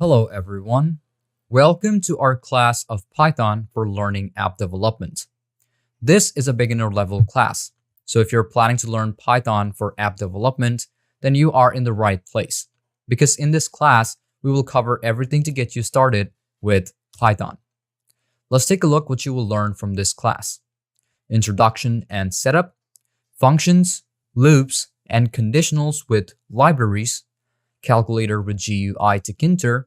Hello everyone. Welcome to our class of Python for learning app development. This is a beginner level class, so if you're planning to learn Python for app development, then you are in the right place. Because in this class, we will cover everything to get you started with Python. Let's take a look what you will learn from this class. Introduction and setup, functions, loops, and conditionals with libraries, calculator with GUI Tkinter,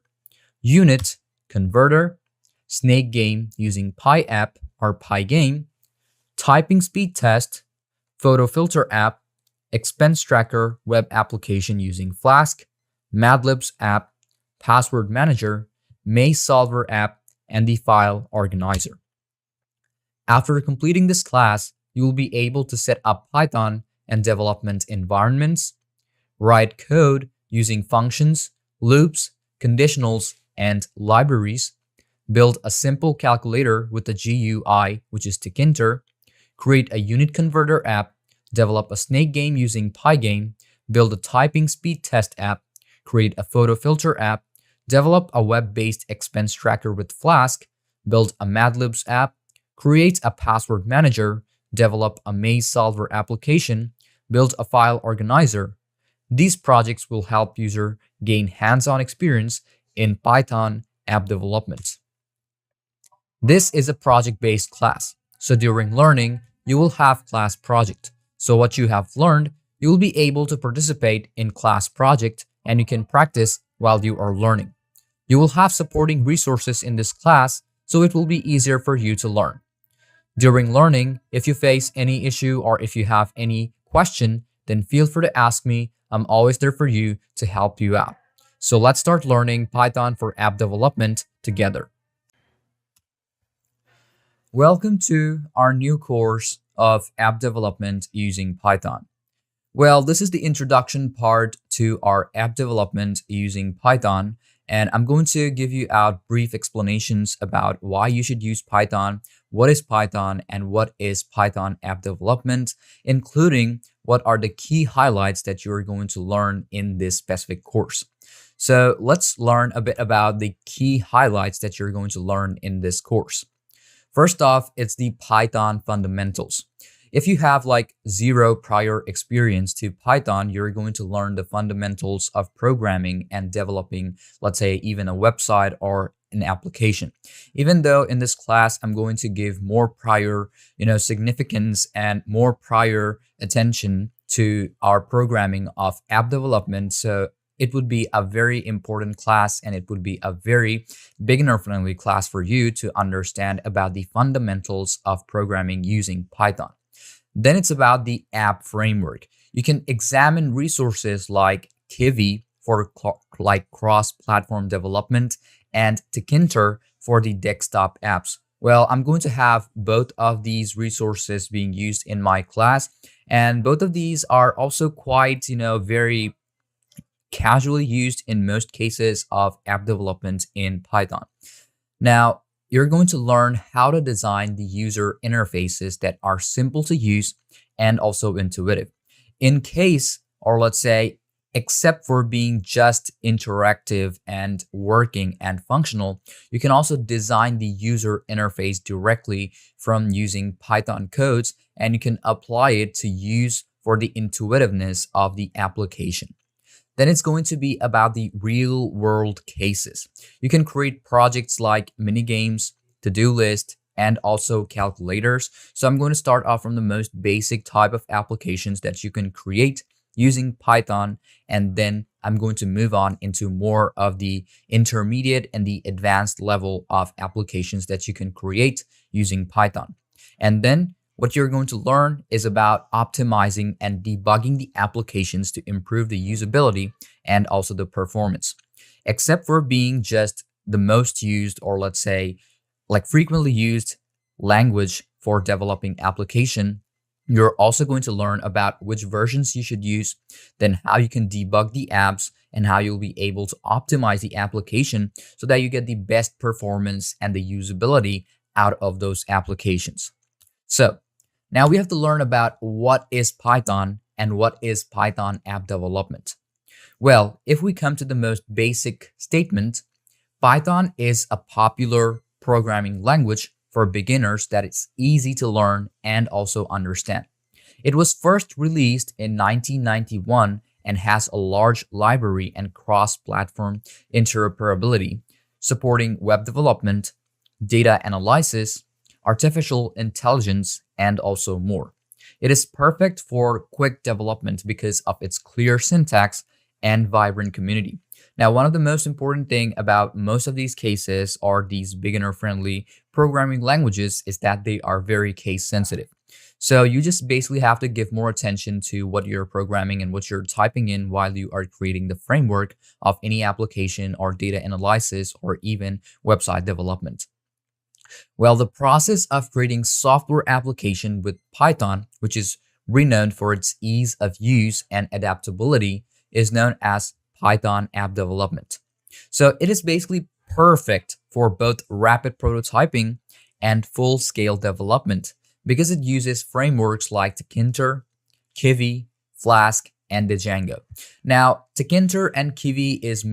unit, converter, snake game using PyApp or Pygame, typing speed test, photo filter app, expense tracker web application using Flask, Madlibs app, password manager, maze solver app, and the file organizer. After completing this class, you will be able to set up Python and development environments, write code using functions, loops, conditionals, and libraries, build a simple calculator with the GUI, which is Tkinter, create a unit converter app, develop a snake game using Pygame, build a typing speed test app, create a photo filter app, develop a web-based expense tracker with Flask, build a Madlibs app, create a password manager, develop a maze solver application, build a file organizer. These projects will help user gain hands-on experience in Python app development. This is a project-based class, so during learning, you will have class project. So what you have learned, you will be able to participate in class project and you can practice while you are learning. You will have supporting resources in this class, so it will be easier for you to learn. During learning, if you face any issue or if you have any question, then feel free to ask me. I'm always there for you to help you out. So let's start learning Python for app development together. Welcome to our new course of app development using Python. Well, this is the introduction part to our app development using Python, and I'm going to give you out brief explanations about why you should use Python, what is Python, and what is Python app development, including what are the key highlights that you're going to learn in this specific course. So let's learn a bit about the key highlights that you're going to learn in this course. First off, it's the Python fundamentals. If you have like zero prior experience to Python, you're going to learn the fundamentals of programming and developing, let's say, even a website or an application. Even though in this class, I'm going to give more prior, significance and more prior attention to our programming of app development. So it would be a very important class and it would be a very beginner-friendly class for you to understand about the fundamentals of programming using Python. Then it's about the app framework. You can examine resources like Kivy for cross-platform development and Tkinter for the desktop apps. Well, I'm going to have both of these resources being used in my class, and both of these are also quite, very casually used in most cases of app development in Python. Now, you're going to learn how to design the user interfaces that are simple to use and also intuitive. In case, or let's say, except for being just interactive and working and functional, you can also design the user interface directly from using Python codes, and you can apply it to use for the intuitiveness of the application. Then it's going to be about the real world cases. You can create projects like mini games, to-do list, and also calculators. So I'm going to start off from the most basic type of applications that you can create using Python, and then I'm going to move on into more of the intermediate and the advanced level of applications that you can create using Python. And then what you're going to learn is about optimizing and debugging the applications to improve the usability and also the performance. Except for being just the most used, or let's say like frequently used language for developing application, you're also going to learn about which versions you should use, then how you can debug the apps, and how you'll be able to optimize the application so that you get the best performance and the usability out of those applications. So now we have to learn about what is Python and what is Python app development. Well, if we come to the most basic statement, Python is a popular programming language for beginners that it's easy to learn and also understand. It was first released in 1991 and has a large library and cross-platform interoperability, supporting web development, data analysis, artificial intelligence, and also more. It is perfect for quick development because of its clear syntax and vibrant community. Now, one of the most important thing about most of these cases are these beginner-friendly programming languages is that they are very case sensitive. So you just basically have to give more attention to what you're programming and what you're typing in while you are creating the framework of any application or data analysis or even website development. Well, the process of creating software application with Python, which is renowned for its ease of use and adaptability, is known as Python app development. So it is basically perfect for both rapid prototyping and full-scale development because it uses frameworks like Tkinter, Kivy, Flask, and Django. Now, Tkinter and Kivy is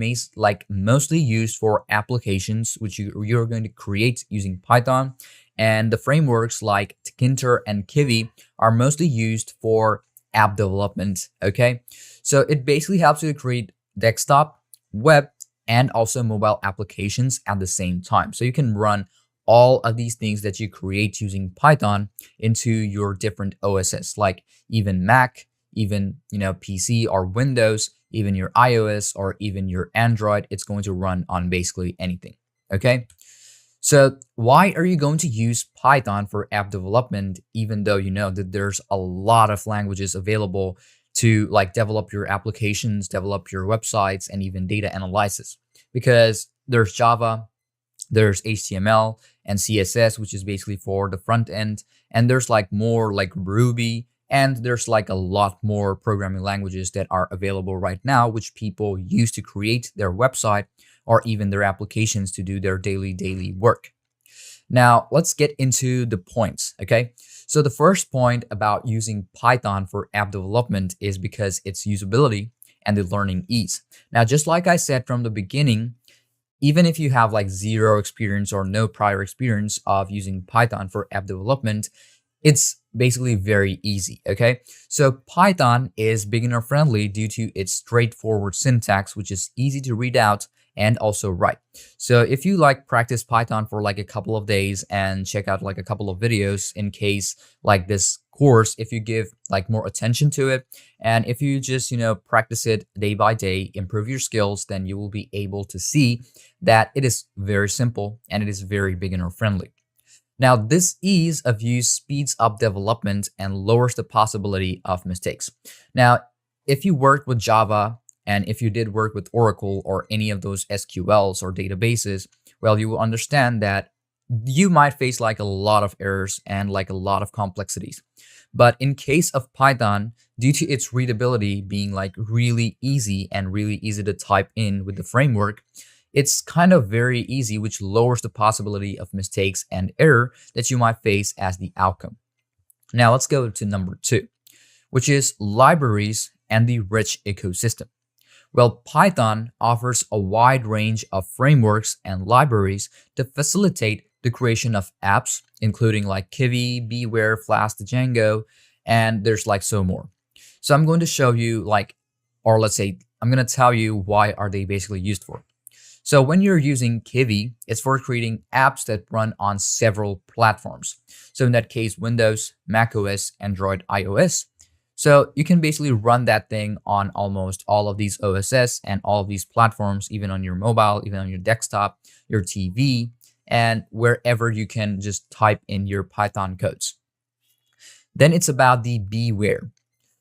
mostly used for applications which you're going to create using Python, and the frameworks like Tkinter and Kivy are mostly used for app development, okay? So it basically helps you to create desktop, web, and also mobile applications at the same time. So you can run all of these things that you create using Python into your different OSs, like even Mac, even PC or Windows, even your iOS or even your Android. It's going to run on basically anything. Okay. So why are you going to use Python for app development, even though you know that there's a lot of languages available to develop your applications, develop your websites, and even data analysis? Because there's Java, there's HTML and CSS, which is basically for the front end, and there's more like Ruby, and there's a lot more programming languages that are available right now, which people use to create their website or even their applications to do their daily work. Now, let's get into the points, okay? So the first point about using Python for app development is because its usability and the learning ease. Now, just like I said from the beginning, even if you have zero experience or no prior experience of using Python for app development, it's basically very easy, okay? So Python is beginner friendly due to its straightforward syntax, which is easy to read out and also write. So if you practice Python for a couple of days and check out a couple of videos in case this course, if you give more attention to it, and if you just practice it day by day, improve your skills, then you will be able to see that it is very simple and it is very beginner friendly. Now, this ease of use speeds up development and lowers the possibility of mistakes. Now, if you worked with Java and if you did work with Oracle or any of those SQLs or databases, well, you will understand that you might face a lot of errors and a lot of complexities. But in case of Python, due to its readability being really easy and really easy to type in with the framework, it's kind of very easy, which lowers the possibility of mistakes and error that you might face as the outcome. Now let's go to number 2, which is libraries and the rich ecosystem. Well, Python offers a wide range of frameworks and libraries to facilitate the creation of apps, including Kivy, Beware, Flask, Django, and there's so more. So I'm going to show you or let's say, I'm going to tell you why are they basically used for. So when you're using Kivy, it's for creating apps that run on several platforms. So in that case, Windows, macOS, Android, iOS. So you can basically run that thing on almost all of these OSs and all of these platforms, even on your mobile, even on your desktop, your TV, and wherever you can just type in your Python codes. Then it's about the Beware.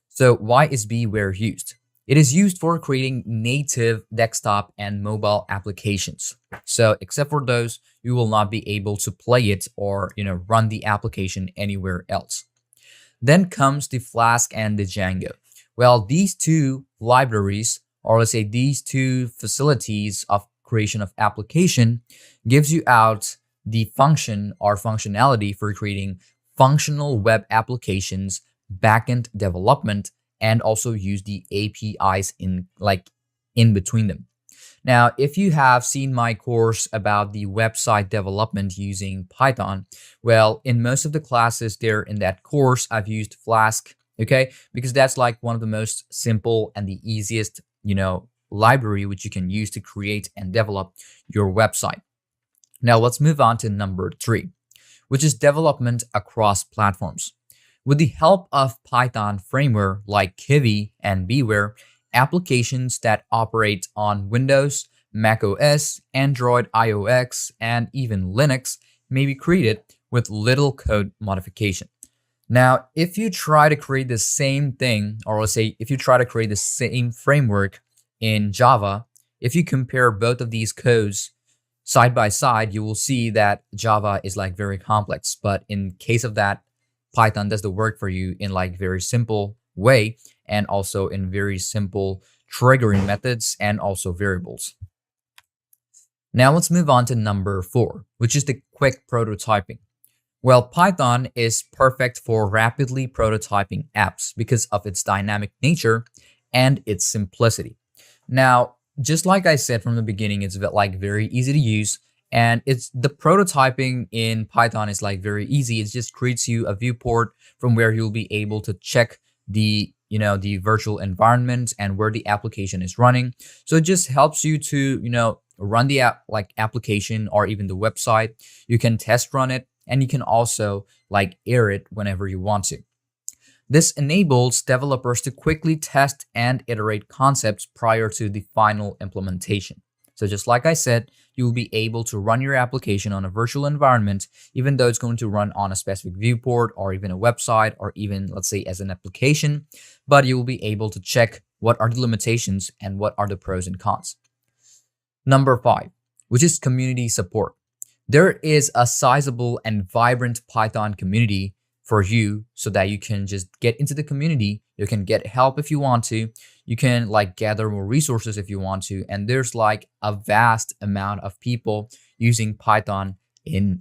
So why is Beware used? It is used for creating native desktop and mobile applications. So except for those, you will not be able to play it or run the application anywhere else. Then comes the Flask and the Django. Well, these two libraries, or let's say these two facilities of creation of application, gives you out the function or functionality for creating functional web applications, backend development, and also use the APIs in between them. Now, if you have seen my course about the website development using Python, well, in most of the classes there in that course, I've used Flask, okay? Because that's like one of the most simple and the easiest, library which you can use to create and develop your website. Now, let's move on to number 3, which is development across platforms. With the help of Python framework like Kivy and Beware, applications that operate on Windows, Mac OS, Android, iOS, and even Linux may be created with little code modification. Now, if you try to create the same thing, or let's say if you try to create the same framework in Java, if you compare both of these codes side by side, you will see that Java is like very complex. But in case of that, Python does the work for you in like very simple way and also in very simple triggering methods and also variables. Now let's move on to number 4, which is the quick prototyping. Well, Python is perfect for rapidly prototyping apps because of its dynamic nature and its simplicity. Now, just like I said from the beginning, it's like very easy to use, and it's the prototyping in Python is like very easy. It just creates you a viewport from where you'll be able to check the the virtual environment and where the application is running. So it just helps you to run the application or even the website. You can test run it, and you can also like air it whenever you want to. This enables developers to quickly test and iterate concepts prior to the final implementation. So just like I said, you will be able to run your application on a virtual environment, even though it's going to run on a specific viewport or even a website or even, let's say, as an application, but you will be able to check what are the limitations and what are the pros and cons. Number 5, which is community support. There is a sizable and vibrant Python community for you so that you can just get into the community. You can get help if you want to. You can like gather more resources if you want to. And there's like a vast amount of people using Python in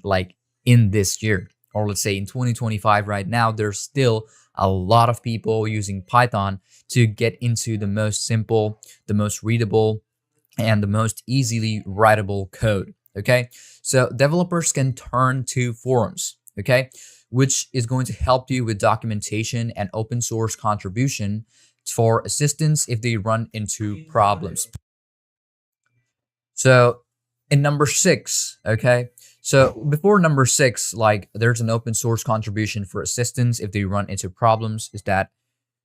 this year, or let's say in 2025 right now, there's still a lot of people using Python to get into the most simple, the most readable, and the most easily writable code. Okay, so developers can turn to forums, okay, which is going to help you with documentation and open source contribution for assistance if they run into problems. So in number 6, okay, so before number 6, like there's an open source contribution for assistance if they run into problems, is that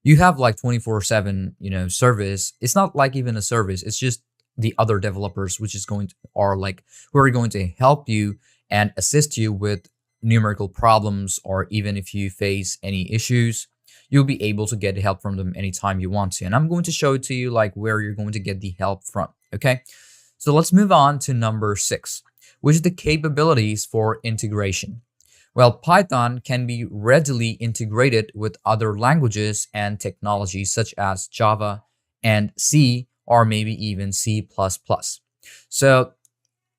you have like 24/7, service. It's not like even a service. It's just the other developers, which is going to, or like who are going to help you and assist you with numerical problems, or even if you face any issues, you'll be able to get help from them anytime you want to. And I'm going to show it to you like where you're going to get the help from. Okay, so let's move on to number 6, which is the capabilities for integration. Well, Python can be readily integrated with other languages and technologies such as Java and C, or maybe even C++. So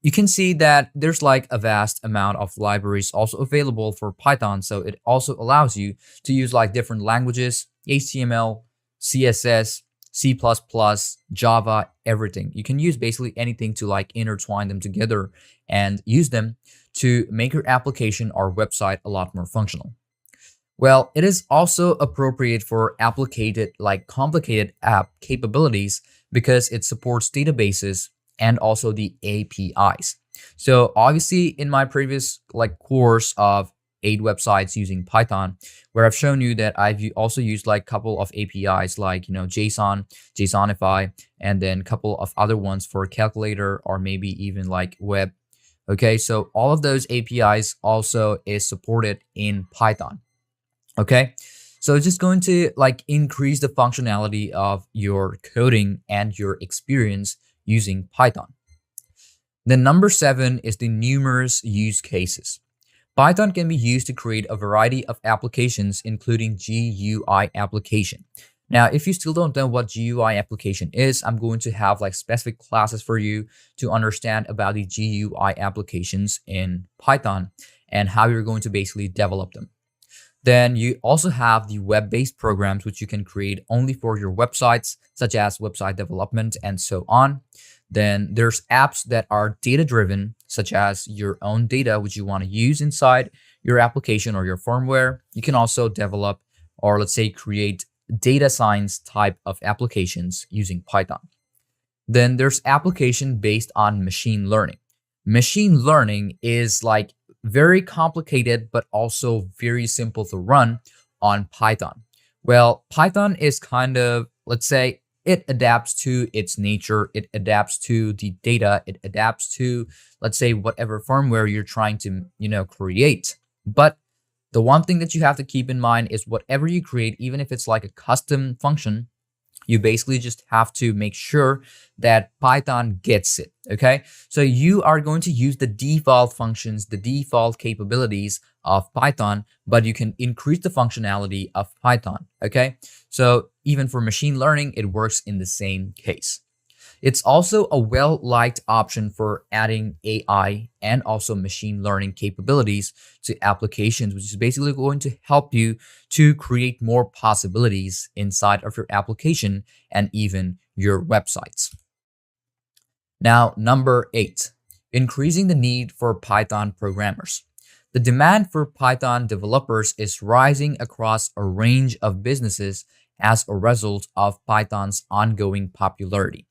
you can see that there's like a vast amount of libraries also available for Python. So it also allows you to use like different languages, HTML, CSS, C++, Java, everything. You can use basically anything to like intertwine them together and use them to make your application or website a lot more functional. Well, it is also appropriate for complicated app capabilities because it supports databases and also the APIs. So obviously in my previous course of 8 websites using Python, where I've shown you that I've also used like a couple of APIs like, JSON, JSONify, and then a couple of other ones for calculator or maybe even like web. Okay, so all of those APIs also is supported in Python. Okay, so it's just going to increase the functionality of your coding and your experience using Python. Then number 7 is the numerous use cases. Python can be used to create a variety of applications, including GUI application. Now, if you still don't know what GUI application is, I'm going to have specific classes for you to understand about the GUI applications in Python and how you're going to basically develop them. Then you also have the web-based programs, which you can create only for your websites, such as website development and so on. Then there's apps that are data driven, such as your own data, which you want to use inside your application or your firmware. You can also develop, or let's say create, data science type of applications using Python. Then there's application based on machine learning. Machine learning is like very complicated, but also very simple to run on Python. Well, Python is kind of, let's say, it adapts to its nature, it adapts to the data, it adapts to, let's say, whatever firmware you're trying to, create. But the one thing that you have to keep in mind is whatever you create, even if it's like a custom function, you basically just have to make sure that Python gets it, okay? So you are going to use the default functions, the default capabilities of Python, but you can increase the functionality of Python, okay? So even for machine learning, it works in the same case. It's also a well-liked option for adding AI and also machine learning capabilities to applications, which is basically going to help you to create more possibilities inside of your application and even your websites. Now, number 8, increasing the need for Python programmers. The demand for Python developers is rising across a range of businesses as a result of Python's ongoing popularity.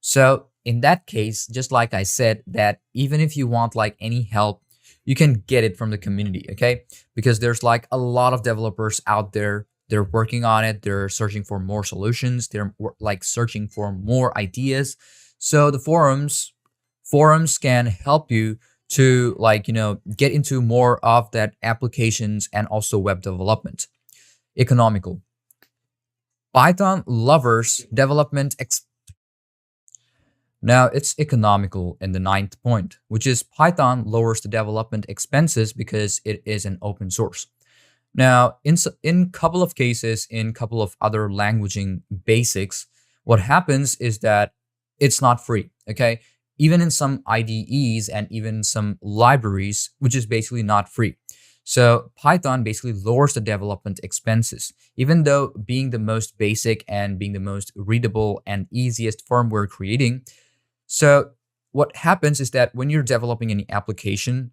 So in that case, just like I said, that even if you want like any help, you can get it from the community, okay? Because there's like a lot of developers out there. They're working on it. They're searching for more solutions. They're like searching for more ideas. So the forums can help you to get into more of that applications and also web development. Economical. Python lovers development Now, it's economical in the 9th point, which is Python lowers the development expenses because it is an open source. Now, in couple of cases, in couple of other languaging basics, what happens is that it's not free, okay? Even in some IDEs and even some libraries, which is basically not free. So Python basically lowers the development expenses, even though being the most basic and being the most readable and easiest firmware creating. So what happens is that when you're developing any application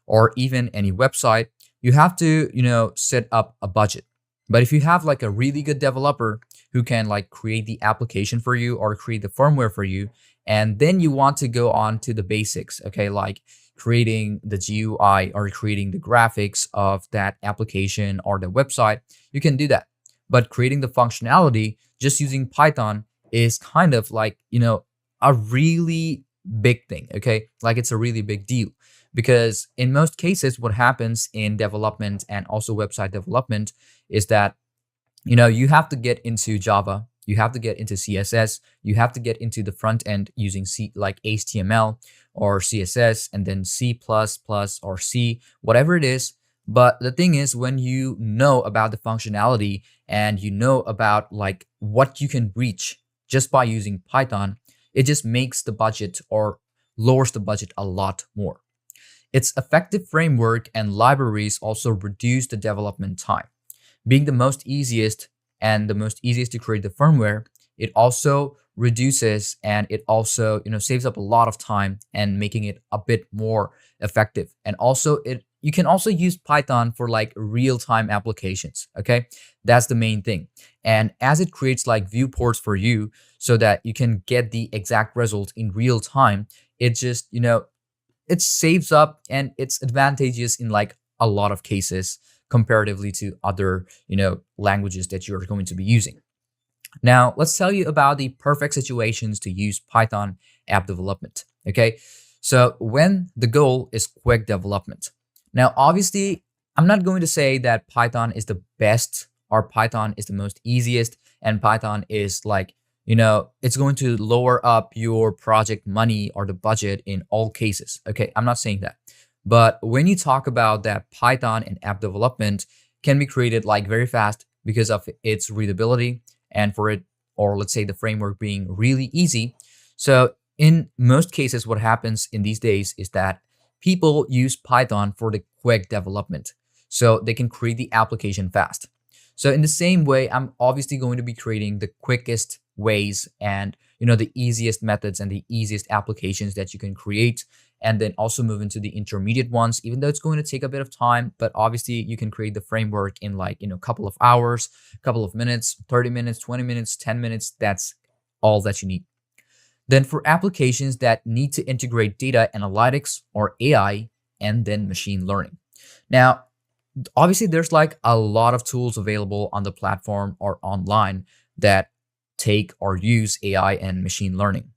or even any website, you have to, set up a budget. But if you have like a really good developer who can like create the application for you or create the firmware for you, and then you want to go on to the basics, okay, like creating the GUI or creating the graphics of that application or the website, you can do that. But creating the functionality just using Python is kind of like, a really big thing, okay? Like it's a really big deal because in most cases, what happens in development and also website development is that, you have to get into Java, you have to get into CSS, you have to get into the front end using like HTML or CSS and then C++ or C, whatever it is. But the thing is, when you know about the functionality and you know about like what you can reach just by using Python, it just makes the budget or lowers the budget a lot more. Its effective framework and libraries also reduce the development time. Being the most easiest and the most easiest to create the firmware, it also reduces and it also saves up a lot of time and making it a bit more effective. And also you can also use Python for like real-time applications, okay? That's the main thing. And as it creates like viewports for you so that you can get the exact result in real time, it just, it saves up and it's advantageous in like a lot of cases comparatively to other, languages that you're going to be using. Now, let's tell you about the perfect situations to use Python app development, okay? So when the goal is quick development. Now, obviously, I'm not going to say that Python is the best or Python is the most easiest and Python is like, it's going to lower up your project money or the budget in all cases. Okay, I'm not saying that. But when you talk about that Python and app development can be created like very fast because of its readability and for it, or let's say the framework being really easy. So in most cases, what happens in these days is that people use Python for the quick development so they can create the application fast. So in the same way, I'm obviously going to be creating the quickest ways and the easiest methods and the easiest applications that you can create, and then also move into the intermediate ones, even though it's going to take a bit of time. But obviously you can create the framework in like, a couple of hours, couple of minutes, 30 minutes, 20 minutes, 10 minutes. That's all that you need. Then for applications that need to integrate data analytics or AI and then machine learning. Now, obviously there's like a lot of tools available on the platform or online that take or use AI and machine learning.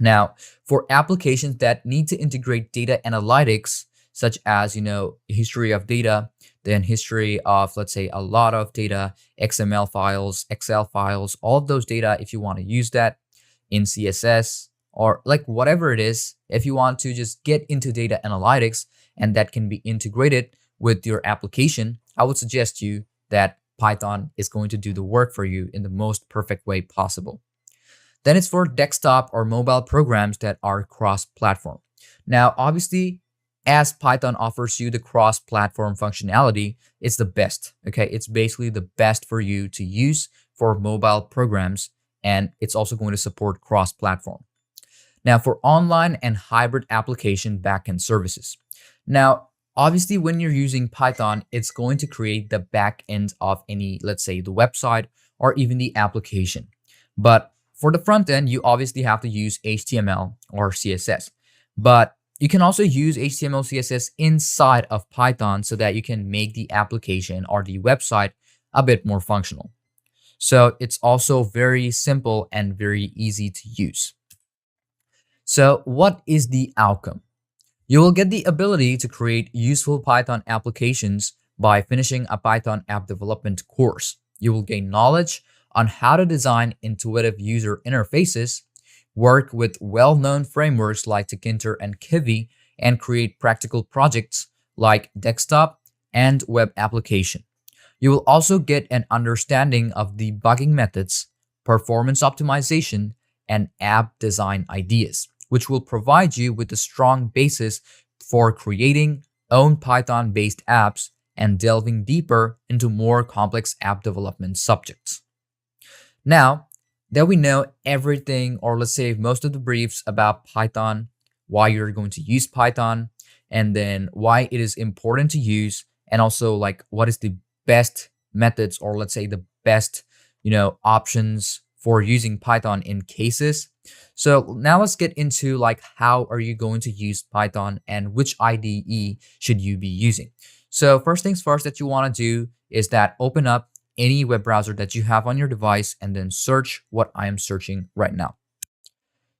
Now, for applications that need to integrate data analytics, such as, history of data, then history of, let's say, a lot of data, XML files, Excel files, all of those data, if you want to use that in CSS or like whatever it is, if you want to just get into data analytics and that can be integrated with your application, I would suggest you that Python is going to do the work for you in the most perfect way possible. Then it's for desktop or mobile programs that are cross-platform. Now, obviously, as Python offers you the cross-platform functionality, it's the best, okay? It's basically the best for you to use for mobile programs, and it's also going to support cross-platform. Now, for online and hybrid application backend services. Now, obviously, when you're using Python, it's going to create the backend of any, let's say, the website or even the application. But for the front end, you obviously have to use HTML or CSS. But you can also use HTML, CSS inside of Python so that you can make the application or the website a bit more functional. So it's also very simple and very easy to use. So what is the outcome? You will get the ability to create useful Python applications by finishing a Python app development course. You will gain knowledge on how to design intuitive user interfaces, work with well-known frameworks like Tkinter and Kivy, and create practical projects like desktop and web application. You will also get an understanding of debugging methods, performance optimization, and app design ideas, which will provide you with a strong basis for creating own Python-based apps and delving deeper into more complex app development subjects. Now that we know everything, or let's say most of the briefs about Python, why you're going to use Python, and then why it is important to use, and also like what is the best methods, or let's say the best, options for using Python in cases. So now let's get into like how are you going to use Python and which IDE should you be using. So first things first that you want to do is that open up any web browser that you have on your device and then search what I am searching right now.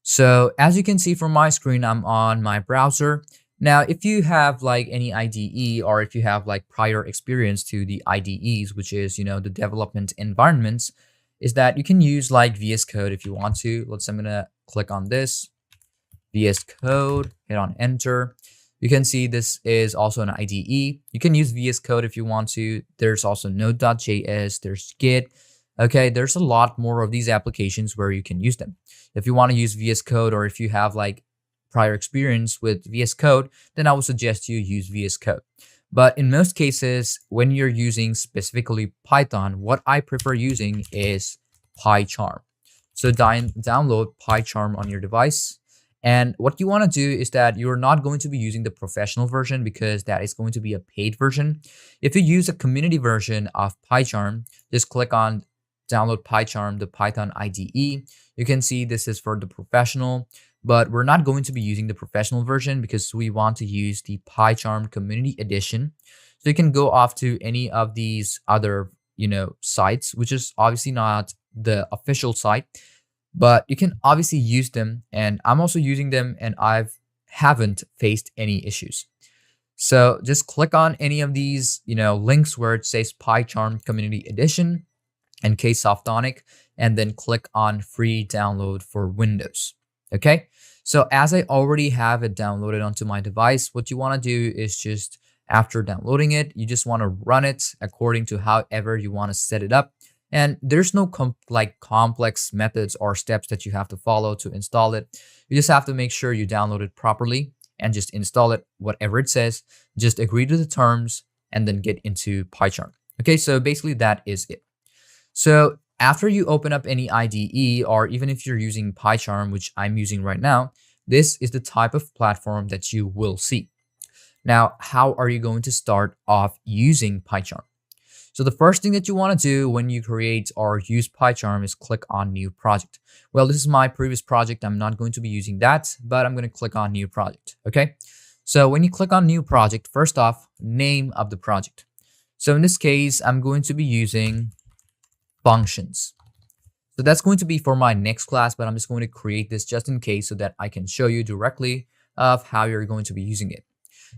So as you can see from my screen, I'm on my browser. Now, if you have like any IDE or if you have like prior experience to the IDEs, which is, the development environments, is that you can use like VS Code if you want to. Let's say I'm going to click on this, VS Code, hit on enter. You can see this is also an IDE. You can use VS Code if you want to. There's also Node.js, there's Git. Okay, there's a lot more of these applications where you can use them. If you want to use VS Code, or if you have like prior experience with VS Code, then I would suggest you use VS Code. But in most cases, when you're using specifically Python, what I prefer using is PyCharm. So download PyCharm on your device. And what you want to do is that you're not going to be using the professional version because that is going to be a paid version. If you use a community version of PyCharm, just click on download PyCharm, the Python IDE. You can see this is for the professional, but we're not going to be using the professional version because we want to use the PyCharm Community Edition. So you can go off to any of these other, sites, which is obviously not the official site, but you can obviously use them. And I'm also using them and haven't faced any issues. So just click on any of these, links where it says PyCharm Community Edition and Ksoftonic, and then click on free download for Windows. Okay. So as I already have it downloaded onto my device, what you want to do is just after downloading it, you just want to run it according to however you want to set it up. And there's no complex methods or steps that you have to follow to install it. You just have to make sure you download it properly and just install it, whatever it says. Just agree to the terms and then get into PyCharm. Okay, so basically that is it. So After you open up any IDE, or even if you're using PyCharm, which I'm using right now, this is the type of platform that you will see. Now, how are you going to start off using PyCharm? So the first thing that you want to do when you create or use PyCharm is click on New Project. Well, this is my previous project. I'm not going to be using that, but I'm going to click on New Project, okay? So when you click on New Project, first off, name of the project. So in this case, I'm going to be using functions. So that's going to be for my next class, but I'm just going to create this just in case so that I can show you directly of how you're going to be using it.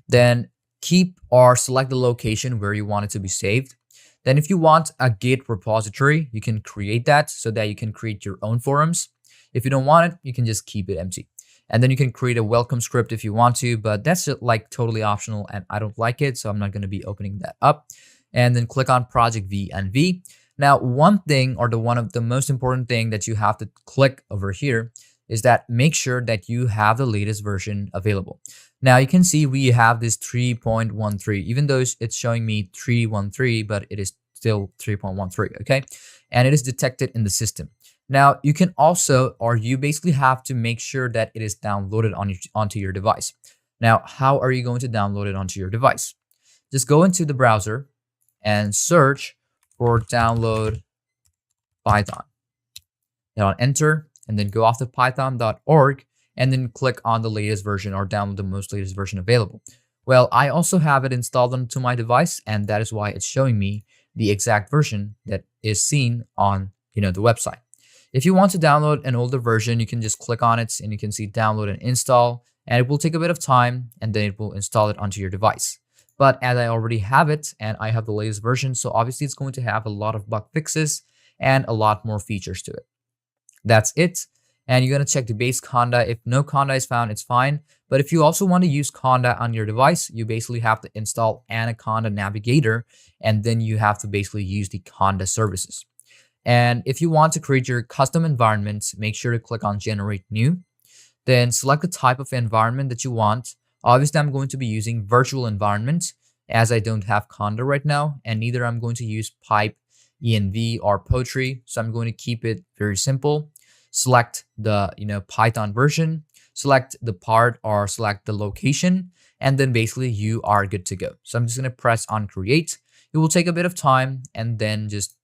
Then keep or select the location where you want it to be saved. Then if you want a Git repository, you can create that so that you can create your own forums. If you don't want it, you can just keep it empty. And then you can create a welcome script if you want to, but that's like totally optional and I don't like it, so I'm not going to be opening that up. And then click on project V and V. Now, one thing, or one of the most important thing that you have to click over here is that make sure that you have the latest version available. Now you can see we have this 3.13, even though it's showing me 3.13, but it is still 3.13, okay? And it is detected in the system. Now you can also, or you basically have to make sure that it is downloaded onto your device. Now, how are you going to download it onto your device? Just go into the browser and search for download Python. Now enter and then go off to python.org and then click on the latest version or download the most latest version available. Well, I also have it installed onto my device, and that is why it's showing me the exact version that is seen on the website. If you want to download an older version, you can just click on it and you can see download and install, and it will take a bit of time and then it will install it onto your device. But as I already have it and I have the latest version, so obviously it's going to have a lot of bug fixes and a lot more features to it. That's it. And you're going to check the base conda. If no conda is found, it's fine. But if you also want to use conda on your device, you basically have to install Anaconda Navigator, and then you have to basically use the conda services. And if you want to create your custom environment, make sure to click on Generate New. Then select the type of environment that you want. Obviously, I'm going to be using virtual environment as I don't have conda right now, and neither I'm going to use pipe, env, or poetry. So I'm going to keep it very simple. Select the Python version, select the part or select the location, and then basically you are good to go. So I'm just going to press on create. It will take a bit of time, and then just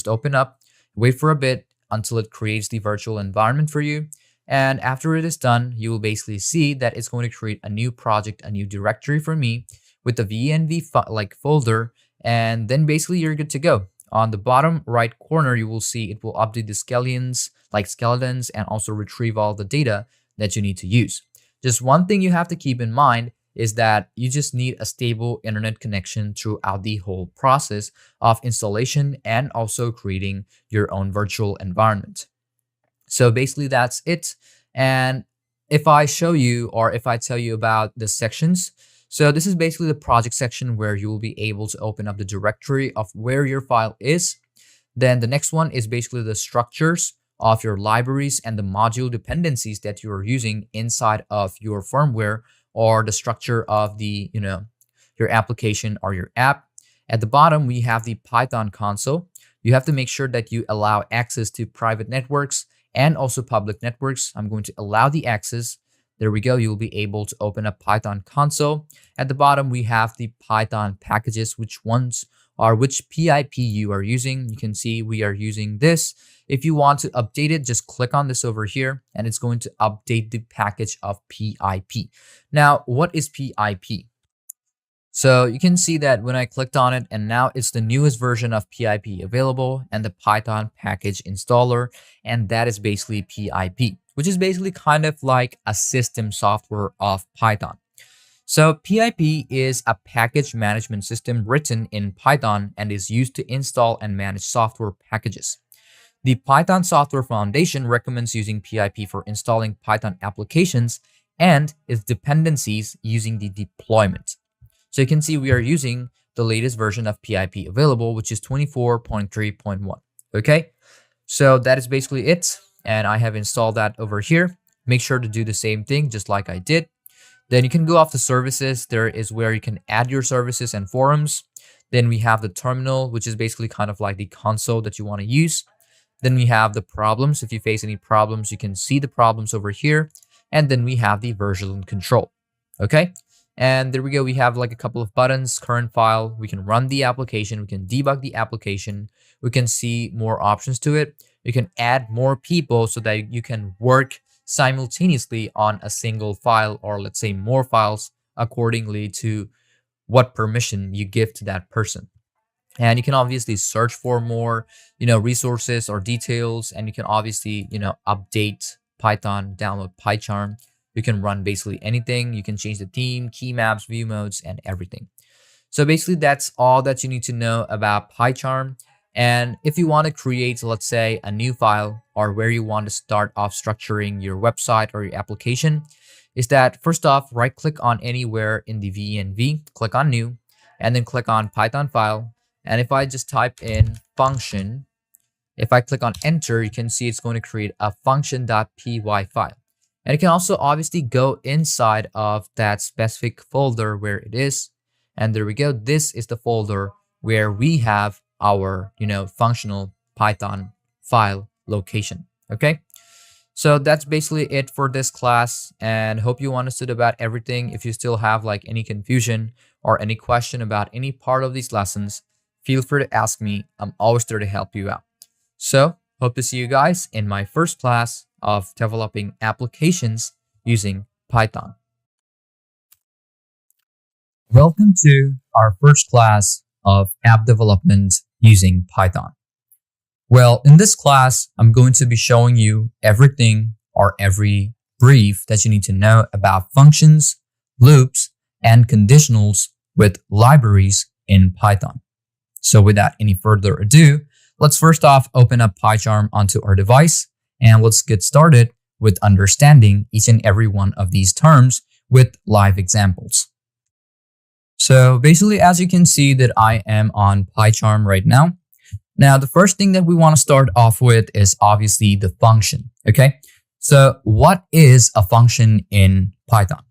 open up, wait for a bit until it creates the virtual environment for you. And after it is done, you will basically see that it's going to create a new project, a new directory for me with the venv folder, and then basically you're good to go. On the bottom right corner, you will see it will update the skeletons and also retrieve all the data that you need to use. Just one thing you have to keep in mind is that you just need a stable internet connection throughout the whole process of installation and also creating your own virtual environment. So basically that's it. And if I show you, or if I tell you about the sections, so this is basically the project section where you will be able to open up the directory of where your file is. Then the next one is basically the structures of your libraries and the module dependencies that you are using inside of your firmware, or the structure of the, your application or your app. At the bottom, we have the Python console. You have to make sure that you allow access to private networks and also public networks. I'm going to allow the access. There we go. You'll be able to open up Python console. At the bottom, we have the Python packages, which PIP you are using. You can see we are using this. If you want to update it, just click on this over here, and it's going to update the package of PIP. Now, what is PIP? So you can see that when I clicked on it, and now it's the newest version of PIP available and the Python package installer, and that is basically PIP, which is basically kind of like a system software of Python. So PIP is a package management system written in Python and is used to install and manage software packages. The Python Software Foundation recommends using PIP for installing Python applications and its dependencies using the deployment. So you can see we are using the latest version of PIP available, which is 24.3.1. Okay, so that is basically it. And I have installed that over here. Make sure to do the same thing just like I did. Then you can go off to services. There is where you can add your services and forums. Then we have the terminal, which is basically kind of like the console that you want to use. Then we have the problems. If you face any problems, you can see the problems over here. And then we have the version control. Okay. And there we go. We have like a couple of buttons, current file. We can run the application. We can debug the application. We can see more options to it. You can add more people so that you can work simultaneously on a single file, or let's say more files accordingly to what permission you give to that person. And you can obviously search for more, resources or details, and you can obviously, update Python, download PyCharm. You can run basically anything. You can change the theme, key maps, view modes, and everything. So basically that's all that you need to know about PyCharm. And if you want to create, let's say, a new file, or where you want to start off structuring your website or your application, is that first off, right click on anywhere in the VNV, click on new, and then click on Python file. And if I just type in function, if I click on enter, you can see it's going to create a function.py file. And you can also obviously go inside of that specific folder where it is. And there we go. This is the folder where we have our, functional Python file location. Okay. So that's basically it for this class, and hope you understood about everything. If you still have like any confusion or any question about any part of these lessons, feel free to ask me. I'm always there to help you out. So hope to see you guys in my first class of developing applications using Python. Welcome to our first class of app development using Python. Well, in this class, I'm going to be showing you everything, or every brief that you need to know about functions, loops, and conditionals with libraries in Python. So without any further ado, let's first off open up PyCharm onto our device, and let's get started with understanding each and every one of these terms with live examples. So basically, as you can see that I am on PyCharm right now. Now, the first thing that we want to start off with is obviously the function, okay? So what is a function in Python?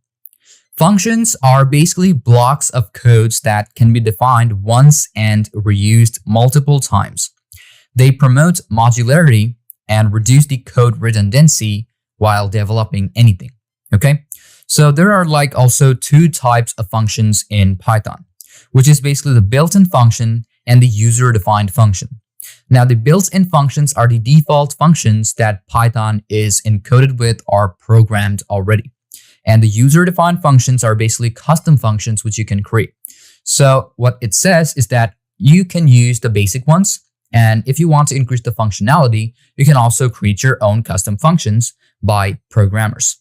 Functions are basically blocks of codes that can be defined once and reused multiple times. They promote modularity and reduce the code redundancy while developing anything, okay? So there are like also two types of functions in Python, which is basically the built-in function and the user-defined function. Now, the built-in functions are the default functions that Python is encoded with or programmed already. And the user-defined functions are basically custom functions which you can create. So what it says is that you can use the basic ones, and if you want to increase the functionality, you can also create your own custom functions by programmers.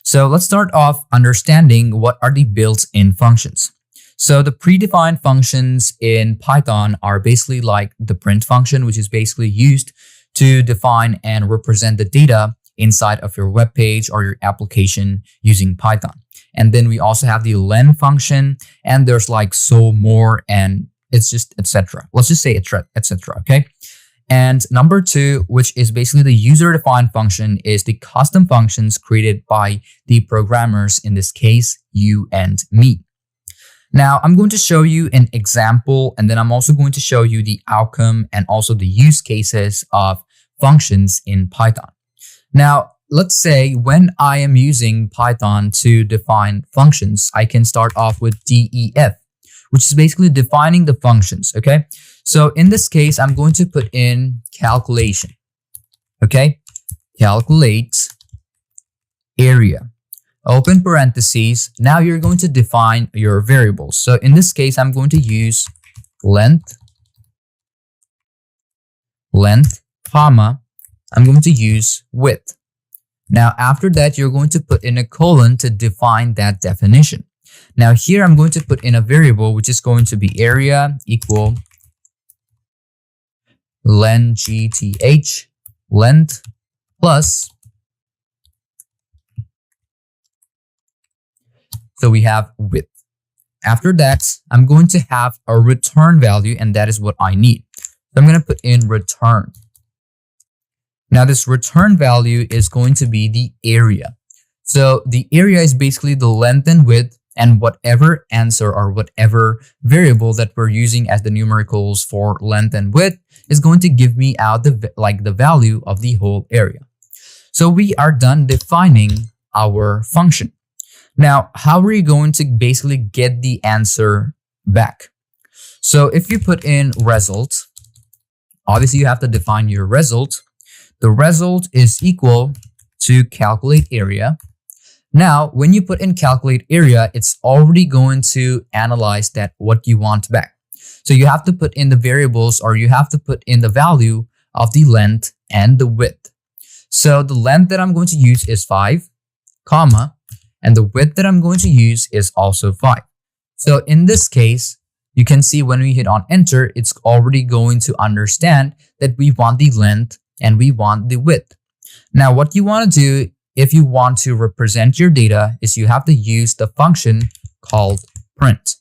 So let's start off understanding what are the built-in functions. So the predefined functions in Python are basically like the print function, which is basically used to define and represent the data inside of your web page or your application using Python. And then we also have the len function, and there's like so more, and it's just etc. Let's just say etc. Okay. And number two, which is basically the user-defined function, is the custom functions created by the programmers, in this case, you and me. Now, I'm going to show you an example, and then I'm also going to show you the outcome and also the use cases of functions in Python. Now, let's say when I am using Python to define functions, I can start off with def, which is basically defining the functions, okay? So in this case, I'm going to put in calculation, okay? Calculate area. Open parentheses. Now you're going to define your variables. So in this case, I'm going to use length, comma, I'm going to use width. Now after that, you're going to put in a colon to define that definition. Now here, I'm going to put in a variable, which is going to be area equal len gth, length plus. So we have width. After that, I'm going to have a return value, and that is what I need. So I'm going to put in return. Now this return value is going to be the area. So the area is basically the length and width, and whatever answer or whatever variable that we're using as the numericals for length and width is going to give me out the value of the whole area. So we are done defining our function. Now, how are you going to basically get the answer back? So if you put in result, obviously you have to define your result. The result is equal to calculate area. Now, when you put in calculate area, it's already going to analyze that what you want back. So you have to put in the variables, or you have to put in the value of the length and the width. So the length that I'm going to use is 5, comma, and the width that I'm going to use is also 5. So in this case, you can see when we hit on enter, it's already going to understand that we want the length and we want the width. Now, what you want to do if you want to represent your data is you have to use the function called print.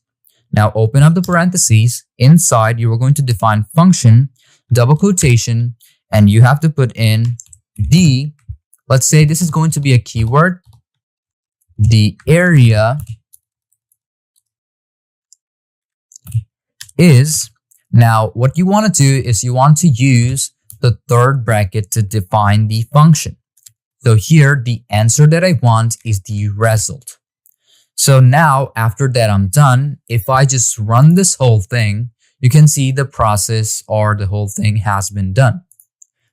Now, open up the parentheses. Inside, you are going to define function, double quotation, and you have to put in the, let's say this is going to be a keyword, the area is. Now, what you want to do is you want to use the third bracket to define the function. So here, the answer that I want is the result. So now, after that I'm done, if I just run this whole thing, you can see the process or the whole thing has been done.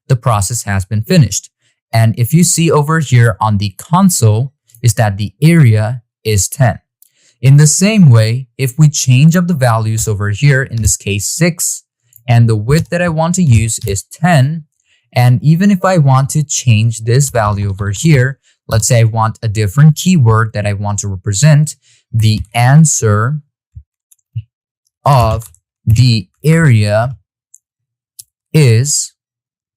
The process has been finished. And if you see over here on the console, is that the area is 10. In the same way, if we change up the values over here, in this case 6, and the width that I want to use is 10, and even if I want to change this value over here, let's say I want a different keyword that I want to represent, the answer of the area is,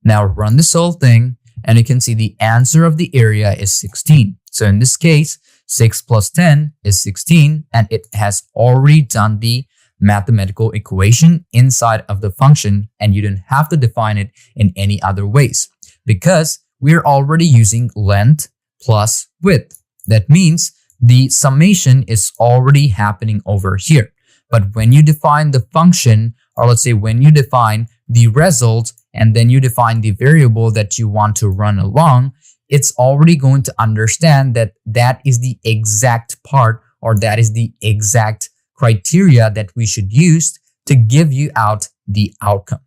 now run this whole thing, and you can see the answer of the area is 16. So in this case, 6 plus 10 is 16, and it has already done the mathematical equation inside of the function, and you don't have to define it in any other ways because we're already using length plus width. That means the summation is already happening over here. But when you define the function, or let's say when you define the result and then you define the variable that you want to run along, it's already going to understand that that is the exact part, or that is the exact criteria that we should use to give you out the outcome.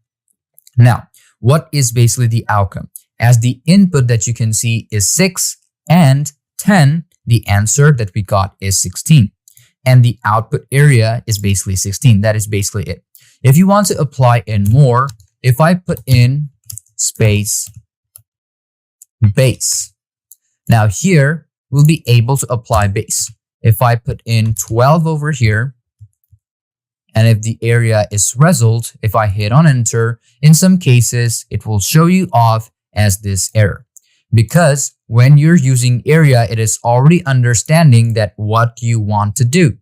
Now, what is basically the outcome? As the input that you can see is 6 and 10, the answer that we got is 16. And the output area is basically 16. That is basically it. If you want to apply in more, if I put in space base, now here we'll be able to apply base. If I put in 12 over here, and if the area is result, if I hit on enter, in some cases, it will show you off as this error. Because when you're using area, it is already understanding that what you want to do.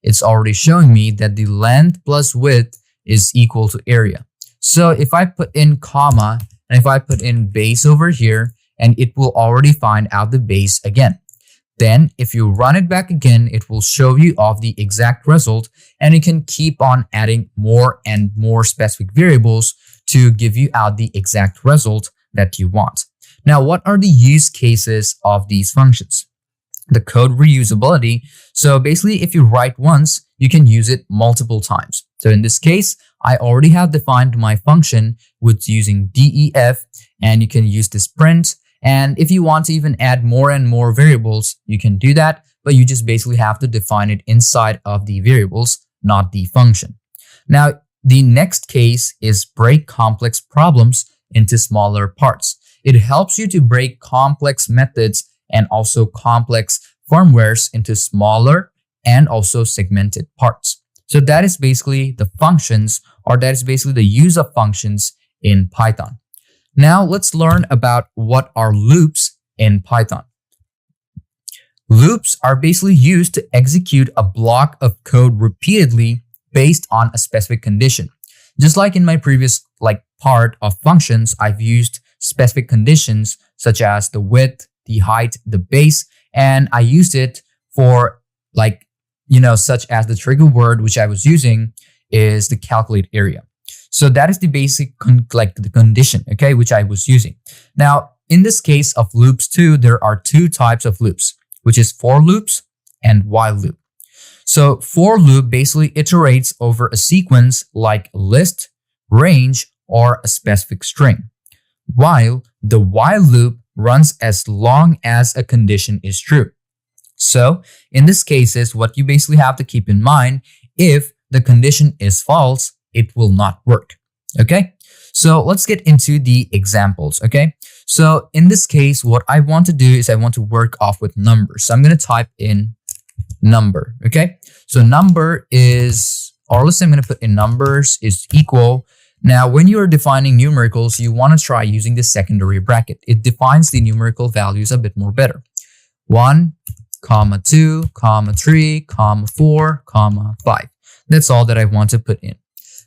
It's already showing me that the length plus width is equal to area. So if I put in comma, and if I put in base over here, and it will already find out the base again. Then if you run it back again, it will show you off the exact result, and you can keep on adding more and more specific variables to give you out the exact result that you want. Now, what are the use cases of these functions? The code reusability. So basically, if you write once, you can use it multiple times. So in this case, I already have defined my function with using def, and you can use this print. And if you want to even add more and more variables, you can do that, but you just basically have to define it inside of the variables, not the function. Now, the next case is break complex problems into smaller parts. It helps you to break complex methods and also complex firmwares into smaller and also segmented parts. So that is basically the functions, or that is basically the use of functions in Python. Now let's learn about what are loops in Python. Loops are basically used to execute a block of code repeatedly based on a specific condition. Just like in my previous part of functions, I've used specific conditions such as the width, the height, the base, and I used it for such as the trigger word which I was using is the calculate area. So that is the basic the condition, okay, which I was using. Now, in this case of loops too, there are two types of loops, which is for loops and while loop. So for loop basically iterates over a sequence like list, range, or a specific string, while the while loop runs as long as a condition is true. So in this cases, what you basically have to keep in mind, if the condition is false, it will not work. Okay, so let's get into the examples. Okay, so in this case, what I want to do is I want to work off with numbers. So I'm going to type in number. Okay, so number is, or let's say I'm going to put in numbers is equal. Now, when you are defining numericals, you want to try using the secondary bracket. It defines the numerical values a bit more better. 1, 2, 3, 4, 5. That's all that I want to put in.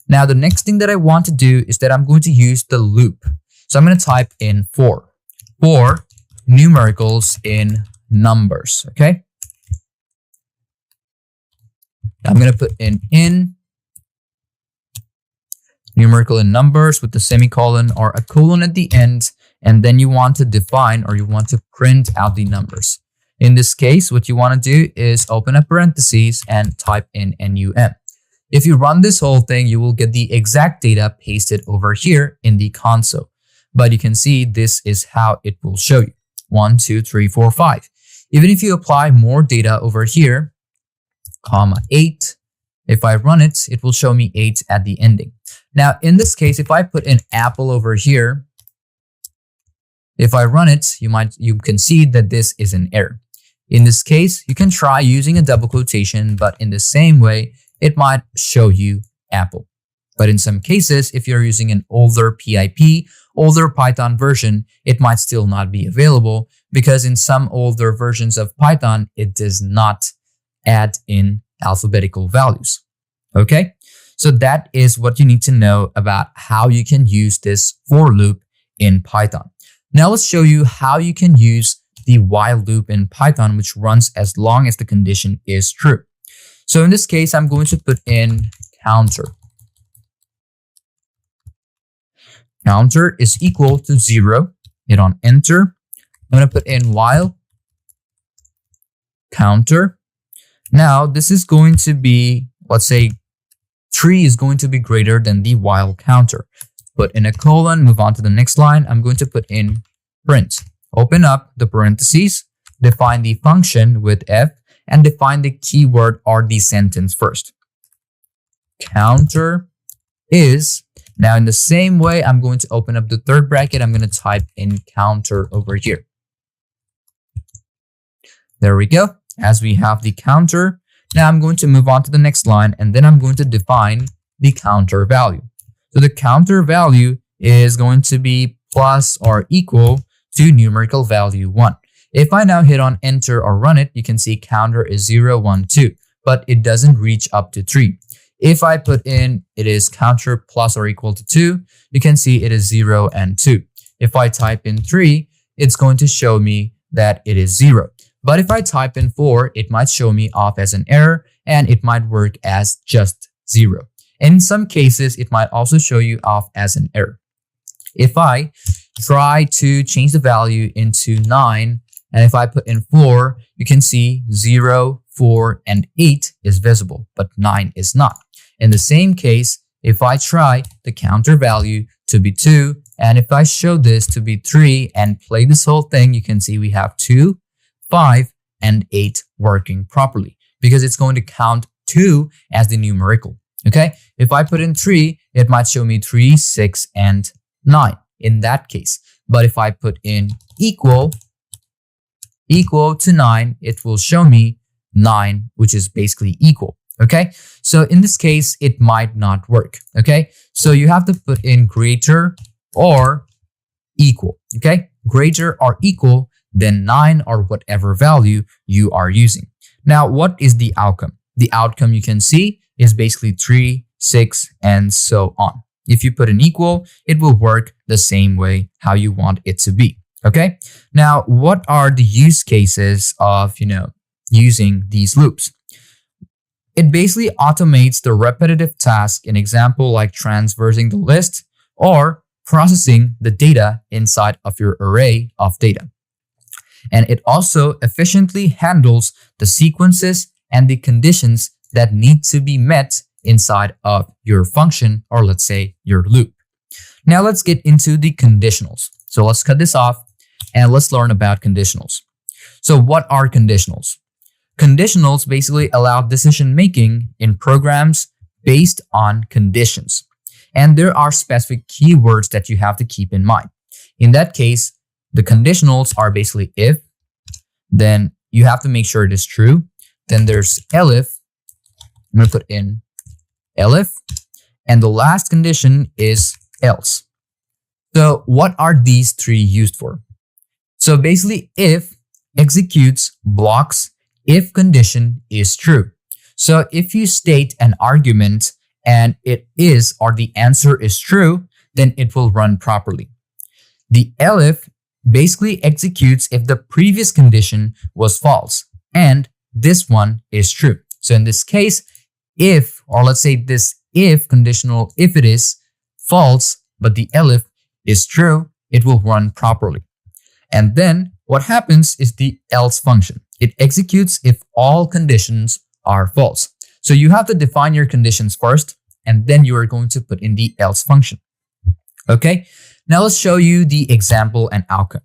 Now, the next thing that I want to do is that I'm going to use the loop. So I'm going to type in for numericals in numbers. Okay. I'm going to put in numerical in numbers with the semicolon or a colon at the end. And then you want to define, or you want to print out the numbers. In this case, what you want to do is open up parentheses and type in NUM. If you run this whole thing, you will get the exact data pasted over here in the console. But you can see this is how it will show you. 1, 2, 3, 4, 5. Even if you apply more data over here, 8, if I run it, it will show me 8 at the ending. Now, in this case, if I put an apple over here, if I run it, you can see that this is an error. In this case, you can try using a double quotation, but in the same way, it might show you apple. But in some cases, if you're using an older PIP, older Python version, it might still not be available, because in some older versions of Python, it does not add in alphabetical values. Okay, so that is what you need to know about how you can use this for loop in Python. Now let's show you how you can use the while loop in Python, which runs as long as the condition is true. So in this case, I'm going to put in counter. Counter is equal to 0. Hit on enter. I'm going to put in while counter. Now this is going to be, let's say 3 is going to be greater than the while counter. Put in a colon, move on to the next line. I'm going to put in print. Open up the parentheses, define the function with F, and define the keyword or the sentence first. Counter is, now in the same way, I'm going to open up the third bracket. I'm going to type in counter over here. There we go. As we have the counter, now I'm going to move on to the next line, and then I'm going to define the counter value. So the counter value is going to be plus or equal to numerical value 1. If I now hit on enter or run it, you can see counter is 0, 1, 2, but it doesn't reach up to 3. If I put in it is counter plus or equal to 2, you can see it is 0 and 2. If I type in 3, it's going to show me that it is 0. But if I type in 4, it might show me off as an error, and it might work as just 0. And in some cases, it might also show you off as an error. If I try to change the value into 9, and if I put in 4, you can see 0, 4, and 8 is visible, but 9 is not. In the same case, if I try the counter value to be 2, and if I show this to be 3 and play this whole thing, you can see we have 2, 5, and 8 working properly, because it's going to count 2 as the numerical. Okay, if I put in 3, it might show me 3, 6, and 9 in that case. But if I put in equal to 9, it will show me 9, which is basically equal. Okay, so in this case, it might not work. Okay, so you have to put in greater or equal. Okay, greater or equal than 9 or whatever value you are using. Now, what is the outcome? The outcome you can see is basically 3, 6, and so on. If you put an equal, it will work the same way how you want it to be. Okay, now what are the use cases of using these loops? It basically automates the repetitive task, an example like transversing the list or processing the data inside of your array of data. And it also efficiently handles the sequences and the conditions that need to be met inside of your function, or let's say your loop. Now let's get into the conditionals. So let's cut this off and let's learn about conditionals. So what are conditionals? Conditionals basically allow decision making in programs based on conditions. And there are specific keywords that you have to keep in mind. In that case, the conditionals are basically if, then you have to make sure it is true. Then there's elif. I'm going to put in elif. And the last condition is else. So what are these three used for? So basically, if executes blocks if condition is true. So if you state an argument and it is or the answer is true, then it will run properly. The elif basically executes if the previous condition was false and this one is true. So in this case, if, or let's say this if conditional, if it is false, but the elif is true, it will run properly. And then what happens is the else function. It executes if all conditions are false. So you have to define your conditions first, and then you are going to put in the else function. Okay, now let's show you the example and outcome.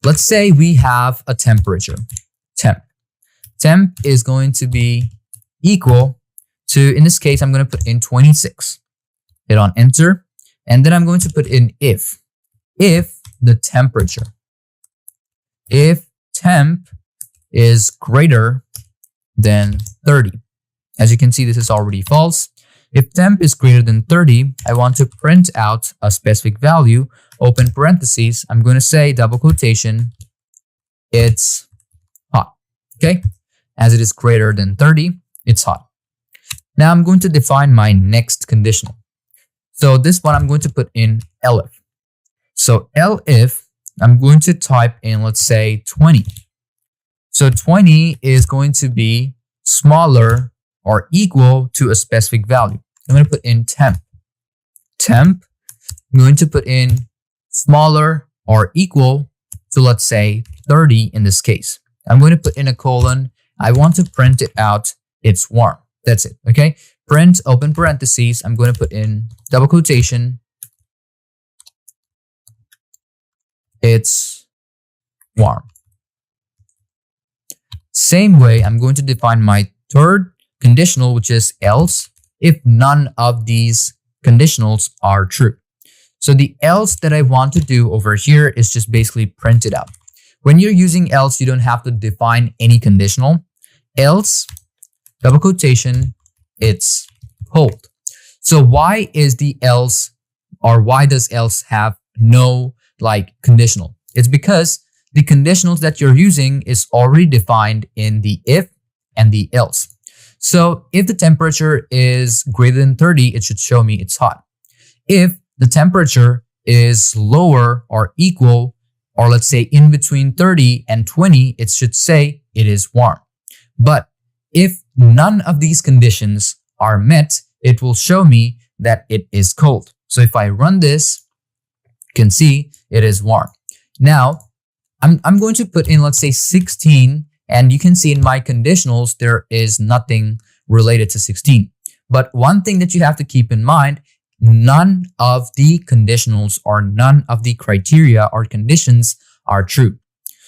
Let's say we have a temperature, temp. Temp is going to be equal to, in this case, I'm going to put in 26. Hit on enter, and then I'm going to put in if the temperature, if temp is greater than 30. As you can see, this is already false. If temp is greater than 30, I want to print out a specific value, open parentheses. I'm going to say double quotation, it's hot. Okay. As it is greater than 30, it's hot. Now I'm going to define my next conditional. So this one I'm going to put in elif. So elif, I'm going to type in, let's say 20. So 20 is going to be smaller or equal to a specific value. I'm going to put in temp. Temp, I'm going to put in smaller or equal to, let's say 30 in this case. I'm going to put in a colon. I want to print it out. It's warm. That's it. Okay. Print, open parentheses. I'm going to put in double quotation. It's warm. Same way, I'm going to define my third conditional, which is else, if none of these conditionals are true. So the else that I want to do over here is just basically print it out. When you're using else, you don't have to define any conditional. Else, double quotation, it's cold. So why is the else, or why does else have no conditional? It's because the conditionals that you're using is already defined in the if and the else. So if the temperature is greater than 30, it should show me it's hot. If the temperature is lower or equal, or let's say in between 30 and 20, it should say it is warm. But if none of these conditions are met, it will show me that it is cold. So if I run this, you can see it is warm. Now, I'm going to put in, let's say 16, and you can see in my conditionals, there is nothing related to 16. But one thing that you have to keep in mind, none of the conditionals or none of the criteria or conditions are true.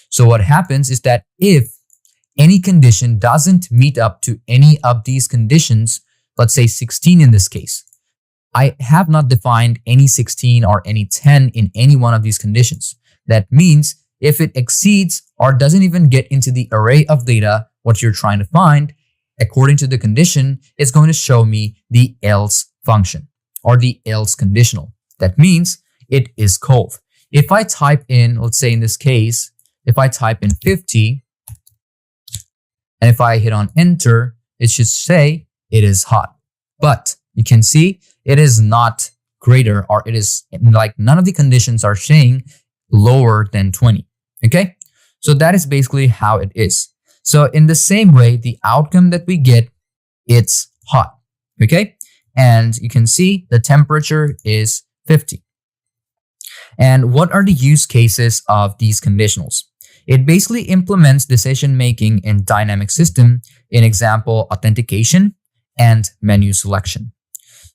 So what happens is that if any condition doesn't meet up to any of these conditions, let's say 16 in this case, I have not defined any 16 or any 10 in any one of these conditions. That means if it exceeds or doesn't even get into the array of data, what you're trying to find, according to the condition, it's going to show me the else function or the else conditional. That means it is cold. If I type in, let's say in this case, if I type in 50, and if I hit on enter, it should say it is hot. But you can see it is not greater, or it is none of the conditions are saying lower than 20. Okay, so that is basically how it is. So in the same way, the outcome that we get it's hot, okay? And you can see the temperature is 50. And what are the use cases of these conditionals? It basically implements decision-making in dynamic system, in example, authentication and menu selection.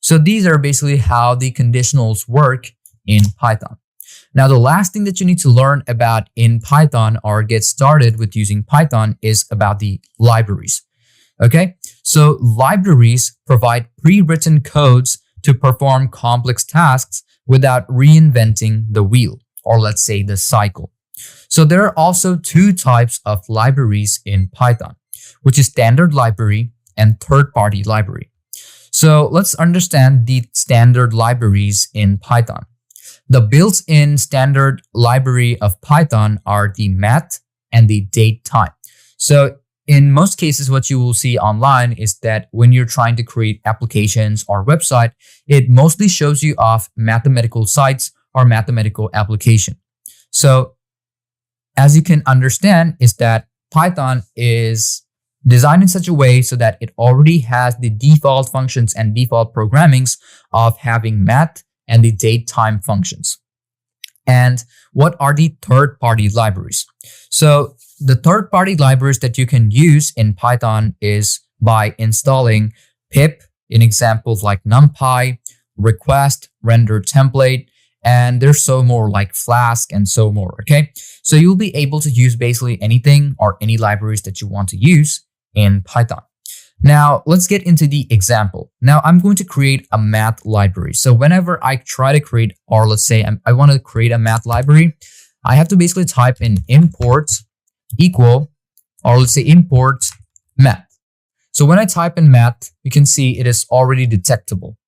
So these are basically how the conditionals work in Python. Now, the last thing that you need to learn about in Python or get started with using Python is about the libraries. Okay, so libraries provide pre-written codes to perform complex tasks without reinventing the wheel, or let's say the cycle. So there are also two types of libraries in Python, which is standard library and third-party library. So let's understand the standard libraries in Python. The built-in standard library of Python are the math and the date time. So in most cases, what you will see online is that when you're trying to create applications or website, it mostly shows you off mathematical sites or mathematical application. So as you can understand is that Python is designed in such a way so that it already has the default functions and default programmings of having math and the date time functions. And what are the third-party libraries? So the third-party libraries that you can use in Python is by installing pip in examples like NumPy, request, render template, and there's so more like Flask and so more, okay? So you'll be able to use basically anything or any libraries that you want to use in Python. Now, let's get into the example. Now, I'm going to create a math library. So whenever I try to create, or let's say I want to create a math library, I have to basically type in import equal, or let's say import math. So when I type in math, you can see it is already detectable.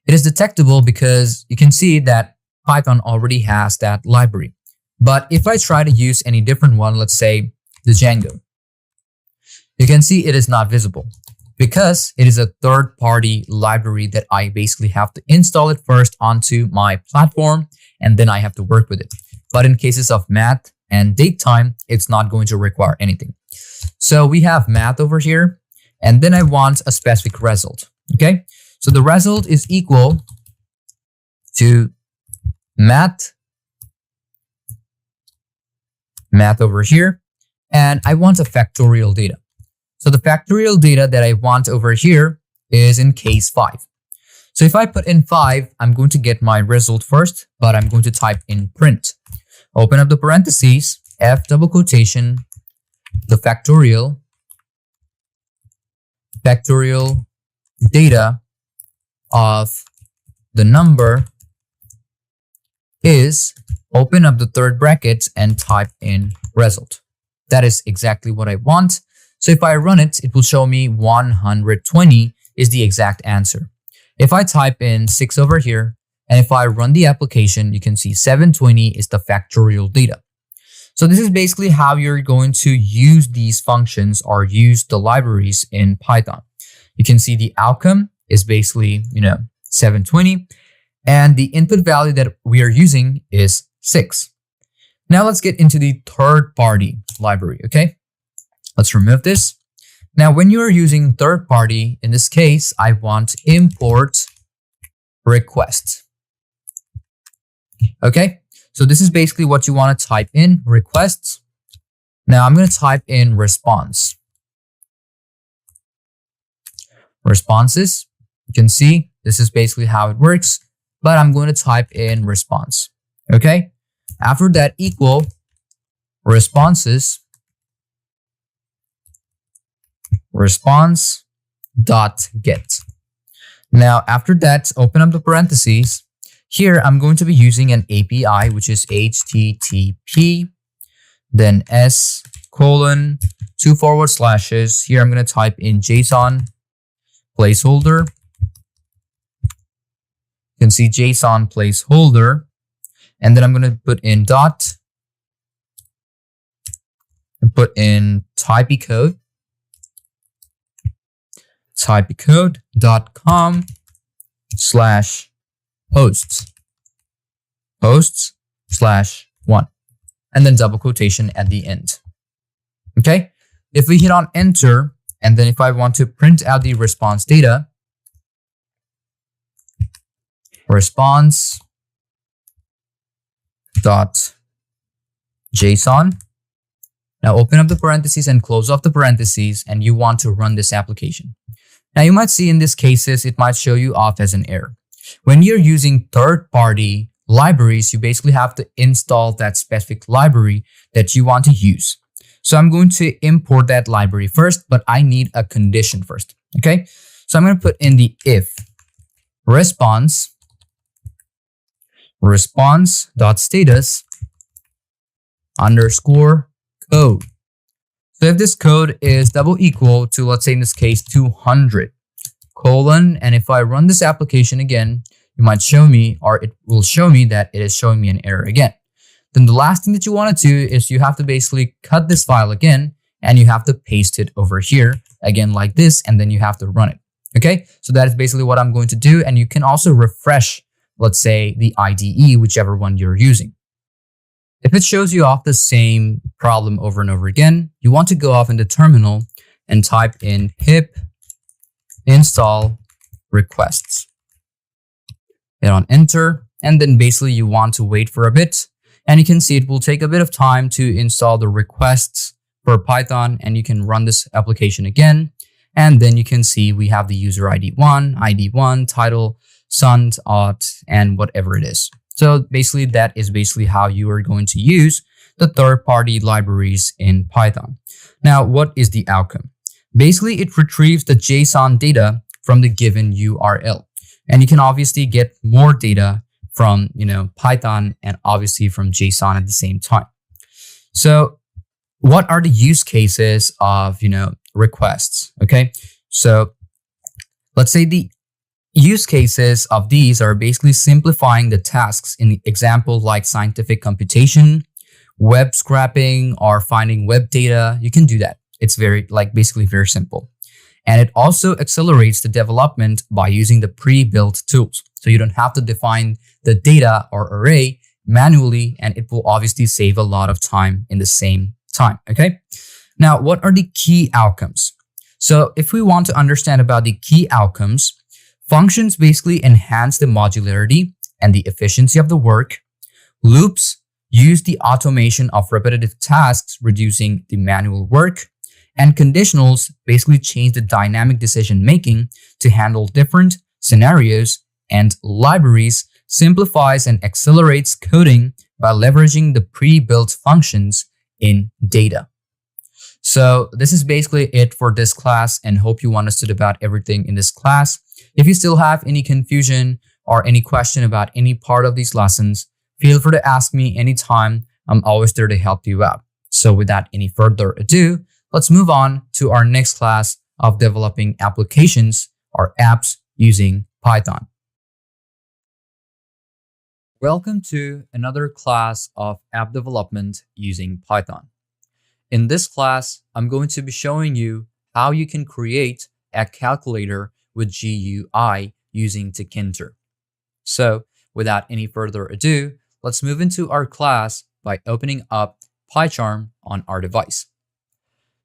It is detectable because you can see that Python already has that library. But if I try to use any different one, let's say the Django, you can see it is not visible because it is a third-party library that I basically have to install it first onto my platform and then I have to work with it. But in cases of math and date time, it's not going to require anything. So we have math over here, and then I want a specific result, okay? So the result is equal to math over here, and I want a factorial data. So the factorial data that I want over here is in case 5. So if I put in 5, I'm going to get my result first, but I'm going to type in print. Open up the parentheses, F double quotation, the factorial data of the number is, open up the third bracket and type in result. That is exactly what I want. So if I run it, it will show me 120 is the exact answer. If I type in 6 over here, and if I run the application, you can see 720 is the factorial data. So this is basically how you're going to use these functions or use the libraries in Python. You can see the outcome is basically, 720, and the input value that we are using is 6. Now let's get into the third-party library, okay? Let's remove this. Now, when you are using third-party, in this case, I want import request. Okay, so this is basically what you want to type in, requests. Now I'm going to type in response. Responses, you can see this is basically how it works, but I'm going to type in response. Okay, after that equal responses response dot get. Now after that, open up the parentheses. Here, I'm going to be using an API, which is HTTP, then s:2/. Here, I'm going to type in JSON placeholder. You can see JSON placeholder, and then I'm going to put in dot and put in typecode, typecode.com/posts/1, and then double quotation at the end. Okay, if we hit on enter And then if I want to print out the response data, response.json. Now open up the parentheses and close off the parentheses, and you want to run this application. Now you might see in these cases, it might show you off as an error. When you're using third-party libraries, you basically have to install that specific library that you want to use. So I'm going to import that library first, but I need a condition first, okay? So I'm going to put in the if response.status underscore code. So if this code is double equal to, let's say in this case, 200 colon, and if I run this application again, you might show me, or it will show me that it is showing me an error again. Then the last thing that you want to do is you have to basically cut this file again, and you have to paste it over here again like this, and then you have to run it. Okay, so that is basically what I'm going to do. And you can also refresh, let's say, the IDE, whichever one you're using. If it shows you off the same problem over and over again, you want to go off into terminal and type in pip install requests. Hit on enter, and then basically you want to wait for a bit. And you can see it will take a bit of time to install the requests for Python, and you can run this application again. And then you can see we have the user ID1, title, send, and whatever it is. So basically that is basically how you are going to use the third-party libraries in Python. Now, what is the outcome? Basically, it retrieves the JSON data from the given URL. And you can obviously get more data from, Python and obviously from JSON at the same time. So what are the use cases of, requests? Okay. So let's say the use cases of these are basically simplifying the tasks in the example like scientific computation, web scraping, or finding web data. You can do that. It's basically very simple. And it also accelerates the development by using the pre-built tools. So you don't have to define the data or array manually, and it will obviously save a lot of time in the same time, okay? Now, what are the key outcomes? So if we want to understand about the key outcomes, functions basically enhance the modularity and the efficiency of the work. Loops use the automation of repetitive tasks, reducing the manual work. And conditionals basically change the dynamic decision-making to handle different scenarios, and libraries simplifies and accelerates coding by leveraging the pre-built functions in data. So this is basically it for this class, and hope you understood about everything in this class. If you still have any confusion or any question about any part of these lessons, feel free to ask me anytime. I'm always there to help you out. So without any further ado, let's move on to our next class of developing applications or apps using Python. Welcome to another class of app development using Python. In this class, I'm going to be showing you how you can create a calculator with GUI using Tkinter. So without any further ado, let's move into our class by opening up PyCharm on our device.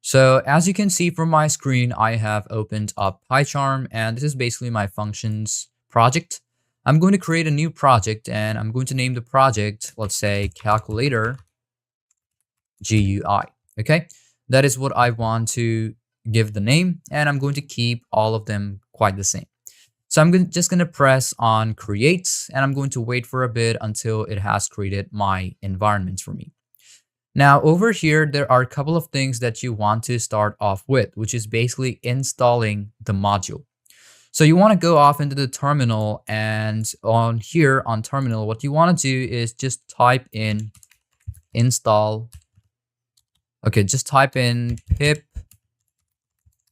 So as you can see from my screen, I have opened up PyCharm, and this is basically my functions project. I'm going to create a new project, and I'm going to name the project, let's say, calculator GUI. Okay, that is what I want to give the name, and I'm going to keep all of them quite the same. So I'm just going to press on create, and I'm going to wait for a bit until it has created my environment for me. Now over here, there are a couple of things that you want to start off with, which is basically installing the module. So you want to go off into the terminal, and on here on terminal, what you want to do is just type in install. Okay, just type in pip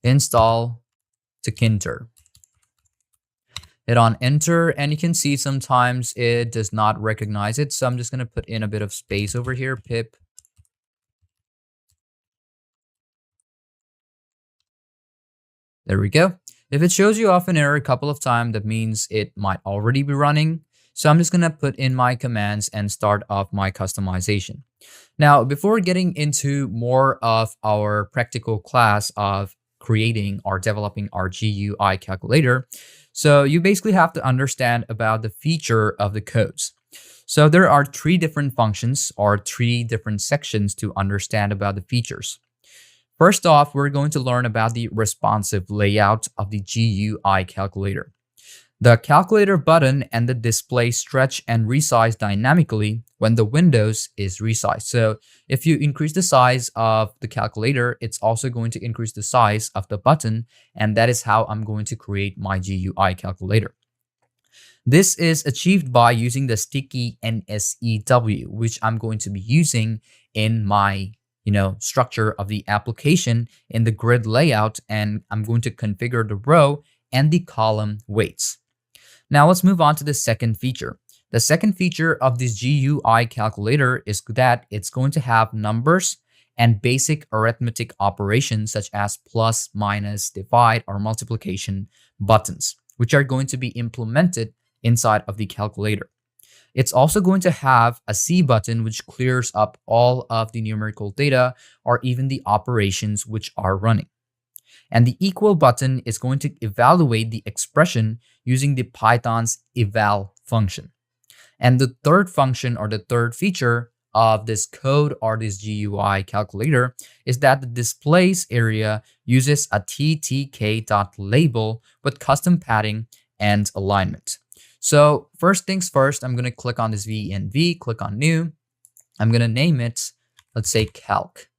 install Tkinter. Hit on enter, and you can see sometimes it does not recognize it. So I'm just going to put in a bit of space over here, pip. There we go. If it shows you off an error a couple of times, that means it might already be running. So I'm just going to put in my commands and start off my customization. Now, before getting into more of our practical class of creating or developing our GUI calculator. So you basically have to understand about the feature of the codes. So there are three different functions or three different sections to understand about the features. First off, we're going to learn about the responsive layout of the GUI calculator. The calculator button and the display stretch and resize dynamically when the windows is resized. So if you increase the size of the calculator, it's also going to increase the size of the button, and that is how I'm going to create my GUI calculator. This is achieved by using the sticky NSEW, which I'm going to be using in my structure of the application in the grid layout, and I'm going to configure the row and the column weights. Now let's move on to the second feature. The second feature of this GUI calculator is that it's going to have numbers and basic arithmetic operations such as plus, minus, divide, or multiplication buttons, which are going to be implemented inside of the calculator. It's also going to have a C button, which clears up all of the numerical data or even the operations which are running. And the equal button is going to evaluate the expression using the Python's eval function. And the third function or the third feature of this code or this GUI calculator is that the displays area uses a ttk.label with custom padding and alignment. So first things first, I'm going to click on this VNV, click on new. I'm going to name it, let's say calc.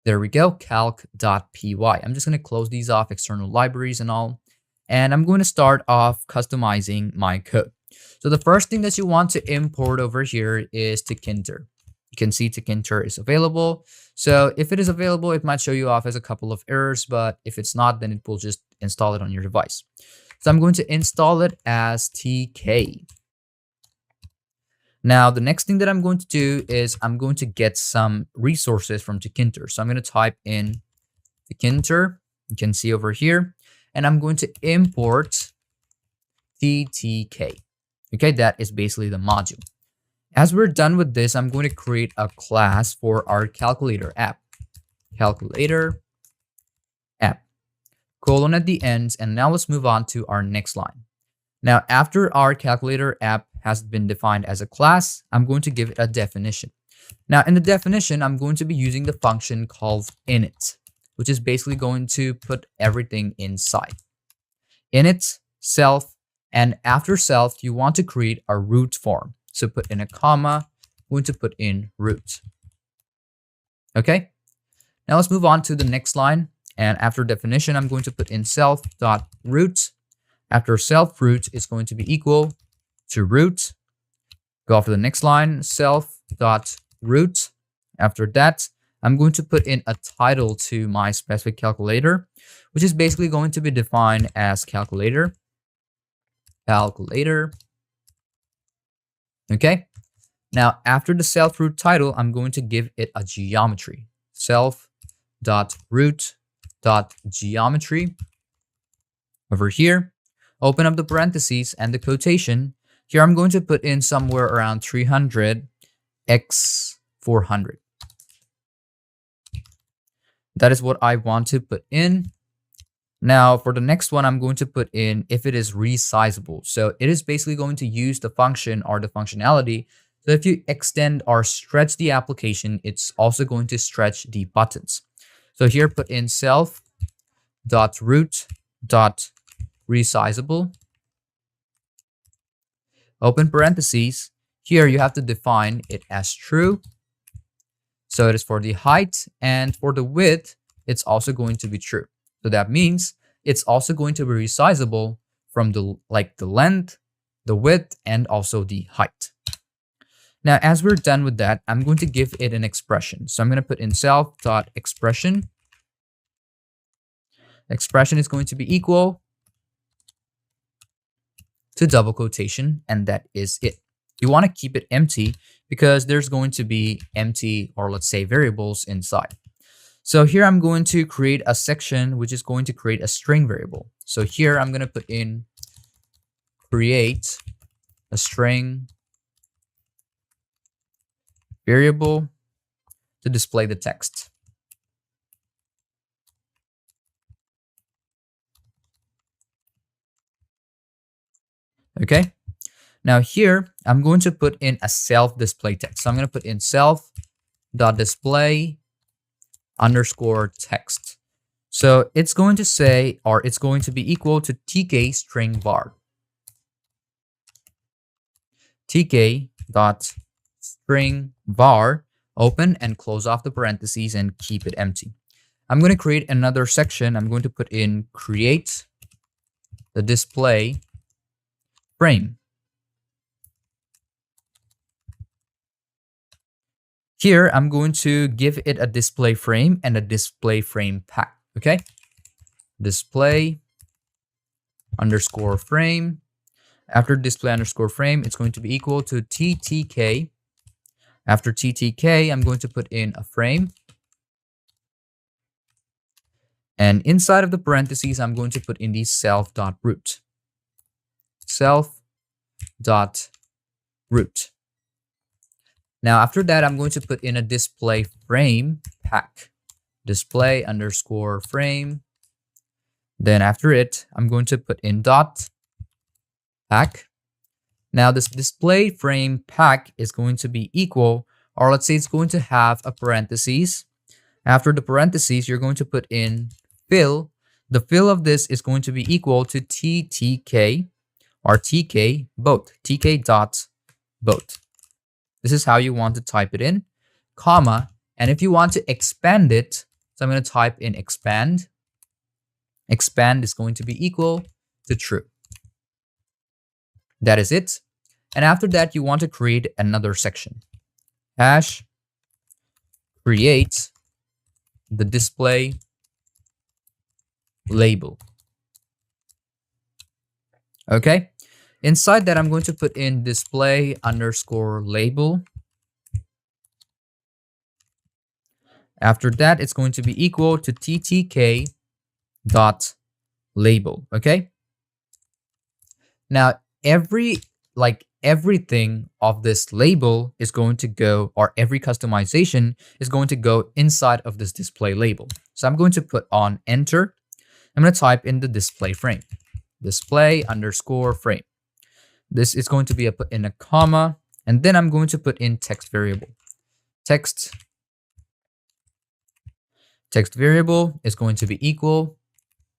There we go, calc.py. I'm just going to close these off, external libraries and all. And I'm going to start off customizing my code. So the first thing that you want to import over here is Tkinter. You can see Tkinter is available. So if it is available, it might show you off as a couple of errors, but if it's not, then it will just install it on your device. So I'm going to install it as TK. Now, the next thing that I'm going to do is I'm going to get some resources from Tkinter. So I'm going to type in Tkinter, you can see over here, and I'm going to import TTK. Okay, that is basically the module. As we're done with this, I'm going to create a class for our calculator app. Calculator app. Colon at the end, and now let's move on to our next line. Now, after our calculator app has been defined as a class, I'm going to give it a definition. Now, in the definition, I'm going to be using the function called init, which is basically going to put everything inside. Init, self, and after self, you want to create a root form. So put in a comma, I'm going to put in root. Okay, now let's move on to the next line. And after definition, I'm going to put in self.root. After self root is going to be equal to root. Go off to the next line, self.root. After that, I'm going to put in a title to my specific calculator, which is basically going to be defined as calculator. Calculator. Okay. Now, after the self root title, I'm going to give it a geometry. Self.root.geometry. Over here, open up the parentheses and the quotation. Here, I'm going to put in somewhere around 300 x 400. That is what I want to put in. Now, for the next one, I'm going to put in if it is resizable. So it is basically going to use the function or the functionality. So if you extend or stretch the application, it's also going to stretch the buttons. So here, put in self.root.resizable. Open parentheses. Here, you have to define it as true. So it is for the height, and for the width, it's also going to be true. So that means it's also going to be resizable from the length, the width, and also the height. Now, as we're done with that, I'm going to give it an expression. So I'm going to put in self.expression. Expression is going to be equal to double quotation, and that is it. You want to keep it empty because there's going to be empty, or let's say variables inside. So here I'm going to create a section which is going to create a string variable. So here I'm going to put in create a string variable to display the text. Okay. Now here, I'm going to put in a self display text. So I'm going to put in self.display underscore text. So it's going to say, or it's going to be equal to tk string var. tk dot string var, open and close off the parentheses and keep it empty. I'm going to create another section. I'm going to put in create the display frame. Here, I'm going to give it a display frame and a display frame pack. Okay. Display underscore frame. After display underscore frame, it's going to be equal to ttk. After ttk, I'm going to put in a frame. And inside of the parentheses, I'm going to put in the self.root. Self.root. Now, after that, I'm going to put in a display frame pack. Display underscore frame. Then after it, I'm going to put in dot pack. Now, this display frame pack is going to be equal, or let's say it's going to have a parentheses. After the parentheses, you're going to put in fill. The fill of this is going to be equal to ttk or tk both. tk dot both. This is how you want to type it in, comma. And if you want to expand it, so I'm going to type in expand. Expand is going to be equal to true. That is it. And after that, you want to create another section. Hash create the display label. Okay. Inside that, I'm going to put in display underscore label. After that, it's going to be equal to ttk dot label. Okay. Now, everything of this label is going to go, or every customization is going to go inside of this display label. So I'm going to put on enter. I'm going to type in the display frame. Display underscore frame. This is going to be put in a comma, and then I'm going to put in text variable. Text variable is going to be equal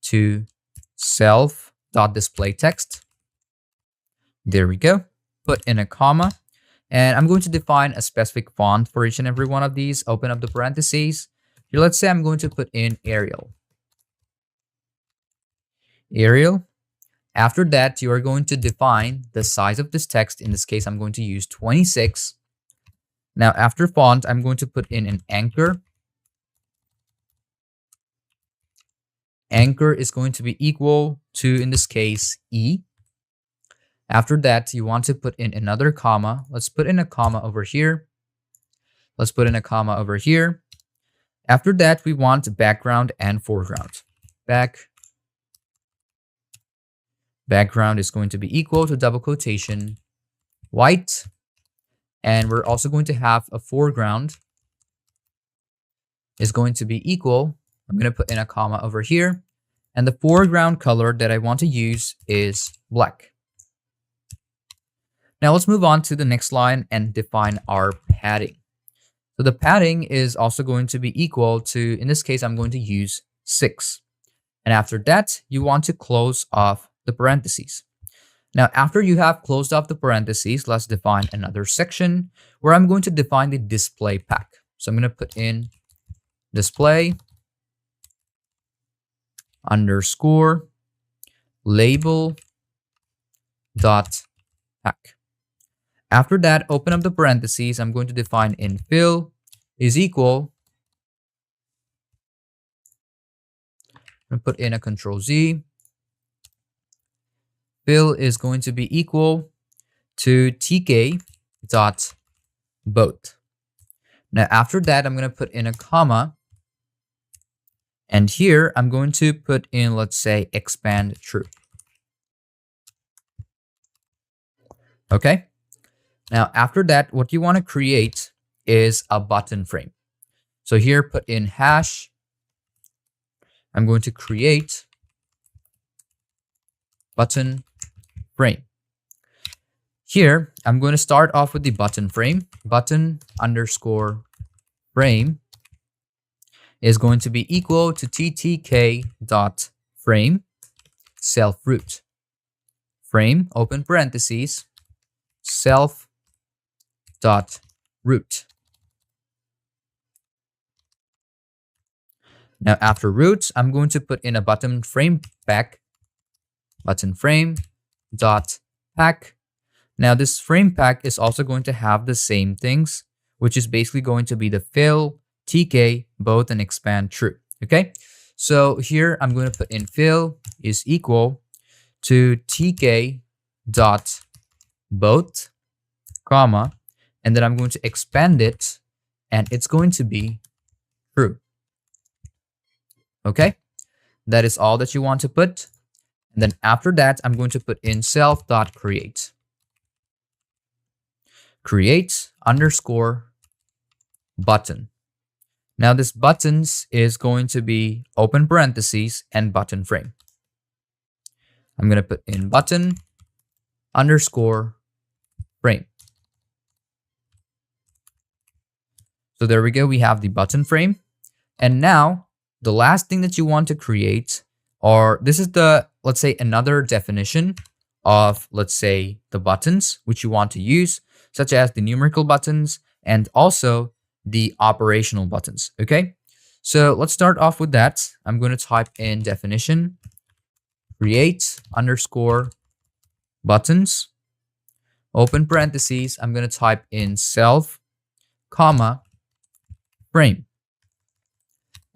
to self.displayText. There we go. Put in a comma, and I'm going to define a specific font for each and every one of these. Open up the parentheses. Here, let's say I'm going to put in Arial. Arial. After that, you are going to define the size of this text. In this case, I'm going to use 26. Now, after font, I'm going to put in an anchor. Anchor is going to be equal to, in this case, E. After that, you want to put in another comma. Let's put in a comma over here. Let's put in a comma over here. After that, we want background and foreground. Background is going to be equal to double quotation white. And we're also going to have a foreground is going to be equal. I'm going to put in a comma over here. And the foreground color that I want to use is black. Now let's move on to the next line and define our padding. So the padding is also going to be equal to, in this case, I'm going to use 6. And after that, you want to close off the parentheses. Now, after you have closed off the parentheses, let's define another section where I'm going to define the display pack. So I'm going to put in display underscore label dot pack. After that, open up the parentheses. I'm going to define in fill is equal. I'm going to put in a Control Z. Fill is going to be equal to tk dot both. Now, after that, I'm going to put in a comma. And here, I'm going to put in, let's say, expand true. Okay. Now, after that, what you want to create is a button frame. So here, put in hash. I'm going to create button frame. Here, I'm going to start off with the button frame. Button underscore frame is going to be equal to ttk dot frame self root. Frame, open parentheses, self dot root. Now after root, I'm going to put in a button frame pack, button frame dot pack. Now this frame pack is also going to have the same things, which is basically going to be the fill, tk, both, and expand true. Okay, so here I'm going to put in fill is equal to tk dot both, comma, and then I'm going to expand it, and it's going to be true. Okay, that is all that you want to put. And then after that, I'm going to put in self.create. Create underscore button. Now this buttons is going to be open parentheses and button frame. I'm going to put in button underscore frame. So there we go. We have the button frame. And now the last thing that you want to create, or this is the, let's say, another definition of, let's say, the buttons which you want to use, such as the numerical buttons and also the operational buttons. Okay, so let's start off with that. I'm going to type in definition create underscore buttons, open parentheses. I'm going to type in self, comma, frame.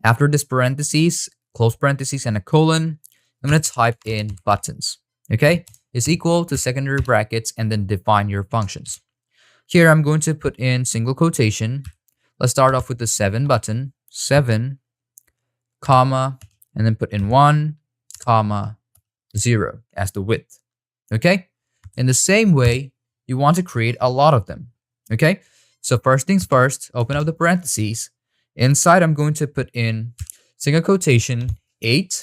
After this parentheses, close parentheses, and a colon, I'm going to type in buttons. Okay, is equal to secondary brackets, and then define your functions. Here I'm going to put in single quotation. Let's start off with the 7 button, 7, comma, and then put in 1, comma, 0 as the width. Okay, in the same way, you want to create a lot of them. Okay, so first things first, open up the parentheses. Inside, I'm going to put in single quotation 8,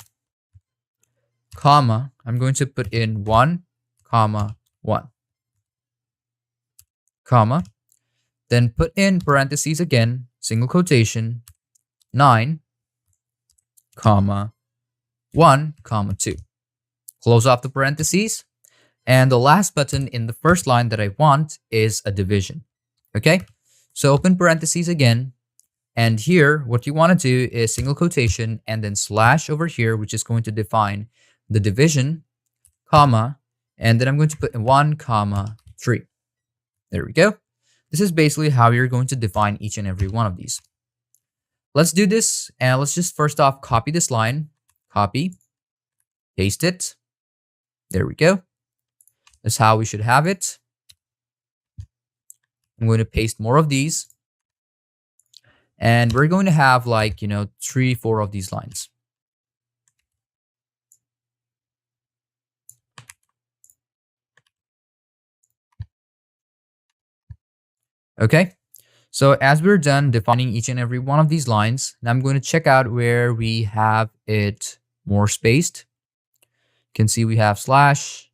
comma, I'm going to put in 1, comma, 1, comma, then put in parentheses again, single quotation 9, comma, 1, comma, 2. Close off the parentheses. And the last button in the first line that I want is a division. Okay, so open parentheses again. And here, what you want to do is single quotation and then slash over here, which is going to define the division, comma, and then I'm going to put in 1, comma, 3. There we go. This is basically how you're going to define each and every one of these. Let's do this, and let's just first off copy this line, copy, paste it. There we go. That's how we should have it. I'm going to paste more of these. And we're going to have like, 3, 4 of these lines. Okay, so as we're done defining each and every one of these lines, now I'm going to check out where we have it more spaced. You can see we have slash.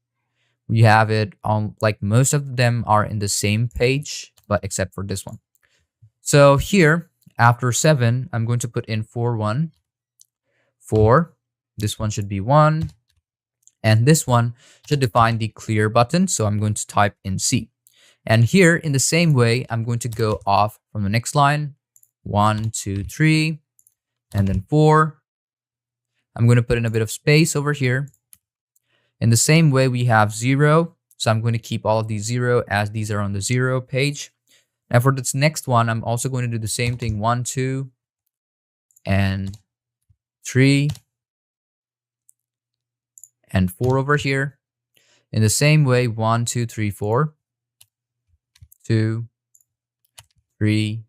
We have it on, like, most of them are in the same page, but except for this one. So here, after 7, I'm going to put in 4, 1, 4. This one should be 1. And this one should define the clear button. So I'm going to type in C. And here, in the same way, I'm going to go off from the next line. 1, 2, 3, and then 4. I'm going to put in a bit of space over here. In the same way, we have 0. So I'm going to keep all of these 0 as these are on the 0 page. Now for this next one, I'm also going to do the same thing. 1, 2, and 3, and 4 over here. In the same way, 1, 2, 3, 4, 2, 3,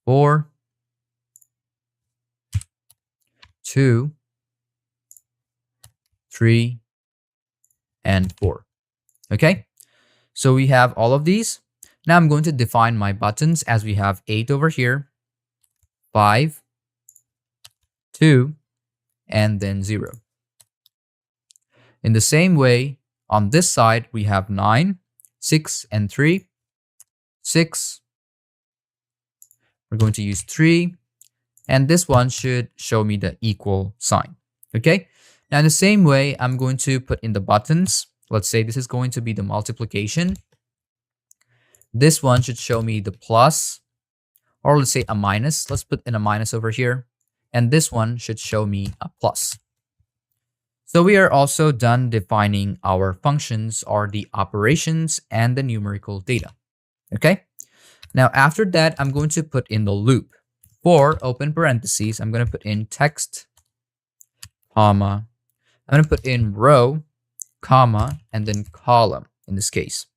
4, 2, 3, and 4. Okay, so we have all of these. Now I'm going to define my buttons as we have 8 over here, 5, 2, and then 0. In the same way, On this side, we have 9, 6, and 3. 6. We're going to use 3. And this one should show me the equal sign. Okay? Now, in the same way, I'm going to put in the buttons. Let's say this is going to be the multiplication. This one should show me the plus, or let's say a minus. Let's put in a minus over here. And this one should show me a plus. So we are also done defining our functions, or the operations and the numerical data. Okay? Now, after that, I'm going to put in the loop. For open parentheses, I'm going to put in text, comma. I'm going to put in row, comma, and then column in this case.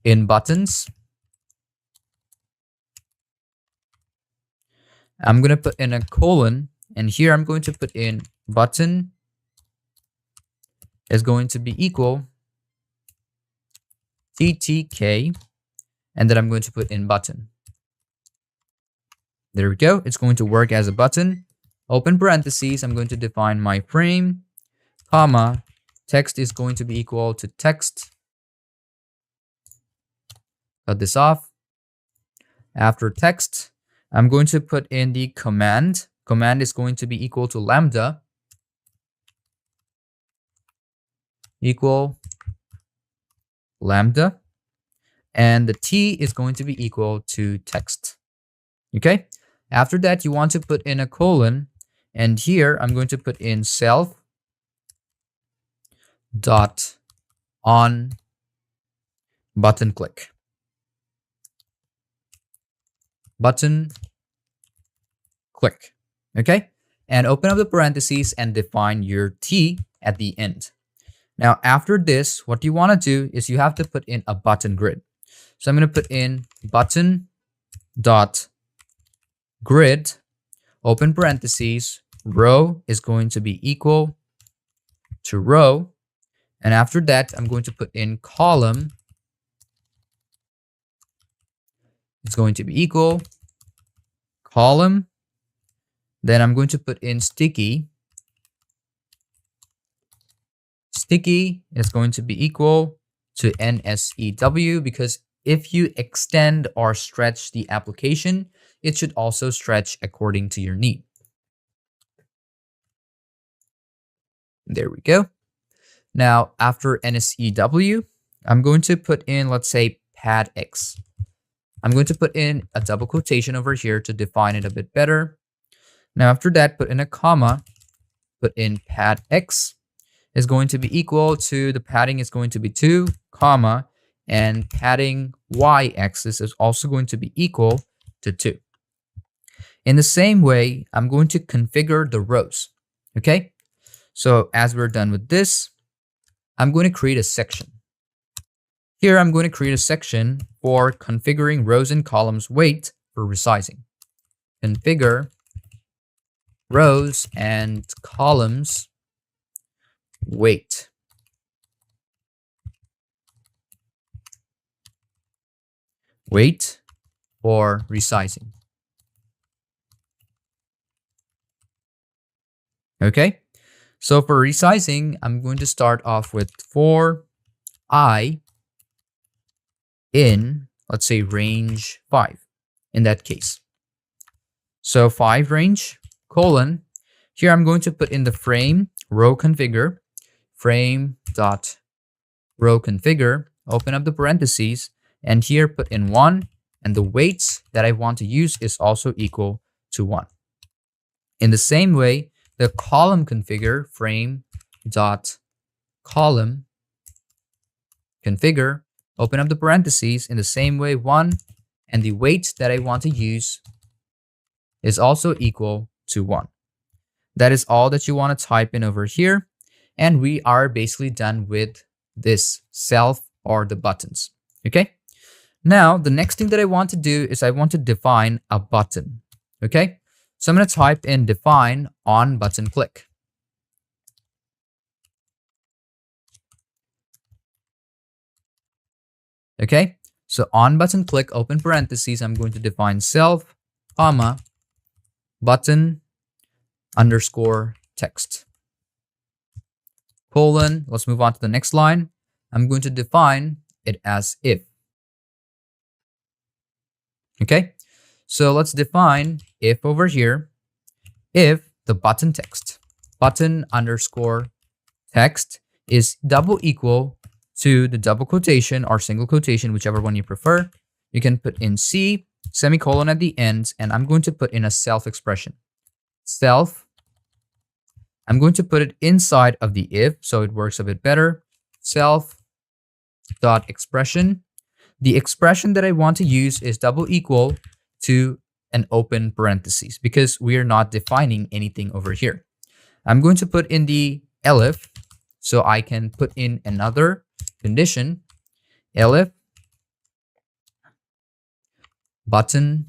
In buttons, I'm going to put in a colon, and here I'm going to put in button is going to be equal TTK, and then I'm going to put in button. There we go. It's going to work as a button. Open parentheses, I'm going to define my frame, comma, text is going to be equal to text. Cut this off. After text, I'm going to put in the command. Command is going to be equal to lambda equal lambda, and the T is going to be equal to text. Okay? After that, you want to put in a colon, and here I'm going to put in self dot on button click. Button click. Okay? And open up the parentheses and define your T at the end. Now, after this, what you want to do is you have to put in a button grid. So I'm going to put in button dot grid, open parentheses, row is going to be equal to row. And after that, I'm going to put in column. It's going to be equal column. Then I'm going to put in sticky. Sticky is going to be equal to NSEW, because if you extend or stretch the application, it should also stretch according to your need. There we go. Now, after NSEW, I'm going to put in, let's say, pad X. I'm going to put in a double quotation over here to define it a bit better. Now, after that, put in a comma, put in pad X is going to be equal to, the padding is going to be 2, comma, and padding Y axis is also going to be equal to 2. In the same way, I'm going to configure the rows. Okay? So as we're done with this, I'm going to create a section. Here, I'm going to create a section for configuring rows and columns weight for resizing. Configure rows and columns weight. Weight for resizing. Okay, so for resizing, I'm going to start off with for I in, let's say, range 5 in that case. So 5 range, colon, here I'm going to put in the frame row configure, frame dot row configure, open up the parentheses, and here put in 1, and the weights that I want to use is also equal to 1. In the same way, the column configure, frame dot column configure, open up the parentheses, in the same way 1, and the weight that I want to use is also equal to 1. That is all that you want to type in over here, and we are basically done with this self or the buttons. Okay? Now, the next thing that I want to do is I want to define a button. Okay? So I'm going to type in define on button click. Okay? So on button click, open parentheses, I'm going to define self, comma, button, underscore text. Colon, let's move on to the next line. I'm going to define it as if. Okay, so let's define if over here. If the button text, button underscore text is double equal to the double quotation or single quotation, whichever one you prefer, you can put in C, semicolon at the end, and I'm going to put in a self expression. Self, I'm going to put it inside of the if, so it works a bit better. Self dot expression. The expression that I want to use is double equal to an open parentheses because we are not defining anything over here. I'm going to put in the elif so I can put in another condition. Elif button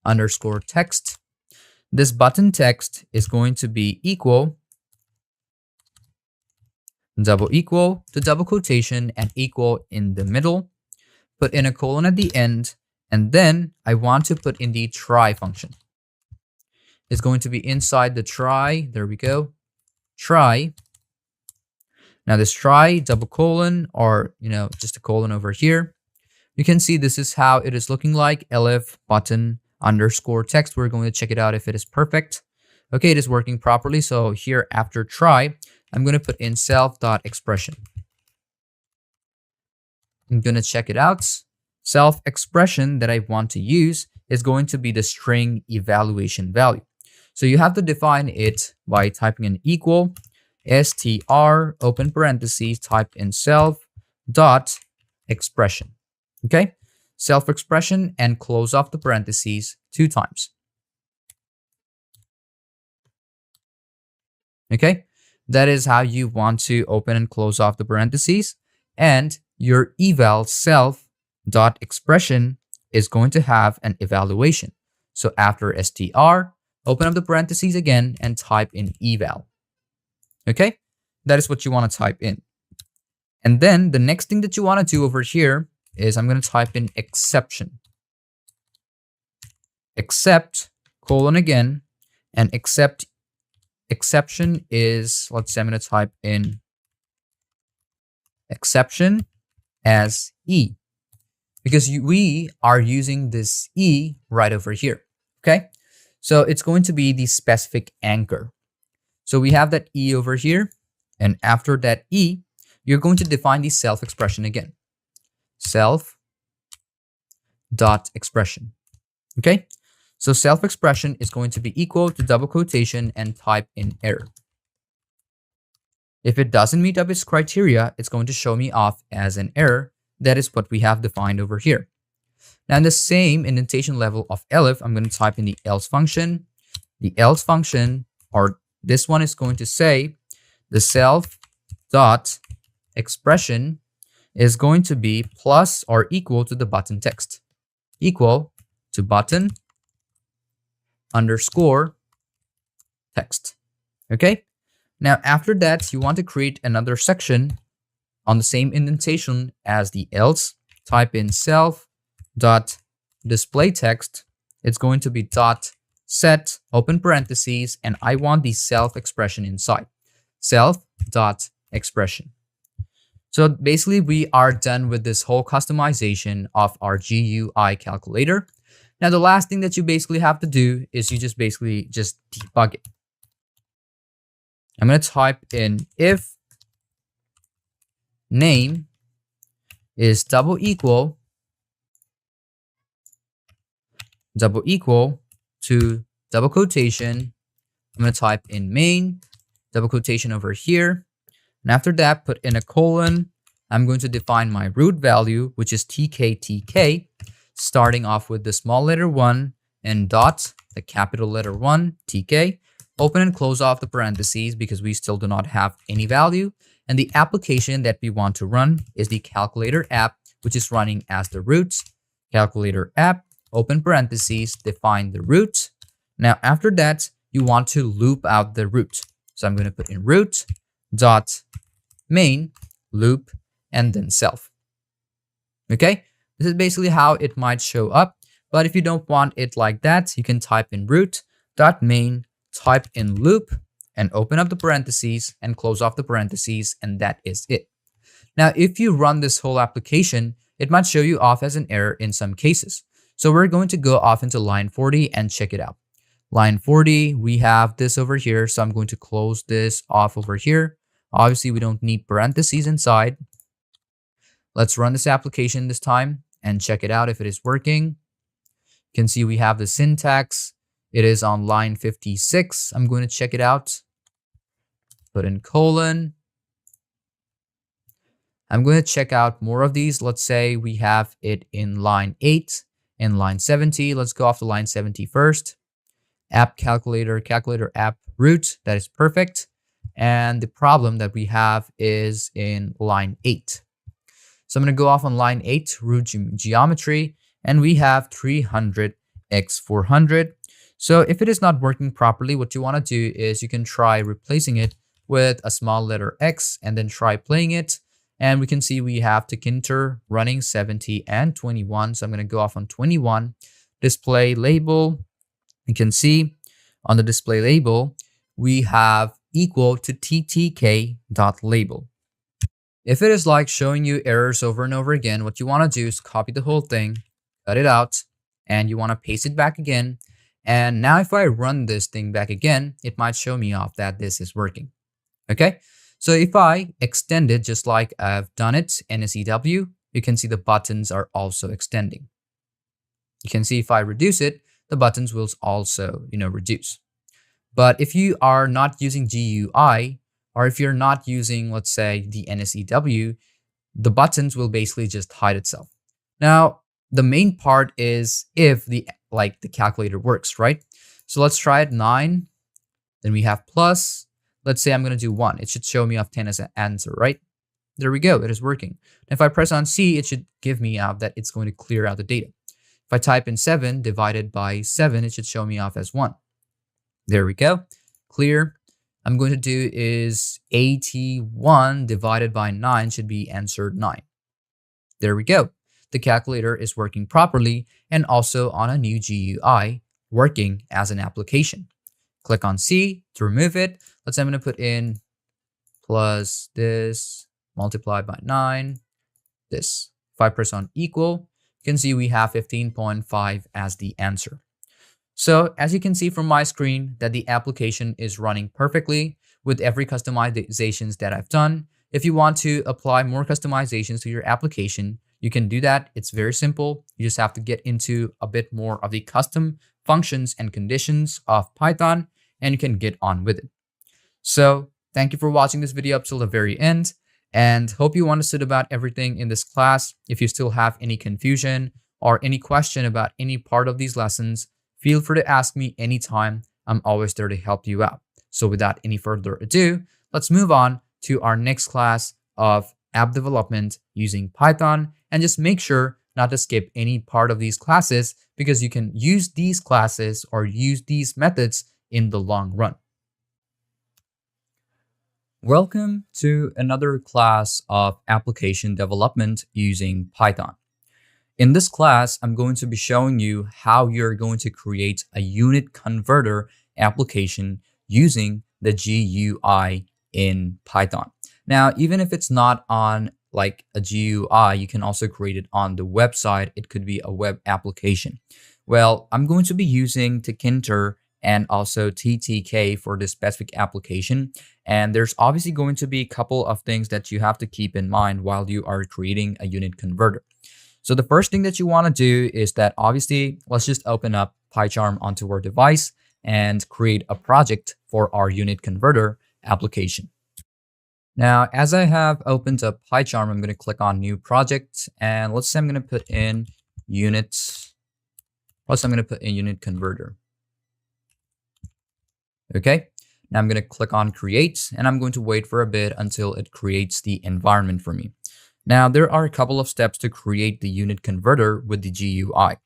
underscore text. This button text is going to be equal, double equal to double quotation and equal in the middle. Put in a colon at the end, and then I want to put in the try function. It's going to be inside the try. There we go. Try. Now this try double colon or just a colon over here. You can see this is how it is looking like. Elif button underscore text. We're going to check it out if it is perfect. Okay, it is working properly. So here after try, I'm going to put in self.expression. I'm going to check it out. Self expression that I want to use is going to be the string evaluation value. So you have to define it by typing an equal str open parentheses, type in self dot expression. Okay, self expression and close off the parentheses 2 times. Okay, that is how you want to open and close off the parentheses, and your eval self dot expression is going to have an evaluation. So after str, open up the parentheses again and type in eval. Okay, that is what you want to type in. And then the next thing that you want to do over here is I'm going to type in exception. Except colon again, and exception is, let's say I'm going to type in exception as E, because we are using this E right over here. Okay, so it's going to be the specific anchor. So we have that E over here, and after that E, you're going to define the self expression again. Self dot expression. Okay, so self expression is going to be equal to double quotation and type in error. If it doesn't meet up its criteria, it's going to show me off as an error. That is what we have defined over here. Now in the same indentation level of elif, I'm going to type in the else function. The else function, or this one, is going to say the self dot expression is going to be plus or equal to the button text. Equal to button underscore text. Okay. Now after that, you want to create another section on the same indentation as the else. Type in self dot display text. It's going to be dot set open parentheses, and I want the self expression inside. Self dot expression. So basically we are done with this whole customization of our GUI calculator. Now the last thing that you basically have to do is you just debug it. I'm going to type in if name is double equal to double quotation. I'm going to type in main, double quotation over here. And after that, put in a colon. I'm going to define my root value, which is tk, starting off with the small letter 1 and dot, the capital letter 1, tk. Open and close off the parentheses because we still do not have any value. And the application that we want to run is the calculator app, which is running as the root. Calculator app, open parentheses, define the root. Now after that, you want to loop out the root. So I'm going to put in root dot main loop and then self. Okay, this is basically how it might show up. But if you don't want it like that, you can type in root dot main, type in loop, and open up the parentheses and close off the parentheses, and that is it. Now, if you run this whole application, it might show you off as an error in some cases. So we're going to go off into line 40 and check it out. Line 40, we have this over here. So I'm going to close this off over here. Obviously, we don't need parentheses inside. Let's run this application this time and check it out if it is working. You can see we have the syntax. It is on line 56. I'm going to check it out. Put in colon. I'm going to check out more of these. Let's say we have it in line 8 and line 70. Let's go off to line 70 first. App calculator, calculator app root. That is perfect. And the problem that we have is in line 8. So I'm going to go off on line 8, root geometry, and we have 300 x 400. So if it is not working properly, what you want to do is you can try replacing it with a small letter x and then try playing it. And we can see we have Tkinter running 70 and 21. So I'm going to go off on 21. Display label. You can see on the display label, we have equal to ttk.label. If it is like showing you errors over and over again, what you want to do is copy the whole thing, cut it out, and you want to paste it back again. And now if I run this thing back again, it might show me off that this is working. Okay, so if I extend it just like I've done it, NSEW, you can see the buttons are also extending. You can see if I reduce it, the buttons will also, reduce. But if you are not using GUI, or if you're not using, let's say, the NSEW, the buttons will basically just hide itself. Now, the main part is if the calculator works, right? So let's try it 9. Then we have plus. Let's say I'm going to do 1. It should show me off 10 as an answer, right? There we go. It is working. If I press on C, it should give me out that it's going to clear out the data. If I type in 7 divided by 7, it should show me off as 1. There we go. Clear. I'm going to do is 81 divided by 9 should be answer 9. There we go. The calculator is working properly and also on a new GUI working as an application. Click on C to remove it. Let's say I'm going to put in plus this multiplied by 9, this. If I press on equal, you can see we have 15.5 as the answer. So as you can see from my screen that the application is running perfectly with every customizations that I've done. If you want to apply more customizations to your application, you can do that. It's very simple. You just have to get into a bit more of the custom functions and conditions of Python, and you can get on with it. So thank you for watching this video up till the very end, and hope you understood about everything in this class. If you still have any confusion or any question about any part of these lessons, feel free to ask me anytime. I'm always there to help you out. So without any further ado, let's move on to our next class of app development using Python, and just make sure not to skip any part of these classes because you can use these classes or use these methods in the long run. Welcome to another class of application development using Python. In this class, I'm going to be showing you how you're going to create a unit converter application using the GUI in Python. Now, even if it's not on like a GUI, you can also create it on the website. It could be a web application. Well, I'm going to be using Tkinter and also TTK for this specific application. And there's obviously going to be a couple of things that you have to keep in mind while you are creating a unit converter. So the first thing that you want to do is that obviously, let's just open up PyCharm onto our device and create a project for our unit converter application. Now, as I have opened up PyCharm, I'm going to click on new project, and let's say I'm going to put in units. Plus, I'm going to put in unit converter. Okay. Now I'm going to click on create, and I'm going to wait for a bit until it creates the environment for me. Now, there are a couple of steps to create the unit converter with the GUI.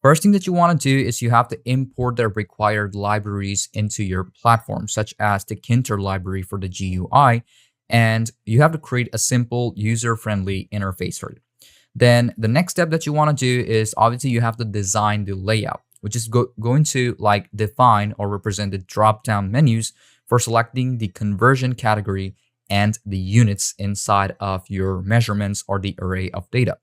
First thing that you want to do is you have to import the required libraries into your platform, such as the Tkinter library for the GUI, and you have to create a simple user-friendly interface for it. Then the next step that you want to do is obviously you have to design the layout, which is going to define or represent the drop-down menus for selecting the conversion category and the units inside of your measurements or the array of data.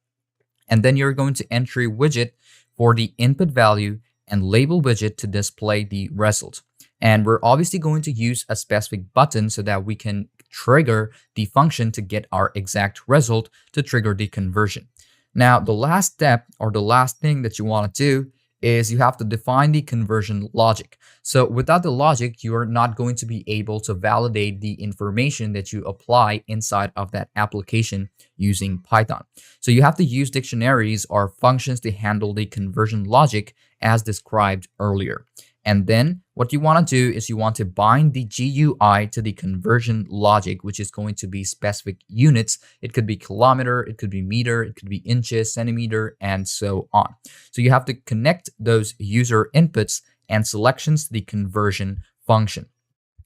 And then you're going to entry widget for the input value and label widget to display the result. And we're obviously going to use a specific button so that we can trigger the function to get our exact result to trigger the conversion. Now, the last step or the last thing that you want to do is you have to define the conversion logic. So without the logic, you are not going to be able to validate the information that you apply inside of that application using Python. So you have to use dictionaries or functions to handle the conversion logic as described earlier. And then what you want to do is you want to bind the GUI to the conversion logic, which is going to be specific units. It could be kilometer, it could be meter, it could be inches, centimeter, and so on. So you have to connect those user inputs and selections to the conversion function.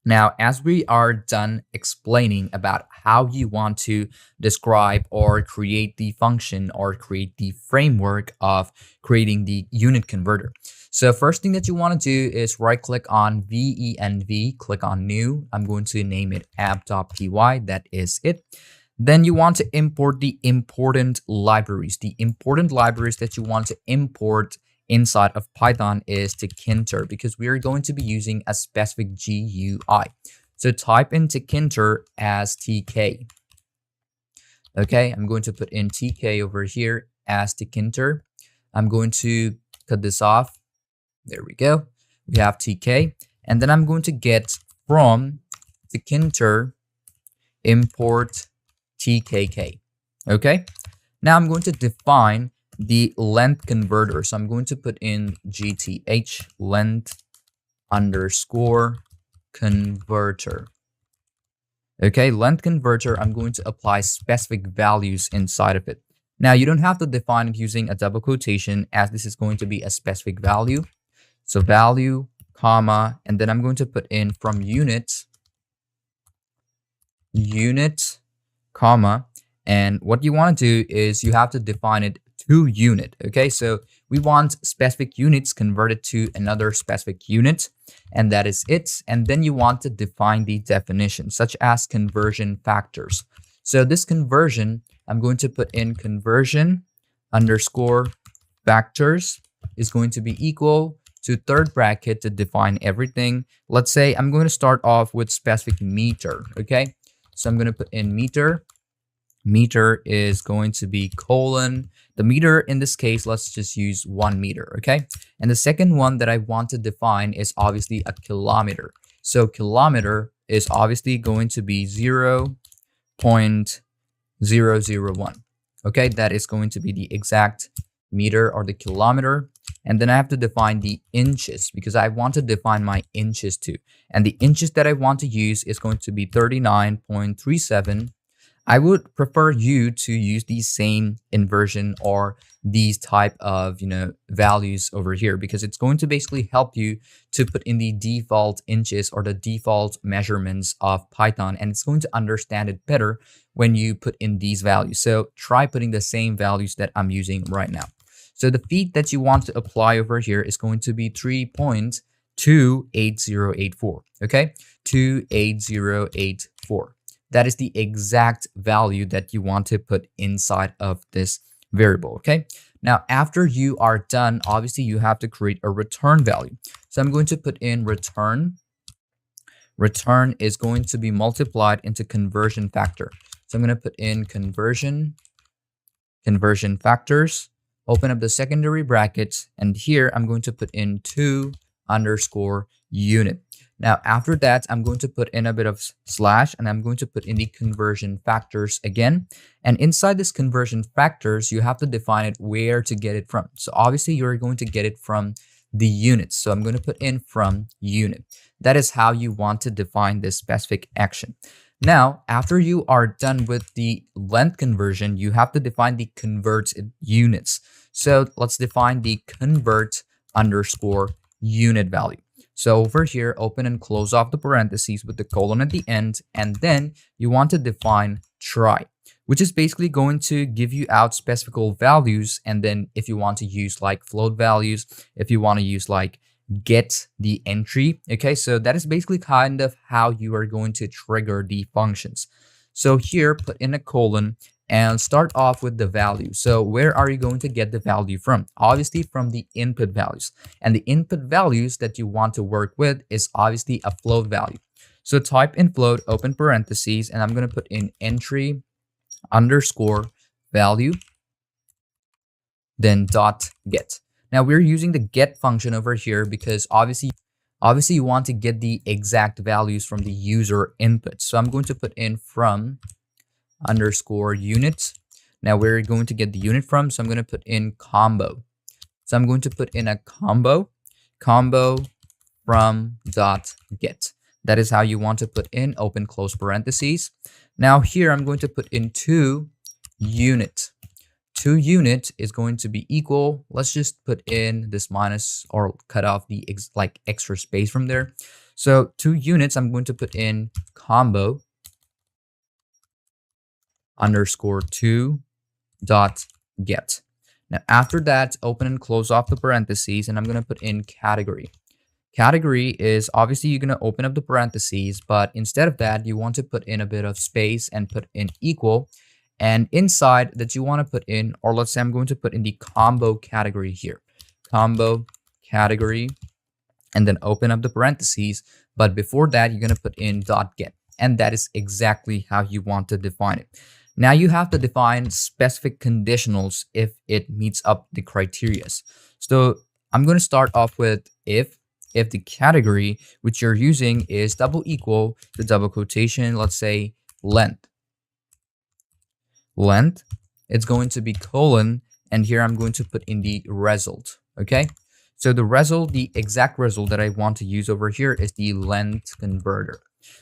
Now, as we are done explaining about how you want to describe or create the function or create the framework of creating the unit converter. So first thing that you want to do is right click on venv, click on new. I'm going to name it app.py. That is it. Then you want to import the important libraries. The important libraries that you want to import inside of Python is Tkinter, because we are going to be using a specific GUI. So type in Tkinter as TK. Okay, I'm going to put in TK over here as Tkinter. I'm going to cut this off. There we go. We have TK. And then I'm going to get from Tkinter import TKK. Okay. Now I'm going to define the length converter. So I'm going to put in GTH length underscore converter. Okay, length converter, I'm going to apply specific values inside of it. Now you don't have to define it using a double quotation, as this is going to be a specific value. So value, comma, and then I'm going to put in from unit, comma, and what you want to do is you have to define it to unit. Okay, so we want specific units converted to another specific unit, and that is it. And then you want to define the definition, such as conversion factors. So this conversion, I'm going to put in conversion underscore factors is going to be equal to third bracket to define everything. Let's say I'm going to start off with specific meter. Okay, so I'm going to put in meter. Meter is going to be colon. The meter in this case, let's just use 1 meter. Okay, and the second one that I want to define is obviously a kilometer. So kilometer is obviously going to be 0.001. Okay, that is going to be the exact meter or the kilometer. And then I have to define the inches, because I want to define my inches too. And the inches that I want to use is going to be 39.37. I would prefer you to use the same inversion or these type of, values over here, because it's going to basically help you to put in the default inches or the default measurements of Python, and it's going to understand it better when you put in these values. So try putting the same values that I'm using right now. So the feet that you want to apply over here is going to be 3.28084. Okay, 28084. That is the exact value that you want to put inside of this variable. Okay, now after you are done, obviously you have to create a return value. So I'm going to put in return. Return is going to be multiplied into conversion factor. So I'm going to put in conversion factors, open up the secondary brackets, and here I'm going to put in 2 underscore unit. Now, after that, I'm going to put in a bit of slash, and I'm going to put in the conversion factors again. And inside this conversion factors, you have to define it where to get it from. So obviously, you're going to get it from the units. So I'm going to put in from unit. That is how you want to define this specific action. Now, after you are done with the length conversion, you have to define the convert units. So let's define the convert underscore unit value. So over here, open and close off the parentheses with the colon at the end, and then you want to define try, which is basically going to give you out specific values. And then if you want to use like float values, if you want to use like get the entry. Okay, so that is basically kind of how you are going to trigger the functions. So here, put in a colon and start off with the value. So where are you going to get the value from? Obviously from the input values. And the input values that you want to work with is obviously a float value. So type in float, open parentheses, and I'm going to put in entry underscore value, then dot get. Now we're using the get function over here because obviously you want to get the exact values from the user input. So I'm going to put in from underscore unit. Now we're going to get the unit from, so I'm going to put in combo. So I'm going to put in a combo from dot get. That is how you want to put in open close parentheses. Now here I'm going to put in to unit. To unit is going to be equal. Let's just put in this minus or cut off the extra space from there. So to units, I'm going to put in combo underscore to dot get. Now after that, open and close off the parentheses, and I'm going to put in category. Category is obviously you're going to open up the parentheses, but instead of that, you want to put in a bit of space and put in equal. And inside that you want to put in, or let's say I'm going to put in the combo category here. Combo category, and then open up the parentheses. But before that, you're going to put in dot get. And that is exactly how you want to define it. Now you have to define specific conditionals if it meets up the criteria. So I'm going to start off with if the category which you're using is double equal to double quotation, let's say length, it's going to be colon, and here I'm going to put in the result. Okay, so the result, the exact result that I want to use over here is the length converter.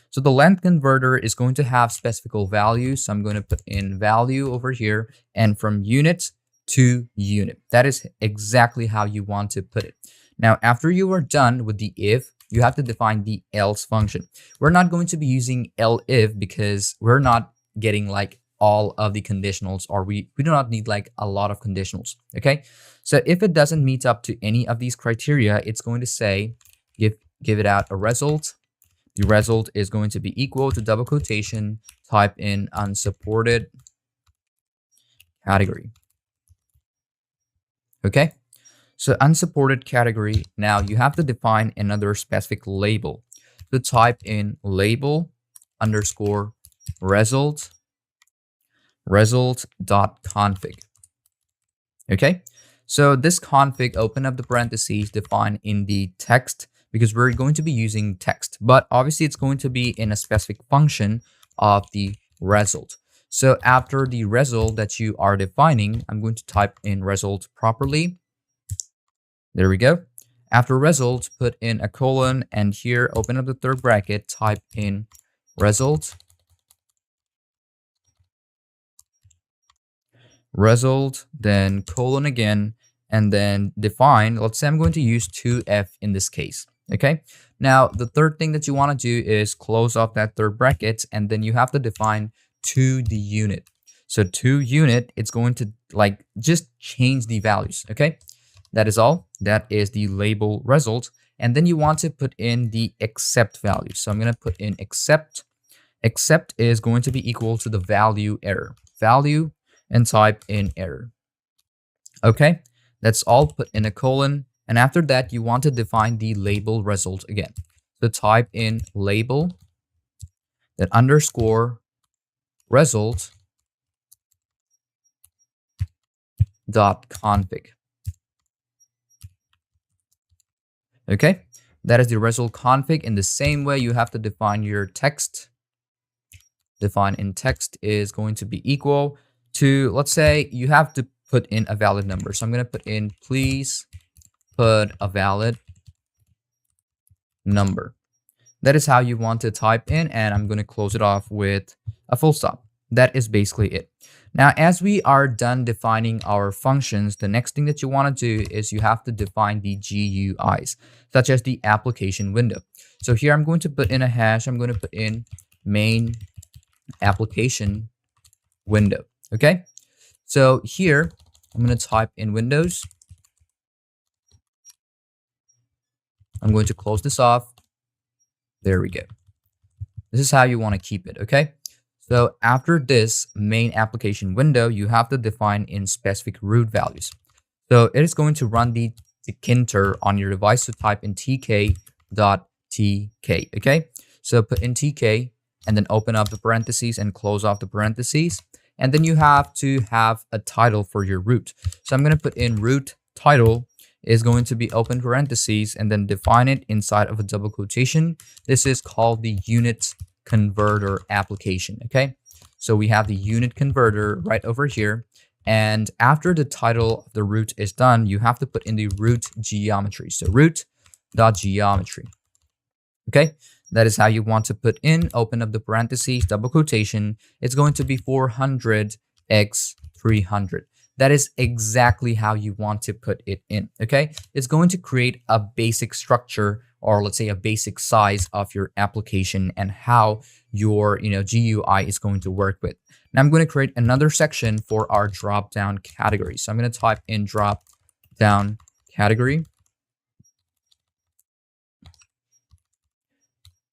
So the length converter is going to have specific values. So I'm going to put in value over here, and from unit to unit. That is exactly how you want to put it. Now, after you are done with the if, you have to define the else function. We're not going to be using elif because we're not getting like all of the conditionals, or we do not need like a lot of conditionals. Okay, so if it doesn't meet up to any of these criteria, it's going to say give it out a result. The result is going to be equal to double quotation, type in unsupported category. Okay, so unsupported category. Now you have to define another specific label. So type in label underscore result dot config. Okay, so this config, open up the parentheses, define in the text, because we're going to be using text, but obviously it's going to be in a specific function of the result. So after the result that you are defining, I'm going to type in result properly. There we go. After result, put in a colon, and here open up the third bracket, type in result then colon again, and then define. Let's say I'm going to use 2f in this case. Okay, now the third thing that you want to do is close off that third bracket, and then you have to define to the unit. So to unit, it's going to like just change the values. Okay, that is all. That is the label result, and then you want to put in the except value. So I'm going to put in except. Except is going to be equal to the value error. Value, and type in error. Okay, that's all. Put in a colon, and after that you want to define the label result again. So type in label, then underscore result dot config. Okay, that is the result config. In the same way, you have to define your text. Define in text is going to be equal to, let's say you have to put in a valid number. So I'm going to put in, please put a valid number. That is how you want to type in, and I'm going to close it off with a full stop. That is basically it. Now, as we are done defining our functions, the next thing that you want to do is you have to define the GUIs, such as the application window. So here I'm going to put in a hash. I'm going to put in main application window. Okay, so here I'm going to type in Windows. I'm going to close this off. There we go. This is how you want to keep it, okay? So after this main application window, you have to define in specific root values. So it is going to run the Tkinter on your device, so type in tk.tk, okay? So put in tk and then open up the parentheses and close off the parentheses. And then you have to have a title for your root. So I'm going to put in root title is going to be open parentheses and then define it inside of a double quotation. This is called the unit converter application, okay? So we have the unit converter right over here. And after the title of the root is done, you have to put in the root geometry. So root.geometry, okay? That is how you want to put in, open up the parentheses, double quotation. It's going to be 400 x 300. That is exactly how you want to put it in, okay? It's going to create a basic structure, or let's say a basic size of your application and how your GUI is going to work with. Now I'm going to create another section for our drop-down category. So I'm going to type in drop-down category.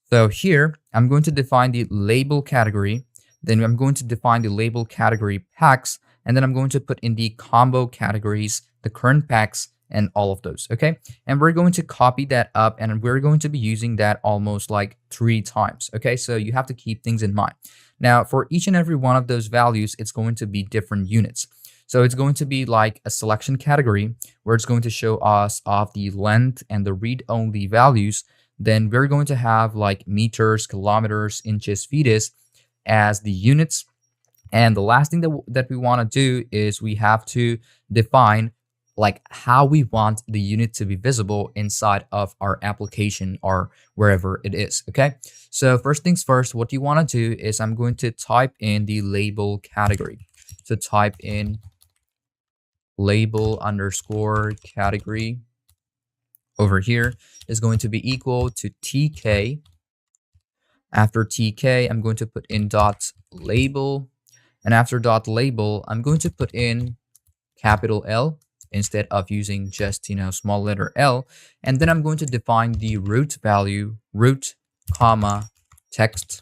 So here, I'm going to define the label category. Then I'm going to define the label category packs. And then I'm going to put in the combo categories, the current packs, and all of those, okay? And we're going to copy that up, and we're going to be using that almost like 3 times, okay? So you have to keep things in mind. Now, for each and every one of those values, it's going to be different units. So it's going to be like a selection category where it's going to show us off the length and the read-only values. Then we're going to have like meters, kilometers, inches, feet as the units. And the last thing that we want to do is we have to define like how we want the unit to be visible inside of our application or wherever it is, okay? So first things first, what you want to do is I'm going to type in the label category. So type in label underscore category over here is going to be equal to tk. After tk, I'm going to put in dot label. And after dot label, I'm going to put in capital L instead of using just, small letter L. And then I'm going to define the root value, root, comma, text.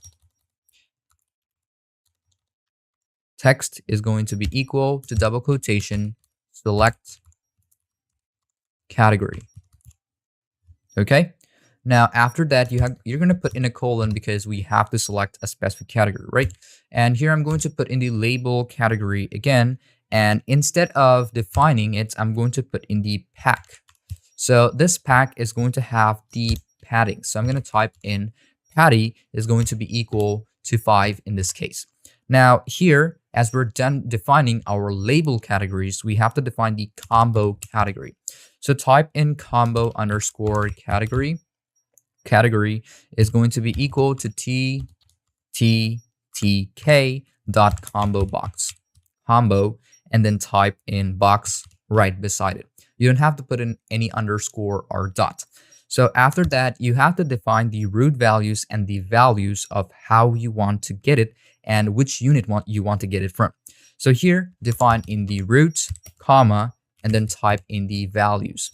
Text is going to be equal to double quotation, select category. Okay? Now, after that, you're going to put in a colon because we have to select a specific category, right? And here I'm going to put in the label category again. And instead of defining it, I'm going to put in the pack. So this pack is going to have the padding. So I'm going to type in patty is going to be equal to 5 in this case. Now here, as we're done defining our label categories, we have to define the combo category. So type in combo underscore category. Category is going to be equal to tk.combo box. Combo, and then type in box right beside it. You don't have to put in any underscore or dot. So after that, you have to define the root values and the values of how you want to get it and which unit you want to get it from. So here, define in the root, comma, and then type in the values.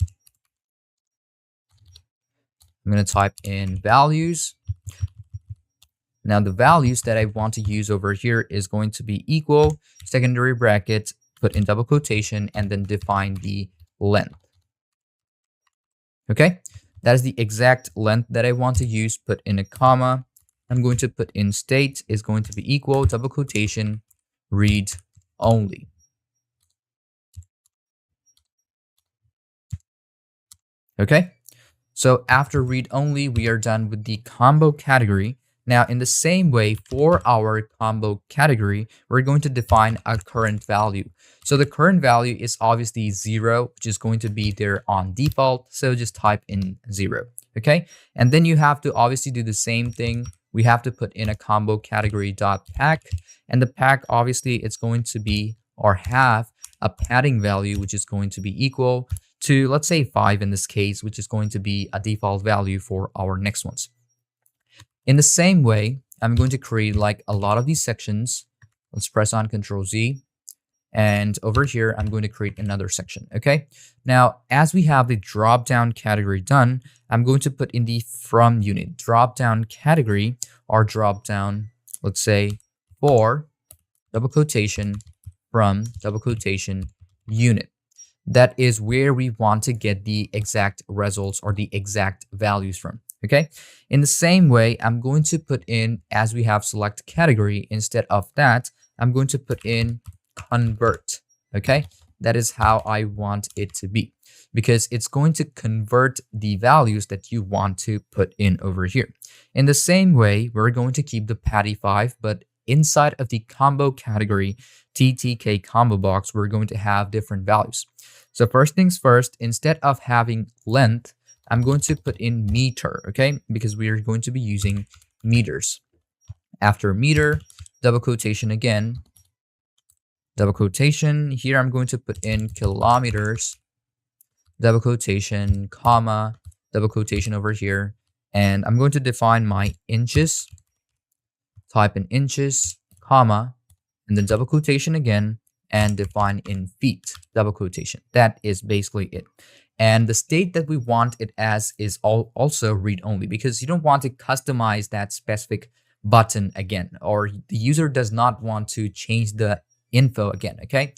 I'm going to type in values. Now the values that I want to use over here is going to be equal, secondary bracket, put in double quotation, and then define the length. Okay, that is the exact length that I want to use. Put in a comma. I'm going to put in state is going to be equal, double quotation, read only. Okay. So after read only, we are done with the combo category. Now, in the same way, for our combo category, we're going to define a current value. So the current value is obviously 0, which is going to be there on default. So just type in 0. Okay. And then you have to obviously do the same thing. We have to put in a combo category dot pack. And the pack, obviously, it's going to be or have a padding value, which is going to be equal to, let's say 5 in this case, which is going to be a default value for our next ones. In the same way, I'm going to create like a lot of these sections. Let's press on Ctrl Z. And over here, I'm going to create another section, okay? Now, as we have the drop-down category done, I'm going to put in the from unit drop-down category or drop-down, let's say, for double quotation from double quotation unit. That is where we want to get the exact results or the exact values from, okay? In the same way, I'm going to put in, as we have select category, instead of that, I'm going to put in convert, okay? That is how I want it to be, because it's going to convert the values that you want to put in over here. In the same way, we're going to keep the patty 5, but inside of the combo category, TTK combo box, we're going to have different values. So first things first, instead of having length, I'm going to put in meter, okay? Because we are going to be using meters. After meter, double quotation again, double quotation. Here I'm going to put in kilometers, double quotation, comma, double quotation over here. And I'm going to define my inches, type in inches, comma, and then double quotation again, and define in feet, double quotation. That is basically it. And the state that we want it as is also read only, because you don't want to customize that specific button again, or the user does not want to change the info again, okay?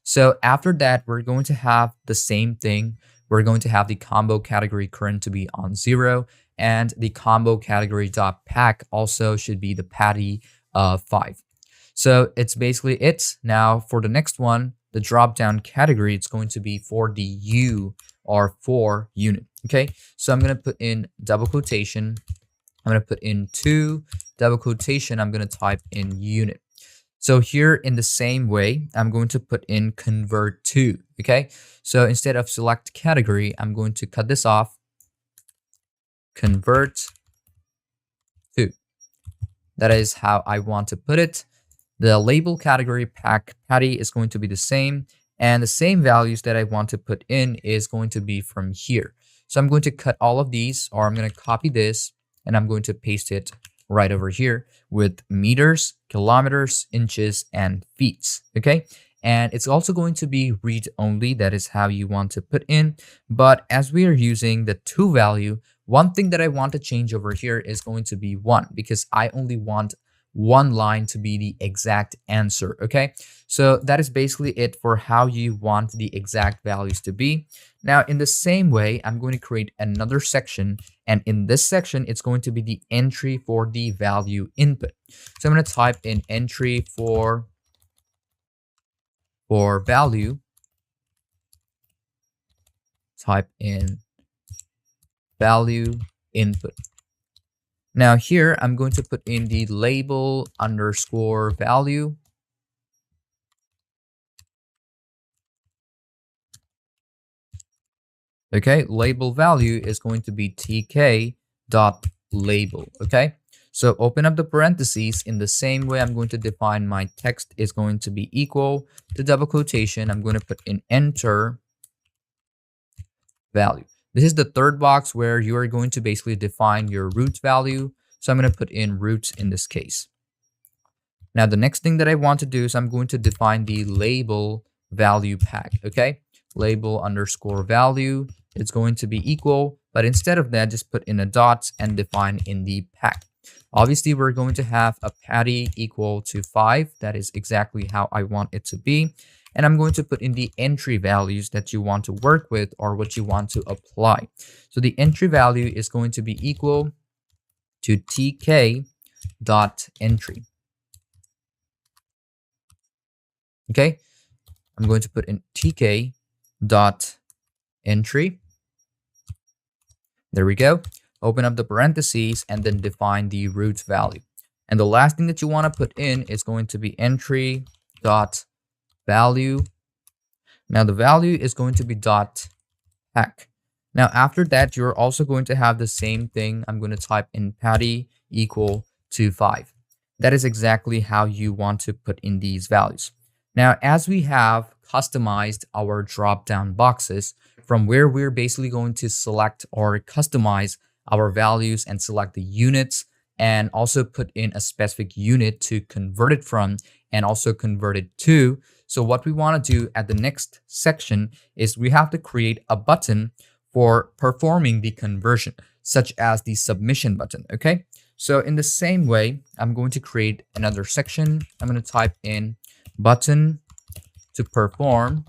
So after that, we're going to have the same thing. We're going to have the combo category current to be on 0, and the combo category dot pack also should be the patty 5. So it's basically it. Now for the next one, the drop down category, it's going to be for the U or for unit. Okay, so I'm going to put in double quotation. I'm going to put in 2 double quotation. I'm going to type in unit. So here in the same way, I'm going to put in convert to. Okay, so instead of select category, I'm going to cut this off. Convert to. That is how I want to put it. The label category patty is going to be the same, and the same values that I want to put in is going to be from here. So I'm going to cut all of these, or I'm going to copy this, and I'm going to paste it right over here with meters, kilometers, inches, and feet, okay? And it's also going to be read only. That is how you want to put in. But as we are using the to value, one thing that I want to change over here is going to be 1, because I only want one line to be the exact answer, okay? So that is basically it for how you want the exact values to be. Now, in the same way, I'm going to create another section, and in this section, it's going to be the entry for the value input. So I'm going to type in entry for value, type in value input. Now here, I'm going to put in the label underscore value. Okay, label value is going to be tk dot label. Okay, so open up the parentheses. In the same way, I'm going to define my text is going to be equal to double quotation. I'm going to put in enter value. This is the third box where you are going to basically define your root value. So I'm going to put in roots in this case. Now, the next thing that I want to do is I'm going to define the label value pack, okay? Label underscore value. It's going to be equal, but instead of that, just put in a dot and define in the pack. Obviously, we're going to have a patty equal to 5. That is exactly how I want it to be. And I'm going to put in the entry values that you want to work with or what you want to apply. So the entry value is going to be equal to tk dot entry. Okay, I'm going to put in tk dot entry. There we go. Open up the parentheses and then define the root value. And the last thing that you want to put in is going to be entry dot value. Now the value is going to be dot pack. Now after that, you're also going to have the same thing. I'm going to type in patty equal to 5. That is exactly how you want to put in these values. Now, as we have customized our drop-down boxes from where we're basically going to select or customize our values and select the units and also put in a specific unit to convert it from and also convert it to. So what we want to do at the next section is we have to create a button for performing the conversion, such as the submission button, okay? So in the same way, I'm going to create another section. I'm going to type in button to perform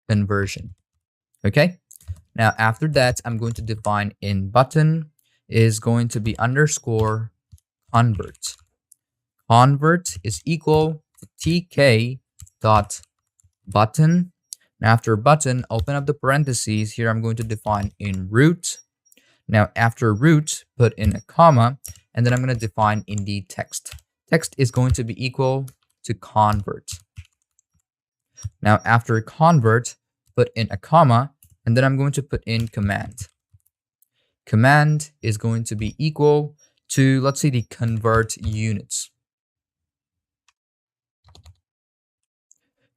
conversion, okay? Now after that, I'm going to define in button is going to be underscore convert. Convert is equal to tk dot button. Now after button, open up the parentheses. Here I'm going to define in root. Now after root, put in a comma, and then I'm going to define in the text. Text is going to be equal to convert. Now after convert, put in a comma, and then I'm going to put in command. Command is going to be equal to, let's say, the convert units.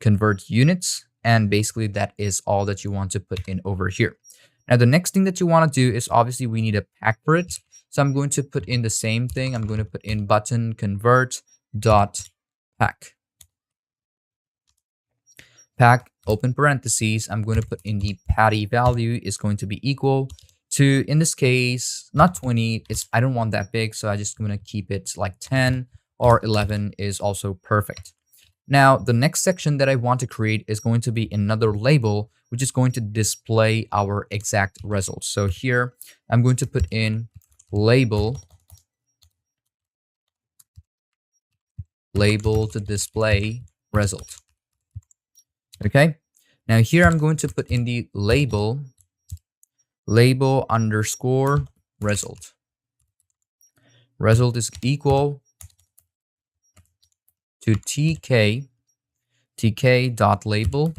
Convert units, and basically that is all that you want to put in over here. Now the next thing that you want to do is obviously we need a pack for it. So I'm going to put in the same thing. I'm going to put in button convert dot pack. Pack, open parentheses, I'm going to put in the patty value is going to be equal to, in this case, not 20. I don't want that big, so I just going to keep it like 10, or 11 is also perfect. Now, the next section that I want to create is going to be another label, which is going to display our exact results. So here, I'm going to put in label to display result. Okay, now here I'm going to put in the label underscore result. Result is equal to tk dot label.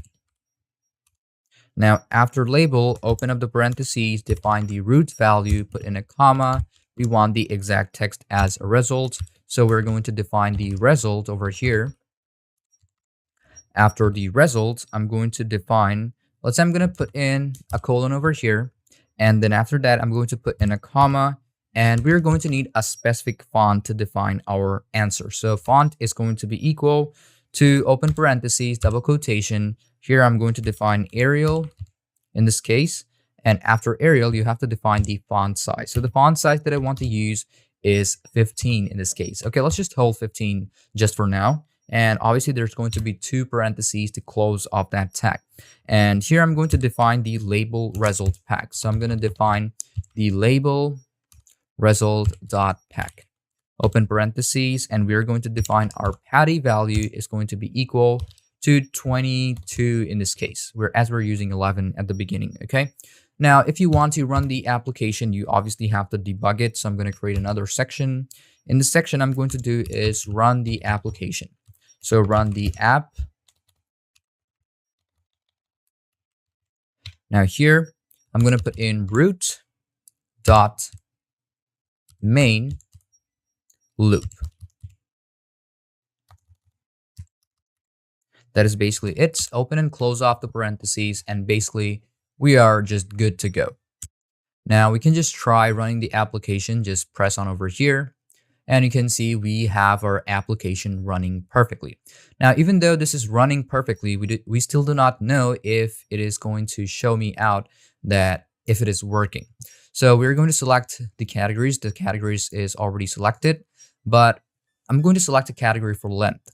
Now after label, open up the parentheses, define the root value, put in a comma. We want the exact text as a result, so we're going to define the result over here. After the result, I'm going to define, let's say I'm going to put in a colon over here, and then after that, I'm going to put in a comma, and we're going to need a specific font to define our answer. So font is going to be equal to, open parentheses, double quotation. Here I'm going to define Arial in this case, and after Arial, you have to define the font size. So the font size that I want to use is 15 in this case. Okay, let's just hold 15 just for now. And obviously there's going to be 2 parentheses to close off that tag. And here I'm going to define the label result pack. So I'm going to define the label result dot pack. Open parentheses, and we're going to define our patty value is going to be equal to 22 in this case, whereas we're using 11 at the beginning. Okay. Now, if you want to run the application, you obviously have to debug it. So I'm going to create another section. In this section, I'm going to do is run the application. So run the app. Now here, I'm going to put in root dot main loop. That is basically it. Open and close off the parentheses, and basically we are just good to go. Now we can just try running the application. Just press on over here, and you can see we have our application running perfectly. Now, even though this is running perfectly, we still do not know if it is going to show me out that if it is working. So we're going to select the categories. The categories is already selected, but I'm going to select a category for length.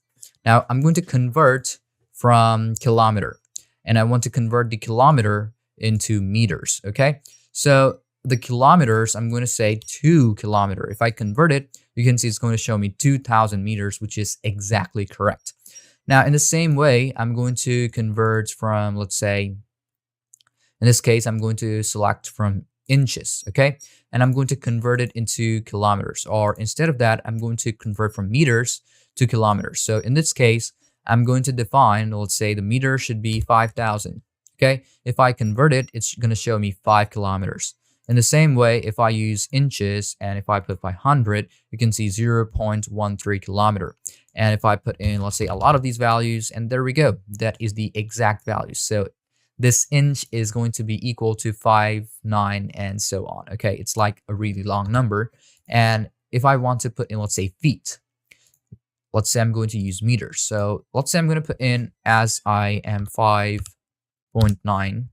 Now I'm going to convert from kilometer, and I want to convert the kilometer into meters. Okay, so the kilometers, I'm going to say 2 kilometer. If I convert it, you can see it's going to show me 2,000 meters, which is exactly correct. Now, in the same way, I'm going to convert from, let's say, in this case, I'm going to select from inches, okay? And I'm going to convert it into kilometers, or instead of that, I'm going to convert from meters to kilometers. So in this case, I'm going to define, let's say the meter should be 5,000, okay? If I convert it, it's going to show me 5 kilometers. In the same way, if I use inches and if I put 500, you can see 0.13 kilometer. And if I put in, let's say, a lot of these values, and there we go, that is the exact value. So this inch is going to be equal to 5, 9, and so on. Okay, it's like a really long number. And if I want to put in, let's say, feet, let's say I'm going to use meters. So let's say I'm going to put in as I am 5.9.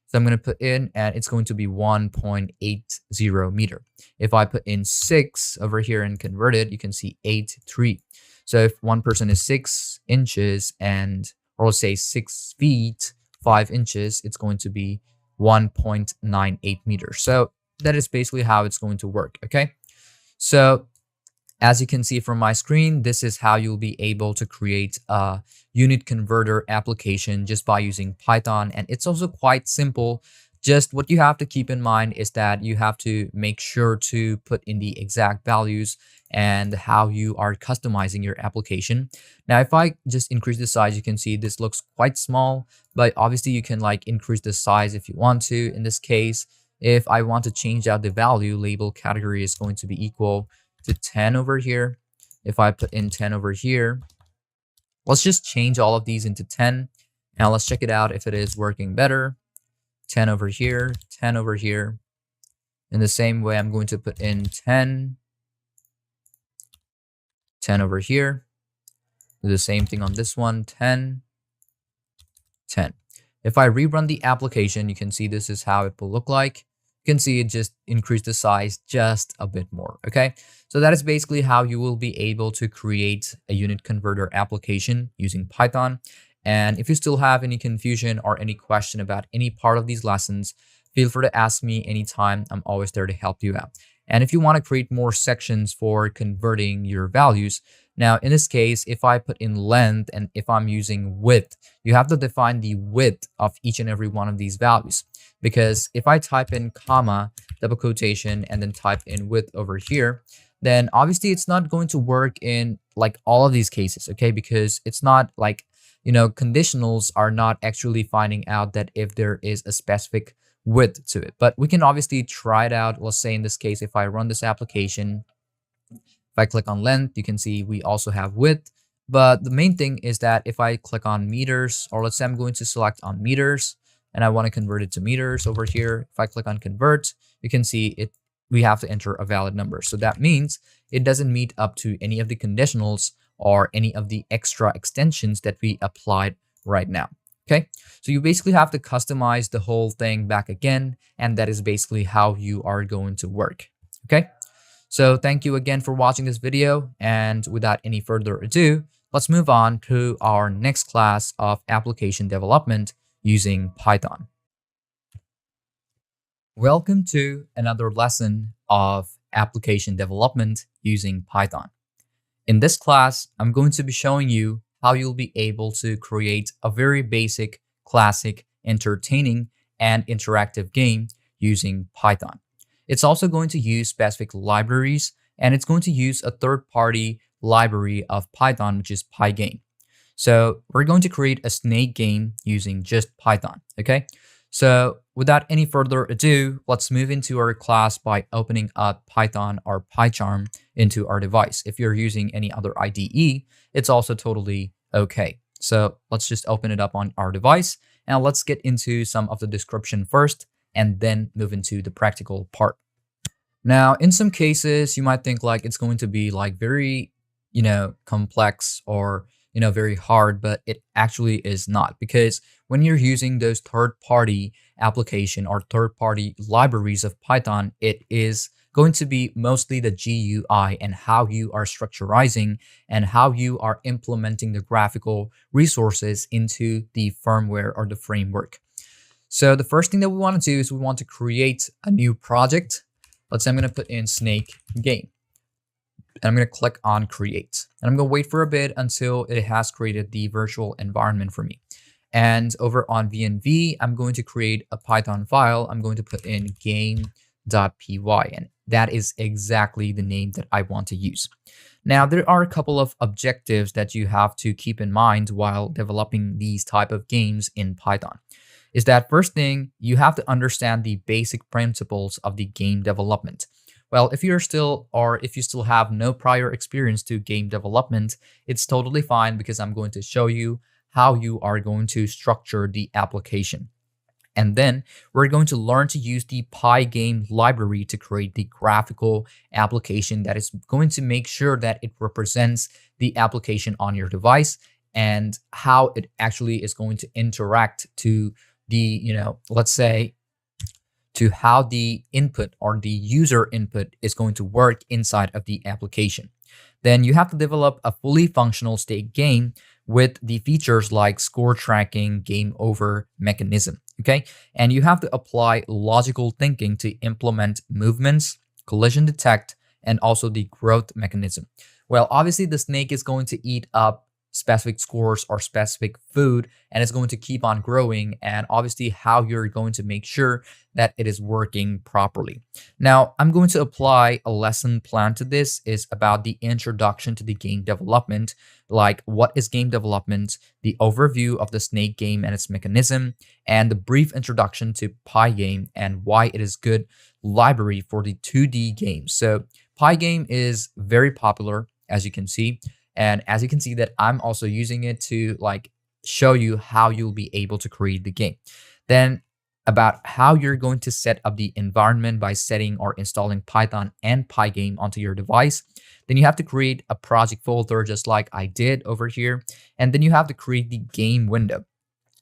So I'm going to put in, and it's going to be 1.80 meter. If I put in 6 over here and convert it, you can see 8.3. So if one person is 6 inches and, or let's say 6 feet, 5 inches, it's going to be 1.98 meters. So that is basically how it's going to work, okay? So as you can see from my screen, this is how you'll be able to create a unit converter application just by using Python. And it's also quite simple. Just what you have to keep in mind is that you have to make sure to put in the exact values and how you are customizing your application. Now, if I just increase the size, you can see this looks quite small, but obviously you can like increase the size if you want to. In this case, if I want to change out the value, label category is going to be equal to 10 over here. If I put in 10 over here, let's just change all of these into 10. Now let's check it out if it is working better. 10 over here, 10 over here. In the same way, I'm going to put in 10, 10 over here. Do the same thing on this one, 10, 10. If I rerun the application, you can see this is how it will look like. You can see it just increased the size just a bit more, okay? So that is basically how you will be able to create a unit converter application using Python. And if you still have any confusion or any question about any part of these lessons, feel free to ask me anytime. I'm always there to help you out. And if you want to create more sections for converting your values, now in this case, if I put in length and if I'm using width, you have to define the width of each and every one of these values. Because if I type in comma, double quotation, and then type in width over here, then obviously it's not going to work in like all of these cases, okay? Because it's not like, you know, conditionals are not actually finding out that if there is a specific width to it. But we can obviously try it out. Let's say in this case, if I run this application, if I click on length, you can see we also have width. But the main thing is that if I click on meters, or let's say I'm going to select on meters, and I want to convert it to meters over here. If I click on convert, you can see it. We have to enter a valid number. So that means it doesn't meet up to any of the conditionals or any of the extra extensions that we applied right now. Okay, so you basically have to customize the whole thing back again, and that is basically how you are going to work. Okay, so thank you again for watching this video, and without any further ado, let's move on to our next class of application development using Python. Welcome to another lesson of application development using Python. In this class, I'm going to be showing you how you'll be able to create a very basic, classic, entertaining, and interactive game using Python. It's also going to use specific libraries, and it's going to use a third-party library of Python, which is Pygame. So we're going to create a snake game using just Python, okay? So without any further ado, let's move into our class by opening up Python or PyCharm into our device. If you're using any other IDE, it's also totally okay. So let's just open it up on our device, and let's get into some of the description first and then move into the practical part. Now, in some cases, you might think like it's going to be like very, complex or very hard, but it actually is not, because when you're using those third-party application or third-party libraries of Python, it is going to be mostly the GUI and how you are structurizing and how you are implementing the graphical resources into the firmware or the framework. So the first thing that we want to do is we want to create a new project. Let's say I'm going to put in snake game. And I'm going to click on create. And I'm going to wait for a bit until it has created the virtual environment for me. And over on VNV, I'm going to create a Python file. I'm going to put in game.py, and that is exactly the name that I want to use. Now, there are a couple of objectives that you have to keep in mind while developing these type of games in Python. Is that first thing, you have to understand the basic principles of the game development. Well, if you still have no prior experience to game development, it's totally fine, because I'm going to show you how you are going to structure the application. And then we're going to learn to use the Pygame library to create the graphical application that is going to make sure that it represents the application on your device and how it actually is going to interact to the, let's say, to how the input or the user input is going to work inside of the application. Then you have to develop a fully functional state game with the features like score tracking, game over mechanism, okay? And you have to apply logical thinking to implement movements, collision detect, and also the growth mechanism. Well, obviously the snake is going to eat up specific scores or specific food, and it's going to keep on growing, and obviously how you're going to make sure that it is working properly. Now, I'm going to apply a lesson plan to this is about the introduction to the game development, like what is game development, the overview of the snake game and its mechanism, and the brief introduction to Pygame and why it is good library for the 2D games. So Pygame is very popular, as you can see. And as you can see that I'm also using it to show you how you'll be able to create the game. Then about how you're going to set up the environment by setting or installing Python and Pygame onto your device. Then you have to create a project folder just like I did over here. And then you have to create the game window.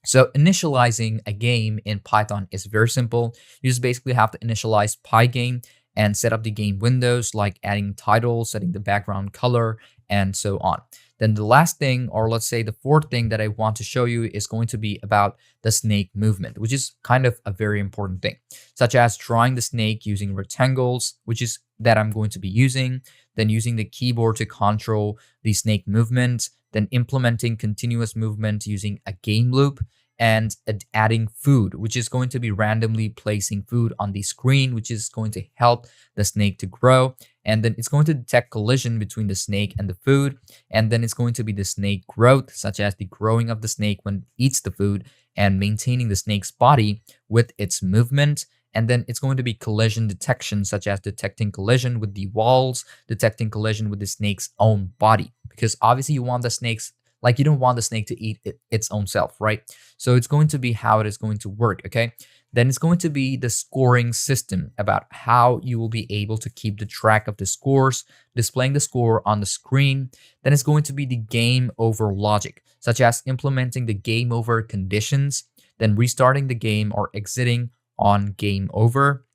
So initializing a game in Python is very simple. You just basically have to initialize Pygame and set up the game windows like adding title, setting the background color, and so on. Then the last thing, or let's say the fourth thing that I want to show you is going to be about the snake movement, which is kind of a very important thing, such as drawing the snake using rectangles, which is that I'm going to be using, then using the keyboard to control the snake movement, then implementing continuous movement using a game loop, and adding food, which is going to be randomly placing food on the screen, which is going to help the snake to grow. And then it's going to detect collision between the snake and the food. And then it's going to be the snake growth, such as the growing of the snake when it eats the food and maintaining the snake's body with its movement. And then it's going to be collision detection, such as detecting collision with the walls, detecting collision with the snake's own body. Because obviously you want the snake's you don't want the snake to eat its own self, right? So it's going to be how it is going to work, okay? Then it's going to be the scoring system about how you will be able to keep the track of the scores, displaying the score on the screen. Then it's going to be the game over logic, such as implementing the game over conditions, then restarting the game or exiting on game over.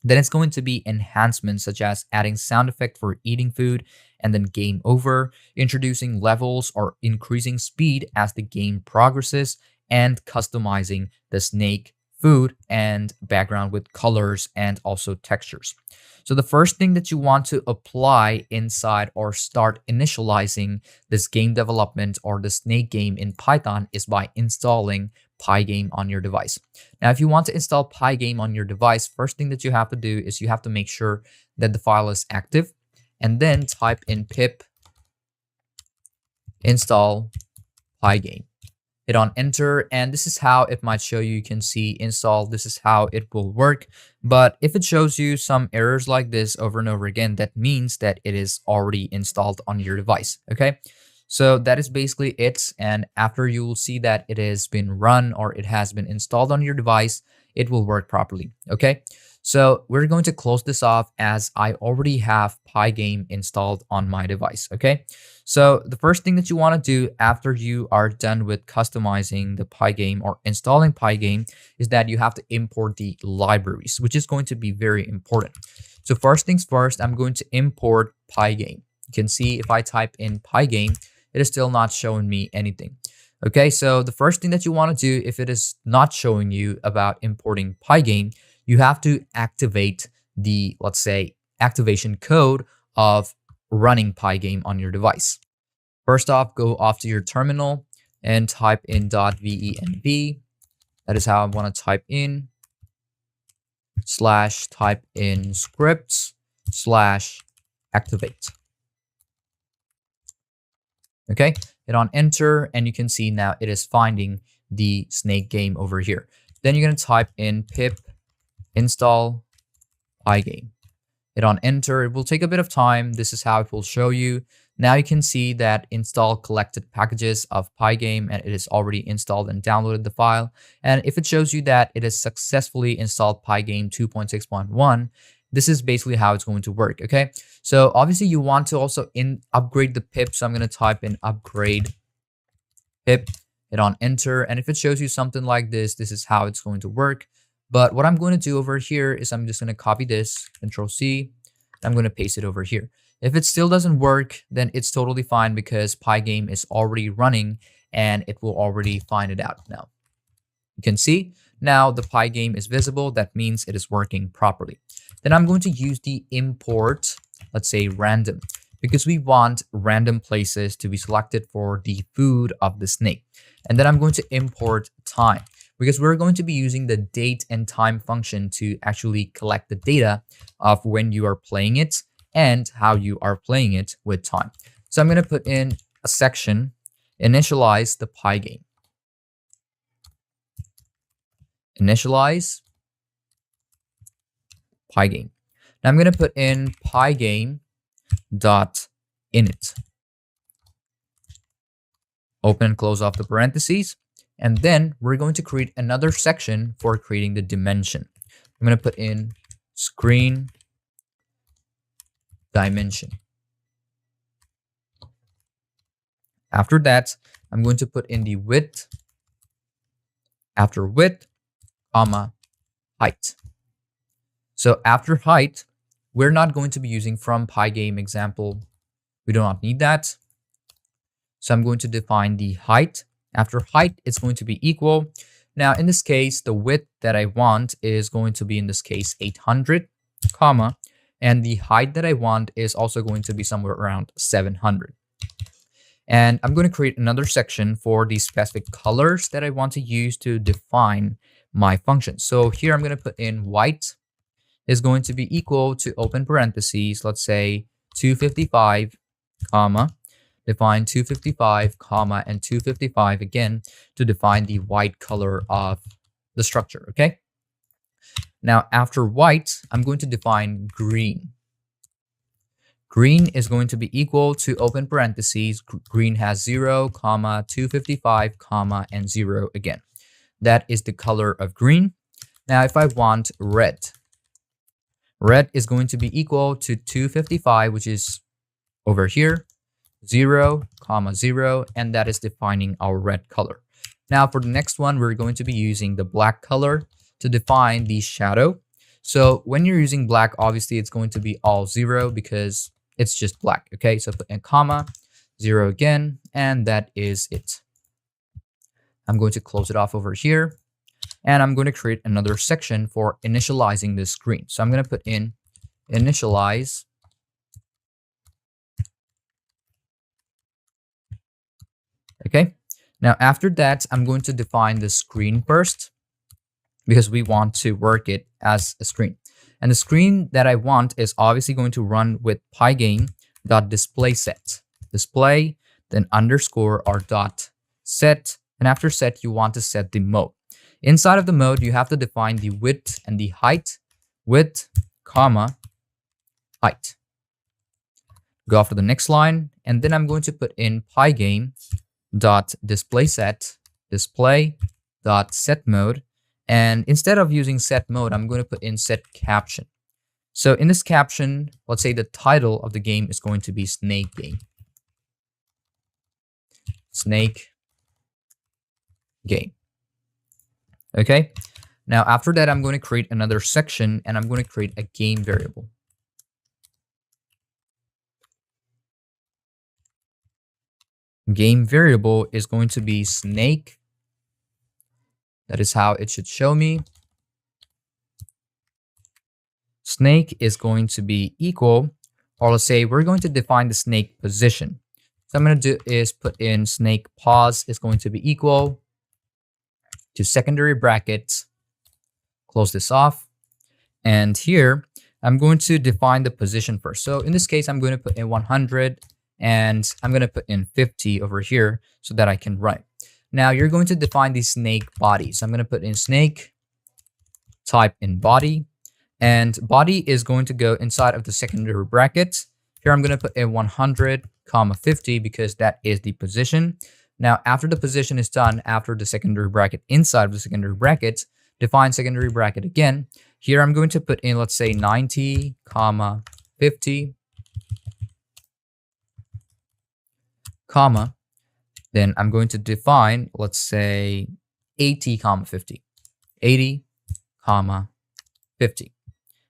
Then it's going to be enhancements such as adding sound effect for eating food and then game over, introducing levels or increasing speed as the game progresses, and customizing the snake food and background with colors and also textures. So the first thing that you want to apply inside or start initializing this game development or the snake game in Python is by installing Pygame on your device. Now, if you want to install Pygame on your device, first thing that you have to do is you have to make sure that the file is active, and then type in pip install Pygame. Hit on enter, and this is how it might show you. You can see install. This is how it will work. But if it shows you some errors like this over and over again, that means that it is already installed on your device. Okay. So that is basically it. And after you will see that it has been run or it has been installed on your device, it will work properly. Okay. So we're going to close this off as I already have Pygame installed on my device. Okay. So the first thing that you want to do after you are done with customizing the Pygame or installing Pygame is that you have to import the libraries, which is going to be very important. So first things first, I'm going to import Pygame. You can see if I type in Pygame, it is still not showing me anything. Okay, so the first thing that you want to do if it is not showing you about importing Pygame, you have to activate the, let's say, activation code of running Pygame on your device. First off, go off to your terminal and type in .venv. That is how I want to type in / type in scripts / activate. Okay, hit on enter, and you can see now it is finding the snake game over here. Then you're going to type in pip install Pygame. Hit on enter. It will take a bit of time. This is how it will show you. Now you can see that install collected packages of Pygame, and it is already installed and downloaded the file. And if it shows you that it has successfully installed Pygame 2.6.1, this is basically how it's going to work, okay? So obviously you want to also upgrade the pip. So I'm going to type in upgrade pip, hit on enter. And if it shows you something like this is how it's going to work. But what I'm going to do over here is I'm just going to copy this, Control C, I'm going to paste it over here. If it still doesn't work, then it's totally fine because Pygame is already running and it will already find it out now. You can see now the Pygame is visible. That means it is working properly. Then I'm going to use the import, let's say random, because we want random places to be selected for the food of the snake. And then I'm going to import time, because we're going to be using the date and time function to actually collect the data of when you are playing it and how you are playing it with time. So I'm going to put in a section, initialize the Pygame. Initialize Pygame. Now I'm going to put in Pygame dot init. Open and close off the parentheses. And then we're going to create another section for creating the dimension. I'm going to put in screen dimension. After that, I'm going to put in the width. After width, comma, height. So after height, we're not going to be using from Pygame example. We do not need that. So I'm going to define the height. After height, it's going to be equal. Now, in this case, the width that I want is going to be, in this case, 800, comma, and the height that I want is also going to be somewhere around 700. And I'm going to create another section for the specific colors that I want to use to define my function. So here I'm going to put in white is going to be equal to open parentheses, let's say 255, comma, define 255, comma, and 255 again to define the white color of the structure, okay? Now, after white, I'm going to define green. Green is going to be equal to open parentheses. Green has 0, comma, 255, comma, and 0 again. That is the color of green. Now, if I want red, red is going to be equal to 255, which is over here, 0, comma, 0, and that is defining our red color. Now, for the next one, we're going to be using the black color to define the shadow. So when you're using black, obviously it's going to be all 0 because it's just black. Okay, so put in comma, 0 again, and that is it. I'm going to close it off over here, and I'm going to create another section for initializing this screen. So I'm going to put in initialize okay. Now after that, I'm going to define the screen first because we want to work it as a screen. And the screen that I want is obviously going to run with Pygame.displaySet. Display, then underscore or dot set. And after set, you want to set the mode. Inside of the mode, you have to define the width and the height. Width, comma, height. Go off to the next line. And then I'm going to put in Pygame.displaySet, display.setMode. And instead of using set mode, I'm going to put in set caption. So in this caption, let's say the title of the game is going to be Snake Game. Snake Game. Okay. Now after that, I'm going to create another section and I'm going to create a game variable. Game variable is going to be snake. That is how it should show me. Snake is going to be equal, or let's say we're going to define the snake position. So I'm going to do is put in snake pause is going to be equal to secondary brackets. Close this off. And here, I'm going to define the position first. So in this case, I'm going to put in 100 and I'm going to put in 50 over here so that I can run. Now you're going to define the snake body. So I'm going to put in snake, type in body, and body is going to go inside of the secondary bracket. Here I'm going to put in 100, 50 because that is the position. Now, after the position is done, after the secondary bracket, inside of the secondary bracket, define secondary bracket again. Here I'm going to put in, let's say 90, 50, comma, then I'm going to define, let's say 80, 50, 80, 50.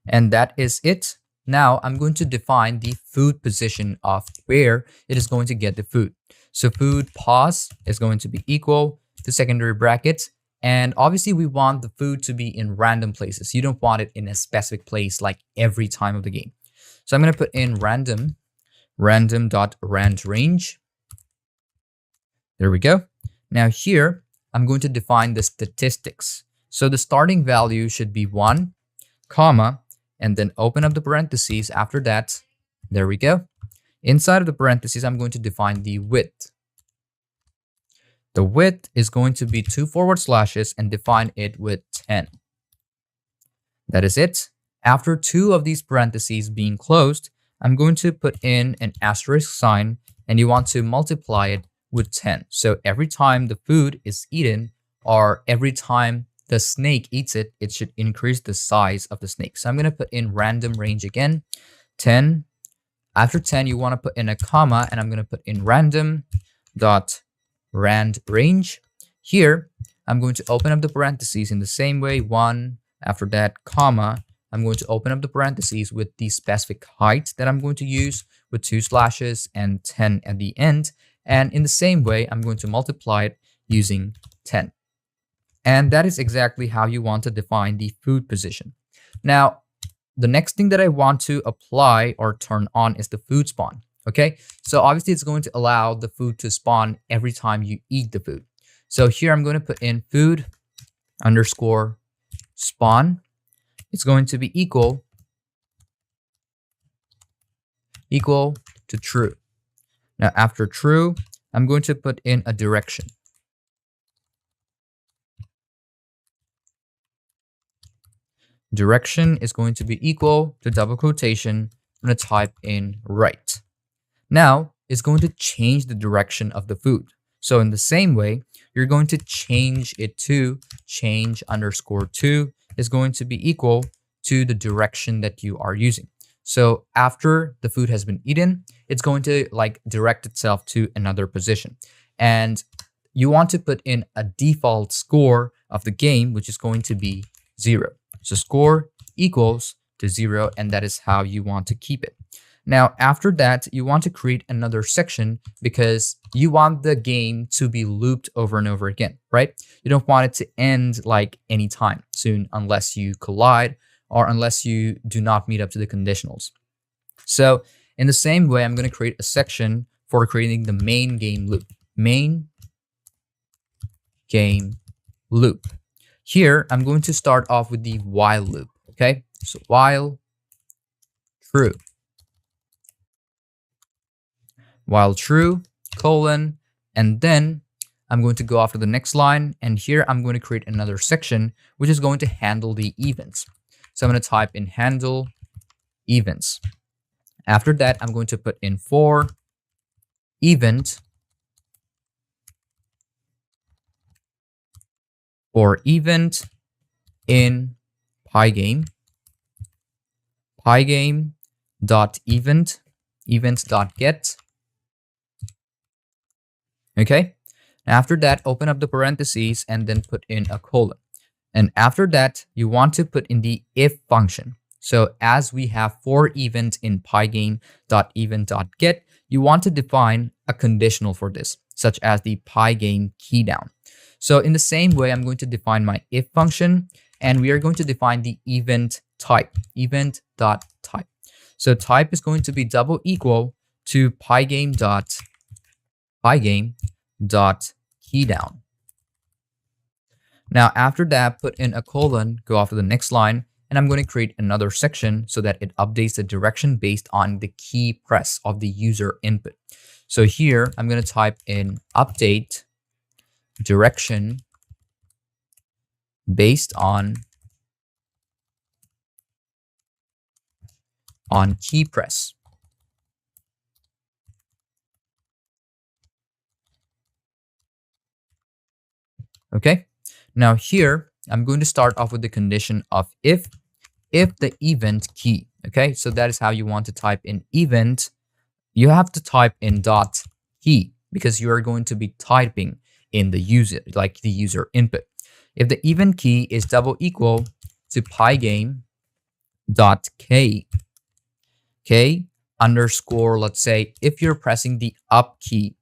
And that is it. Now I'm going to define the food position of where it is going to get the food. So food pause is going to be equal to secondary bracket. And obviously we want the food to be in random places. You don't want it in a specific place like every time of the game. So I'm going to put in random.randRange. There we go. Now here, I'm going to define the statistics. So the starting value should be 1, comma, and then open up the parentheses after that. There we go. Inside of the parentheses, I'm going to define the width. The width is going to be 2 forward slashes and define it with 10. That is it. After 2 of these parentheses being closed, I'm going to put in an asterisk sign and you want to multiply it with 10. So every time the food is eaten or every time the snake eats it, it should increase the size of the snake. So I'm going to put in random range again, 10. After 10, you want to put in a comma and I'm going to put in random.randRange. Here, I'm going to open up the parentheses in the same way, 1. After that, comma, I'm going to open up the parentheses with the specific height that I'm going to use with 2 slashes and 10 at the end. And in the same way, I'm going to multiply it using 10. And that is exactly how you want to define the food position. Now, the next thing that I want to apply or turn on is the food spawn. Okay, so obviously it's going to allow the food to spawn every time you eat the food. So here I'm going to put in food underscore spawn. It's going to be equal to true. Now after true, I'm going to put in a direction. Direction is going to be equal to double quotation. I'm going to type in right. Now it's going to change the direction of the food. So in the same way, you're going to change it to change underscore to is going to be equal to the direction that you are using. So after the food has been eaten, it's going to like direct itself to another position. And you want to put in a default score of the game, which is going to be 0. So score equals to 0, and that is how you want to keep it. Now, after that, you want to create another section because you want the game to be looped over and over again, right? You don't want it to end like anytime soon unless you collide or unless you do not meet up to the conditionals. So in the same way, I'm going to create a section for creating the main game loop. Main game loop. Here, I'm going to start off with the while loop, okay? So while true. While true, colon, and then I'm going to go after the next line, and here I'm going to create another section, which is going to handle the events. So I'm going to type in handle events. After that, I'm going to put in for event in Pygame, Pygame.event, events.get. Okay. After that, open up the parentheses and then put in a colon. And after that, you want to put in the if function. So as we have for event in Pygame.event.get, you want to define a conditional for this, such as the Pygame keydown. So in the same way, I'm going to define my if function, and we are going to define the event type, event.type. So type is going to be double equal to Pygame.keydown. Now after that, put in a colon, go after the next line, and I'm going to create another section so that it updates the direction based on the key press of the user input. So here, I'm going to type in update direction based on key press. Okay. Now here, I'm going to start off with the condition of if the event key. Okay. So that is how you want to type in event. You have to type in dot key because you are going to be typing in the user, like the user input. If the event key is double equal to Pygame dot k underscore, let's say if you're pressing the up key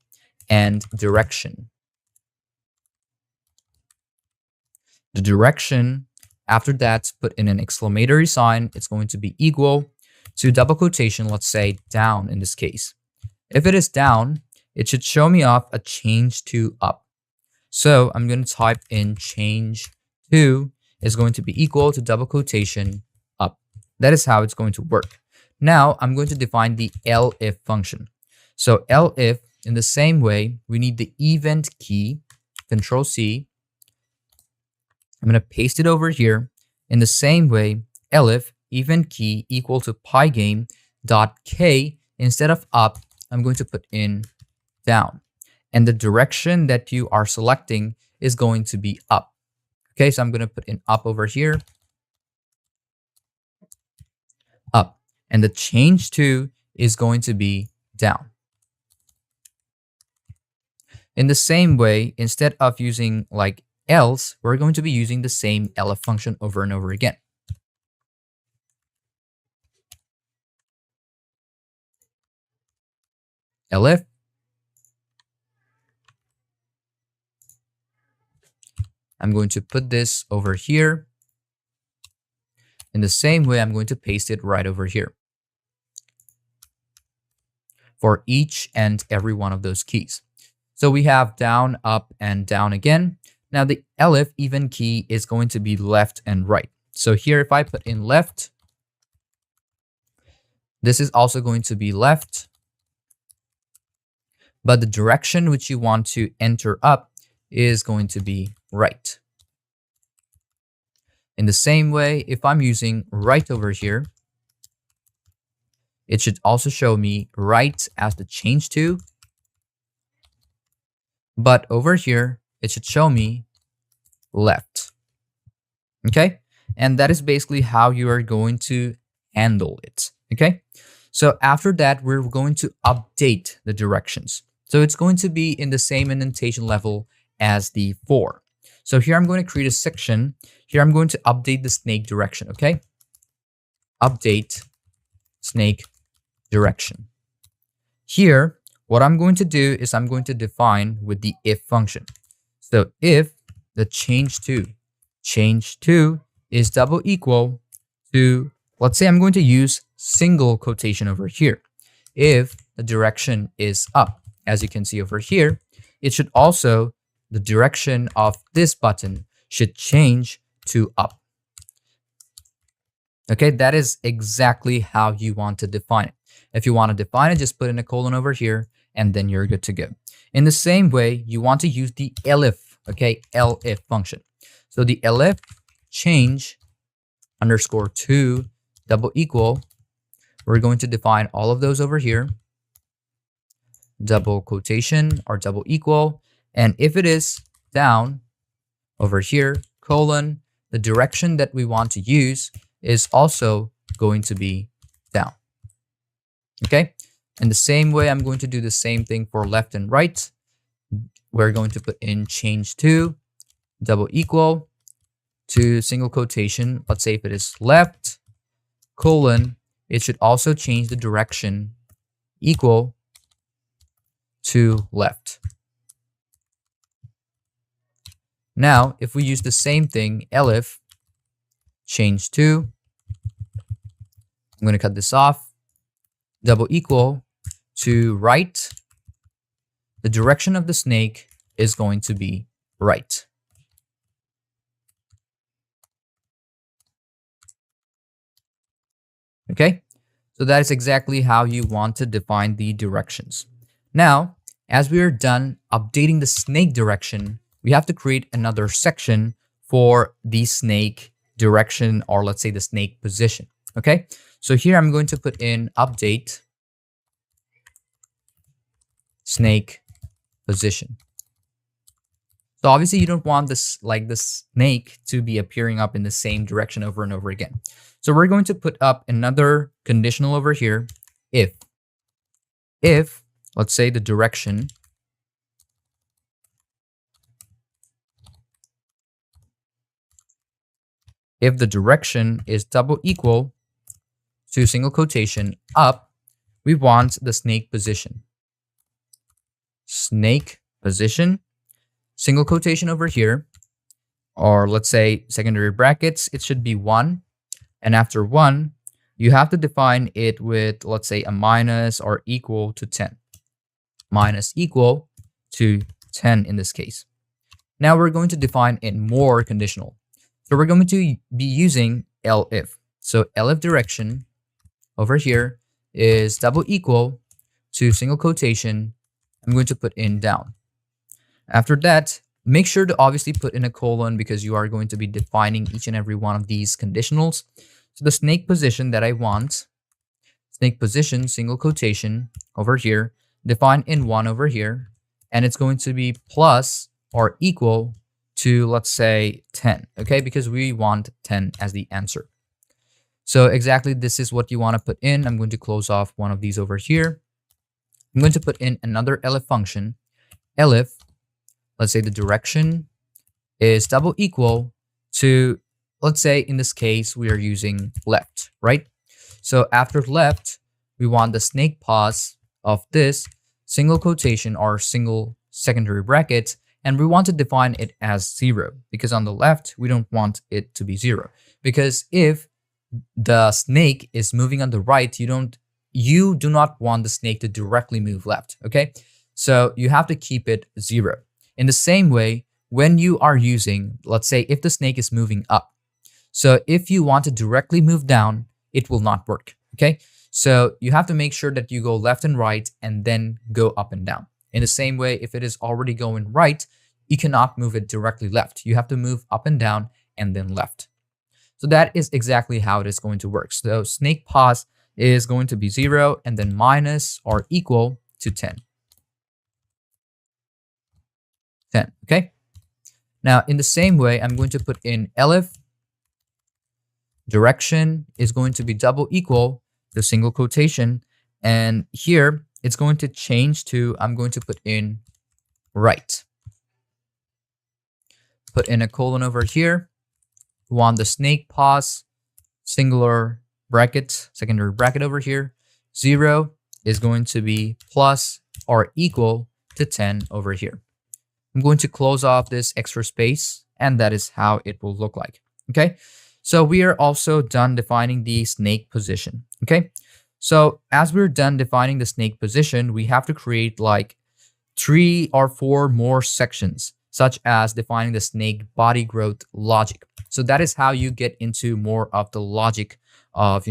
and direction, the direction after that, put in an exclamatory sign. It's going to be equal to double quotation, let's say down in this case. If it is down, it should show me off a change to up. So I'm going to type in change to is going to be equal to double quotation up. That is how it's going to work. Now I'm going to define the elif function. So elif, in the same way, we need the event key, Control C. I'm going to paste it over here. In the same way, elif event key equal to Pygame dot k. Instead of up, I'm going to put in down. And the direction that you are selecting is going to be up. Okay, so I'm going to put in up over here. Up. And the change to is going to be down. In the same way, instead of using like else, we're going to be using the same elif function over and over again. Elif. I'm going to put this over here. In the same way, I'm going to paste it right over here for each and every one of those keys. So we have down, up, and down again. Now the elif even key is going to be left and right. So here, if I put in left, this is also going to be left. But the direction which you want to enter up is going to be right. In the same way, if I'm using right over here, it should also show me right as the change to. But over here, it should show me left. Okay? And that is basically how you are going to handle it. Okay? So after that, we're going to update the directions. So it's going to be in the same indentation level as the for. So here I'm going to create a section. Here I'm going to update the snake direction, okay? Update snake direction. Here, what I'm going to do is I'm going to define with the if function. So if the change to is double equal to, let's say I'm going to use single quotation over here. If the direction is up, as you can see over here, it should also, the direction of this button should change to up. Okay, that is exactly how you want to define it. If you want to define it, just put in a colon over here, and then you're good to go. In the same way, you want to use the elif, okay, elif function. So the elif change underscore to double equal, we're going to define all of those over here. Double quotation or double equal. And if it is down over here, colon, the direction that we want to use is also going to be down. Okay. In the same way, I'm going to do the same thing for left and right. We're going to put in change to double equal to single quotation. Let's say if it is left, colon, it should also change the direction equal to left. Now, if we use the same thing, elif change to, I'm going to cut this off, double equal to right, the direction of the snake is going to be right. Okay, so that is exactly how you want to define the directions. Now, as we are done updating the snake direction, we have to create another section for the snake direction, or let's say the snake position. Okay, so here I'm going to put in update snake position. So obviously you don't want this like the snake to be appearing up in the same direction over and over again. So we're going to put up another conditional over here. If let's say the direction is double equal to single quotation up, we want the snake position. Snake position, single quotation over here, or let's say secondary brackets, it should be 1. And after 1, you have to define it with, let's say, a minus or equal to 10. Minus equal to 10 in this case. Now we're going to define a more conditional. So we're going to be using elif. So elif direction over here is double equal to single quotation. I'm going to put in down. After that, make sure to obviously put in a colon because you are going to be defining each and every one of these conditionals. So the snake position that I want, snake position, single quotation over here, define in 1 over here, and it's going to be plus or equal to, let's say, 10, okay? Because we want 10 as the answer. So exactly this is what you want to put in. I'm going to close off one of these over here. I'm going to put in another elif function. Elif, let's say the direction is double equal to, let's say in this case, we are using left, right? So after left, we want the snake pause of this single quotation or single secondary bracket, and we want to define it as 0 because on the left, we don't want it to be 0. Because if the snake is moving on the right, you do not want the snake to directly move left, okay? So you have to keep it 0. In the same way, when you are using, let's say if the snake is moving up, so if you want to directly move down, it will not work, okay? So you have to make sure that you go left and right and then go up and down. In the same way, if it is already going right, you cannot move it directly left. You have to move up and down and then left. So that is exactly how it is going to work. So snake pause is going to be 0 and then minus or equal to 10. 10, okay? Now, in the same way, I'm going to put in elif. Direction is going to be double equal to single quotation. And here, it's going to change to, I'm going to put in right. Put in a colon over here. We want the snake pause, singular bracket, secondary bracket over here. 0 is going to be plus or equal to 10 over here. I'm going to close off this extra space, and that is how it will look like, okay? So we are also done defining the snake position, okay? So as we're done defining the snake position, we have to create like 3 or 4 more sections, such as defining the snake body growth logic. So that is how you get into more of the logic of,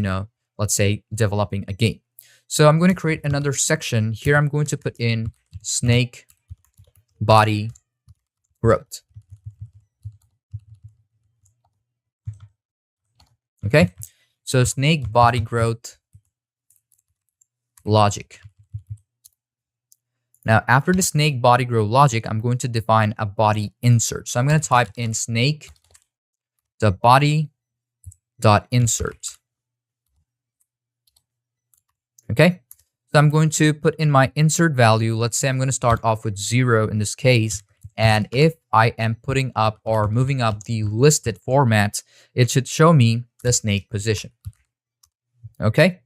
let's say developing a game. So I'm going to create another section. Here I'm going to put in snake body growth. Okay, so snake body growth logic. Now, after the snake body growth logic, I'm going to define a body insert. So I'm going to type in snake the body dot insert. Okay, so I'm going to put in my insert value. Let's say I'm going to start off with 0 in this case. And if I am putting up or moving up the listed format, it should show me the snake position. Okay,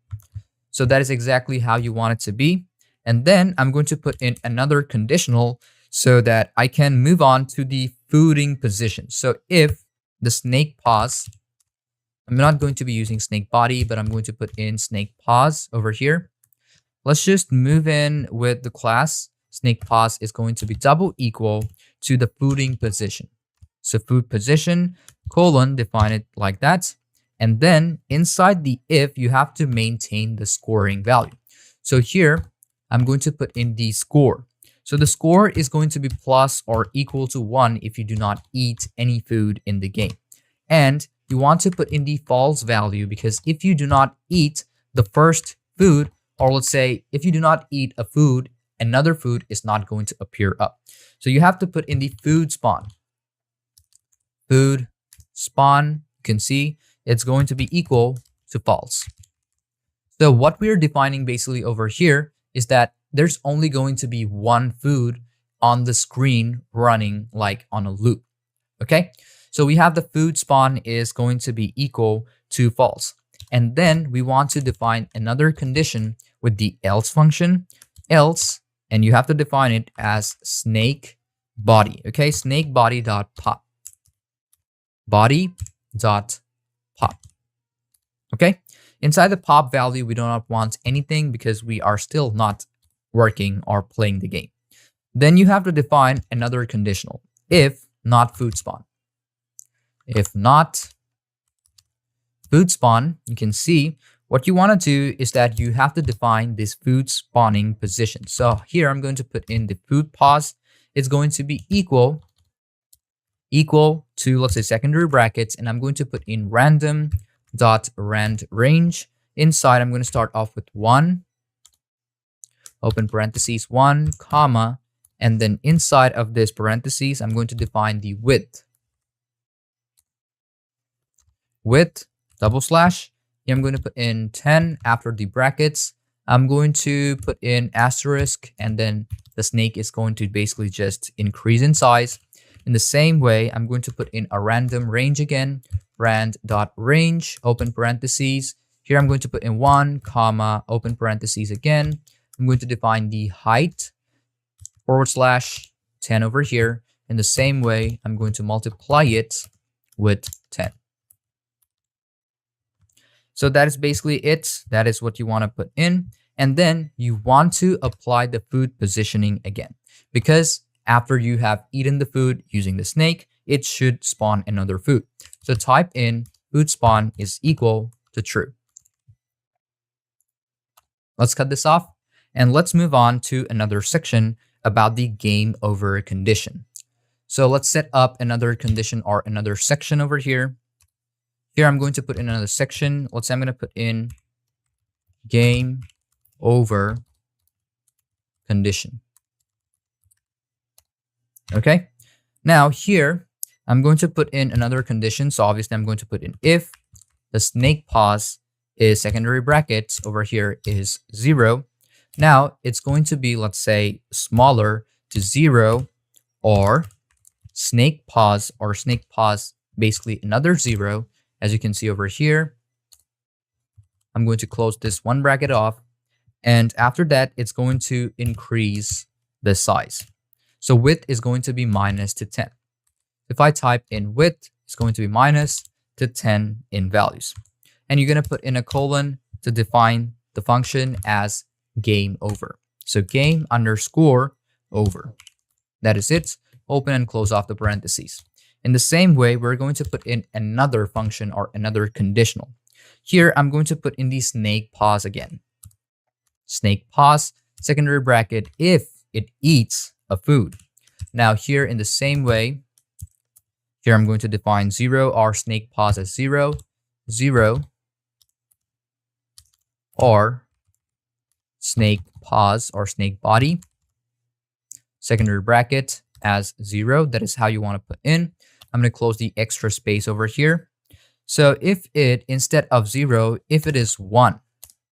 so that is exactly how you want it to be. And then I'm going to put in another conditional so that I can move on to the fooding position. So if the snake pause, I'm not going to be using snake body, but I'm going to put in snake pause over here. Let's just move in with the class. Snake pause is going to be double equal to the fooding position. So food position, colon, define it like that. And then inside the if, you have to maintain the scoring value. So here, I'm going to put in the score. So the score is going to be plus or equal to 1 if you do not eat any food in the game. And you want to put in the false value because if you do not eat the first food, or let's say if you do not eat a food another food is not going to appear up. So you have to put in the food spawn. Food spawn, you can see it's going to be equal to false. So what we're defining basically over here is that there's only going to be one food on the screen running like on a loop. Okay, so we have the food spawn is going to be equal to false. And then we want to define another condition with the else function, else, and you have to define it as snake body. Okay, snake body dot pop. Body dot pop. Okay, inside the pop value, we do not want anything because we are still not working or playing the game. Then you have to define another conditional, if not food spawn. If not food spawn, you can see what you want to do is that you have to define this food spawning position. So here I'm going to put in the food pause. It's going to be equal to, let's say, secondary brackets, and I'm going to put in random dot rand range. Inside, I'm going to start off with 1, open parentheses 1, comma, and then inside of this parentheses, I'm going to define the width. Width, double slash. Here I'm going to put in 10 after the brackets. I'm going to put in asterisk, and then the snake is going to basically just increase in size. In the same way, I'm going to put in a random range again, rand.range, open parentheses. Here I'm going to put in 1, comma, open parentheses again. I'm going to define the height, / 10 over here. In the same way, I'm going to multiply it with 10. So that is basically it. That is what you want to put in. And then you want to apply the food positioning again, because after you have eaten the food using the snake, it should spawn another food. So type in food spawn is equal to true. Let's cut this off and let's move on to another section about the game over condition. So let's set up another condition or another section over here. Here I'm going to put in another section. Let's say I'm going to put in game over condition. Okay. Now here I'm going to put in another condition. So obviously I'm going to put in if the snake pause is secondary brackets over here is 0. Now it's going to be, let's say, smaller to 0, or snake pause basically another 0. As you can see over here, I'm going to close this one bracket off, and after that it's going to increase the size. So width is going to be minus to 10. If I type in width, it's going to be minus to 10 in values. And you're going to put in a colon to define the function as game over. So game underscore over. That is it. Open and close off the parentheses. In the same way, we're going to put in another function or another conditional. Here, I'm going to put in the snake pause again. Snake pause, secondary bracket, if it eats a food. Now here in the same way, here I'm going to define 0 or snake pause as 0, 0, or snake pause or snake body, secondary bracket as 0. That is how you want to put in. I'm going to close the extra space over here. So if it, instead of 0, if it is 1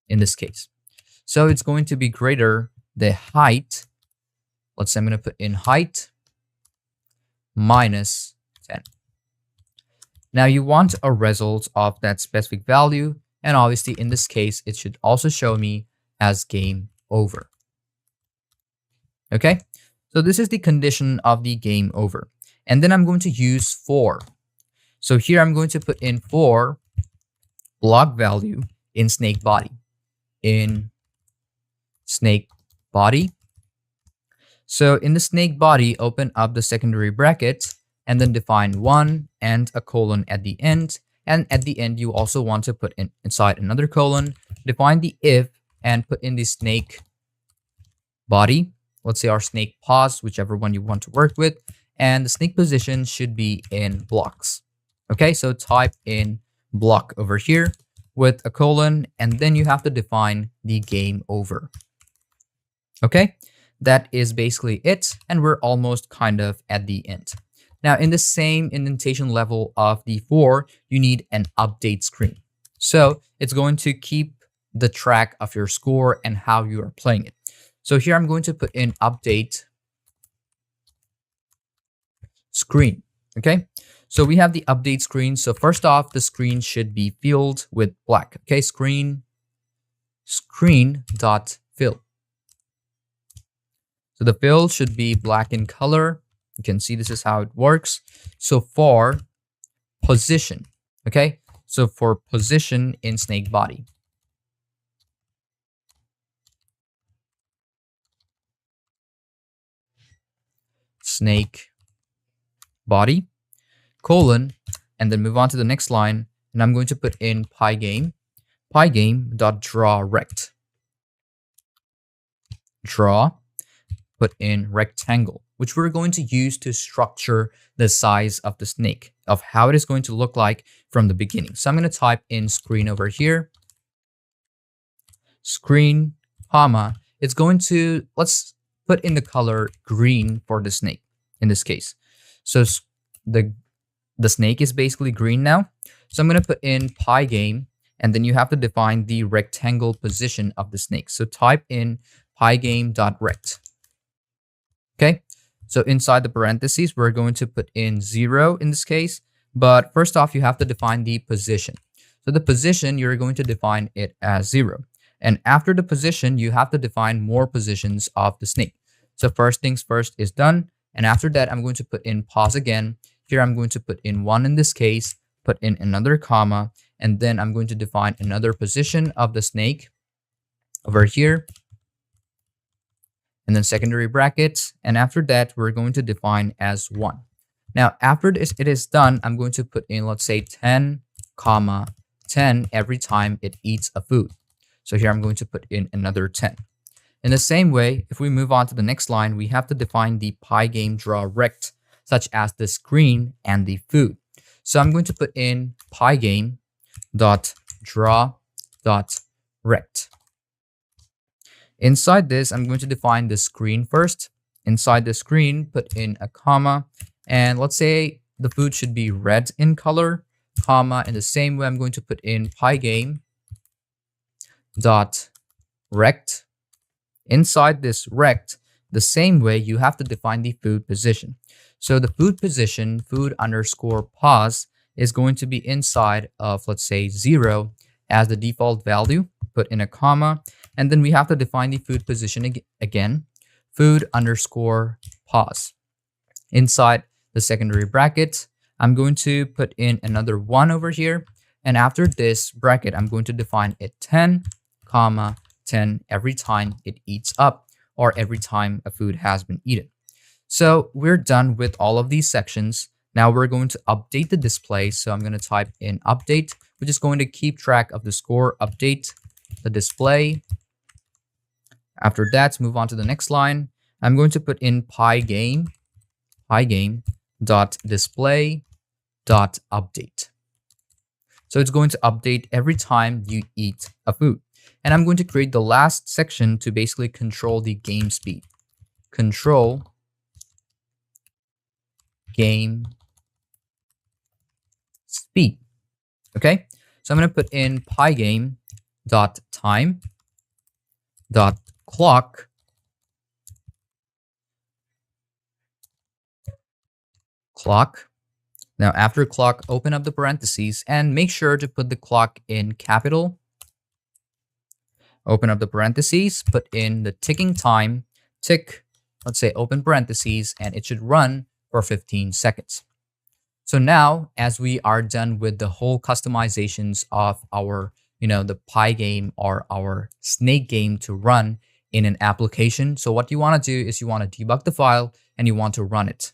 in this case, so it's going to be greater the height. Let's say I'm going to put in height minus 10. Now you want a result of that specific value. And obviously in this case, it should also show me as game over. Okay, so this is the condition of the game over. And then I'm going to use for. So here I'm going to put in for block value in snake body. In snake body. So in the snake body, open up the secondary bracket and then define 1 and a colon at the end. And at the end, you also want to put in inside another colon, define the if, and put in the snake body. Let's say our snake pause, whichever one you want to work with. And the snake position should be in blocks. Okay, so type in block over here with a colon, and then you have to define the game over. Okay, that is basically it, and we're almost kind of at the end. Now, in the same indentation level of the 4, you need an update screen. So it's going to keep the track of your score and how you are playing it. So here I'm going to put in update screen. Okay, so we have the update screen. So first off, the screen should be filled with black. Okay, screen dot fill. So the fill should be black in color. You can see this is how it works. So for position, okay, so for position in snake body, snake body, colon, and then move on to the next line. And I'm going to put in Pygame rect. Draw, put in rectangle, which we're going to use to structure the size of the snake, of how it is going to look like from the beginning. So I'm going to type in screen over here. Screen, comma. It's going to, let's put in the color green for the snake in this case. So the snake is basically green now. So I'm going to put in Pygame, and then you have to define the rectangle position of the snake. So type in Pygame.rect. Okay, so inside the parentheses, we're going to put in 0 in this case. But first off, you have to define the position. So the position, you're going to define it as 0. And after the position, you have to define more positions of the snake. So first things first is done. And after that, I'm going to put in pause again. Here, I'm going to put in 1 in this case, put in another comma, and then I'm going to define another position of the snake over here. And then secondary brackets. And after that, we're going to define as 1. Now, after this, it is done, I'm going to put in, let's say 10, comma, 10 every time it eats a food. So here I'm going to put in another 10. In the same way, if we move on to the next line, we have to define the Pygame draw rect, such as the screen and the food. So I'm going to put in Pygame dot draw dot rect. Inside this, I'm going to define the screen first. Inside the screen, put in a comma, and let's say the food should be red in color, comma. In the same way, I'm going to put in Pygame dot rect. Inside this rect, the same way, you have to define the food position. So the food position, food underscore pause, is going to be inside of, let's say, 0 as the default value. Put in a comma, and then we have to define the food position again, food underscore pause. Inside the secondary bracket, I'm going to put in another 1 over here, and after this bracket, I'm going to define it 10, comma, 10 every time it eats up, or every time a food has been eaten. So we're done with all of these sections. Now we're going to update the display. So I'm going to type in update, which is going to keep track of the score, update the display. After that, move on to the next line. I'm going to put in Pygame dot display dot update. So it's going to update every time you eat a food. And I'm going to create the last section to basically control the game speed. Control game speed. Okay, so I'm going to put in Pygame dot time dot clock Now after clock, open up the parentheses and make sure to put the clock in capital. Open up the parentheses, put in the ticking time, tick, let's say open parentheses, and it should run for 15 seconds. So now, as we are done with the whole customizations of our, the Pygame or our snake game to run in an application. So what you want to do is you want to debug the file and you want to run it.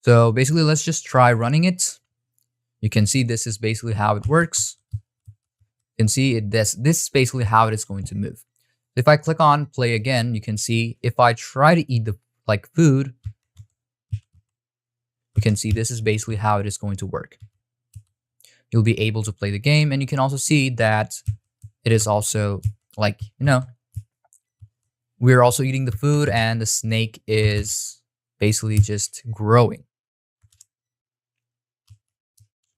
So basically, let's just try running it. You can see this is basically how it works. You can see this is basically how it is going to move. If I click on play again, you can see if I try to eat the food, you can see this is basically how it is going to work. You'll be able to play the game, and you can also see that it is also We're also eating the food, and the snake is basically just growing.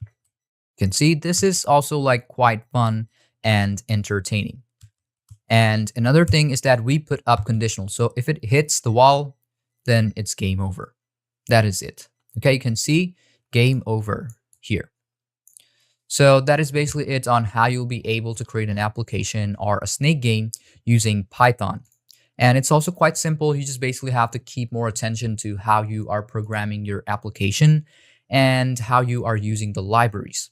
You can see this is also like quite fun and entertaining. And another thing is that we put up conditional. So if it hits the wall, then it's game over. That is it. Okay, you can see game over here. So that is basically it on how you'll be able to create an application or a snake game using Python. And it's also quite simple. You just basically have to keep more attention to how you are programming your application and how you are using the libraries.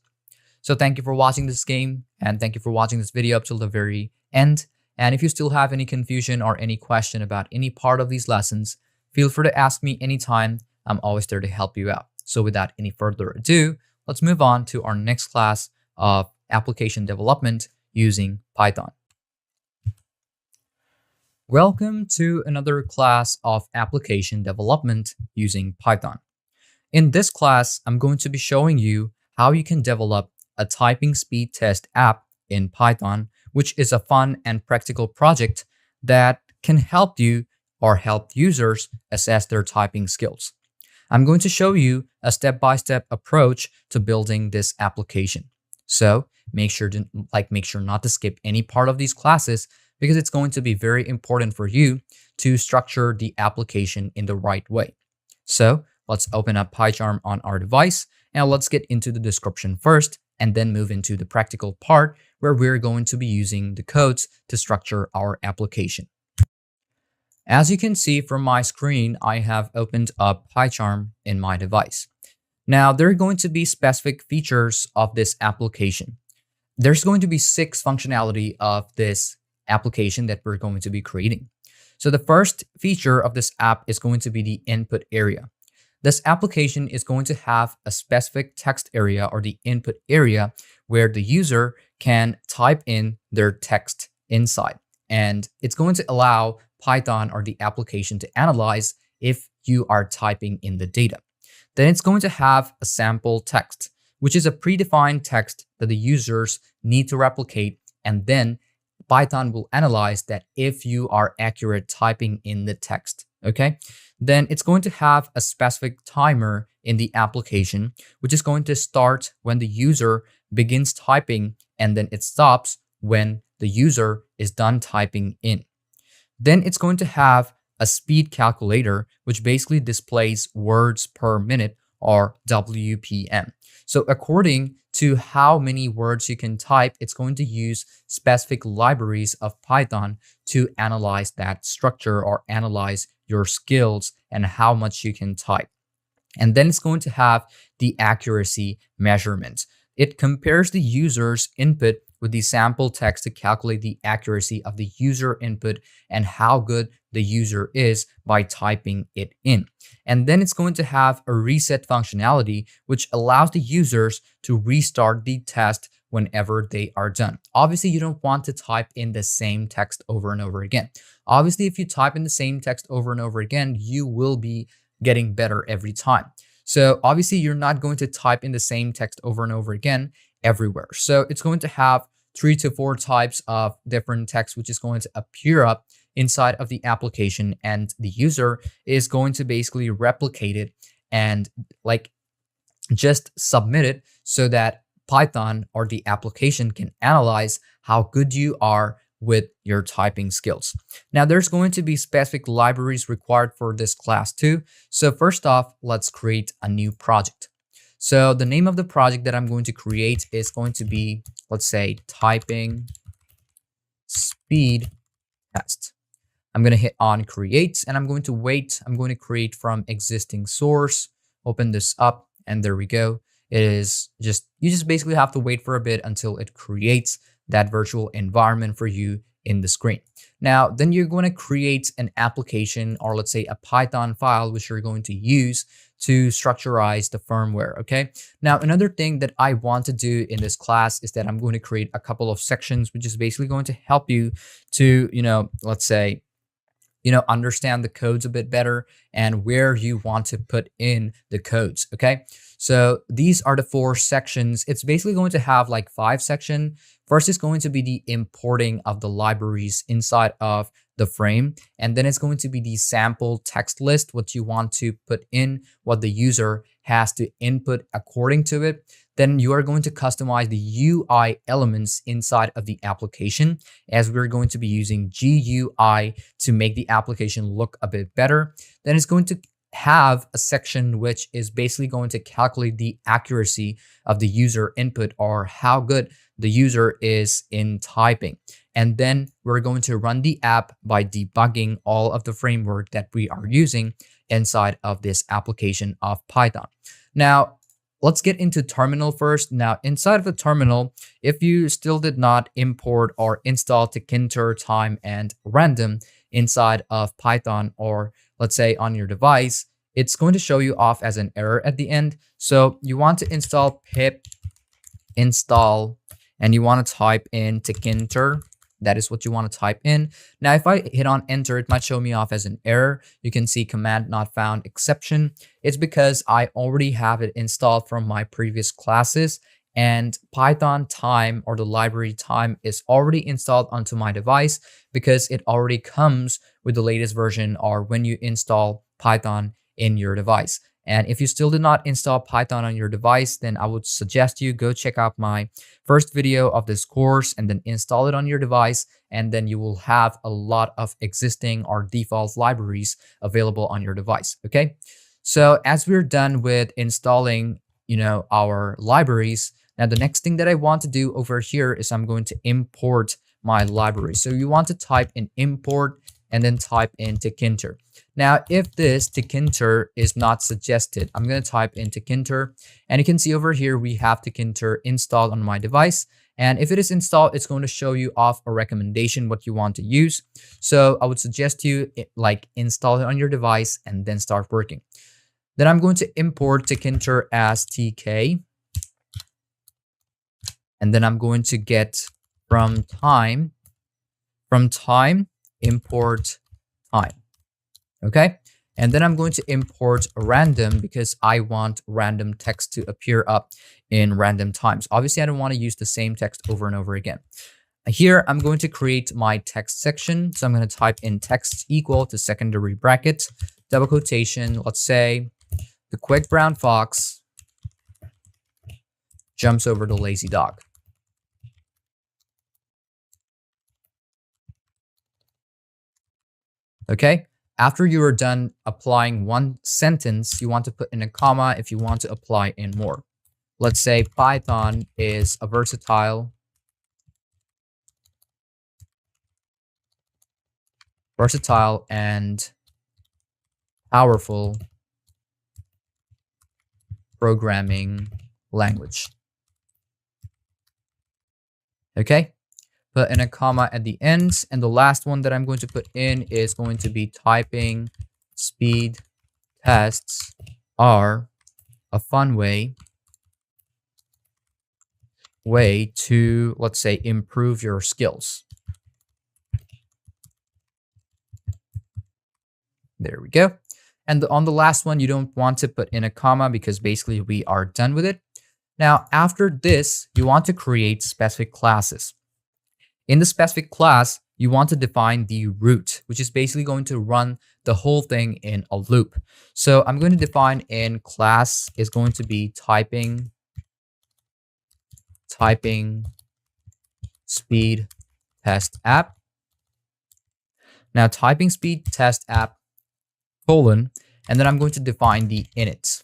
So thank you for watching this game, and thank you for watching this video up till the very end. And if you still have any confusion or any question about any part of these lessons, feel free to ask me anytime. I'm always there to help you out. So without any further ado, let's move on to our next class of application development using Python. Welcome to another class of application development using Python. In this class, I'm going to be showing you how you can develop a typing speed test app in Python, which is a fun and practical project that can help you or help users assess their typing skills. I'm going to show you a step-by-step approach to building this application. So make sure not to skip any part of these classes, because it's going to be very important for you to structure the application in the right way. So let's open up PyCharm on our device, and let's get into the description first, and then move into the practical part where we're going to be using the codes to structure our application. As you can see from my screen, I have opened up PyCharm in my device. Now, there are going to be specific features of this application. There's going to be 6 functionality of this application that we're going to be creating. So the first feature of this app is going to be the input area. This application is going to have a specific text area, or the input area, where the user can type in their text inside. And it's going to allow Python or the application to analyze if you are typing in the data. Then it's going to have a sample text, which is a predefined text that the users need to replicate, and then Python will analyze that if you are accurate typing in the text. Okay, then it's going to have a specific timer in the application, which is going to start when the user begins typing, and then it stops when the user is done typing in. Then it's going to have a speed calculator, which basically displays words per minute, or WPM. So according to how many words you can type, it's going to use specific libraries of Python to analyze that structure or analyze your skills and how much you can type. And then it's going to have the accuracy measurement. It compares the user's input with the sample text to calculate the accuracy of the user input and how good the user is by typing it in. And then it's going to have a reset functionality, which allows the users to restart the test whenever they are done. Obviously, you don't want to type in the same text over and over again. Obviously, if you type in the same text over and over again, you will be getting better every time. So obviously, you're not going to type in the same text over and over again everywhere. So it's going to have 3 to 4 types of different text, which is going to appear up inside of the application, and the user is going to basically replicate it and just submit it so that Python or the application can analyze how good you are with your typing skills. Now, there's going to be specific libraries required for this class too. So first off, let's create a new project. So the name of the project that I'm going to create is going to be, let's say, typing speed test. I'm going to hit on create, and I'm going to wait. I'm going to create from existing source, open this up, and there we go. It is just, you just basically have to wait for a bit until it creates that virtual environment for you in the screen. Now, then you're going to create an application, or let's say a Python file, which you're going to use to structurize the firmware. Okay. Now, another thing that I want to do in this class is that I'm going to create a couple of sections, which is basically going to help you to, let's say, understand the codes a bit better and where you want to put in the codes. Okay. So these are the 4 sections. It's basically going to have like 5 sections. First is going to be the importing of the libraries inside of the frame. And then it's going to be the sample text list, what you want to put in, what the user has to input according to it. Then you are going to customize the UI elements inside of the application, as we're going to be using GUI to make the application look a bit better. Then it's going to have a section which is basically going to calculate the accuracy of the user input, or how good the user is in typing. And then we're going to run the app by debugging all of the framework that we are using inside of this application of Python. Now, let's get into terminal first. Now, inside of the terminal, if you still did not import or install Tkinter, time, and random inside of Python, or let's say on your device, it's going to show you off as an error at the end. So you want to install pip install, and you want to type in Tkinter. That is what you want to type in. Now, if I hit on enter, it might show me off as an error. You can see command not found exception. It's because I already have it installed from my previous classes, and Python time, or the library time, is already installed onto my device because it already comes with the latest version, or when you install Python in your device. And if you still did not install Python on your device, then I would suggest you go check out my first video of this course and then install it on your device. And then you will have a lot of existing or default libraries available on your device. Okay. So as we're done with installing, our libraries, now the next thing that I want to do over here is I'm going to import my library. So you want to type in import and then type in Tkinter. Now, if this Tkinter is not suggested, I'm going to type in Tkinter, and you can see over here we have Tkinter installed on my device. And if it is installed, it's going to show you off a recommendation what you want to use. So I would suggest you install it on your device and then start working. Then I'm going to import Tkinter as TK, and then I'm going to get from time import time. Okay, and then I'm going to import random because I want random text to appear up in random times. Obviously, I don't want to use the same text over and over again. Here, I'm going to create my text section. So I'm going to type in text equal to secondary bracket, double quotation. Let's say the quick brown fox jumps over the lazy dog. Okay. After you are done applying one sentence, you want to put in a comma if you want to apply in more. Let's say Python is a versatile and powerful programming language. Okay. Put in a comma at the end. And the last one that I'm going to put in is going to be typing speed tests are a fun way to, let's say, improve your skills. There we go. And on the last one, you don't want to put in a comma because basically we are done with it. Now, after this, you want to create specific classes. In the specific class, you want to define the root, which is basically going to run the whole thing in a loop. So I'm going to define in class is going to be typing speed test app. Now typing speed test app colon, and then I'm going to define the init.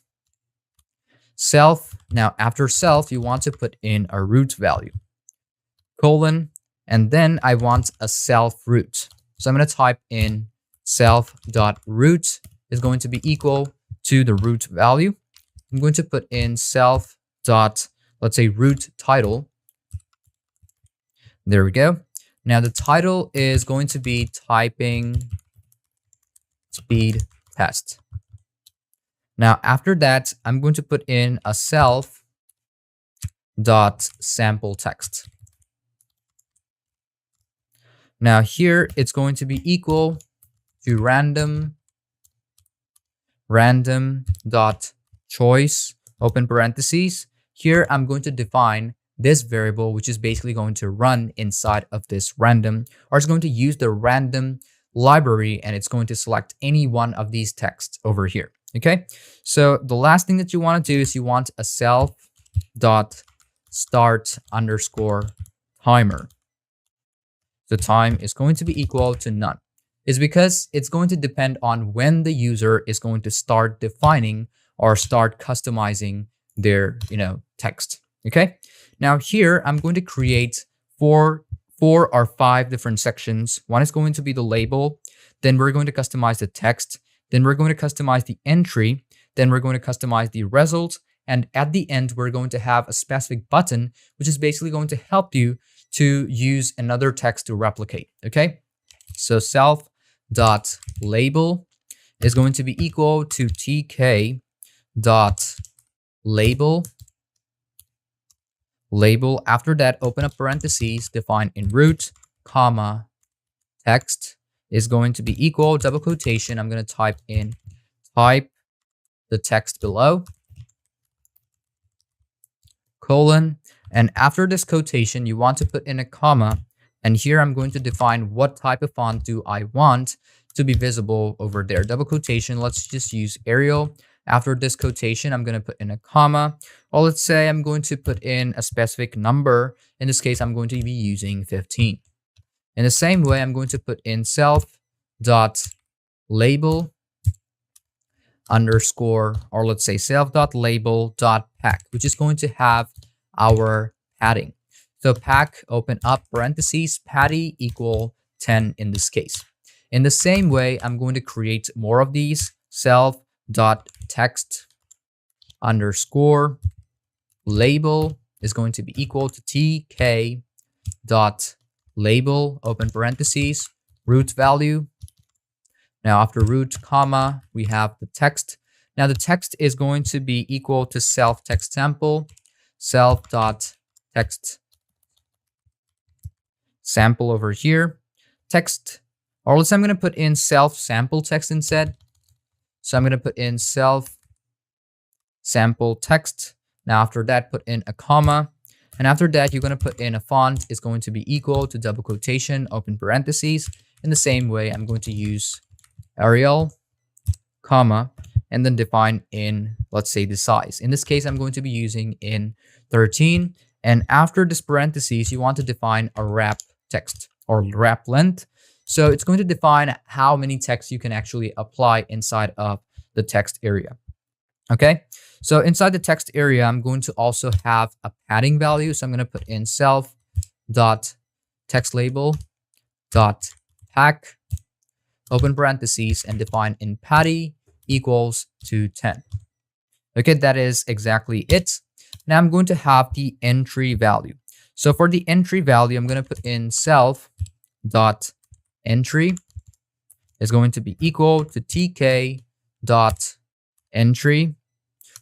Self, now after self, you want to put in a root value. Colon, and then I want a self root. So I'm going to type in self.root is going to be equal to the root value. I'm going to put in self dot, let's say, root title. There we go. Now the title is going to be typing speed test. Now after that, I'm going to put in a self dot sample text. Now here it's going to be equal to random dot choice open parentheses. Here I'm going to define this variable, which is basically going to run inside of this random, or it's going to use the random library, and it's going to select any one of these texts over here. Okay, so the last thing that you want to do is you want a self dot start underscore timer. The time is going to be equal to none. Is because it's going to depend on when the user is going to start defining or start customizing their text. Okay, now here I'm going to create four or five different sections. One is going to be the label, then we're going to customize the text, then we're going to customize the entry, then we're going to customize the result, and at the end we're going to have a specific button which is basically going to help you to use another text to replicate. Okay, so self dot label is going to be equal to tk dot label. After that, open up parentheses, define in root, comma, text is going to be equal, double quotation. I'm going to type the text below, colon, and after this quotation, you want to put in a comma. And here I'm going to define what type of font do I want to be visible over there. Double quotation, let's just use Arial. After this quotation, I'm going to put in a comma. Or let's say I'm going to put in a specific number. In this case, I'm going to be using 15. In the same way, I'm going to put in self.label underscore, or let's say self.label.pack, which is going to have our padding. So pack, open up parentheses, patty equal 10 in this case. In the same way, I'm going to create more of these. Self.text underscore label is going to be equal to tk dot label, open parentheses, root value. Now after root, comma, we have the text. Now the text is going to be equal to self text sample, self.text sample over here, text, or let's say I'm going to put in self sample text instead. So I'm going to put in self sample text. Now after that, put in a comma. And after that, you're going to put in a font is going to be equal to double quotation, open parentheses. In the same way, I'm going to use Arial, comma, and then define in, let's say, the size. In this case, I'm going to be using in 13. And after this parentheses, you want to define a wrap text or wrap length. So it's going to define how many text you can actually apply inside of the text area. Okay, so inside the text area, I'm going to also have a padding value. So I'm going to put in self.textlabel.pack, open parentheses, and define in patty equals to 10. Okay, that is exactly it. Now I'm going to have the entry value. So for the entry value, I'm going to put in self.entry is going to be equal to tk.entry,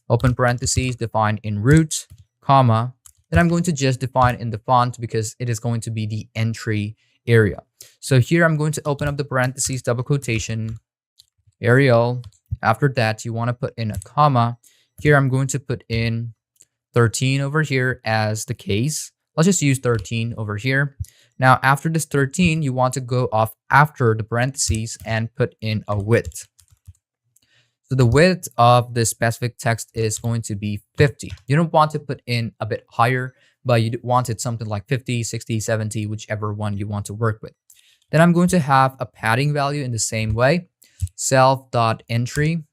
open parentheses, define in root, comma, then I'm going to just define in the font because it is going to be the entry area. So here I'm going to open up the parentheses, double quotation, Arial. After that, you want to put in a comma. Here I'm going to put in 13 over here as the case. Let's just use 13 over here. Now, after this 13, you want to go off after the parentheses and put in a width. So the width of this specific text is going to be 50. You don't want to put in a bit higher, but you want it something like 50, 60, 70, whichever one you want to work with. Then I'm going to have a padding value in the same way. Self.entry,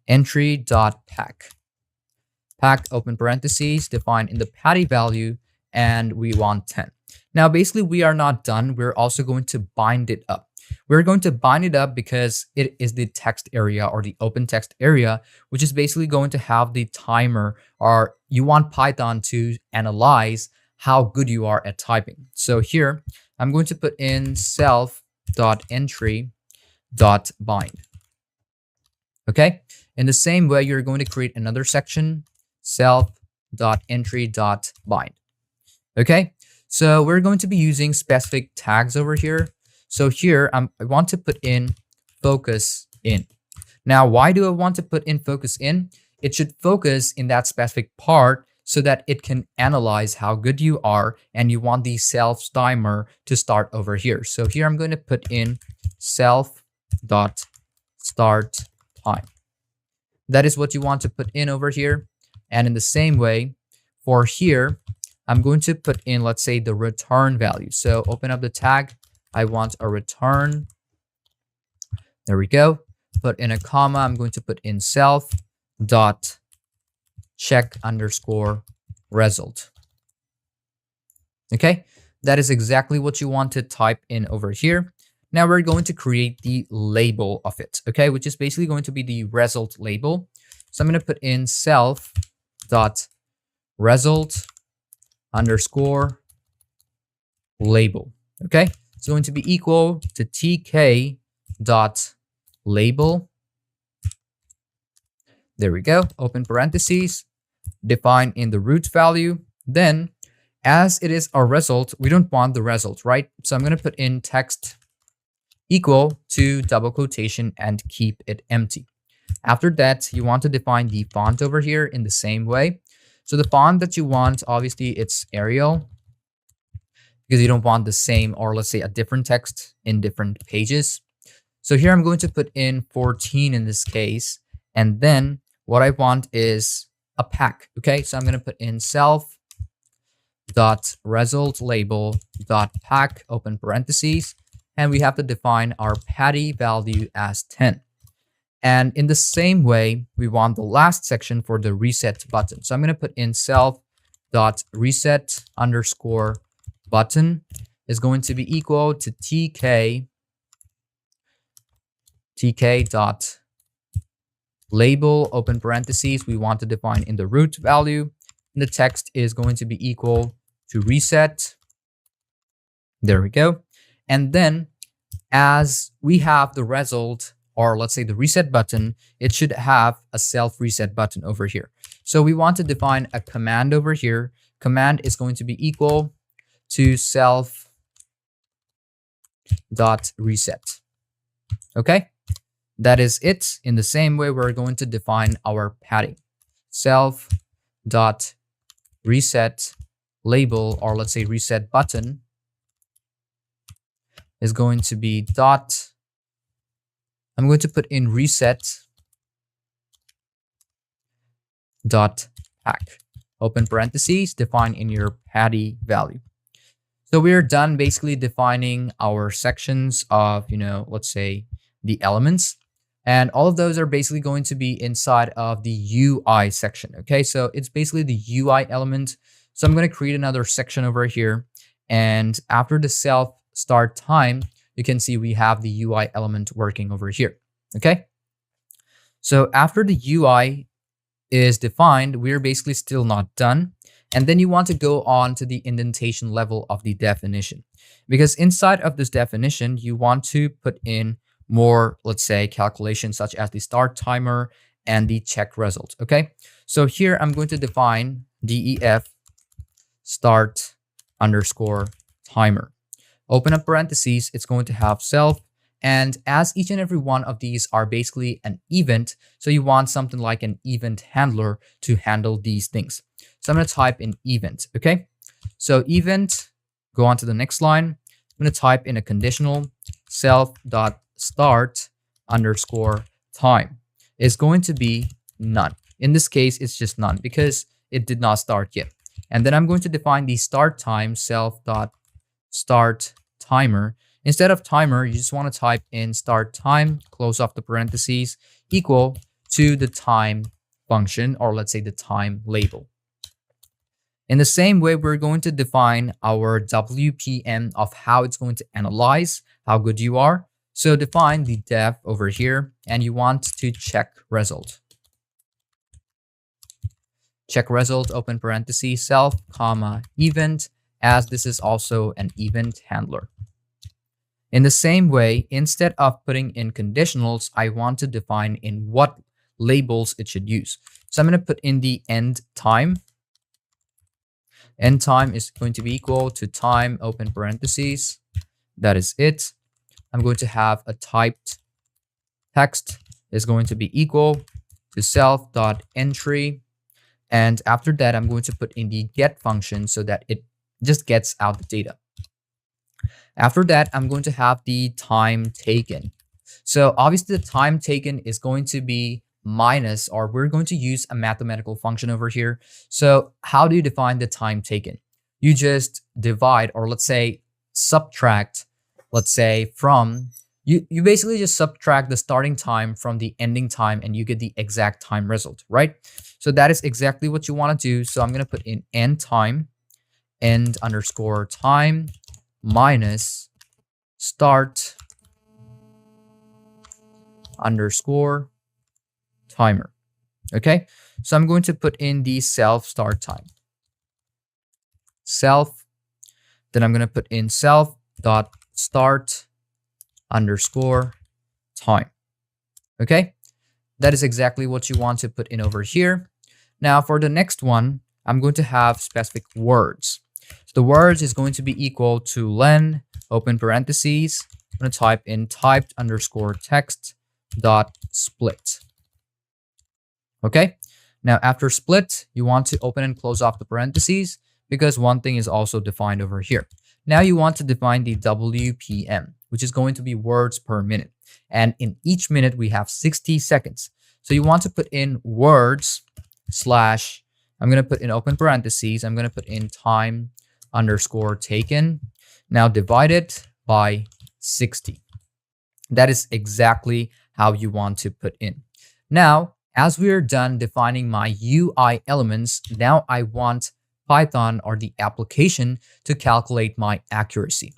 entry.pack. Pack, open parentheses, define in the patty value, and we want 10. Now, basically, we are not done. We're also going to bind it up. We're going to bind it up because it is the text area or the open text area, which is basically going to have the timer, or you want Python to analyze how good you are at typing. So here, I'm going to put in self.entry.bind. Okay. In the same way, you're going to create another section, self.entry.bind. Okay. So we're going to be using specific tags over here. So here, I want to put in focus in. Now, why do I want to put in focus in? It should focus in that specific part so that it can analyze how good you are, and you want the self timer to start over here. So here I'm going to put in self dot start time. That is what you want to put in over here. And in the same way, for here, I'm going to put in, let's say, the return value. So open up the tag. I want a return. There we go. Put in a comma. I'm going to put in self dot check underscore result. Okay, that is exactly what you want to type in over here. Now we're going to create the label of it, okay, which is basically going to be the result label. So I'm going to put in self dot result underscore label. Okay, it's going to be equal to tk dot label. There we go. Open parentheses, define in the root value. Then, as it is our result, we don't want the result, right? So I'm going to put in text equal to double quotation and keep it empty. After that, you want to define the font over here in the same way. So the font that you want, obviously, it's Arial, because you don't want the same, or let's say a different text in different pages. So here I'm going to put in 14 in this case. And then what I want is a pack. Okay, so I'm going to put in self dot result label dot pack, open parentheses, and we have to define our patty value as 10. And in the same way, we want the last section for the reset button. So I'm going to put in self dot reset underscore button is going to be equal to tk dot label, open parentheses, we want to define in the root value. And the text is going to be equal to reset. There we go. And then as we have the result, or let's say the reset button, it should have a self reset button over here. So we want to define a command over here. Command is going to be equal to self dot reset. Okay, that is it. In the same way, we're going to define our padding. Self dot reset label, or let's say reset button, is going to be dot. I'm going to put in reset dot pack, open parentheses, define in your patty value. So we're done basically defining our sections of, let's say the elements. And all of those are basically going to be inside of the UI section. Okay, so it's basically the UI element. So I'm going to create another section over here. And after the self start time, you can see we have the UI element working over here. Okay, so after the UI is defined, we're basically still not done. And then you want to go on to the indentation level of the definition, because inside of this definition, you want to put in more, let's say, calculations such as the start timer and the check result. Okay, so here I'm going to define def start underscore timer. Open up parentheses, it's going to have self. And as each and every one of these are basically an event, so you want something like an event handler to handle these things. So I'm going to type in event. Okay, so event, go on to the next line. I'm going to type in a conditional self dot start underscore time is going to be none. In this case, it's just none because it did not start yet. And then I'm going to define the start time self dot start timer. Instead of timer, you just want to type in start time, close off the parentheses, equal to the time function, or let's say the time label. In the same way, we're going to define our WPM of how it's going to analyze how good you are. So define the def over here, and you want to check result. Check result, open parentheses, self, comma, event, as this is also an event handler. In the same way, instead of putting in conditionals, I want to define in what labels it should use. So I'm going to put in the end time. End time is going to be equal to time, open parentheses. That is it. I'm going to have a typed text is going to be equal to self.entry. And after that, I'm going to put in the get function so that it just gets out the data. After that, I'm going to have the time taken. So obviously the time taken is going to be minus, or we're going to use a mathematical function over here. So how do you define the time taken? You just divide, or let's say subtract, let's say from, you basically just subtract the starting time from the ending time and you get the exact time result, right? So that is exactly what you want to do. So I'm going to put in end time, end underscore time minus start underscore timer. Okay, so I'm going to put in the self start time. Self, then I'm going to put in self dot start underscore time. Okay, that is exactly what you want to put in over here. Now for the next one, I'm going to have specific words. So the words is going to be equal to len, open parentheses. I'm going to type in typed underscore text dot split. Okay, now after split, you want to open and close off the parentheses because one thing is also defined over here. Now you want to define the WPM, which is going to be words per minute. And in each minute, we have 60 seconds. So you want to put in words slash, I'm going to put in open parentheses, I'm going to put in time underscore taken. Now divide it by 60. That is exactly how you want to put in. Now, as we are done defining my UI elements, now I want Python, or the application, to calculate my accuracy.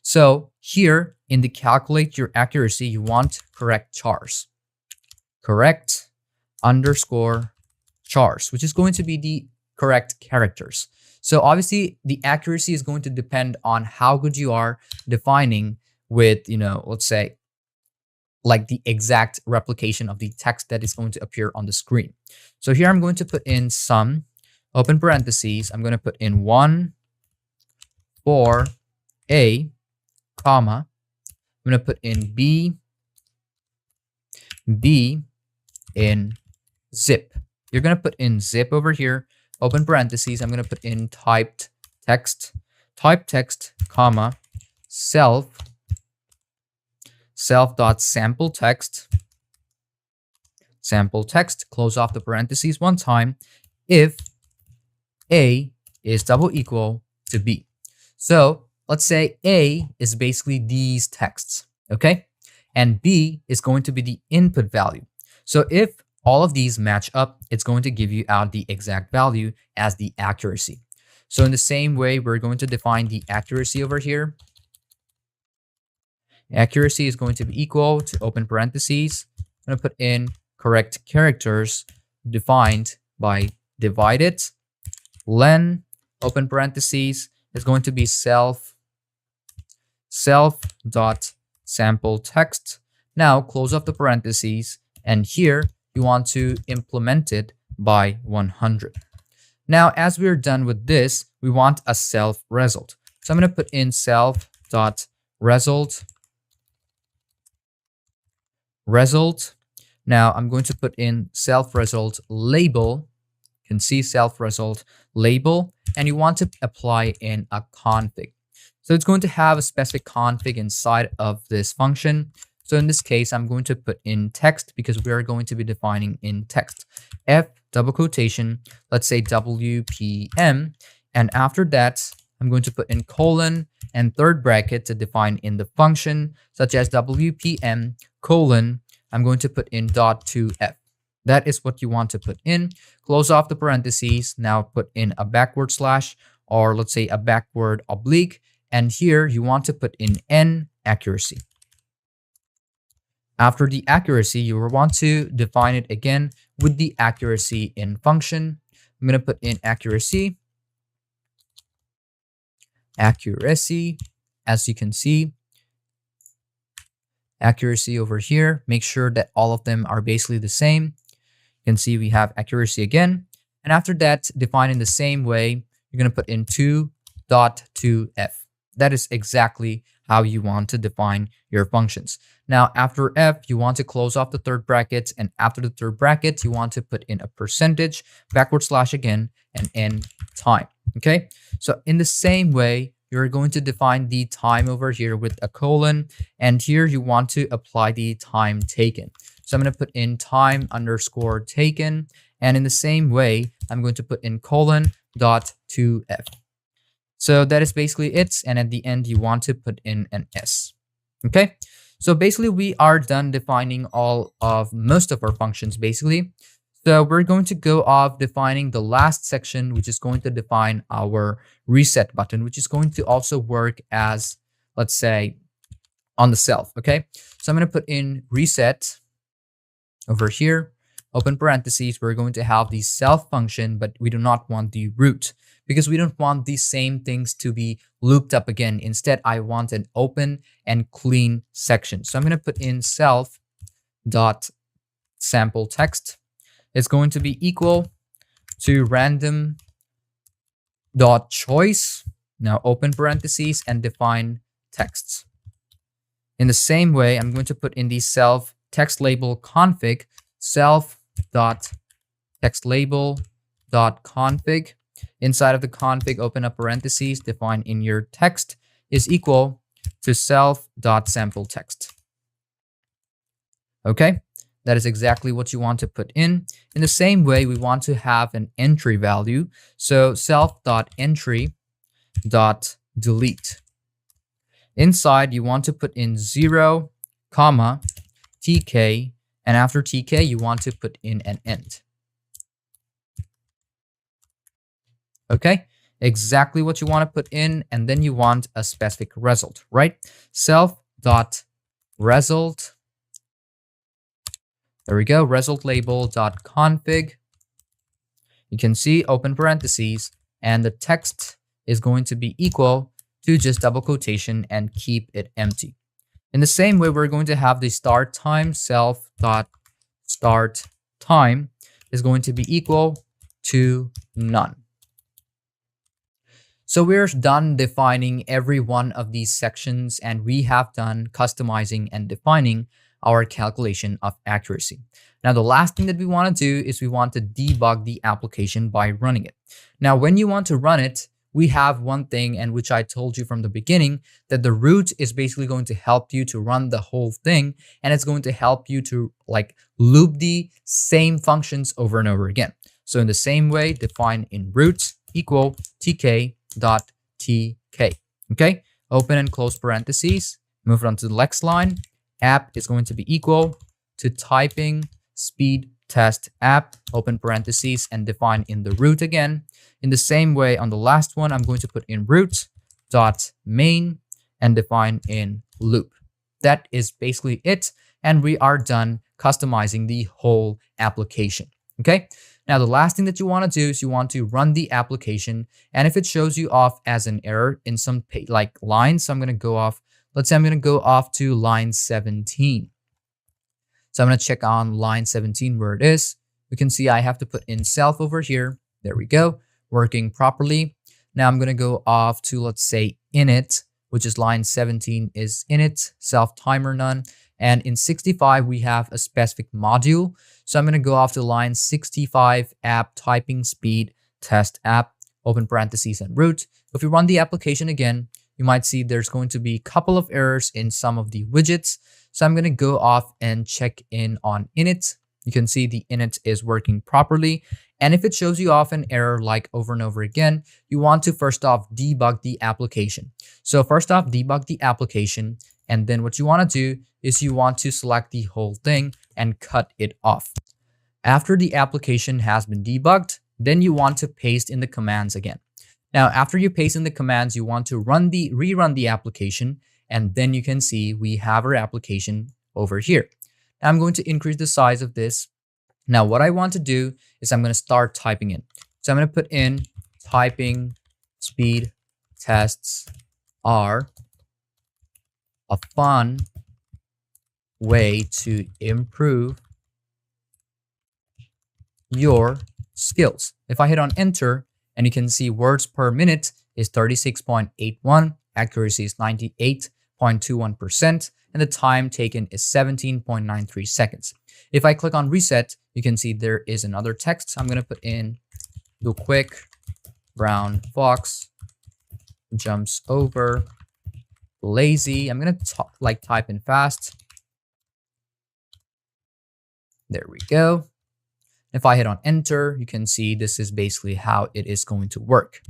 So here in the calculate your accuracy, you want correct chars. Correct underscore chars, which is going to be the correct characters. So obviously the accuracy is going to depend on how good you are defining with, let's say, like the exact replication of the text that is going to appear on the screen. So here I'm going to put in sum, open parentheses, I'm going to put in 1 for A, comma, I'm going to put in B in zip. You're going to put in zip over here, open parentheses, I'm going to put in type text, comma, self.sample text, close off the parentheses one time, if A is double equal to B. So let's say A is basically these texts, okay? And B is going to be the input value. So if all of these match up, it's going to give you out the exact value as the accuracy. So in the same way, we're going to define the accuracy over here. Accuracy is going to be equal to open parentheses. I'm going to put in correct characters defined by divided. Len, open parentheses, is going to be self.sample text. Now close up the parentheses, and here you want to implement it by 100. Now, as we're done with this, we want a self result. So I'm going to put in self.result. Now I'm going to put in self result label. You can see self result label, and you want to apply in a config. So it's going to have a specific config inside of this function. So in this case, I'm going to put in text because we are going to be defining in text. F double quotation, let's say WPM. And after that, I'm going to put in colon and third bracket to define in the function, such as WPM colon, I'm going to put in .2f. That is what you want to put in. Close off the parentheses. Now put in a backward slash, or let's say a backward oblique. And here you want to put in n accuracy. After the accuracy, you will want to define it again with the accuracy in function. I'm going to put in accuracy. Accuracy, as you can see, accuracy over here. Make sure that all of them are basically the same. You can see we have accuracy again. And after that, define in the same way, you're going to put in 2.2f. That is exactly how you want to define your functions. Now, after f, you want to close off the third bracket. And after the third bracket, you want to put in a percentage, backward slash again, and end time. Okay, so in the same way, you're going to define the time over here with a colon, and here you want to apply the time taken. So I'm going to put in time underscore taken, and in the same way, I'm going to put in colon dot 2f. So that is basically it, and at the end, you want to put in an s. Okay, so basically we are done defining most of our functions basically. So we're going to go off defining the last section, which is going to define our reset button, which is going to also work as, let's say, on the self. Okay, so I'm going to put in reset over here, open parentheses. We're going to have the self function, but we do not want the root because we don't want these same things to be looped up again. Instead, I want an open and clean section. So I'm going to put in self dot sample text. It's going to be equal to random dot choice. Now open parentheses and define texts. In the same way, I'm going to put in the self text label config, self dot text label dot config. Inside of the config, open up parentheses, define in your text is equal to self dot sample text. Okay, that is exactly what you want to put in. In the same way, we want to have an entry value. So self dot entry dot delete. Inside, you want to put in 0, comma, tk, and after tk, you want to put in an int. Okay, exactly what you want to put in, and then you want a specific result, right? Self dot result. There we go, result label dot config. You can see open parentheses, and the text is going to be equal to just double quotation and keep it empty. In the same way, we're going to have the start time, self dot start time is going to be equal to none. So we're done defining every one of these sections, and we have done customizing and defining our calculation of accuracy. Now, the last thing that we want to do is we want to debug the application by running it. Now, when you want to run it, we have one thing, and which I told you from the beginning, that the root is basically going to help you to run the whole thing, and it's going to help you to loop the same functions over and over again. So in the same way, define in root equal tk dot tk. Okay, open and close parentheses, move on to the next line. App is going to be equal to typing speed test app, open parentheses, and define in the root again. In the same way, on the last one, I'm going to put in root dot main and define in loop. That is basically it, and we are done customizing the whole application. Okay, now the last thing that you want to do is you want to run the application, and if it shows you off as an error in some lines, so I'm going to go off. Let's say I'm going to go off to line 17. So I'm going to check on line 17 where it is. We can see I have to put in self over here. There we go, working properly. Now I'm going to go off to, let's say, init, which is line 17 is init, self timer none. And in 65, we have a specific module. So I'm going to go off to line 65, app typing speed test app, open parentheses and root. If you run the application again, you might see there's going to be a couple of errors in some of the widgets. So I'm going to go off and check in on init. You can see the init is working properly. And if it shows you off an error over and over again, you want to first off debug the application. So first off, debug the application. And then what you want to do is you want to select the whole thing and cut it off. After the application has been debugged, then you want to paste in the commands again. Now, after you paste in the commands, you want to rerun the application, and then you can see we have our application over here. Now, I'm going to increase the size of this. Now, what I want to do is I'm going to start typing in. So I'm going to put in typing speed tests are a fun way to improve your skills. If I hit on enter, and you can see words per minute is 36.81, accuracy is 98.21%, and the time taken is 17.93 seconds. If I click on reset, you can see there is another text. I'm going to put in the quick brown fox jumps over lazy. I'm gonna type in fast. There we go. If I hit on enter, you can see this is basically how it is going to work.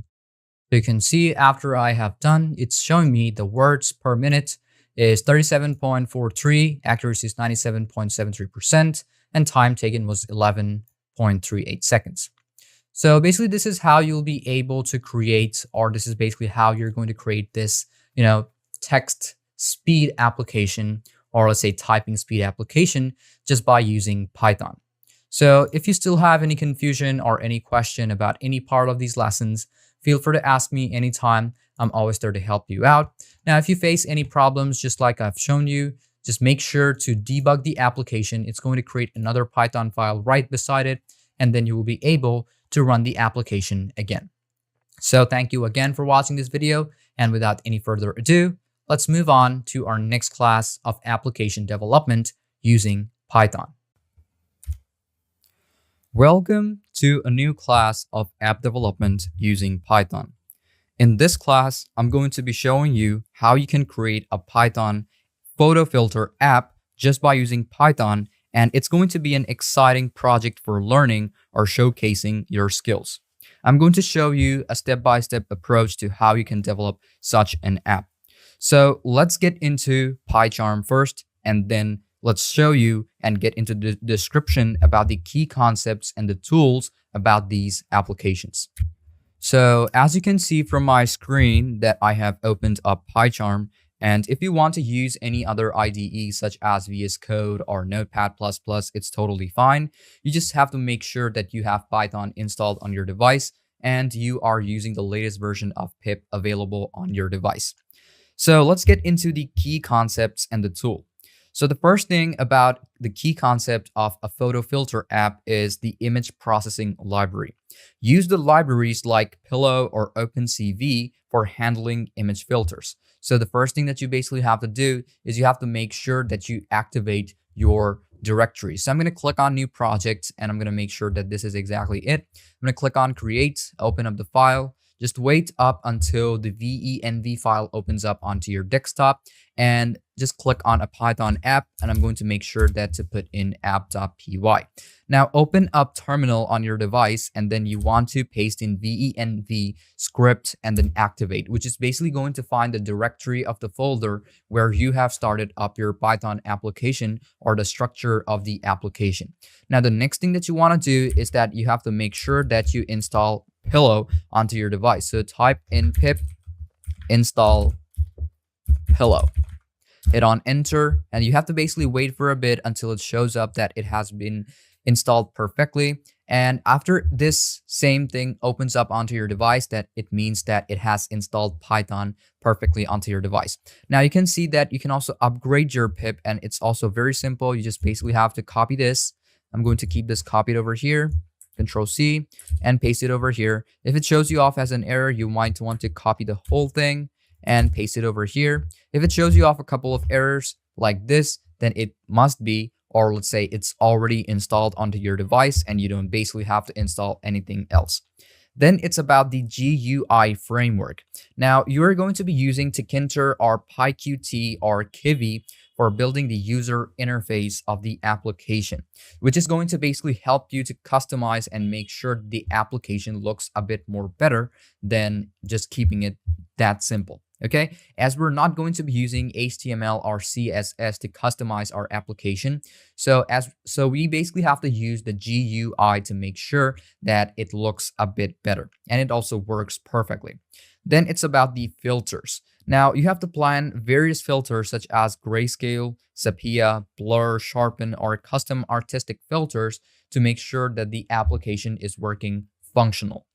So you can see after I have done, it's showing me the words per minute is 37.43, accuracy is 97.73%, and time taken was 11.38 seconds. So basically this is how you'll be able to create, or this is basically how you're going to create this, text speed application, or let's say typing speed application, just by using Python. So if you still have any confusion or any question about any part of these lessons, feel free to ask me anytime. I'm always there to help you out. Now, if you face any problems, just like I've shown you, just make sure to debug the application. It's going to create another Python file right beside it, and then you will be able to run the application again. So thank you again for watching this video. And without any further ado, let's move on to our next class of application development using Python. Welcome to a new class of app development using Python. In this class, I'm going to be showing you how you can create a Python photo filter app just by using Python, and it's going to be an exciting project for learning or showcasing your skills. I'm going to show you a step-by-step approach to how you can develop such an app. So let's get into PyCharm first, and then let's show you and get into the description about the key concepts and the tools about these applications. So as you can see from my screen that I have opened up PyCharm, and if you want to use any other IDE such as VS Code or Notepad++, it's totally fine. You just have to make sure that you have Python installed on your device and you are using the latest version of pip available on your device. So let's get into the key concepts and the tool. So the first thing about the key concept of a photo filter app is the image processing library. Use the libraries like Pillow or OpenCV for handling image filters. So the first thing that you basically have to do is you have to make sure that you activate your directory. So I'm going to click on new project and I'm going to make sure that this is exactly it. I'm going to click on create, open up the file. Just wait up until the venv file opens up onto your desktop and just click on a Python app, and I'm going to make sure that to put in app.py. Now open up terminal on your device, and then you want to paste in venv script and then activate, which is basically going to find the directory of the folder where you have started up your Python application or the structure of the application. Now the next thing that you want to do is that you have to make sure that you install Pillow onto your device. So type in pip install Pillow. Hit on enter, and you have to basically wait for a bit until it shows up that it has been installed perfectly. And after this same thing opens up onto your device, that it means that it has installed Python perfectly onto your device. Now you can see that you can also upgrade your pip, and it's also very simple. You just basically have to copy this. I'm going to keep this copied over here. Control C and paste it over here. If it shows you off as an error, you might want to copy the whole thing and paste it over here. If it shows you off a couple of errors like this, then it must be, or let's say it's already installed onto your device and you don't basically have to install anything else. Then it's about the GUI framework. Now you're going to be using Tkinter or PyQt or Kivy for building the user interface of the application, which is going to basically help you to customize and make sure the application looks a bit more better than just keeping it that simple. Okay, as we're not going to be using HTML or CSS to customize our application, so we basically have to use the GUI to make sure that it looks a bit better and it also works perfectly. Then it's about the filters. Now you have to plan various filters such as grayscale, sepia, blur, sharpen, or custom artistic filters to make sure that the application is working functional.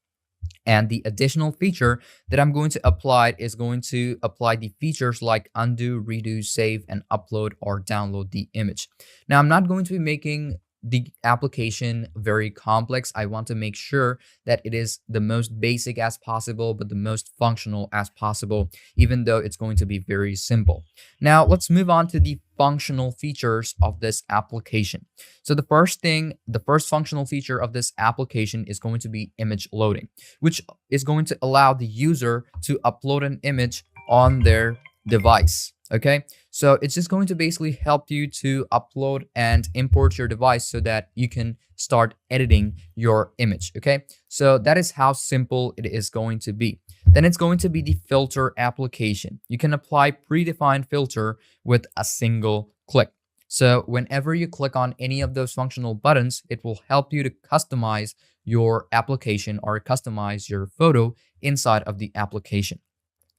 And the additional feature that I'm going to apply is going to apply the features like undo, redo, save, and upload or download the image. Now, I'm not going to be making the application very complex. I want to make sure that it is the most basic as possible, but the most functional as possible, even though it's going to be very simple. Now, let's move on to the functional features of this application. So the first functional feature of this application is going to be image loading, which is going to allow the user to upload an image on their device. Okay, so it's just going to basically help you to upload and import your device so that you can start editing your image. Okay, so that is how simple it is going to be. Then it's going to be the filter application. You can apply predefined filter with a single click. So whenever you click on any of those functional buttons, it will help you to customize your application or customize your photo inside of the application.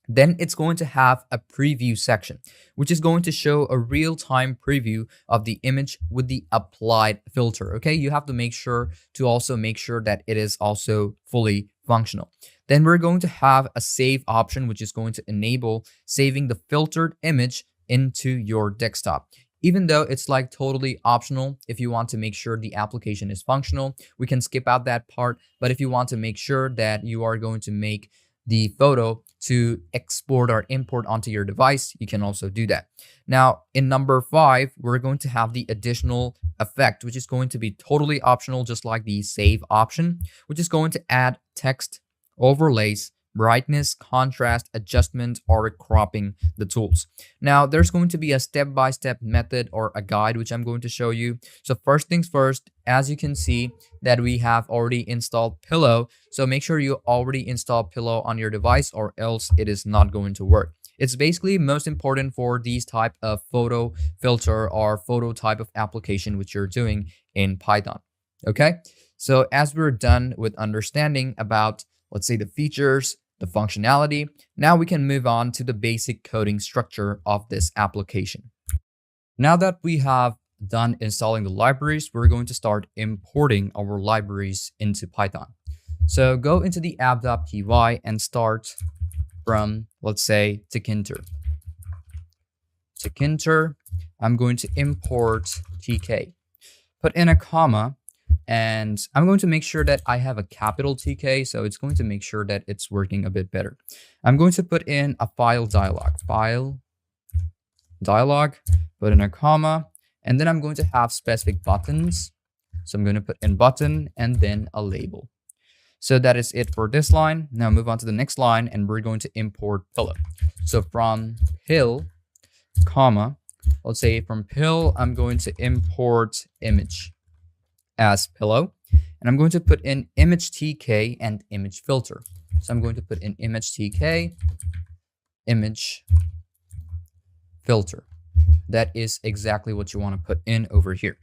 Then it's going to have a preview section, which is going to show a real-time preview of the image with the applied filter. Okay, you have to make sure that it is also fully functional. Then we're going to have a save option, which is going to enable saving the filtered image into your desktop. Even though it's like totally optional, if you want to make sure the application is functional, we can skip out that part. But if you want to make sure that you are going to make the photo to export or import onto your device, you can also do that. Now, in number 5, we're going to have the additional effect, which is going to be totally optional, just like the save option, which is going to add text, overlays, brightness, contrast, adjustment, or cropping the tools. Now, there's going to be a step-by-step method or a guide, which I'm going to show you. So first things first, as you can see that we have already installed Pillow. So make sure you already install Pillow on your device or else it is not going to work. It's basically most important for these type of photo filter or photo type of application which you're doing in Python. Okay, so as we're done with understanding about, let's say, the features, the functionality, now we can move on to the basic coding structure of this application. Now that we have done installing the libraries, we're going to start importing our libraries into Python. So go into the app.py and start from, let's say, Tkinter. Tkinter, I'm going to import TK. Put in a comma, and I'm going to make sure that I have a capital TK, so it's going to make sure that it's working a bit better. I'm going to put in a file dialog, put in a comma, and then I'm going to have specific buttons. So I'm going to put in button and then a label. So that is it for this line. Now move on to the next line, and we're going to import Pillow. So from pill, comma, let's say from pill, I'm going to import image as Pillow, and I'm going to put in image TK and image filter. So I'm going to put in image TK, image filter. That is exactly what you want to put in over here.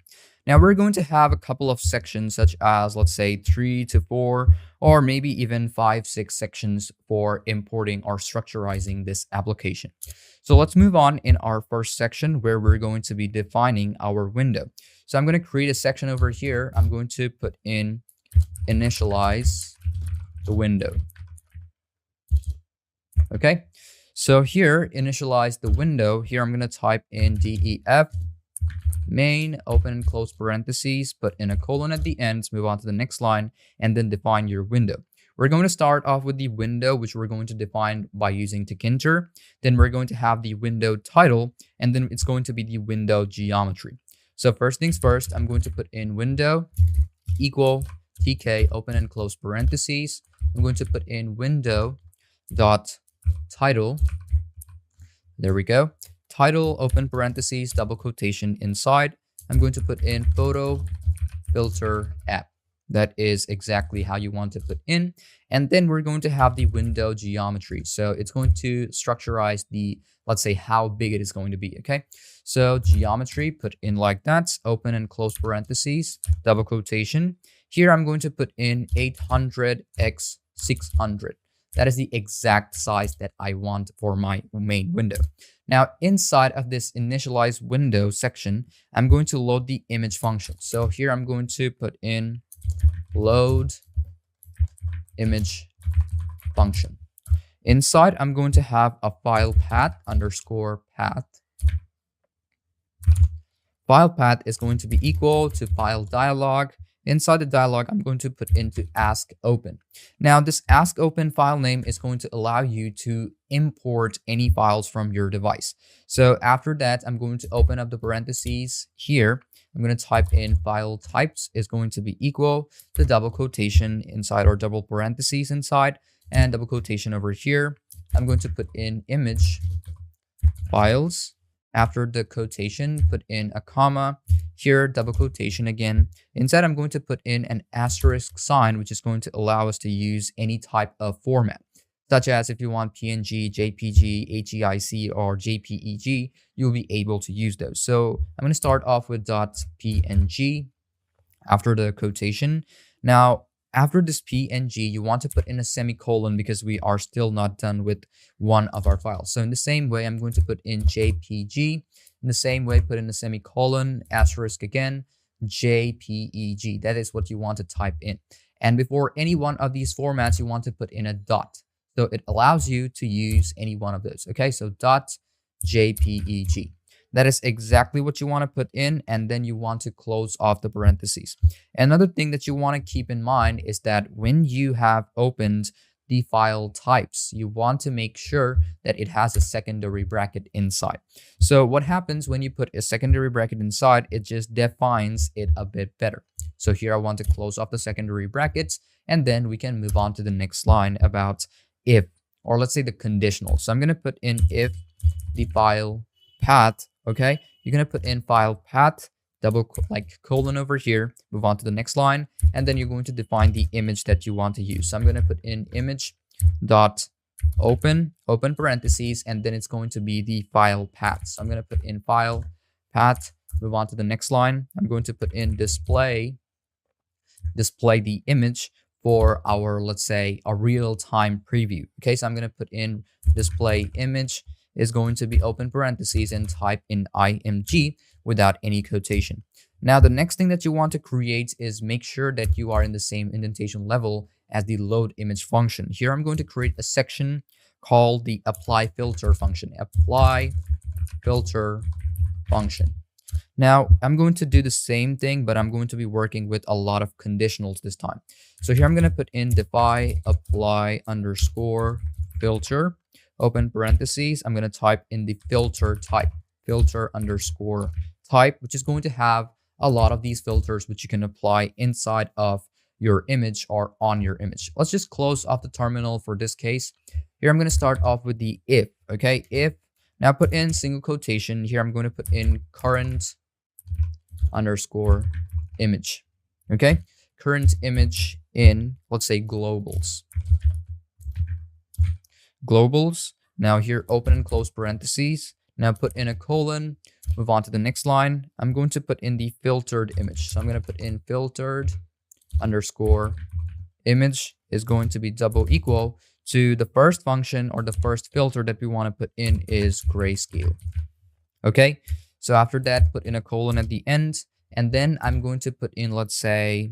Now we're going to have a couple of sections, such as, let's say, 3 to 4, or maybe even 5, 6 sections for importing or structurizing this application. So let's move on in our first section where we're going to be defining our window. So I'm going to create a section over here. I'm going to put in initialize the window. Okay. So here, initialize the window. Here, I'm going to type in def main, open and close parentheses, put in a colon at the end, move on to the next line, and then define your window. We're going to start off with the window, which we're going to define by using Tkinter. Then we're going to have the window title, and then it's going to be the window geometry. So first things first, I'm going to put in window equal tk, open and close parentheses. I'm going to put in window dot title. There we go. Title, open parentheses, double quotation inside. I'm going to put in photo filter app. That is exactly how you want to put in. And then we're going to have the window geometry. So it's going to structurize the, let's say, how big it is going to be. Okay. So geometry, put in like that, open and close parentheses, double quotation. Here I'm going to put in 800 x 600. That is the exact size that I want for my main window. Now, inside of this initialize window section, I'm going to load the image function. So here I'm going to put in load image function. Inside, I'm going to have a file path underscore path. File path is going to be equal to file dialog. Inside the dialog, I'm going to put into ask open. Now, this ask open file name is going to allow you to import any files from your device. So after that, I'm going to open up the parentheses here. I'm going to type in file types is going to be equal to double quotation inside or double parentheses inside and double quotation over here. I'm going to put in image files. After the quotation, put in a comma. Here, double quotation again. Inside, I'm going to put in an asterisk sign, which is going to allow us to use any type of format, such as if you want PNG, JPG, HEIC, or JPEG, you'll be able to use those. So I'm going to start off with .png after the quotation. Now, after this PNG, you want to put in a semicolon because we are still not done with one of our files. So in the same way, I'm going to put in JPG. In the same way, put in a semicolon, asterisk again, JPEG. That is what you want to type in. And before any one of these formats, you want to put in a dot. So it allows you to use any one of those. Okay, so .jpeg. That is exactly what you want to put in, and then you want to close off the parentheses. Another thing that you want to keep in mind is that when you have opened the file types, you want to make sure that it has a secondary bracket inside. So what happens when you put a secondary bracket inside, it just defines it a bit better. So here I want to close off the secondary brackets, and then we can move on to the next line about if, or let's say the conditional. So I'm going to put in if the file path. Okay, you're going to put in file path, double colon over here, move on to the next line, and then you're going to define the image that you want to use. So I'm going to put in image dot open parentheses, and then it's going to be the file path. So I'm going to put in file path, move on to the next line. I'm going to put in display the image for our, let's say, a real-time preview. Okay, so I'm going to put in display image is going to be open parentheses and type in img without any quotation. Now, the next thing that you want to create is make sure that you are in the same indentation level as the load image function. Here, I'm going to create a section called the apply filter function. Apply filter function. Now, I'm going to do the same thing, but I'm going to be working with a lot of conditionals this time. So here I'm going to put in defi apply underscore filter, open parentheses. I'm going to type in the filter type, filter underscore type, which is going to have a lot of these filters which you can apply inside of your image or on your image. Let's just close off the terminal for this case. Here I'm going to start off with the if, okay? If, now put in single quotation. Here I'm going to put in current underscore image, okay? Current image in, let's say, globals. Globals. Now here, open and close parentheses. Now put in a colon, move on to the next line. I'm going to put in the filtered image. So I'm going to put in filtered underscore image is going to be double equal to the first function or the first filter that we want to put in is grayscale. Okay, so after that, put in a colon at the end, and then I'm going to put in, let's say,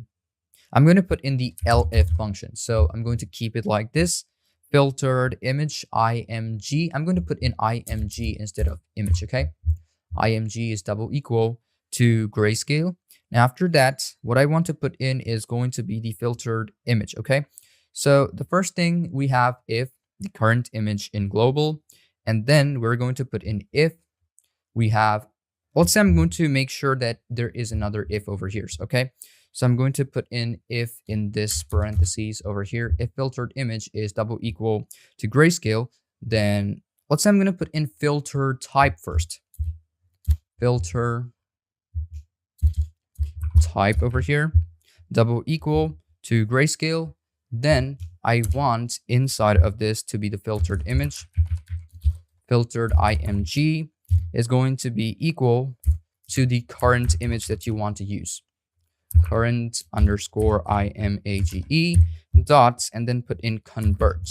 I'm going to put in the elif function. So I'm going to keep it like this. Filtered image img. I'm going to put in img instead of image. Okay, img is double equal to grayscale. Now after that, what I want to put in is going to be the filtered image. Okay, so the first thing we have if the current image in global, and then we're going to put in if we have, let's say I'm going to make sure that there is another if over here. Okay, so I'm going to put in if in this parentheses over here. If filtered image is double equal to grayscale, then let's say I'm going to put in filter type first. Filter type over here, double equal to grayscale. Then I want inside of this to be the filtered image. Filtered img is going to be equal to the current image that you want to use. Current underscore image dots, and then put in convert.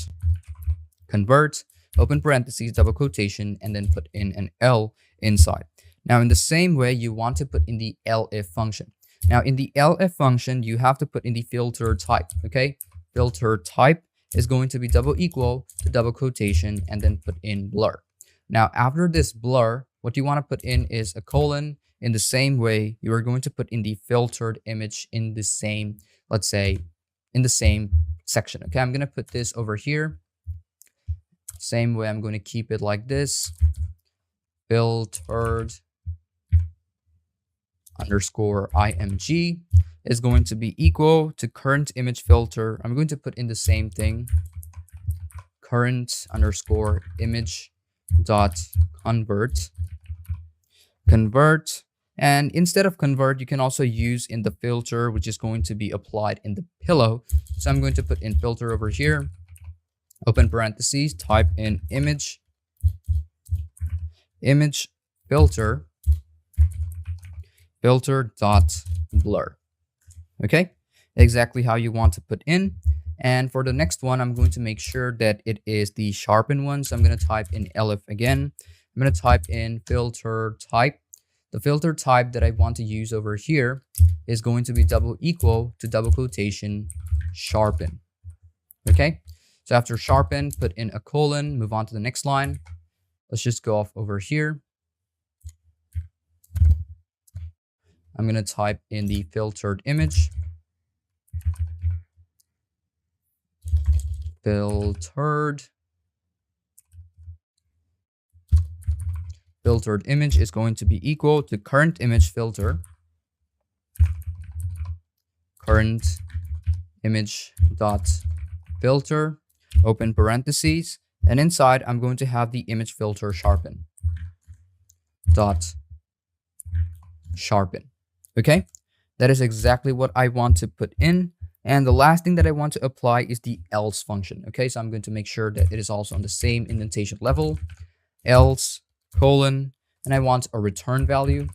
Convert, open parentheses, double quotation, and then put in an L inside. Now in the same way, you want to put in the elif function. Now in the elif function, you have to put in the filter type, okay? Filter type is going to be double equal to double quotation and then put in blur. Now after this blur, what you want to put in is a colon in the same way, you are going to put in the filtered image in the same, let's say, in the same section. Okay, I'm going to put this over here. Same way, I'm going to keep it like this. Filtered underscore img is going to be equal to current image filter. I'm going to put in the same thing. Current underscore image dot convert. And instead of convert, you can also use in the filter, which is going to be applied in the pillow. So I'm going to put in filter over here, open parentheses, type in image filter dot blur. Okay, exactly how you want to put in. And for the next one, I'm going to make sure that it is the sharpen one. So I'm going to type in elif again. I'm going to type in filter type. The filter type that I want to use over here is going to be equal to double quotation sharpen. Okay, so after sharpen, put in a colon, move on to the next line. Let's just go off over here. I'm going to type in the filtered image. Filtered image is going to be equal to current image filter. Current image dot filter, open parentheses, and inside I'm going to have the image filter sharpen. Okay, that is exactly what I want to put in. And the last thing that I want to apply is the else function. Okay, so I'm going to make sure that it is also on the same indentation level. Else colon, and I want a return value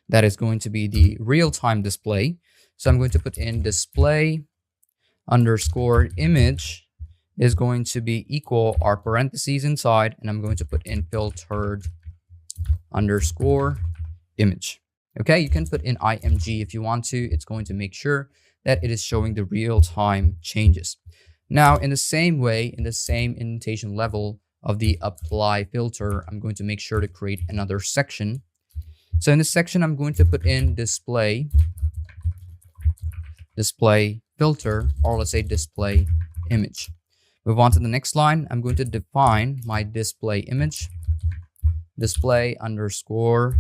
that is going to be the real-time display. So I'm going to put in display underscore image is going to be equal our parentheses inside, and I'm going to put in filtered underscore image. Okay, you can put in img if you want to. It's going to make sure that it is showing the real-time changes. Now, in the same way, in the same indentation level of the apply filter, I'm going to make sure to create another section. So in this section, I'm going to put in display filter, or let's say display image. Move on to the next line. I'm going to define my display image, display underscore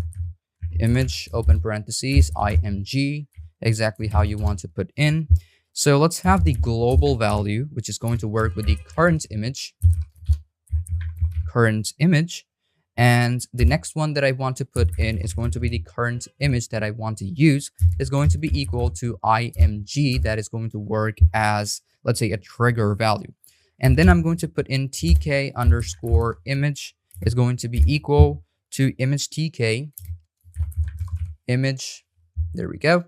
image, open parentheses, img, exactly how you want to put in. So let's have the global value, which is going to work with the current image. And the next one that I want to put in is going to be the current image that I want to use is going to be equal to img. That is going to work as, let's say, a trigger value. And then I'm going to put in tk underscore image is going to be equal to image tk image. There we go.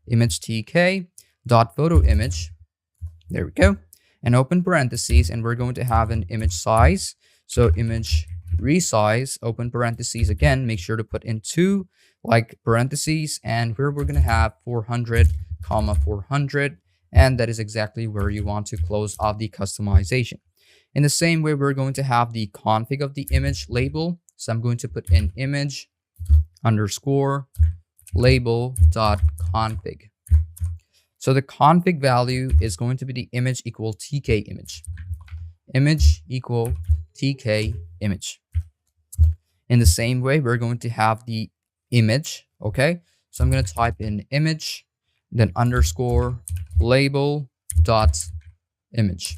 Image tk dot photo image. There we go. And open parentheses, and we're going to have an image size. So image resize, open parentheses again, make sure to put in 2 like parentheses, and here we're going to have 400, 400, and that is exactly where you want to close off the customization. In the same way, we're going to have the config of the image label. So I'm going to put in image underscore label dot config. So the config value is going to be the image equal tk image. Image equal tk image. In the same way, we're going to have the image. Okay, so I'm going to type in image, then underscore label dot image.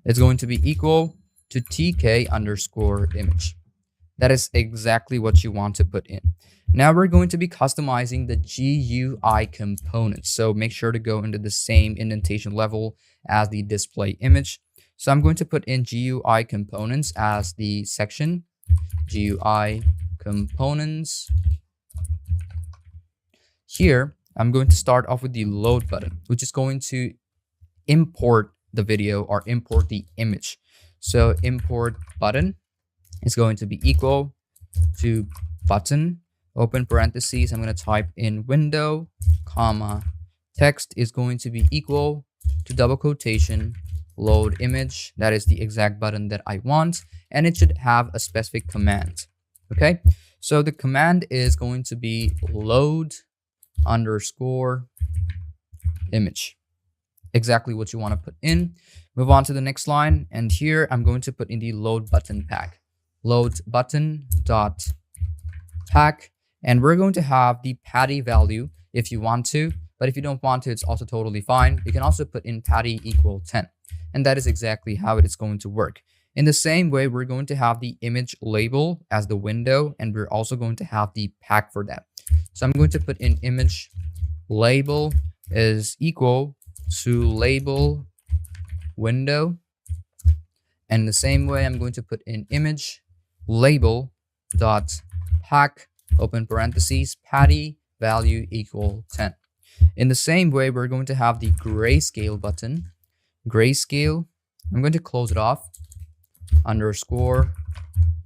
It's going to be equal to tk underscore image. That is exactly what you want to put in. Now we're going to be customizing the GUI components. So make sure to go into the same indentation level as the display image. So I'm going to put in GUI components as the section. GUI components. Here, I'm going to start off with the load button, which is going to import the video or import the image. So import button is going to be equal to button, open parentheses. I'm going to type in window, comma, text is going to be equal to double quotation, load image. That is the exact button that I want, and it should have a specific command. Okay, so the command is going to be load underscore image. Exactly what you want to put in. Move on to the next line, and here I'm going to put in the load button pack. Load button dot pack, and we're going to have the patty value if you want to, but if you don't want to, it's also totally fine. You can also put in patty equal 10, and that is exactly how it is going to work. In the same way, we're going to have the image label as the window, and we're also going to have the pack for that. So I'm going to put in image label is equal to label window, and the same way I'm going to put in image label dot pack open parentheses patty value equal 10. In the same way, we're going to have the grayscale button. Grayscale, I'm going to close it off, underscore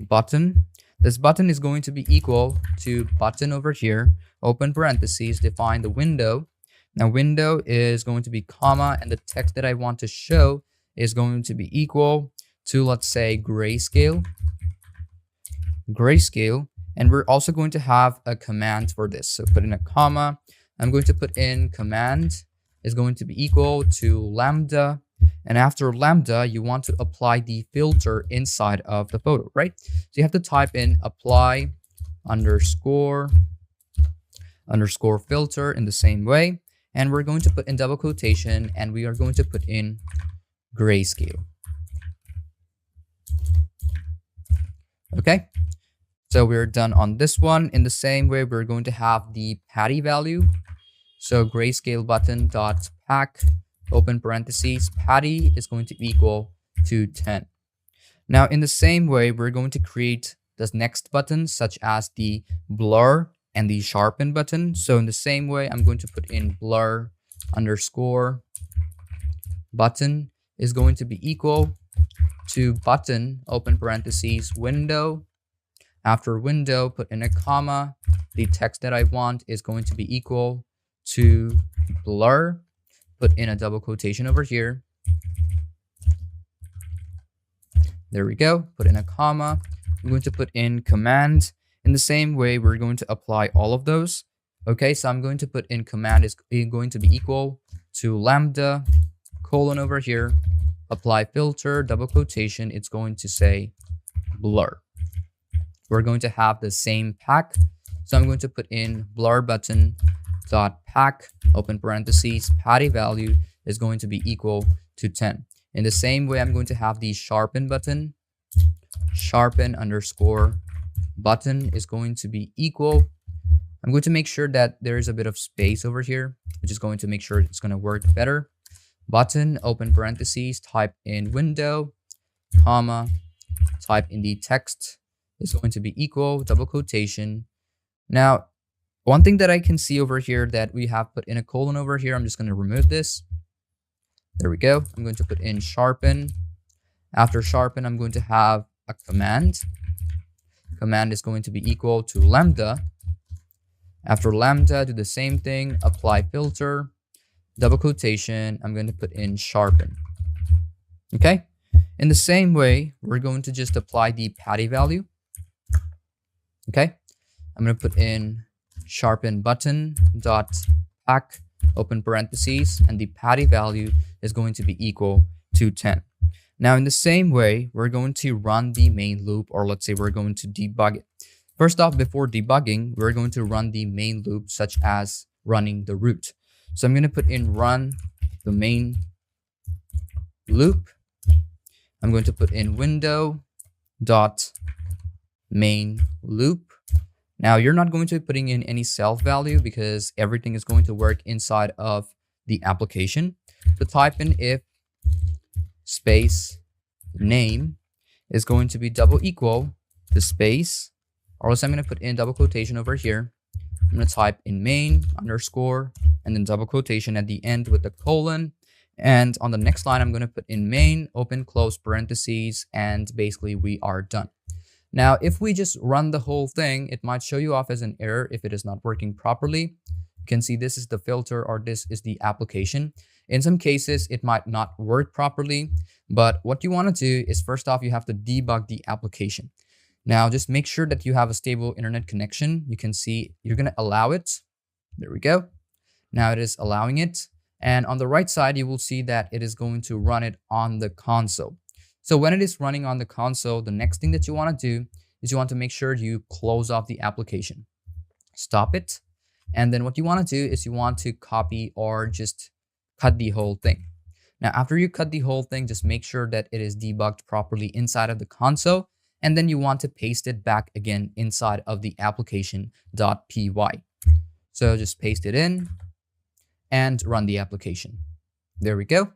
button. This button is going to be equal to button over here, open parentheses, define the window. Now window is going to be comma, and the text that I want to show is going to be equal to, let's say, grayscale. And we're also going to have a command for this. So put in a comma. I'm going to put in command is going to be equal to lambda. And after lambda, you want to apply the filter inside of the photo, right? So you have to type in apply underscore filter in the same way. And we're going to put in double quotation, and we are going to put in grayscale. Okay, so we're done on this one. In the same way, we're going to have the patty value. So grayscale button dot pack open parentheses patty is going to equal to 10. Now in the same way, we're going to create this next button, such as the blur and the sharpen button. So in the same way, I'm going to put in blur underscore button is going to be equal to button open parentheses window. After window, put in a comma. The text that I want is going to be equal to blur. Put in a double quotation over here. There we go. Put in a comma. I'm going to put in command. In the same way, we're going to apply all of those. Okay, so I'm going to put in command is going to be equal to lambda colon over here. Apply filter, double quotation. It's going to say blur. We're going to have the same pack. So I'm going to put in blur button dot pack open parentheses patty value is going to be equal to 10. In the same way, I'm going to have the sharpen button. Sharpen underscore button is going to be equal. I'm going to make sure that there is a bit of space over here, which is going to make sure it's going to work better. Button open parentheses, type in window, comma, type in the text is going to be equal, double quotation. Now, one thing that I can see over here that we have put in a colon over here, I'm just going to remove this. There we go. I'm going to put in sharpen. After sharpen, I'm going to have a command. Command is going to be equal to lambda. After lambda, do the same thing, apply filter, double quotation, I'm going to put in sharpen. Okay? In the same way, we're going to just apply the patty value. Okay? I'm going to put in sharpen button dot pack open parentheses, and the patty value is going to be equal to 10. Now, in the same way, we're going to run the main loop, or let's say we're going to debug it. First off, before debugging, we're going to run the main loop, such as running the root. So I'm going to put in run the main loop. I'm going to put in window dot main loop. Now, you're not going to be putting in any self value because everything is going to work inside of the application. So type in if space name is going to be double equal to space, or else I'm going to put in double quotation over here. I'm going to type in main underscore and then double quotation at the end with the colon. And on the next line, I'm going to put in main open close parentheses, and basically we are done. Now, if we just run the whole thing, it might show you off as an error if it is not working properly. You can see this is the filter, or this is the application. In some cases, it might not work properly, but what you want to do is, first off, you have to debug the application. Now just make sure that you have a stable internet connection. You can see you're going to allow it. There we go. Now it is allowing it. And on the right side, you will see that it is going to run it on the console. So when it is running on the console, the next thing that you want to do is you want to make sure you close off the application. Stop it. And then what you want to do is you want to copy or just cut the whole thing. Now, after you cut the whole thing, just make sure that it is debugged properly inside of the console. And then you want to paste it back again inside of the application.py. So just paste it in and run the application. There we go.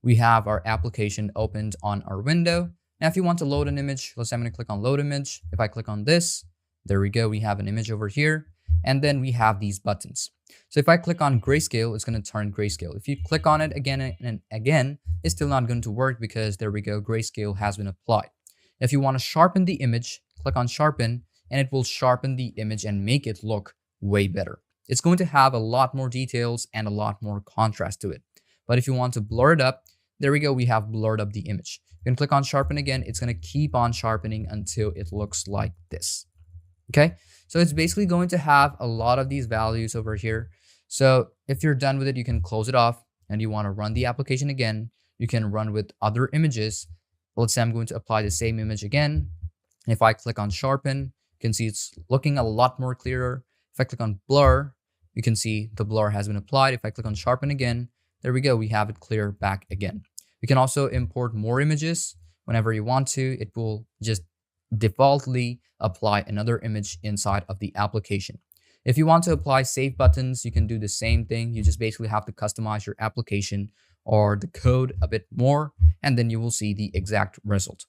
We have our application opened on our window. Now, if you want to load an image, let's say I'm going to click on load image. If I click on this, there we go. We have an image over here. And then we have these buttons. So if I click on grayscale, it's going to turn grayscale. If you click on it again and again, it's still not going to work because there we go. Grayscale has been applied. If you want to sharpen the image, click on sharpen and it will sharpen the image and make it look way better. It's going to have a lot more details and a lot more contrast to it. But if you want to blur it up, there we go. We have blurred up the image. You can click on sharpen again. It's going to keep on sharpening until it looks like this. Okay. So it's basically going to have a lot of these values over here. So if you're done with it, you can close it off and you want to run the application again. You can run with other images. Let's say I'm going to apply the same image again. If I click on sharpen, you can see it's looking a lot more clearer. If I click on blur, you can see the blur has been applied. If I click on sharpen again, there we go. We have it clear back again. You can also import more images whenever you want to. It will just defaultly apply another image inside of the application. If you want to apply save buttons, you can do the same thing. You just basically have to customize your application or the code a bit more, and then you will see the exact result.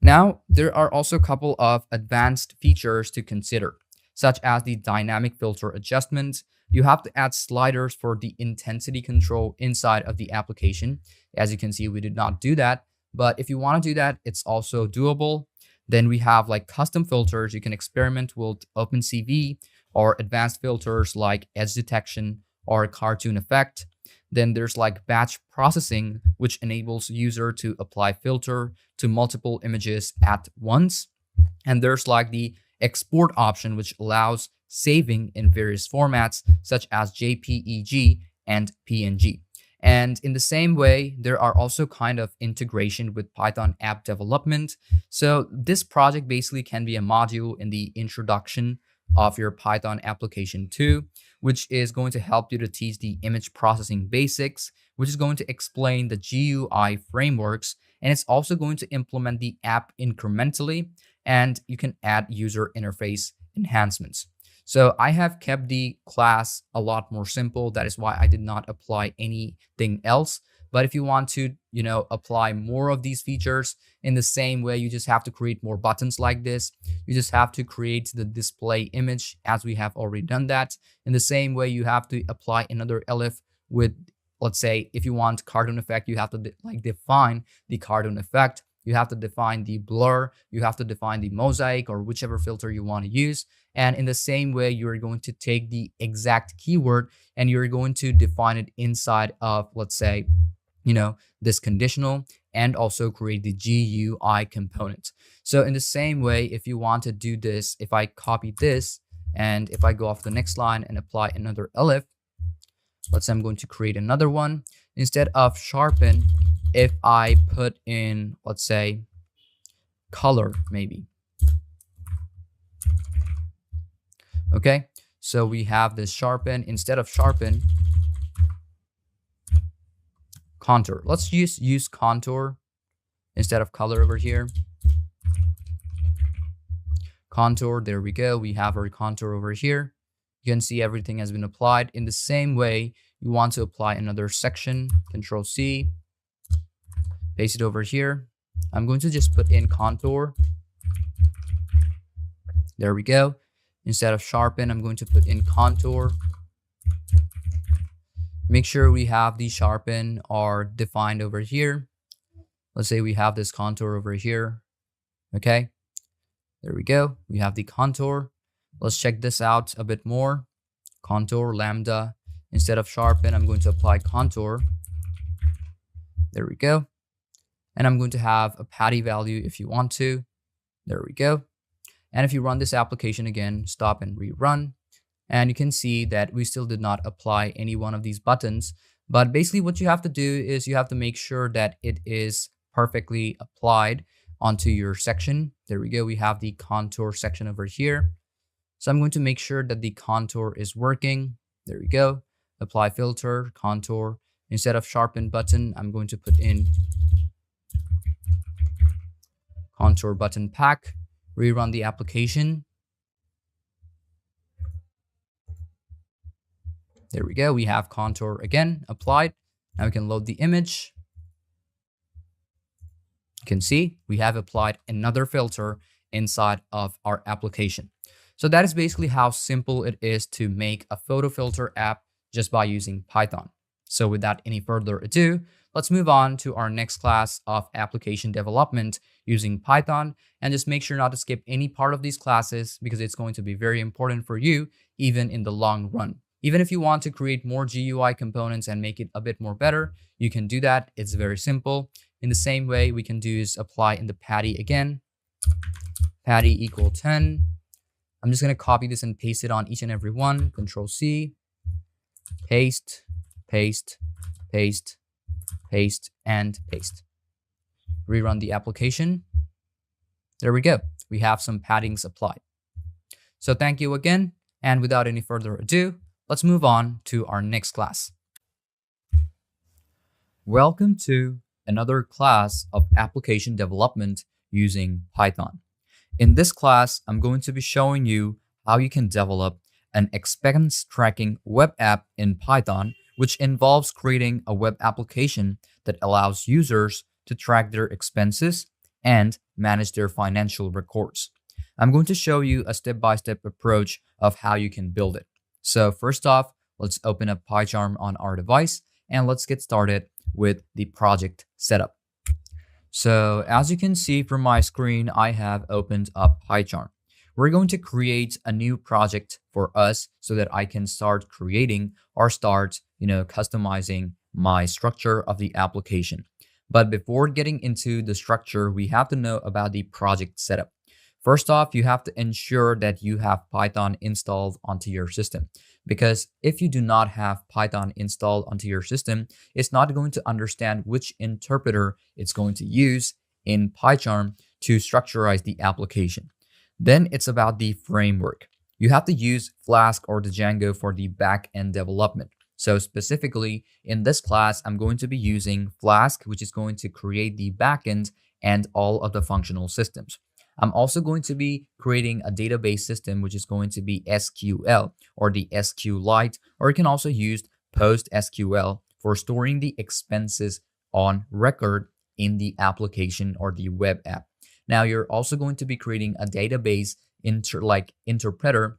Now, there are also a couple of advanced features to consider, such as the dynamic filter adjustment. You have to add sliders for the intensity control inside of the application. As you can see, we did not do that, but if you want to do that, it's also doable. Then we have like custom filters. You can experiment with OpenCV or advanced filters like edge detection or cartoon effect. Then there's like batch processing, which enables user to apply filter to multiple images at once. And there's like the export option, which allows saving in various formats such as JPEG and PNG. And in the same way, there are also kind of integration with Python app development. So this project basically can be a module in the introduction of your Python application too, which is going to help you to teach the image processing basics, which is going to explain the GUI frameworks. And it's also going to implement the app incrementally, and you can add user interface enhancements. So I have kept the class a lot more simple. That is why I did not apply anything else. But if you want to, apply more of these features in the same way, you just have to create more buttons like this. You just have to create the display image as we have already done that. In the same way, you have to apply another elif with, let's say, if you want cartoon effect, you have to define the cartoon effect. You have to define the blur, you have to define the mosaic or whichever filter you want to use. And in the same way, you're going to take the exact keyword and you're going to define it inside of, let's say, this conditional, and also create the GUI component. So in the same way, if you want to do this, if I copy this and if I go off the next line and apply another elif, let's say I'm going to create another one. Instead of sharpen, if I put in, let's say, color maybe. Okay, so we have this sharpen. Instead of sharpen, contour. Let's use contour instead of color over here. Contour, there we go. We have our contour over here. You can see everything has been applied. In the same way, you want to apply another section, Control C. Paste it over here. I'm going to just put in contour. There we go. Instead of sharpen, I'm going to put in contour. Make sure we have the sharpen are defined over here. Let's say we have this contour over here. Okay. There we go. We have the contour. Let's check this out a bit more. Contour, lambda. Instead of sharpen, I'm going to apply contour. There we go. And I'm going to have a patty value if you want to. There we go. And if you run this application again, stop and rerun, and you can see that we still did not apply any one of these buttons. But basically what you have to do is you have to make sure that it is perfectly applied onto your section. There we go. We have the contour section over here. So I'm going to make sure that the contour is working. There we go. Apply filter, contour. Instead of sharpen button, I'm going to put in contour button pack. Rerun the application. There we go. We have contour again applied. Now we can load the image. You can see we have applied another filter inside of our application. So that is basically how simple it is to make a photo filter app just by using Python. So without any further ado, let's move on to our next class of application development using Python, and just make sure not to skip any part of these classes because it's going to be very important for you even in the long run. Even if you want to create more GUI components and make it a bit more better, you can do that. It's very simple. In the same way, we can do is apply in the patty again. Patty equal 10. I'm just going to copy this and paste it on each and every one. Control C, paste, paste, paste, paste, and paste. Rerun the application. There we go. We have some paddings applied. So thank you again. And without any further ado, let's move on to our next class. Welcome to another class of application development using Python. In this class, I'm going to be showing you how you can develop an expense tracking web app in Python, which involves creating a web application that allows users to track their expenses and manage their financial records. I'm going to show you a step-by-step approach of how you can build it. So first off, let's open up Pygame on our device and let's get started with the project setup. So as you can see from my screen, I have opened up Pygame. We're going to create a new project for us so that I can start creating or start, customizing my structure of the application. But before getting into the structure, we have to know about the project setup. First off, you have to ensure that you have Python installed onto your system, because if you do not have Python installed onto your system, it's not going to understand which interpreter it's going to use in Pygame to structurize the application. Then it's about the framework. You have to use Flask or the Django for the back-end development. So specifically in this class, I'm going to be using Flask, which is going to create the backend and all of the functional systems. I'm also going to be creating a database system, which is going to be SQL or the SQLite, or you can also use PostSQL for storing the expenses on record in the application or the web app. Now, you're also going to be creating a database interpreter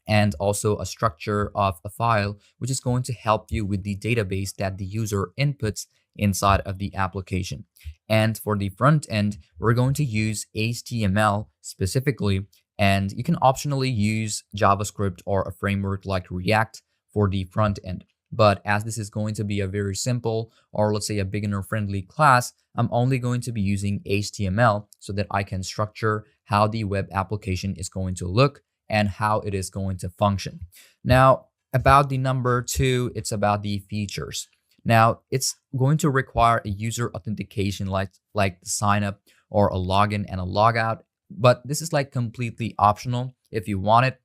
and also a structure of a file, which is going to help you with the database that the user inputs inside of the application. And for the front end, we're going to use HTML specifically, and you can optionally use JavaScript or a framework like React for the front end. But as this is going to be a very simple, or let's say a beginner-friendly class, I'm only going to be using HTML so that I can structure how the web application is going to look and how it is going to function. Now, about the number 2, it's about the features. Now, it's going to require a user authentication like the sign up or a login and a logout, but this is like completely optional. If you want it,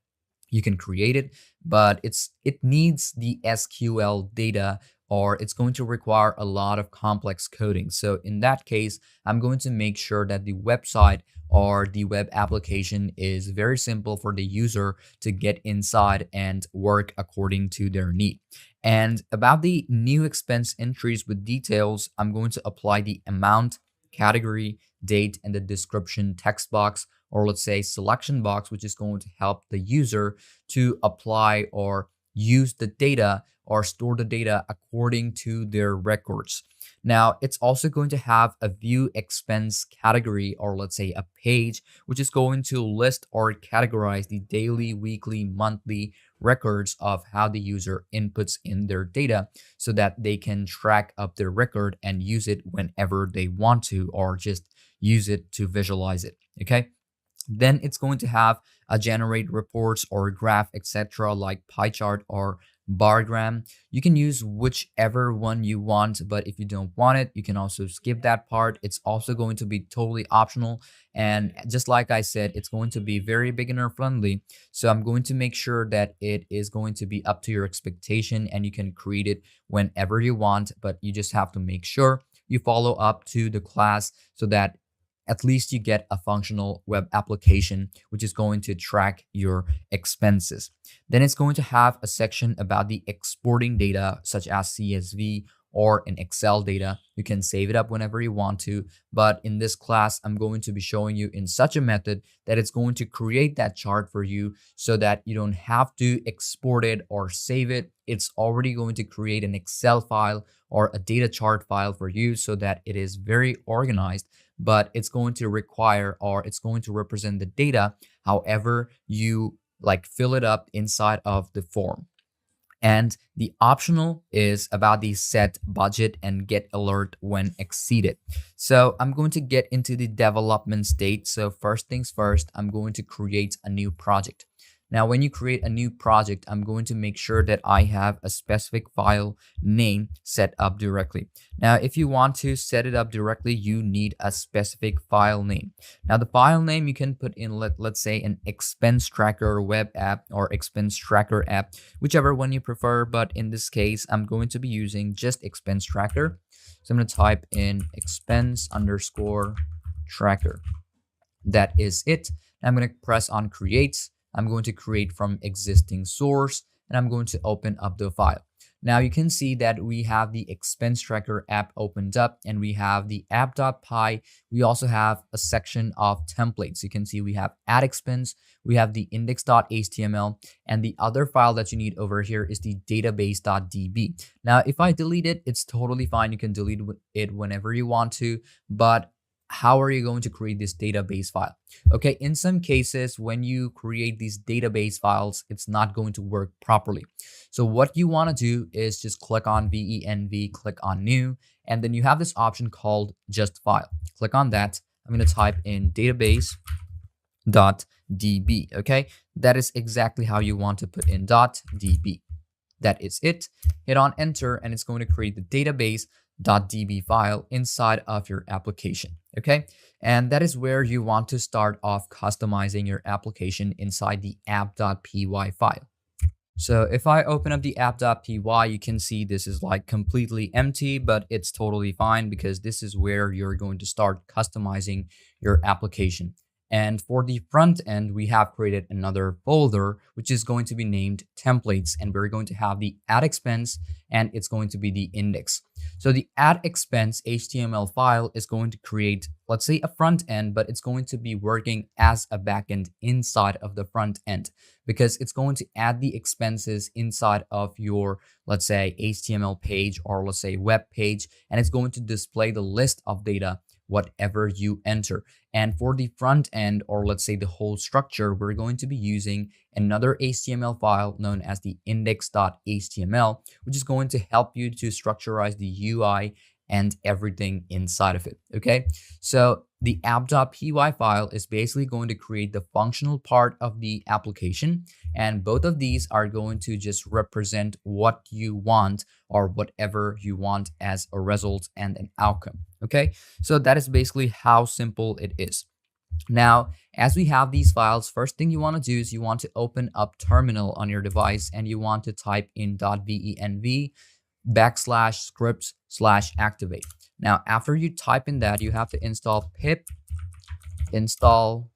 you can create it, but it needs the SQL data, or it's going to require a lot of complex coding. So in that case, I'm going to make sure that the website or the web application is very simple for the user to get inside and work according to their need. And about the new expense entries with details, I'm going to apply the amount, category, date, and the description text box, or let's say selection box, which is going to help the user to apply or use the data or store the data according to their records. Now, it's also going to have a view expense category, or let's say a page, which is going to list or categorize the daily, weekly, monthly records of how the user inputs in their data so that they can track up their record and use it whenever they want to, or just use it to visualize it. Okay. Then it's going to have a generate reports or graph, etc., like pie chart or bargram. You can use whichever one you want, but if you don't want it, you can also skip that part. It's also going to be totally optional. And just like I said, it's going to be very beginner friendly. So I'm going to make sure that it is going to be up to your expectation and you can create it whenever you want, but you just have to make sure you follow up to the class so that at least you get a functional web application which is going to track your expenses. Then it's going to have a section about the exporting data such as CSV or in Excel data. You can save it up whenever you want to, but in this class, I'm going to be showing you in such a method that it's going to create that chart for you so that you don't have to export it or save it. It's already going to create an Excel file or a data chart file for you so that it is very organized, but it's going to require or it's going to represent the data however you like fill it up inside of the form. And the optional is about the set budget and get alert when exceeded. So I'm going to get into the development state. So first things first, I'm going to create a new project. Now, when you create a new project, I'm going to make sure that I have a specific file name set up directly. Now, if you want to set it up directly, you need a specific file name. Now, the file name you can put in, let's say, an expense tracker web app or expense tracker app, whichever one you prefer. But in this case, I'm going to be using just expense tracker. So I'm going to type in expense_tracker. That is it. I'm going to press on create. I'm going to create from existing source and I'm going to open up the file. Now you can see that we have the expense tracker app opened up and we have the app.py. We also have a section of templates. You can see we have add expense, we have the index.html, and the other file that you need over here is the database.db. Now, if I delete it, it's totally fine. You can delete it whenever you want to, but how are you going to create this database file? Okay, in some cases, when you create these database files, it's not going to work properly. So what you want to do is just click on venv, click on new, and then you have this option called just file. Click on that. I'm going to type in database.db. Okay, that is exactly how you want to put in .db. That is it. Hit on enter and it's going to create the database.db file inside of your application. Okay, and that is where you want to start off customizing your application inside the app.py file. So if I open up the app.py, you can see this is like completely empty, but it's totally fine because this is where you're going to start customizing your application. And for the front end, we have created another folder, which is going to be named templates. And we're going to have the add expense and it's going to be the index. So the add expense HTML file is going to create, let's say, a front end, but it's going to be working as a backend inside of the front end because it's going to add the expenses inside of your, let's say, HTML page or let's say web page, and it's going to display the list of data whatever you enter. And for the front end, or let's say the whole structure, we're going to be using another HTML file known as the index.html, which is going to help you to structurize the UI and everything inside of it. Okay, so the app.py file is basically going to create the functional part of the application, and both of these are going to just represent what you want or whatever you want as a result and an outcome. Okay, so that is basically how simple it is. Now, as we have these files, first thing you want to do is you want to open up terminal on your device and you want to type in .venv /scripts/activate. Now, after you type in that, you have to install pip install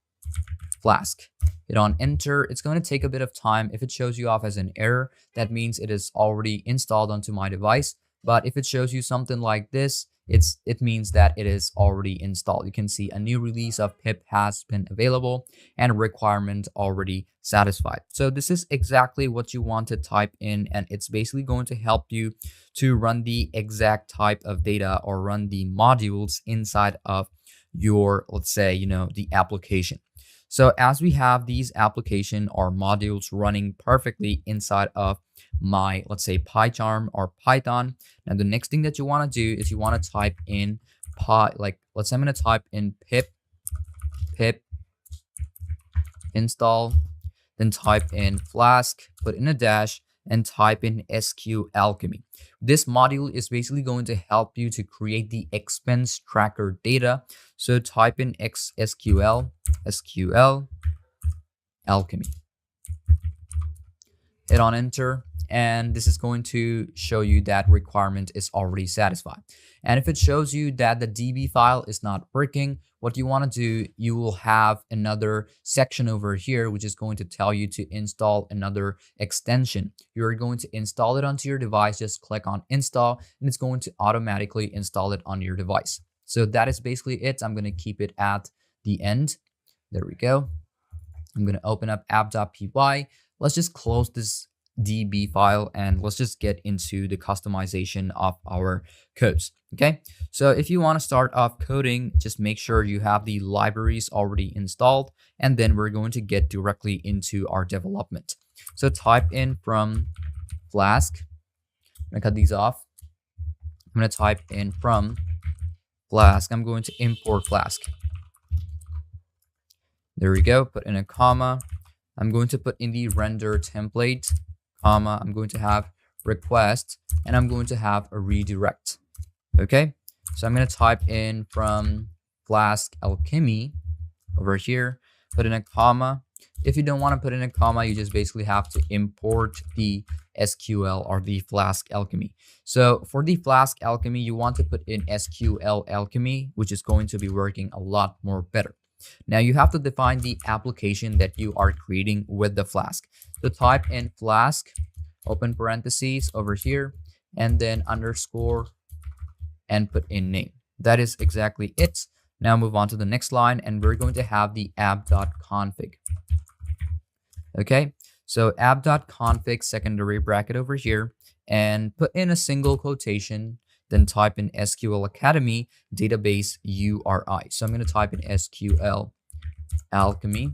Flask. Hit on enter. It's going to take a bit of time. If it shows you off as an error, that means it is already installed onto my device. But if it shows you something like this, it means that it is already installed. You can see a new release of pip has been available and requirement already satisfied. So this is exactly what you want to type in, and it's basically going to help you to run the exact type of data or run the modules inside of your, let's say, the application. So as we have these application or modules running perfectly inside of my, let's say, PyCharm or Python. Now, the next thing that you want to do is you want to type in let's say I'm going to type in pip install, then type in Flask, put in a dash, and type in SQ Alchemy. This module is basically going to help you to create the expense tracker data. So type in SQL Alchemy. Hit on enter, and this is going to show you that requirement is already satisfied. And if it shows you that the DB file is not working, what you want to do, you will have another section over here which is going to tell you to install another extension. You're going to install it onto your device. Just click on install and it's going to automatically install it on your device. So that is basically it. I'm going to keep it at the end. There we go. I'm going to open up app.py. Let's just close this DB file and let's just get into the customization of our codes. Okay, so if you want to start off coding, just make sure you have the libraries already installed, and then we're going to get directly into our development. So type in from Flask. I'm going to cut these off. I'm going to type in from Flask. I'm going to import Flask. There we go. Put in a comma. I'm going to put in the render template, comma. I'm going to have request, and I'm going to have a redirect. Okay, so I'm going to type in from Flask Alchemy over here, put in a comma. If you don't want to put in a comma, you just basically have to import the SQL or the Flask Alchemy. So for the Flask Alchemy, you want to put in SQL Alchemy, which is going to be working a lot more better. Now you have to define the application that you are creating with the Flask. So type in Flask, open parentheses over here, and then underscore, and put in name. That is exactly it. Now move on to the next line, and we're going to have the app.config. Okay, so app.config secondary bracket over here, and put in a single quotation, then type in SQL Academy database URI. So I'm going to type in SQL Alchemy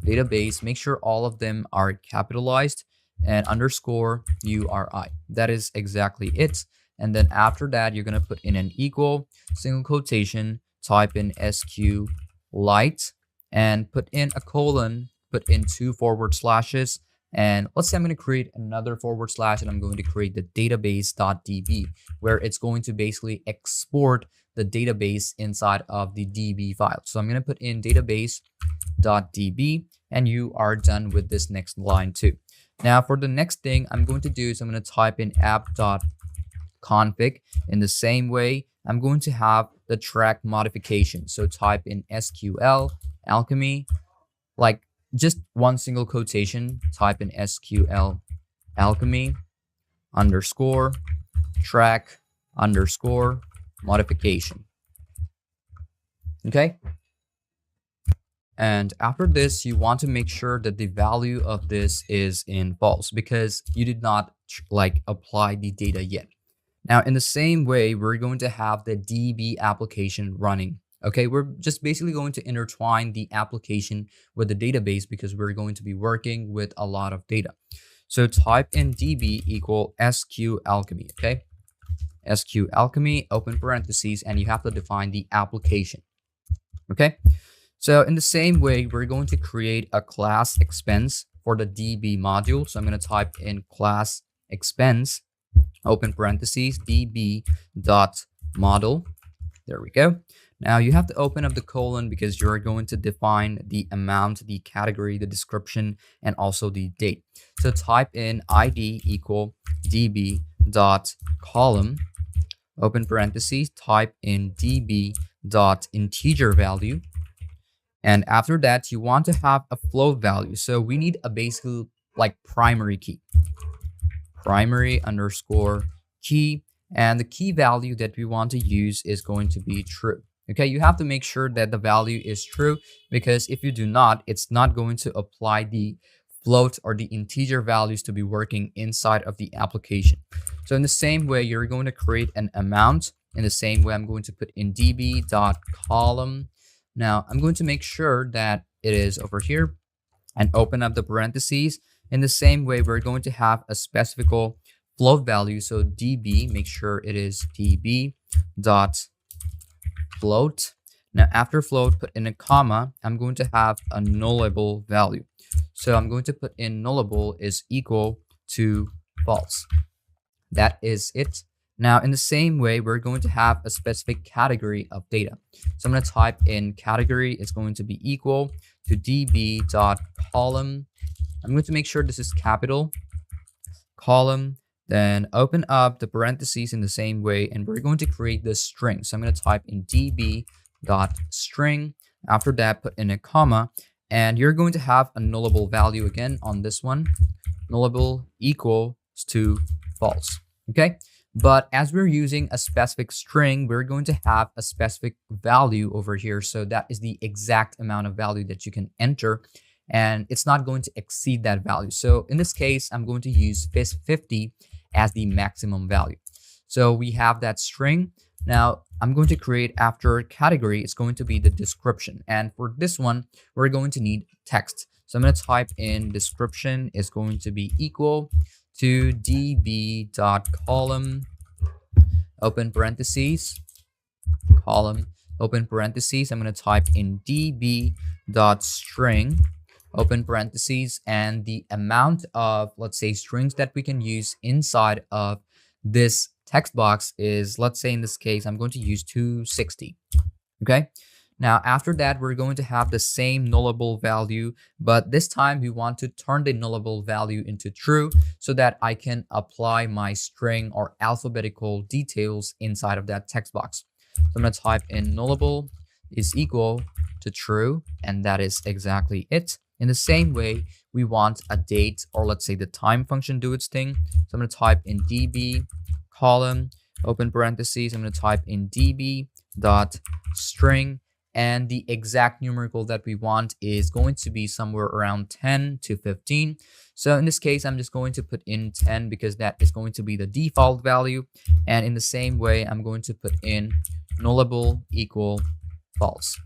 database. Make sure all of them are capitalized, and underscore URI. That is exactly it. And then after that, you're going to put in an equal, single quotation, type in SQLite, and put in a colon, put in 2 forward slashes. And let's say I'm going to create another forward slash, and I'm going to create the database.db, where it's going to basically export the database inside of the DB file. So I'm going to put in database.db, and you are done with this next line too. Now for the next thing I'm going to do is I'm going to type in app.config. In the same way, I'm going to have the track modification. So type in SQL Alchemy, like just one single quotation, type in SQL Alchemy underscore track underscore modification. Okay. And after this, you want to make sure that the value of this is in false, because you did not apply the data yet. Now, in the same way, we're going to have the DB application running. Okay, we're just basically going to intertwine the application with the database because we're going to be working with a lot of data. So type in DB equal SQ Alchemy. Okay, SQ Alchemy, open parentheses, and you have to define the application. Okay. So in the same way, we're going to create a class expense for the DB module. So I'm going to type in class expense, open parentheses, db.model. There we go. Now you have to open up the colon because you're going to define the amount, the category, the description, and also the date. So type in id equal db.column, open parentheses, type in db.integer value. And after that, you want to have a float value. So we need a basic primary key, primary underscore key. And the key value that we want to use is going to be true. Okay, you have to make sure that the value is true, because if you do not, it's not going to apply the float or the integer values to be working inside of the application. So in the same way, you're going to create an amount. In the same way, I'm going to put in db.column. Now, I'm going to make sure that it is over here and open up the parentheses. In the same way, we're going to have a specific float value. So db, make sure it is db.float. Now after float, put in a comma, I'm going to have a nullable value. So I'm going to put in nullable is equal to false. That is it. Now, in the same way, we're going to have a specific category of data. So I'm going to type in category is going to be equal to db.column. I'm going to make sure this is capital column. Then open up the parentheses in the same way, and we're going to create the string. So I'm going to type in db.string. After that, put in a comma, and you're going to have a nullable value again on this one. Nullable equals to false. Okay, but as we're using a specific string, we're going to have a specific value over here. So that is the exact amount of value that you can enter, and it's not going to exceed that value. So in this case, I'm going to use 50 as the maximum value. So we have that string. Now I'm going to create after category, it's going to be the description. And for this one, we're going to need text. So I'm going to type in description is going to be equal to db.column, open parentheses, column, open parentheses. I'm going to type in db.string, open parentheses, and the amount of, let's say, strings that we can use inside of this text box is, let's say in this case, I'm going to use 260. Okay. Now, after that, we're going to have the same nullable value, but this time we want to turn the nullable value into true so that I can apply my string or alphabetical details inside of that text box. So I'm going to type in nullable is equal to true, and that is exactly it. In the same way, we want a date, or let's say the time function do its thing. So I'm going to type in db column, open parentheses. I'm going to type in db.string. And the exact numerical that we want is going to be somewhere around 10 to 15. So in this case, I'm just going to put in 10 because that is going to be the default value. And in the same way, I'm going to put in nullable equal false.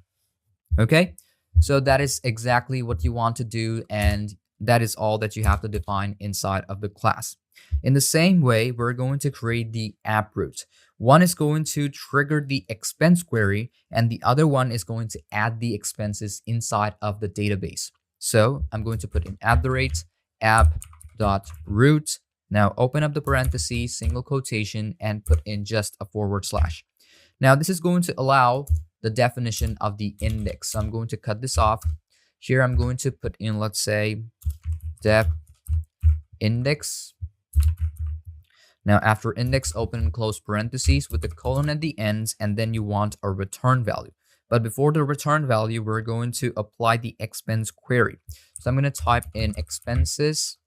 Okay, so that is exactly what you want to do. And that is all that you have to define inside of the class. In the same way, we're going to create the app route. One is going to trigger the expense query, and the other one is going to add the expenses inside of the database. So I'm going to put in @app.route. Now open up the parentheses, single quotation, and put in just a /. Now this is going to allow the definition of the index. So I'm going to cut this off. Here I'm going to put in, let's say, def index. Now after index, open and close parentheses with the colon at the ends, and then you want a return value. But before the return value, we're going to apply the expense query. So I'm going to type in expenses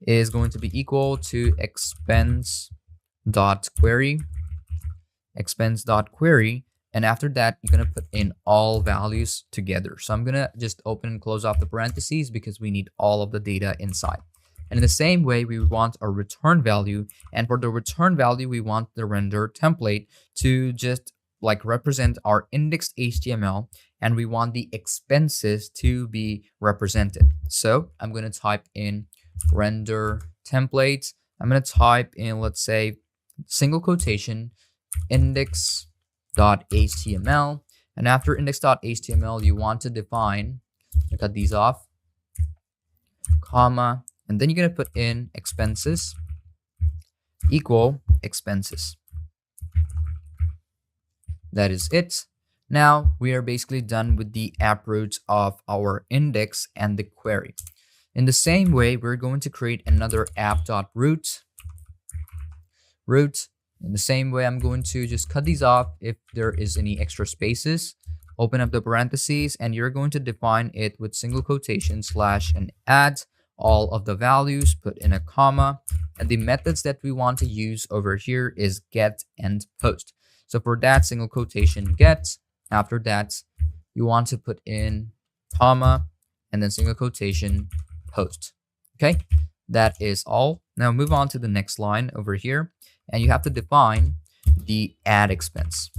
is going to be equal to expense.query, and after that, you're going to put in all values together. So I'm going to just open and close off the parentheses because we need all of the data inside. And in the same way, we want a return value. And for the return value, we want the render template to just like represent our indexed HTML. And we want the expenses to be represented. So I'm going to type in render template. I'm going to type in, let's say, single quotation, index.html. And after index.html, you want to define, cut these off, comma, and then you're going to put in expenses equal expenses. That is it. Now we are basically done with the app routes of our index and the query. In the same way, we're going to create another app.route. In the same way, I'm going to just cut these off if there is any extra spaces. Open up the parentheses, and you're going to define it with single quotation / and add all of the values, put in a comma, and the methods that we want to use over here is get and post. So for that, single quotation get. After that, you want to put in comma and then single quotation post. Okay, that is all. Now move on to the next line over here, and you have to define the add expense.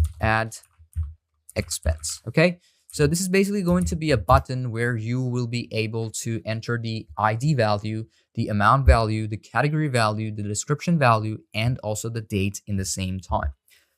Okay. So this is basically going to be a button where you will be able to enter the ID value, the amount value, the category value, the description value, and also the date in the same time.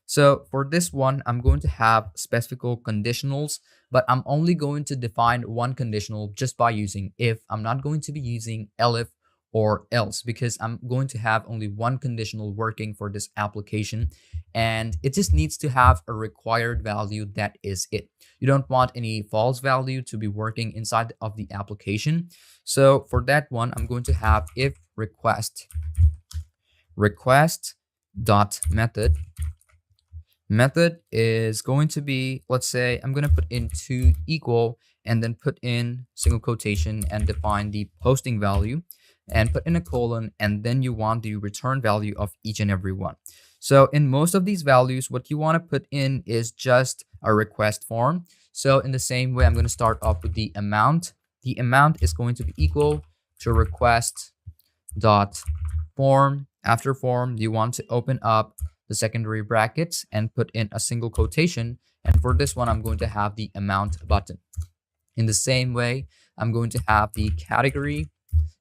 So for this one, I'm going to have specific conditionals, but I'm only going to define one conditional just by using if. I'm not going to be using elif or else because I'm going to have only one conditional working for this application, and it just needs to have a required value. That is it. You don't want any false value to be working inside of the application. So for that one, I'm going to have if request dot method is going to be, let's say I'm going to put in 2 equal and then put in single quotation and define the posting value and put in a colon, and then you want the return value of each and every one. So in most of these values, what you want to put in is just a request form. So in the same way, I'm going to start off with the amount. The amount is going to be equal to request dot form. After form, you want to open up the secondary brackets and put in a single quotation. And for this one, I'm going to have the amount button. In the same way, I'm going to have the category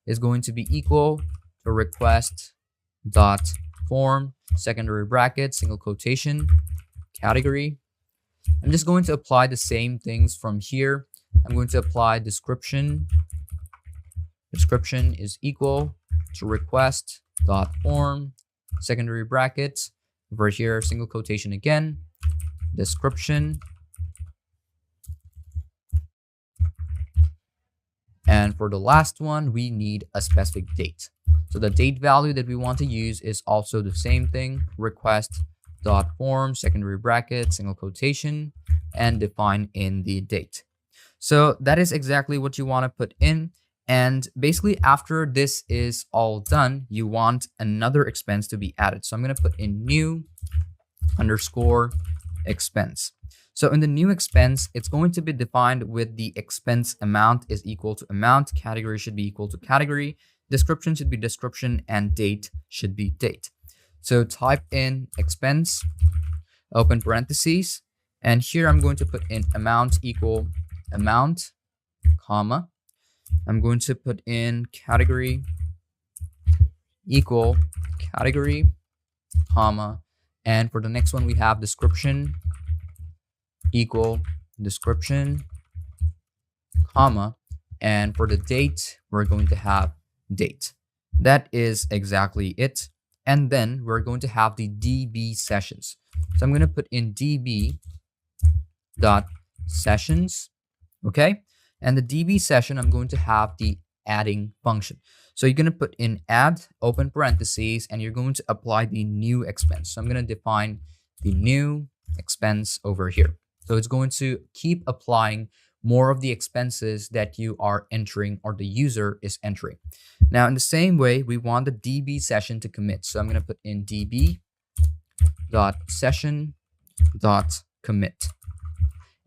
is going to be equal to request dot form, secondary bracket, single quotation, category. I'm just going to apply the same things from here. I'm going to apply description. Description is equal to request dot form, secondary brackets, over here, single quotation again, description. And for the last one, we need a specific date. So the date value that we want to use is also the same thing, request dot form, secondary bracket, single quotation, and define in the date. So that is exactly what you want to put in. And basically after this is all done, you want another expense to be added. So I'm going to put in new underscore expense. So in the new expense, it's going to be defined with the expense amount is equal to amount, category should be equal to category, description should be description, and date should be date. So type in expense, open parentheses, and here I'm going to put in amount equal amount, comma. I'm going to put in category equal category, comma, and for the next one we have description equal description, comma, and for the date we're going to have date. That is exactly it. And then we're going to have the DB sessions. So I'm going to put in DB dot sessions, okay? And the DB session, I'm going to have the adding function. So you're going to put in add, open parentheses, and you're going to apply the new expense. So I'm going to define the new expense over here. So it's going to keep applying more of the expenses that you are entering or the user is entering. Now, in the same way, we want the DB session to commit. So I'm going to put in DB dot session dot commit.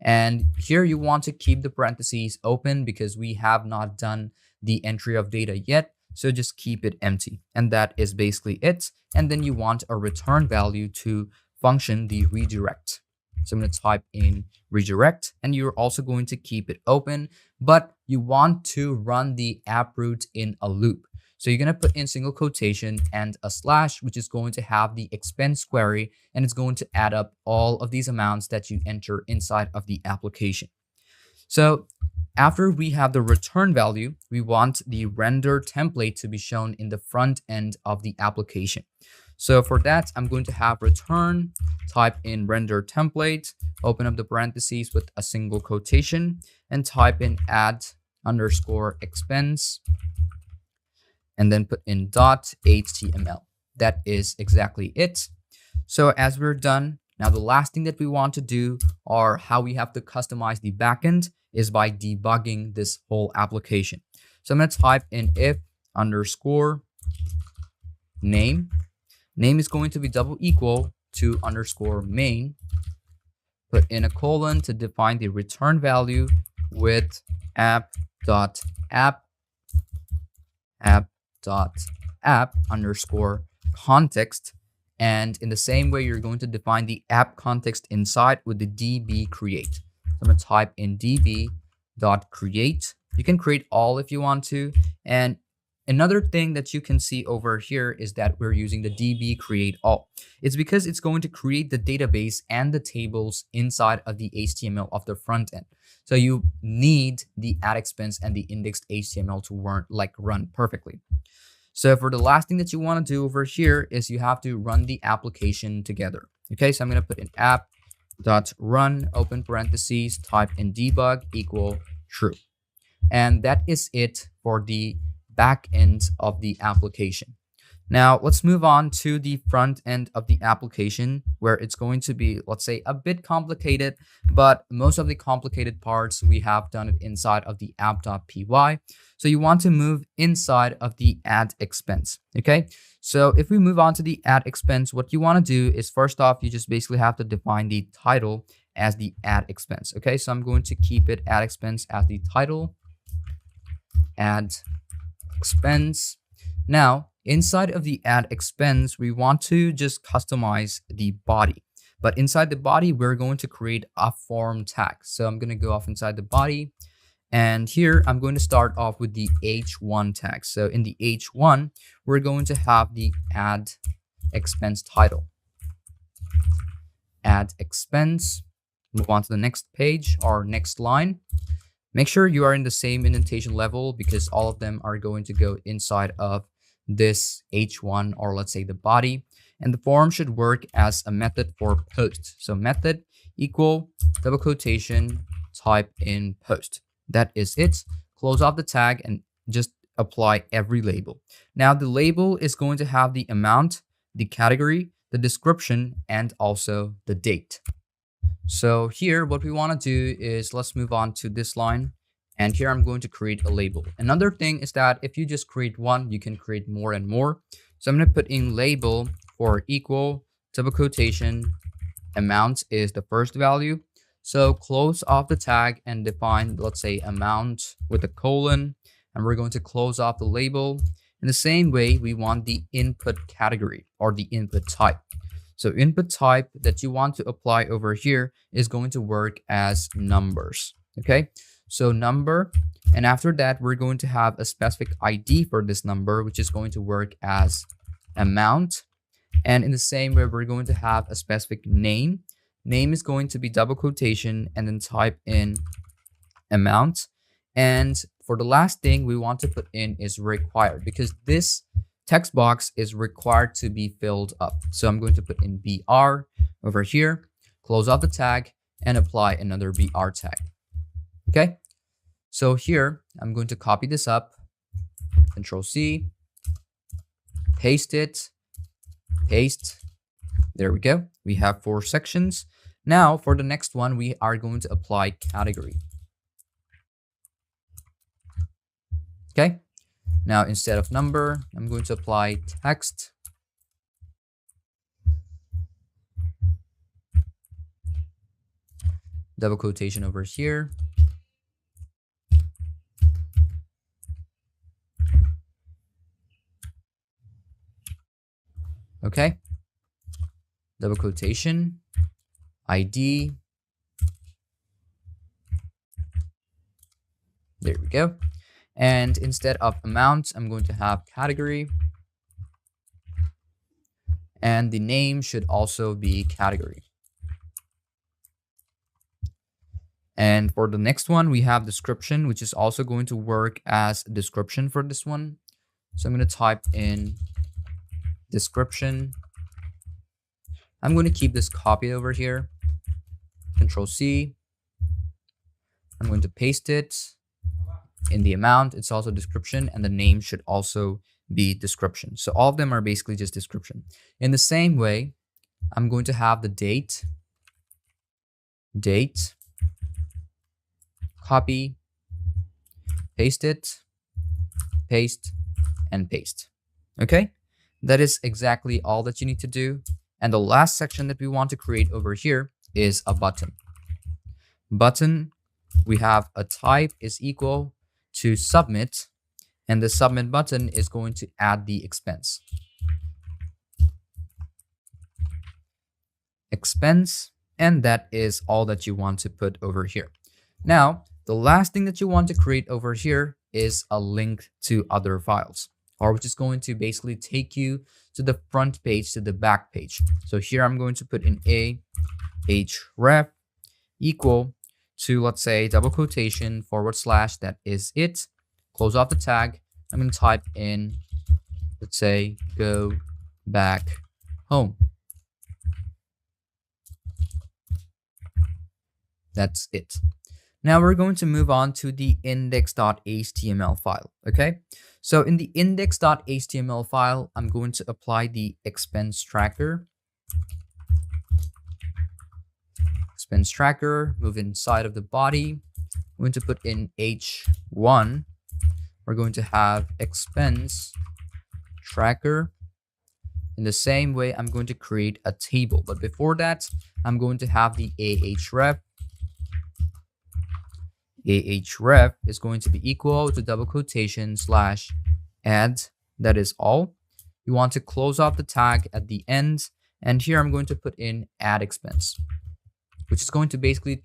And here you want to keep the parentheses open because we have not done the entry of data yet. So just keep it empty. And that is basically it. And then you want a return value to function the redirect. So I'm going to type in redirect, and you're also going to keep it open, but you want to run the app route in a loop. So you're going to put in single quotation and a slash, which is going to have the expense query, and it's going to add up all of these amounts that you enter inside of the application. So after we have the return value, we want the render template to be shown in the front end of the application. So for that, I'm going to have return, type in render template, open up the parentheses with a single quotation, and type in add underscore expense, and then put in .html. That is exactly it. So as we're done, now the last thing that we want to do, or how we have to customize the backend, is by debugging this whole application. So I'm going to type in if underscore name. Name is going to be double equal to underscore main. Put in a colon to define the return value with app.app underscore context. And in the same way, you're going to define the app context inside with the db create. So I'm going to type in db.create. You can create all if you want to. And Another thing that you can see over here is that we're using the db create all. It's because it's going to create the database and the tables inside of the HTML of the front end. So you need the add expense and the indexed HTML to run perfectly. So for the last thing that you want to do over here is you have to run the application together. Okay, so I'm going to put in app.run, open parentheses, type in debug equal true. And that is it for the back end of the application. Now let's move on to the front end of the application, where it's going to be, let's say, a bit complicated, but most of the complicated parts we have done it inside of the app.py. So you want to move inside of the add expense. Okay, so if we move on to the add expense, what you want to do is, first off, you just basically have to define the title as the add expense. Okay, so I'm going to keep it add expense as the title, add expense. Now, inside of the add expense, we want to just customize the body. But inside the body, we're going to create a form tag. So I'm going to go off inside the body. And here, I'm going to start off with the H1 tag. So in the H1, we're going to have the add expense title. Add expense. Move on to the next page or next line. Make sure you are in the same indentation level because all of them are going to go inside of this H1, or let's say the body. And the form should work as a method for post. So method equal double quotation, type in post. That is it. Close off the tag and just apply every label. Now the label is going to have the amount, the category, the description, and also the date. So here, what we want to do is, let's move on to this line. And here I'm going to create a label. Another thing is that if you just create one, you can create more and more. So I'm going to put in label for equal, double quotation, amount is the first value. So close off the tag and define, let's say, amount with a colon. And we're going to close off the label. In the same way, we want the input category or the input type. So input type that you want to apply over here is going to work as numbers. Okay, so number, and after that, we're going to have a specific ID for this number, which is going to work as amount. And in the same way, we're going to have a specific name. Name is going to be double quotation and then type in amount. And for the last thing we want to put in is required, because this text box is required to be filled up. So I'm going to put in BR over here, close off the tag, and apply another BR tag. Okay, so here I'm going to copy this up, Control C, paste it, paste. There we go. We have 4 sections. Now for the next one, we are going to apply category. Okay. Now, instead of number, I'm going to apply text. Double quotation over here. Okay. Double quotation, ID. There we go. And instead of amount, I'm going to have category. And the name should also be category. And for the next one, we have description, which is also going to work as a description for this one. So I'm going to type in description. I'm going to keep this copied over here. Control C. I'm going to paste it. In the amount, it's also description, and the name should also be description. So all of them are basically just description. In the same way, I'm going to have the date, copy, paste it, paste, and paste. Okay, that is exactly all that you need to do. And the last section that we want to create over here is a button. Button, we have a type is equal to submit, and the submit button is going to add the expense. And that is all that you want to put over here. Now, the last thing that you want to create over here is a link to other files, or which is going to basically take you to the front page, to the back page. So here I'm going to put in ahref equal to, let's say, double quotation / that is it. Close off the tag. I'm going to type in, let's say, go back home. That's it. Now we're going to move on to the index.html file. Okay, so in the index.html file, I'm going to apply the expense tracker. Expense tracker, move inside of the body. I'm going to put in h1. We're going to have expense tracker. In the same way, I'm going to create a table, but before that, I'm going to have the ahref. Ahref is going to be equal to double quotation / add. That is all. You want to close off the tag at the end, and here I'm going to put in add expense, which is going to basically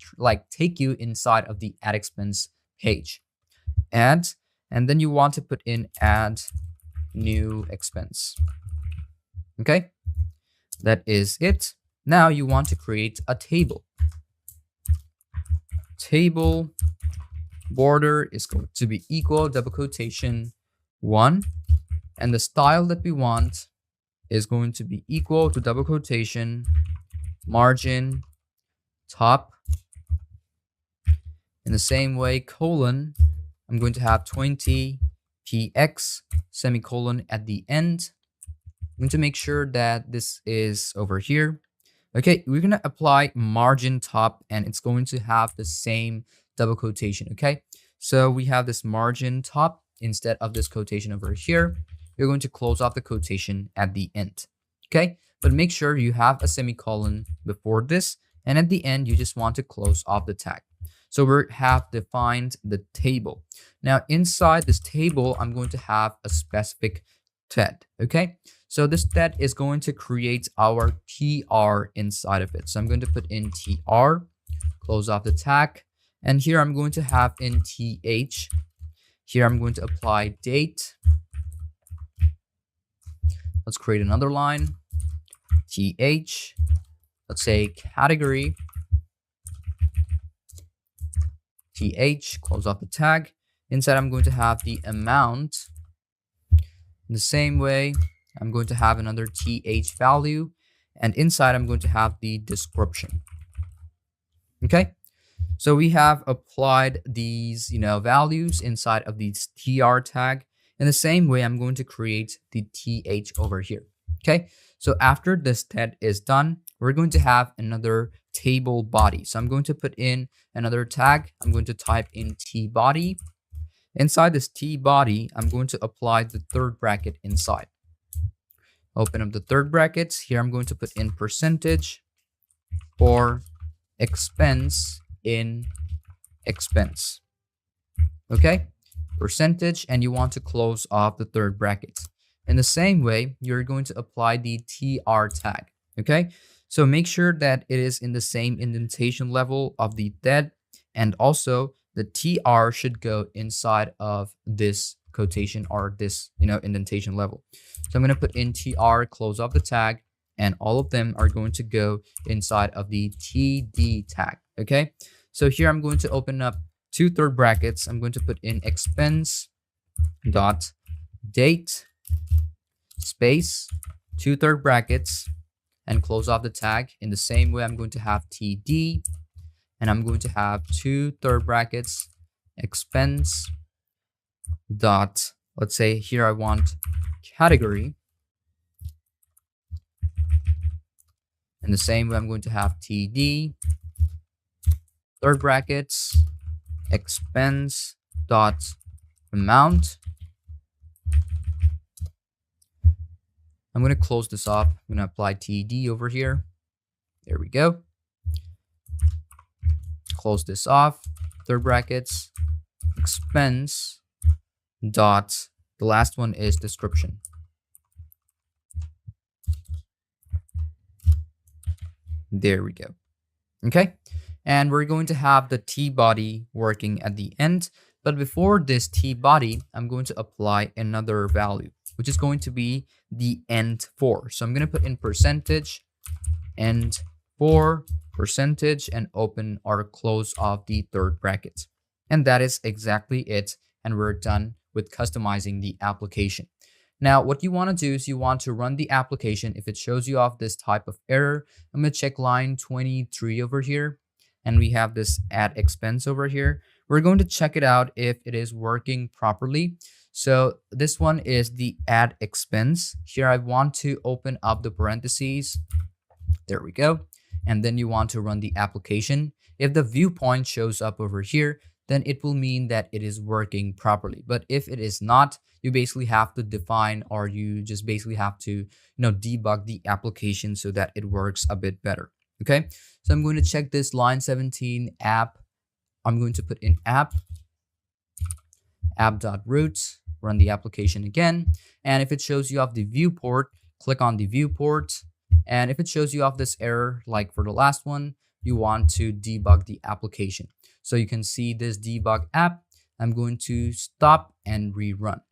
take you inside of the add expense page. Add, and then you want to put in add new expense. Okay, that is it. Now you want to create a table. Table border is going to be equal double quotation 1, and the style that we want is going to be equal to double quotation margin top. In the same way, colon, I'm going to have 20 px semicolon at the end. I'm going to make sure that this is over here. Okay, we're going to apply margin top, and it's going to have the same double quotation. Okay, so we have this margin top instead of this quotation over here. You're going to close off the quotation at the end. Okay, but make sure you have a semicolon before this, and at the end you just want to close off the tag. So we have defined the table. Now inside this table, I'm going to have a specific TED. Okay, so this TED is going to create our TR inside of it. So I'm going to put in TR, close off the tag, and here I'm going to have in TH. Here I'm going to apply date. Let's create another line. TH, let's say category. TH, close off the tag. Inside I'm going to have the amount. In the same way, I'm going to have another TH value, and inside I'm going to have the description. Okay, so we have applied these values inside of the TR tag. In the same way, I'm going to create the TH over here. Okay, so after this TED is done, we're going to have another table body. So I'm going to put in another tag. I'm going to type in T body. Inside this T body, I'm going to apply the third bracket inside. Open up the third brackets. Here I'm going to put in percentage for expense in expense. Okay, percentage, and you want to close off the third bracket. In the same way, you're going to apply the TR tag. Okay, so make sure that it is in the same indentation level of the TED, and also the TR should go inside of this quotation or this indentation level. So I'm going to put in TR, close off the tag, and all of them are going to go inside of the TD tag. Okay, so here I'm going to open up two third brackets. I'm going to put in expense dot date space, two third brackets, and close off the tag. In the same way, I'm going to have TD, and I'm going to have two third brackets, expense dot, let's say here I want category. In the same way, I'm going to have TD, third brackets, expense dot amount. I'm going to close this off. I'm going to apply TD over here. There we go. Close this off. Third brackets, expense dot, the last one is description. There we go. Okay, and we're going to have the T body working at the end, But before this t body, I'm going to apply another value, which is going to be the end4. So I'm going to put in percentage end4 percentage and open or close of the third bracket. And that is exactly it. And we're done with customizing the application. Now, what you want to do is you want to run the application. If it shows you off this type of error, I'm going to check line 23 over here. And we have this add expense over here. We're going to check it out if it is working properly. So this one is the add expense. Here I want to open up the parentheses. There we go. And then you want to run the application. If the viewpoint shows up over here, then it will mean that it is working properly. But if it is not, you basically have to define, or you just basically have to, debug the application so that it works a bit better. Okay, so I'm going to check this line 17 app. I'm going to put in app.root, run the application again. And if it shows you off the viewport, click on the viewport. And if it shows you off this error, like for the last one, you want to debug the application. So you can see this debug app. I'm going to stop and rerun.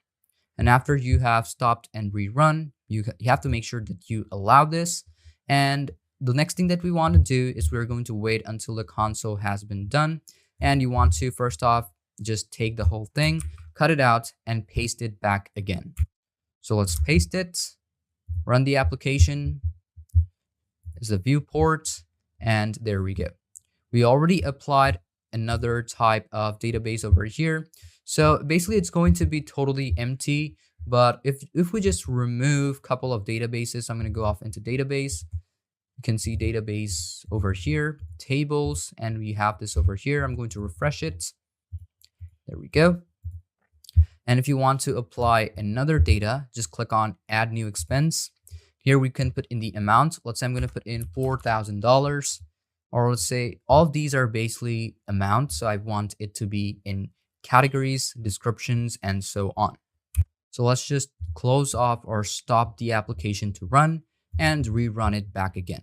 And after you have stopped and rerun, you have to make sure that you allow this. And the next thing that we want to do is we're going to wait until the console has been done. And you want to, first off, just take the whole thing, cut it out, and paste it back again. So let's paste it, run the application. Is the viewport, and there we go. We already applied another type of database over here. So basically it's going to be totally empty, but if we just remove a couple of databases, I'm going to go off into database. You can see database over here, tables, and we have this over here. I'm going to refresh it. There we go. And if you want to apply another data, just click on add new expense. Here we can put in the amount. Let's say I'm going to put in $4,000, or let's say all of these are basically amounts. So I want it to be in categories, descriptions, and so on. So let's just close off or stop the application to run and rerun it back again.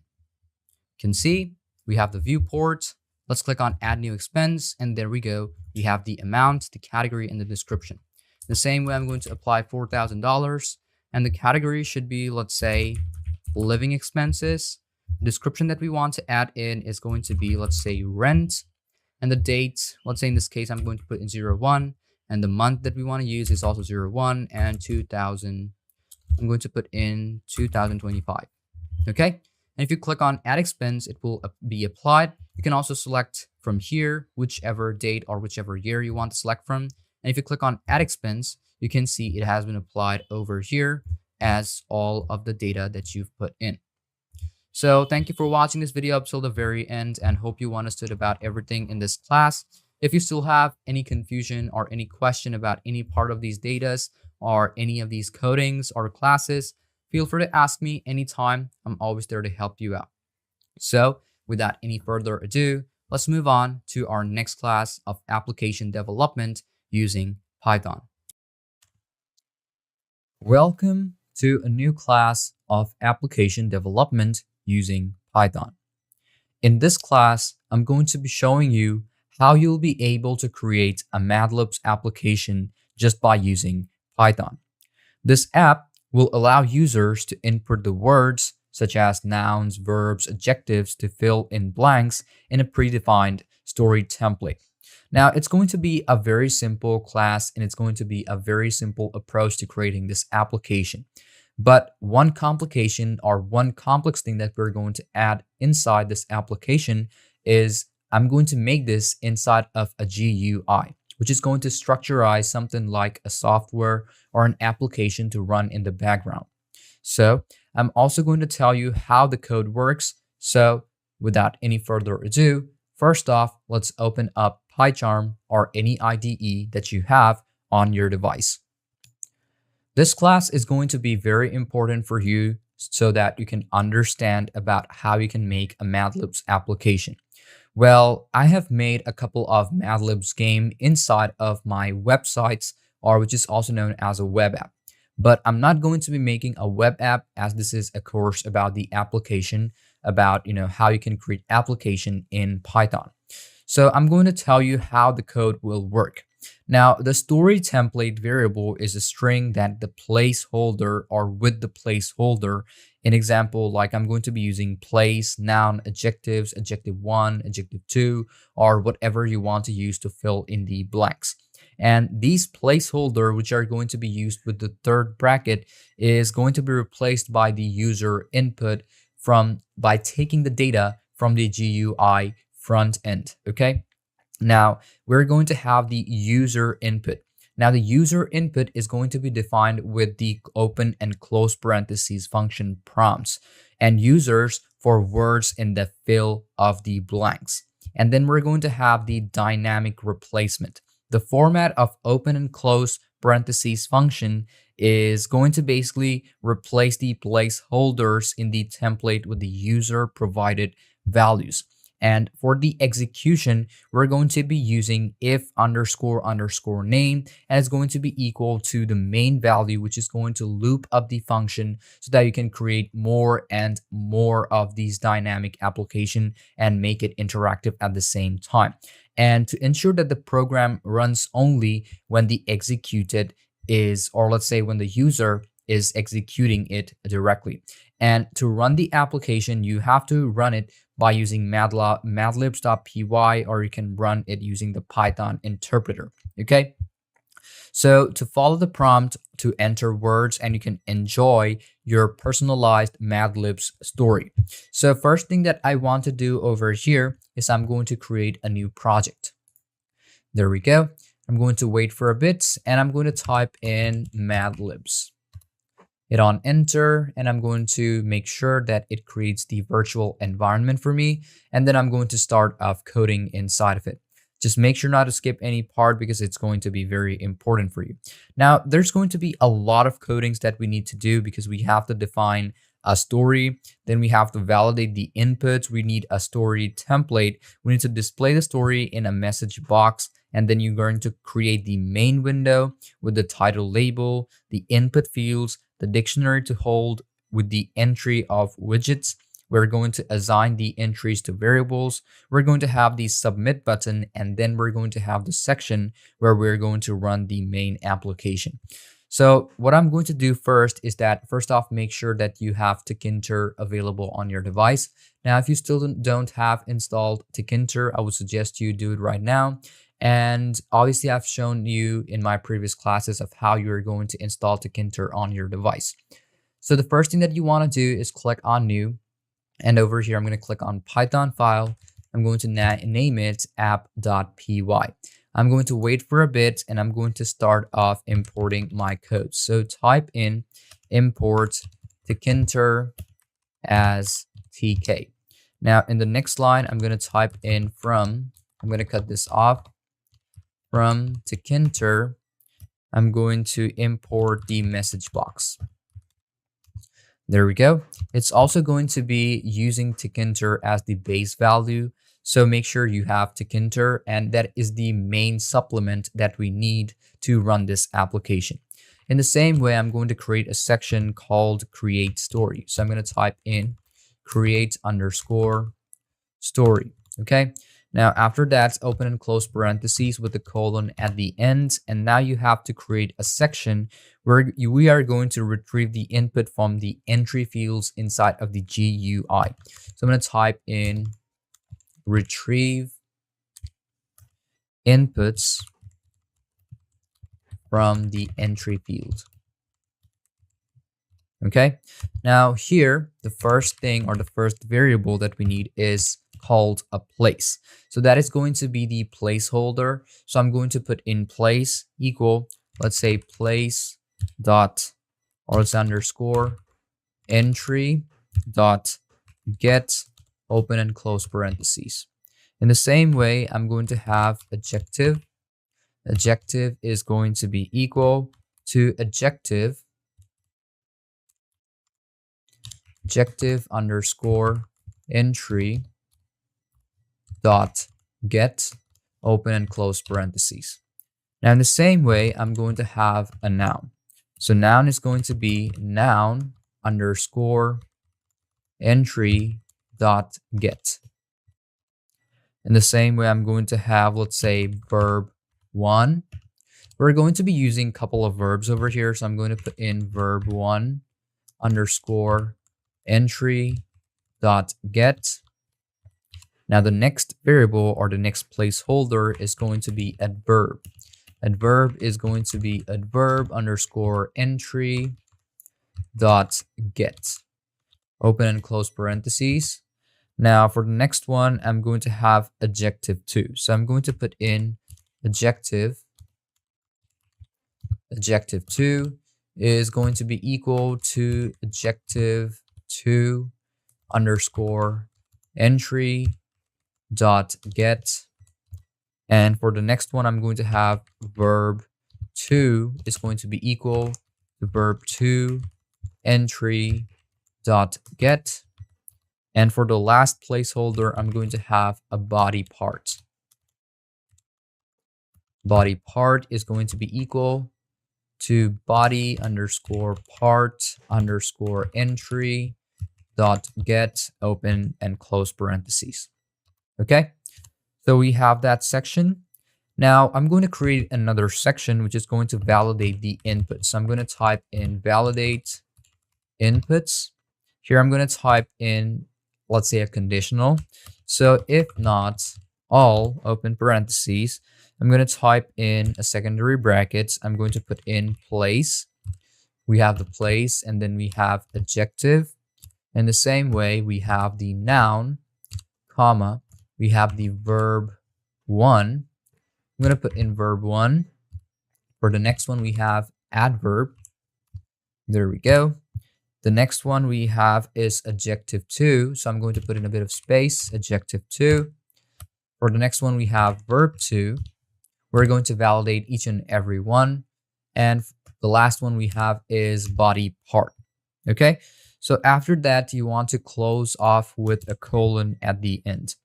You can see we have the viewport. Let's click on add new expense, and there we go. We have the amount, the category, and the description. The same way I'm going to apply $4,000. And the category should be, let's say, living expenses. The description that we want to add in is going to be, let's say, rent. And the date, let's say in this case, I'm going to put in 01. And the month that we want to use is also 01 and 2000. I'm going to put in 2025. Okay. And if you click on add expense, it will be applied. You can also select from here, whichever date or whichever year you want to select from. And if you click on add expense, you can see it has been applied over here as all of the data that you've put in. So thank you for watching this video up till the very end, and hope you understood about everything in this class. If you still have any confusion or any question about any part of these datas or any of these codings or classes, feel free to ask me anytime. I'm always there to help you out. So without any further ado, let's move on to our next class of application development using Python. Welcome to a new class of application development using Python. In this class, I'm going to be showing you how you'll be able to create a Madlibs application just by using Python. This app will allow users to input the words such as nouns, verbs, adjectives to fill in blanks in a predefined story template. Now, it's going to be a very simple class, and it's going to be a very simple approach to creating this application. But one complication or one complex thing that we're going to add inside this application is I'm going to make this inside of a GUI, which is going to structurize something like a software or an application to run in the background. So I'm also going to tell you how the code works. So without any further ado, first off, let's open up PyCharm or any IDE that you have on your device. This class is going to be very important for you so that you can understand about how you can make a Madlibs application. Well, I have made a couple of Madlibs game inside of my websites, or which is also known as a web app. But I'm not going to be making a web app, as this is a course about the application, about how you can create application in Python. So I'm going to tell you how the code will work. Now, the story template variable is a string that the placeholder or with the placeholder. In example, like I'm going to be using place, noun, adjectives, adjective 1, adjective 2, or whatever you want to use to fill in the blanks. And these placeholder, which are going to be used with the third bracket, is going to be replaced by the user input by taking the data from the GUI front end. Okay. Now we're going to have the user input. Now the user input is going to be defined with the open and close parentheses function prompts and users for words in the fill of the blanks. And then we're going to have the dynamic replacement. The format of open and close parentheses function is going to basically replace the placeholders in the template with the user provided values. And for the execution, we're going to be using if underscore underscore name, and it's going to be equal to the main value, which is going to loop up the function so that you can create more and more of these dynamic application and make it interactive at the same time. And to ensure that the program runs only when the executed is, or let's say when the user is executing it directly. And to run the application, you have to run it by using madlibs.py, or you can run it using the Python interpreter. Okay. So to follow the prompt to enter words, and you can enjoy your personalized Madlibs story. So first thing that I want to do over here is I'm going to create a new project. There we go. I'm going to wait for a bit and I'm going to type in Madlibs. Hit on enter, and I'm going to make sure that it creates the virtual environment for me. And then I'm going to start off coding inside of it. Just make sure not to skip any part because it's going to be very important for you. Now, there's going to be a lot of codings that we need to do because we have to define a story. Then we have to validate the inputs. We need a story template. We need to display the story in a message box. And then you're going to create the main window with the title label, the input fields, the dictionary to hold with the entry of widgets. We're going to assign the entries to variables. We're going to have the submit button, and then we're going to have the section where we're going to run the main application. So what I'm going to do first is that first off, make sure that you have Tkinter available on your device. Now, if you still don't have installed Tkinter, I would suggest you do it right now. And obviously, I've shown you in my previous classes of how you're going to install Tkinter on your device. So the first thing that you want to do is click on new. And over here, I'm going to click on Python file. I'm going to name it app.py. I'm going to wait for a bit and I'm going to start off importing my code. So type in import Tkinter as TK. Now in the next line, I'm going to type in I'm going to cut this off. From Tkinter, I'm going to import the message box. There we go. It's also going to be using Tkinter as the base value. So make sure you have Tkinter, and that is the main supplement that we need to run this application. In the same way, I'm going to create a section called create story. So I'm going to type in create underscore story. Okay. Now, after that, open and close parentheses with the colon at the end. And now you have to create a section where we are going to retrieve the input from the entry fields inside of the GUI. So I'm going to type in retrieve inputs from the entry field. Okay. Now here, the first thing or the first variable that we need is called a place. So that is going to be the placeholder. So I'm going to put in place equal, let's say place dot, or let's underscore entry dot get open and close parentheses. In the same way, I'm going to have adjective. Adjective is going to be equal to adjective underscore entry dot get open and close parentheses. Now in the same way, I'm going to have a noun. So noun is going to be noun underscore entry dot get. In the same way, I'm going to have, let's say, verb 1. We're going to be using a couple of verbs over here. So I'm going to put in verb1 underscore entry dot get. Now the next variable or the next placeholder is going to be adverb. Adverb is going to be adverb underscore entry dot get. Open and close parentheses. Now for the next one, I'm going to have adjective 2. So I'm going to put in adjective 2 is going to be equal to adjective 2 underscore entry dot get. And for the next one, I'm going to have verb 2 is going to be equal to verb 2 entry dot get. And for the last placeholder, I'm going to have a body part. Body part is going to be equal to body underscore part underscore entry dot get, open and close parentheses. Okay, so we have that section. Now I'm going to create another section which is going to validate the input. So I'm going to type in validate inputs. Here I'm going to type in, let's say, a conditional. So if not all, open parentheses, I'm going to type in a secondary brackets. I'm going to put in place. We have the place, and then we have adjective. In the same way, we have the noun, comma, we have the verb 1. I'm going to put in verb 1. For the next one, we have adverb. There we go. The next one we have is adjective 2. So I'm going to put in a bit of space, adjective 2. For the next one, we have verb 2. We're going to validate each and every one. And the last one we have is body part. Okay. So after that, you want to close off with a colon at the end.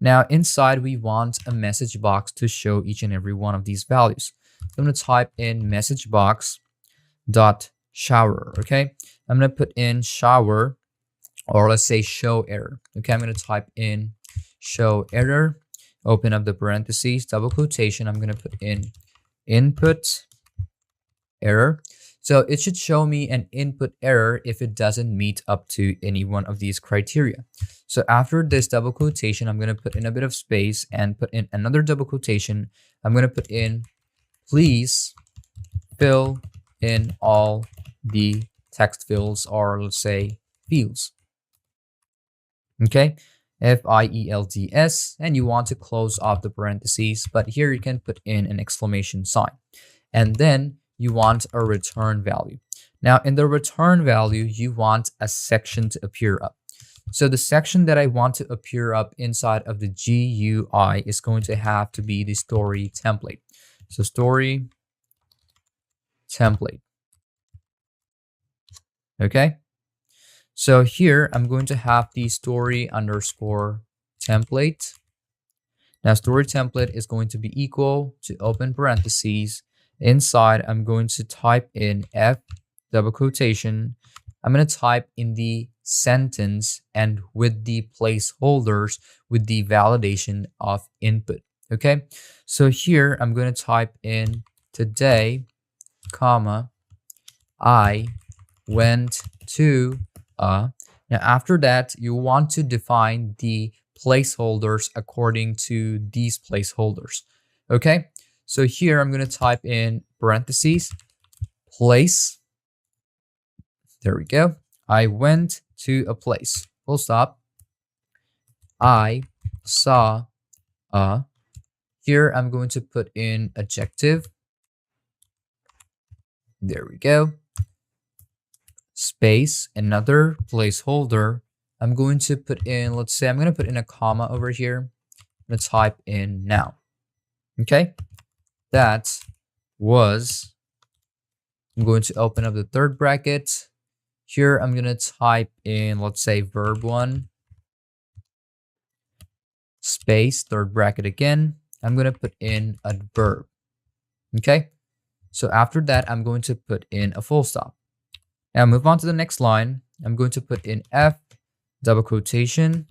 Now inside, we want a message box to show each and every one of these values. So I'm going to type in message box dot shower. Okay. I'm going to put in shower, or let's say show error. Okay. I'm going to type in show error, open up the parentheses, double quotation. I'm going to put in input error. So it should show me an input error if it doesn't meet up to any one of these criteria. So after this double quotation, I'm going to put in a bit of space and put in another double quotation. I'm going to put in, please fill in all the text fields, or let's say fields. Okay, FIELDS, and you want to close off the parentheses, but here you can put in an exclamation sign. And then you want a return value. Now in the return value, you want a section to appear up. So the section that I want to appear up inside of the GUI is going to have to be the story template. So story template. Okay. So here I'm going to have the story underscore template. Now story template is going to be equal to open parentheses. Inside, I'm going to type in F double quotation. I'm going to type in the sentence and with the placeholders with the validation of input. Okay. So here I'm going to type in today, comma, I went to Now after that, you want to define the placeholders according to these placeholders. Okay. So here I'm going to type in parentheses, place. There we go. I went to a place. Full stop. I saw a. Here I'm going to put in adjective. There we go. Space, another placeholder. I'm going to put in, let's say I'm going to put in a comma over here. I'm going to type in now. Okay. That was, I'm going to open up the third bracket. Here I'm going to type in, let's say verb 1, space, third bracket again. I'm going to put in a verb. Okay. So after that, I'm going to put in a full stop. Now move on to the next line. I'm going to put in F double quotation.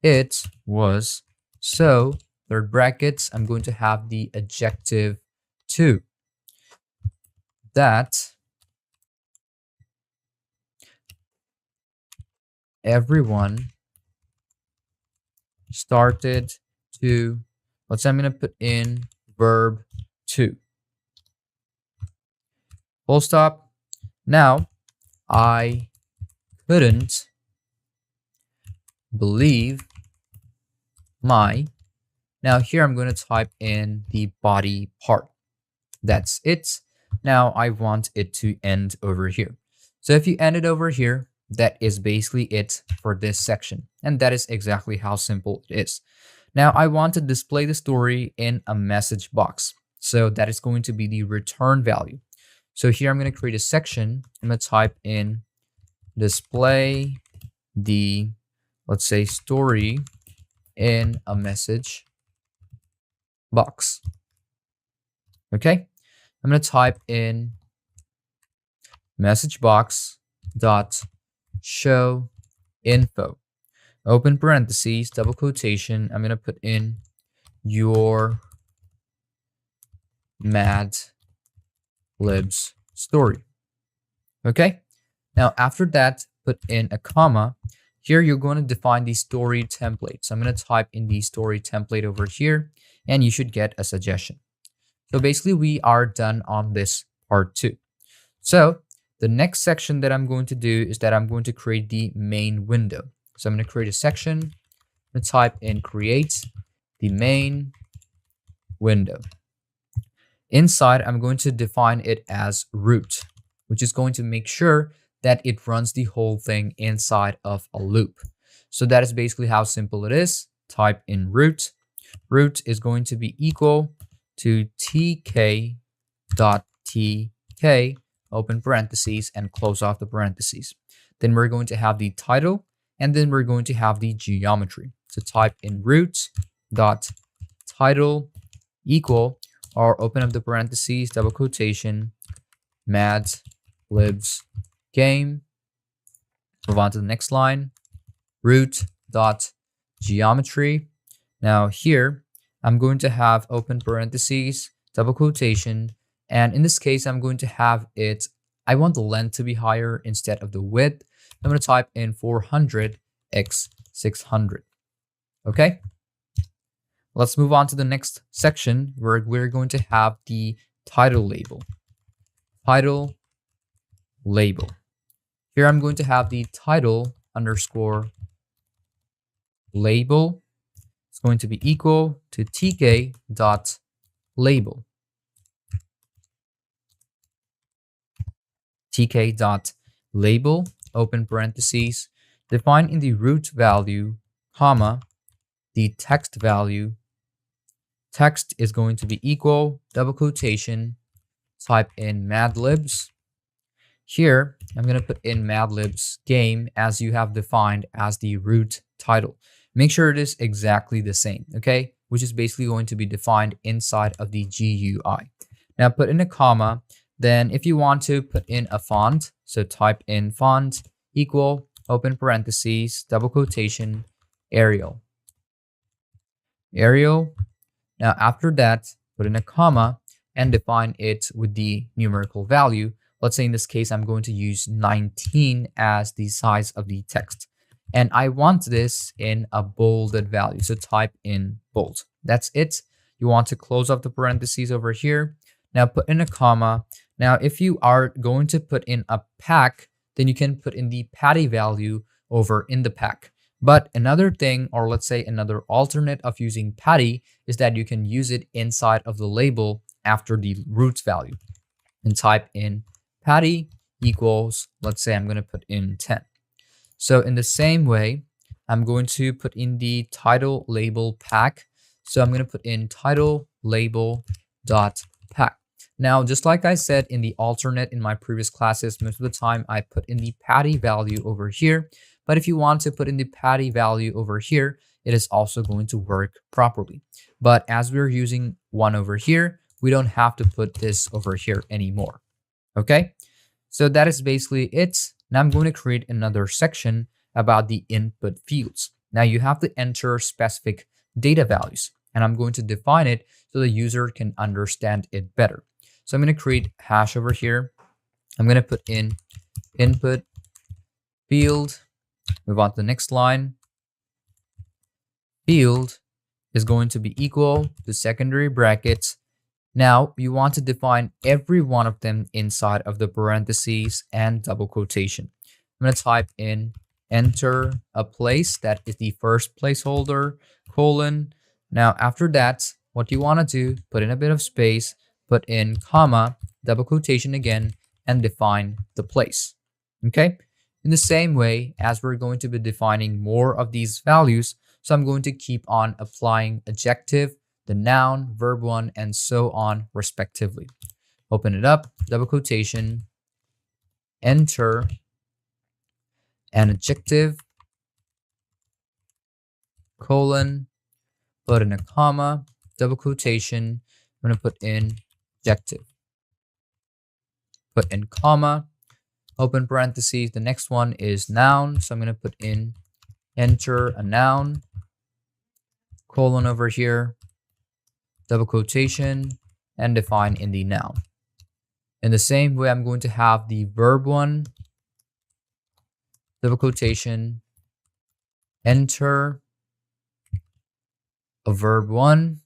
It was so third brackets, I'm going to have the adjective to. That everyone started to, let's say I'm going to put in verb to. Full stop. Now, I couldn't believe my. Now here I'm going to type in the body part. That's it. Now I want it to end over here. So if you end it over here, that is basically it for this section. And that is exactly how simple it is. Now I want to display the story in a message box. So that is going to be the return value. So here I'm going to create a section. I'm going to type in display the, let's say, story in a message box. Okay. I'm going to type in message box dot show info, open parentheses, double quotation. I'm going to put in your Madlibs story. Okay. Now after that, put in a comma. Here you're going to define the story template. So I'm going to type in the story template over here, and you should get a suggestion. So basically we are done on this part 2. So the next section that I'm going to do is that I'm going to create the main window. So I'm going to create a section. I'm going to type in create the main window. Inside, I'm going to define it as root, which is going to make sure that it runs the whole thing inside of a loop. So that is basically how simple it is. Type in root. Root is going to be equal to tk.tk, open parentheses, and close off the parentheses. Then we're going to have the title, and then we're going to have the geometry. So type in root dot title equal, or open up the parentheses, double quotation, Madlibs game. Move on to the next line, root dot geometry. Now here, I'm going to have open parentheses, double quotation, and in this case, I'm going to have it, I want the length to be higher instead of the width. I'm going to type in 400 x 600. Okay. Let's move on to the next section where we're going to have the title label. Title label. Here I'm going to have the title underscore label. It's going to be equal to tk.label. tk.label, open parentheses, define in the root value, comma, the text value. Text is going to be equal, double quotation, type in Madlibs. Here, I'm going to put in Madlibs game as you have defined as the root title. Make sure it is exactly the same, okay? Which is basically going to be defined inside of the GUI. Now put in a comma. Then if you want to put in a font, so type in font equal, open parentheses, double quotation, Arial. Arial. Now after that, put in a comma and define it with the numerical value. Let's say in this case, I'm going to use 19 as the size of the text. And I want this in a bolded value. So type in bold. That's it. You want to close off the parentheses over here. Now put in a comma. Now, if you are going to put in a pack, then you can put in the patty value over in the pack. But another thing, or let's say another alternate of using patty, is that you can use it inside of the label after the root value. And type in patty equals, let's say I'm going to put in 10. So in the same way, I'm going to put in the title label pack. So I'm going to put in title label dot pack. Now, just like I said in the alternate in my previous classes, most of the time I put in the patty value over here. But if you want to put in the patty value over here, it is also going to work properly. But as we're using one over here, we don't have to put this over here anymore. Okay, so that is basically it. Now I'm going to create another section about the input fields. Now you have to enter specific data values. and I'm going to define it so the user can understand it better. So I'm going to create hash over here. I'm going to put in input field, move on to the next line. Field is going to be equal to secondary brackets. Now you want to define every one of them inside of the parentheses and double quotation. I'm going to type in enter a place, that is the first placeholder, colon. Now after that, what you want to do, put in a bit of space, put in comma, double quotation again, and define the place. Okay? In the same way as we're going to be defining more of these values, so I'm going to keep on applying adjective, the noun, verb one, and so on respectively. Open it up, double quotation, enter an adjective, colon, put in a comma, double quotation. I'm going to put in adjective. Put in comma, open parentheses. The next one is noun. So I'm going to put in enter a noun, colon over here, double quotation, and define in the noun. In the same way, I'm going to have the verb one, double quotation, enter a verb one.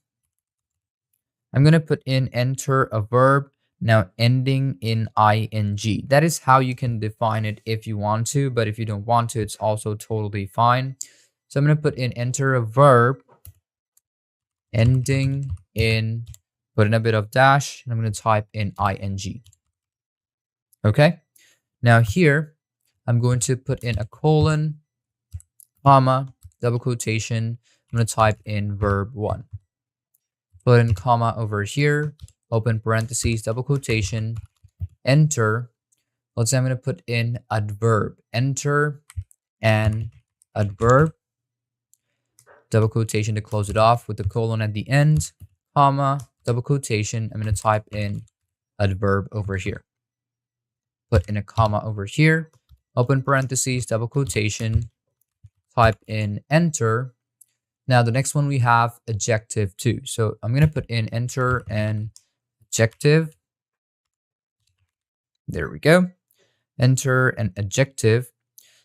I'm going to put in enter a verb, now ending in ing. That is how you can define it if you want to, but if you don't want to, it's also totally fine. So I'm going to put in enter a verb, ending in, put in a bit of dash, and I'm going to type in ing. Okay, now here I'm going to put in a colon, comma, double quotation. I'm going to type in verb one. Put in comma over here, open parentheses, double quotation, enter. Let's say I'm going to put in adverb, enter an adverb, double quotation to close it off with the colon at the end, comma, double quotation. I'm going to type in adverb over here. Put in a comma over here, open parentheses, double quotation, type in enter. Now the next one we have adjective 2. So I'm going to put in enter an adjective. There we go. Enter an adjective.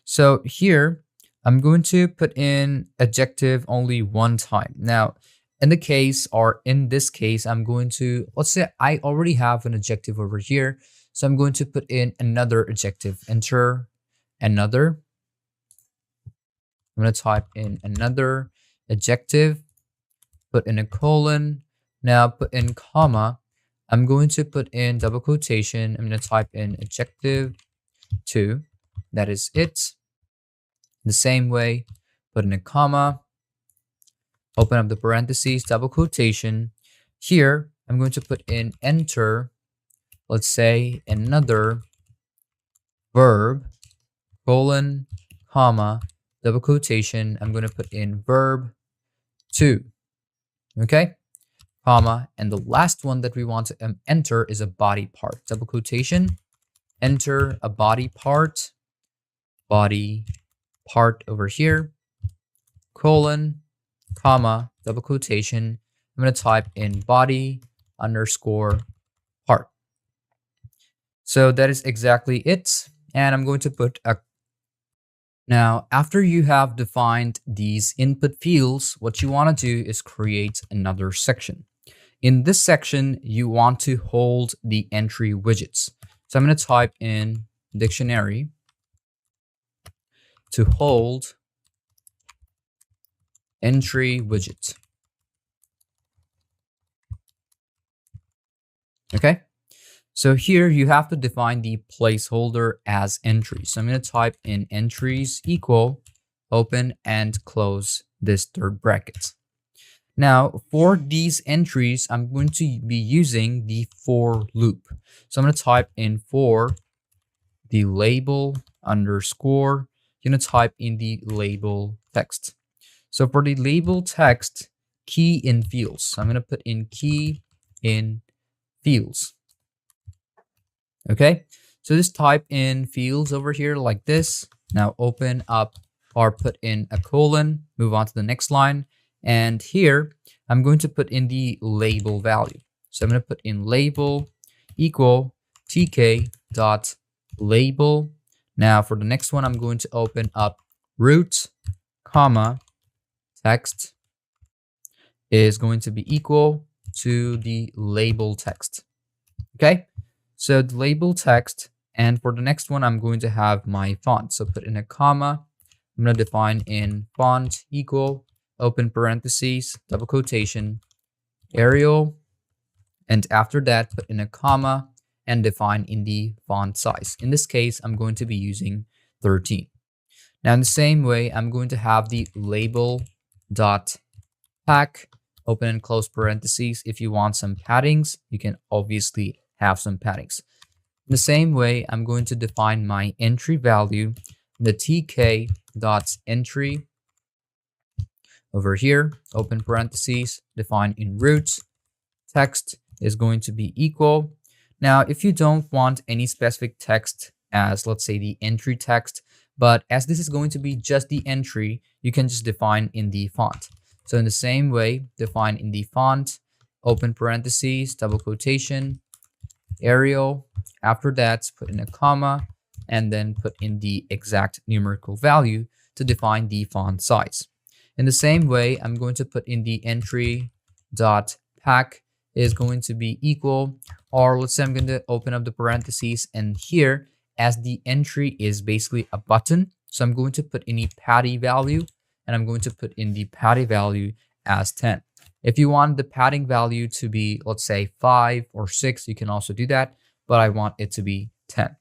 So here I'm going to put in adjective only one time. Now in the case, or in this case, I'm going to, let's say I already have an adjective over here. So I'm going to put in another adjective, enter another. I'm going to type in another adjective, put in a colon, now put in comma. I'm going to put in double quotation. I'm going to type in adjective 2. That is it. The same way, put in a comma, open up the parentheses, double quotation. Here, I'm going to put in enter, let's say another verb, colon, comma, double quotation. I'm going to put in verb 2. Okay, comma, and the last one that we want to enter is a body part, double quotation, enter a body part over here, colon, comma, double quotation. I'm going to type in body underscore part. So that is exactly it. And I'm going to put a. Now, after you have defined these input fields, what you want to do is create another section. In this section, you want to hold the entry widgets. So I'm going to type in dictionary to hold entry widget. Okay. So here you have to define the placeholder as entries. So I'm going to type in entries equal, open and close this third bracket. Now for these entries, I'm going to be using the for loop. So I'm going to type in for the label underscore. You're going to type in the label text. So for the label text, key in fields. So I'm going to put in key in fields. Okay, so just type in fields over here like this. Now open up or put in a colon, move on to the next line, And here, I'm going to put in the label value. So I'm going to put in label equal tk dot label. Now for the next one, I'm going to open up root, comma, text is going to be equal to the label text. Okay, so the label text, and for the next one, I'm going to have my font. So put in a comma. I'm going to define in font equal, open parentheses, double quotation, Arial, and after that, put in a comma and define in the font size. In this case, I'm going to be using 13. Now, in the same way, I'm going to have the label dot pack, open and close parentheses. If you want some paddings, you can obviously have some paddings. In the same way, I'm going to define my entry value, the tk dot entry over here, open parentheses, define in root, text is going to be equal. Now, if you don't want any specific text as, let's say, the entry text, but as this is going to be just the entry, you can just define in the font. So in the same way, define in the font, open parentheses, double quotation, Arial. After that, put in a comma, and then put in the exact numerical value to define the font size. In the same way, I'm going to put in the entry dot pack is going to be equal, or let's say I'm going to open up the parentheses, and here, as the entry is basically a button, so I'm going to put in a patty value, and I'm going to put in the patty value as 10. If you want the padding value to be, let's say, 5 or 6, you can also do that, but I want it to be 10.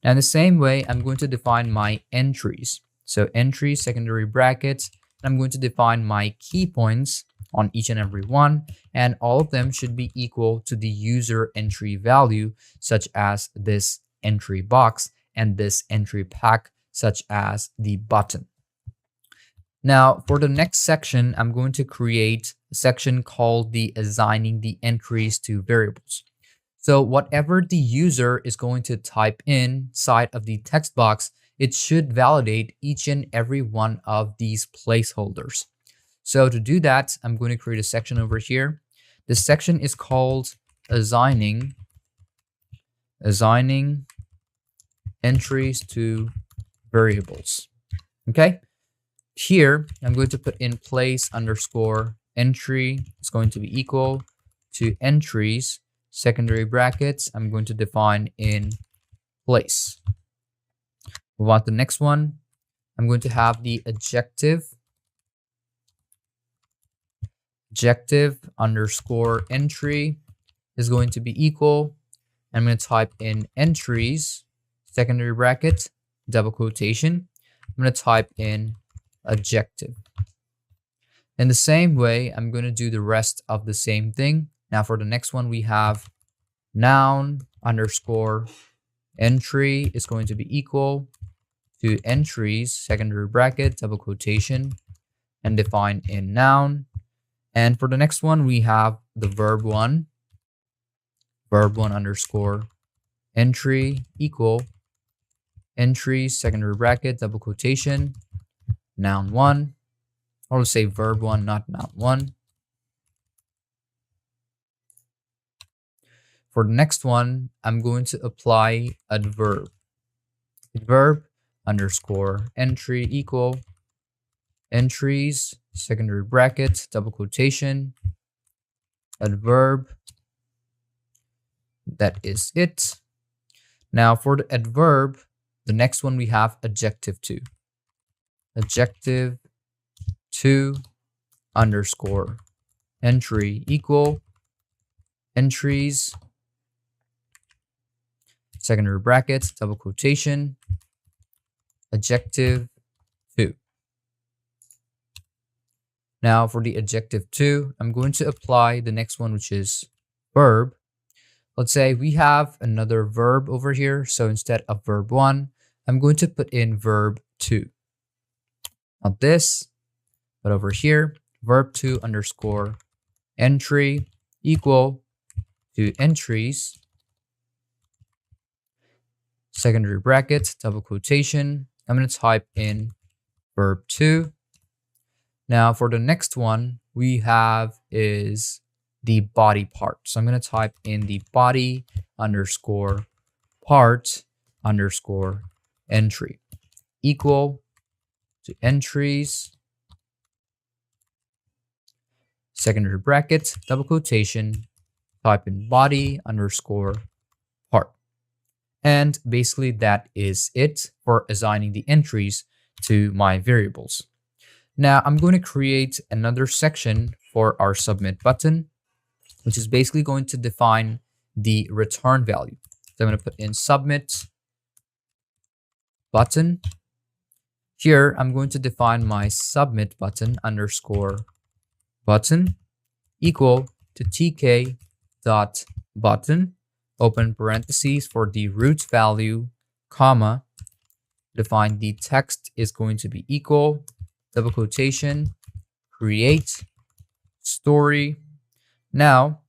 Now, in the same way, I'm going to define my entries. So entries, secondary brackets, and I'm going to define my key points on each and every one, and all of them should be equal to the user entry value, such as this entry box and this entry pack, such as the button. Now, for the next section, I'm going to create a section called the assigning the entries to variables. So whatever the user is going to type inside of the text box, it should validate each and every one of these placeholders. So to do that, I'm going to create a section over here. This section is called assigning entries to variables. Okay. Here, I'm going to put in place underscore entry. It's going to be equal to entries, secondary brackets. I'm going to define in place. Move on to the next one. I'm going to have the adjective underscore entry is going to be equal. I'm going to type in entries, secondary bracket, double quotation. I'm going to type in adjective. In the same way, I'm going to do the rest of the same thing. Now for the next one, we have noun underscore entry is going to be equal to entries, secondary bracket, double quotation, and define in noun. And for the next one, we have the verb one underscore entry equal entries, secondary bracket, double quotation, noun one, or let's say verb one, not noun one. For the next one, I'm going to apply adverb. Adverb underscore entry equal entries, secondary bracket, double quotation, adverb. That is it. Now for the adverb, the next one we have adjective 2. Adjective 2 underscore entry equal entries, secondary brackets, double quotation, adjective 2. Now for the adjective 2, I'm going to apply the next one, which is verb. Let's say we have another verb over here. So instead of verb 1, I'm going to put in verb 2. Not this, but over here, verb 2 underscore entry equal to entries, secondary bracket, double quotation. I'm going to type in verb 2. Now for the next one, we have is the body part. So I'm going to type in the body underscore part underscore entry equal to entries, secondary bracket, double quotation, type in body underscore part. And basically that is it for assigning the entries to my variables. Now I'm going to create another section for our submit button, which is basically going to define the return value. So I'm going to put in submit button. Here I'm going to define my submit button underscore button equal to tk dot button, open parentheses for the root value, comma, define the text is going to be equal, double quotation, create story. Now,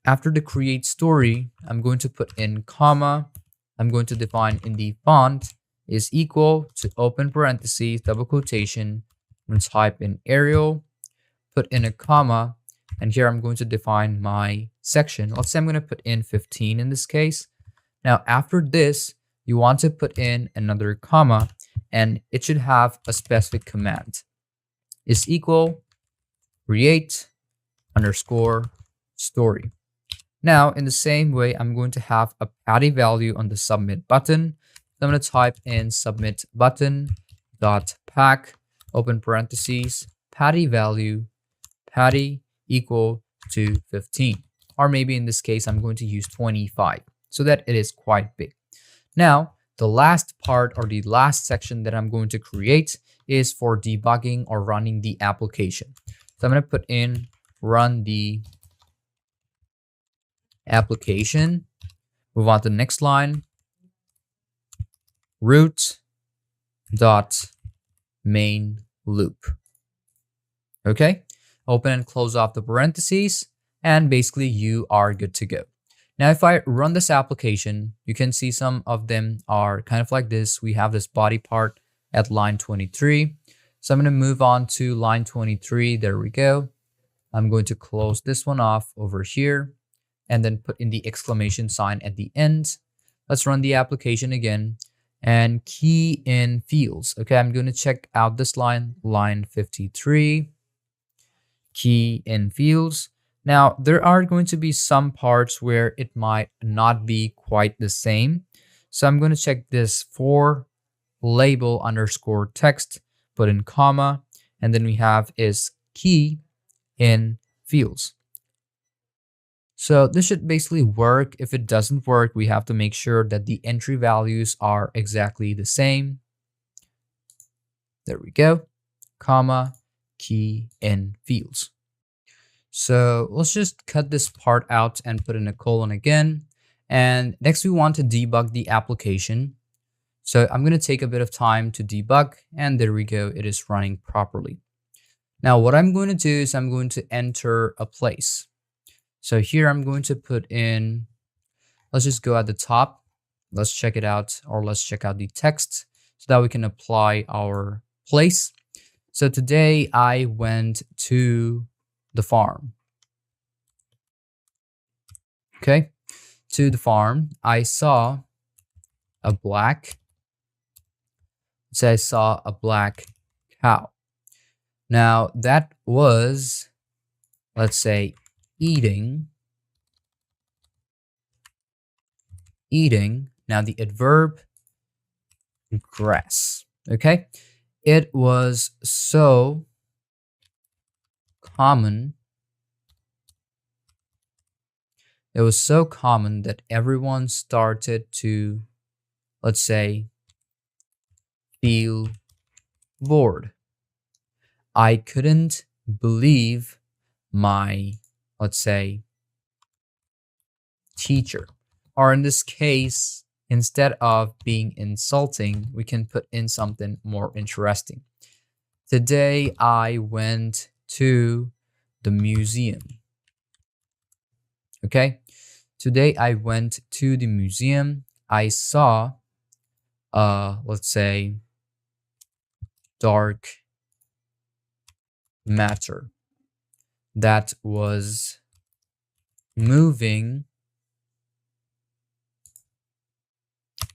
after the create story, I'm going to put in comma. I'm going to define in the font is equal to open parentheses, double quotation. I'm going to type in Arial, put in a comma, and here I'm going to define my section. Let's say I'm going to put in 15 in this case. Now, after this, you want to put in another comma, and it should have a specific command. Is equal create underscore story. Now, in the same way, I'm going to have a patty value on the submit button. So I'm going to type in submit button dot pack, open parentheses, patty value, patty equal to 15. Or maybe in this case, I'm going to use 25 so that it is quite big. Now, the last part or the last section that I'm going to create is for debugging or running the application. So I'm going to put in run the application, move on to the next line, root dot main loop. Okay, open and close off the parentheses, and basically you are good to go. Now, if I run this application, you can see some of them are kind of like this. We have this body part at line 23. So I'm going to move on to line 23. There we go. I'm going to close this one off over here and then put in the exclamation sign at the end. Let's run the application again and key in fields. Okay, I'm going to check out this line, line 53, key in fields. Now, there are going to be some parts where it might not be quite the same. So I'm going to check this for label underscore text, put in comma, and then we have is key in fields. So this should basically work. If it doesn't work, we have to make sure that the entry values are exactly the same. There we go, comma, key in fields. So let's just cut this part out and put in a colon again. And next we want to debug the application. So I'm going to take a bit of time to debug, and there we go, it is running properly. Now what I'm going to do is I'm going to enter a place. So here I'm going to put in, let's just go at the top. Let's check it out, or let's check out the text so that we can apply our place. So today I went to the farm. Okay, to the farm. I saw a black, so I saw a black cow. Now that was, let's say, eating. Now the adverb, grass. Okay, it was so common. It was so common that everyone started to, let's say, feel bored. I couldn't believe my, let's say, teacher. Or in this case, instead of being insulting, we can put in something more interesting. Today I went to the museum. Okay, today I went to the museum. I saw, let's say, dark matter. that was moving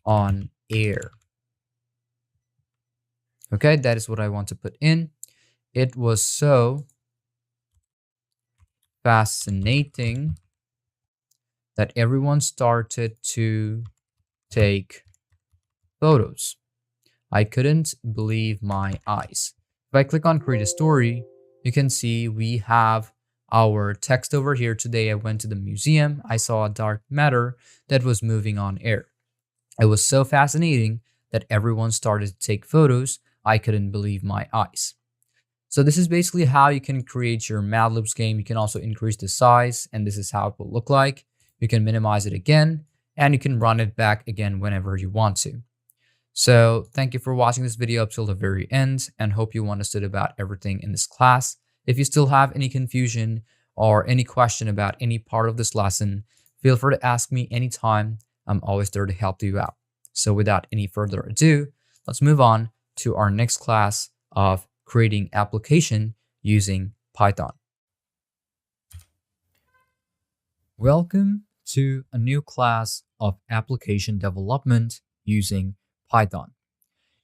on air. Okay, that is what I want to put in. It was so fascinating that everyone started to take photos. I couldn't believe my eyes. If I click on create a story, you can see we have our text over here. Today I went to the museum. I saw a dark matter that was moving on air. It was so fascinating that everyone started to take photos. I couldn't believe my eyes. So this is basically how you can create your Madlibs game. You can also increase the size, and this is how it will look like. You can minimize it again, and you can run it back again whenever you want to. So thank you for watching this video up till the very end, and hope you understood about everything in this class. If you still have any confusion or any question about any part of this lesson, feel free to ask me anytime. I'm always there to help you out. So without any further ado, let's move on to our next class of creating application using Python. Welcome to a new class of application development using Python.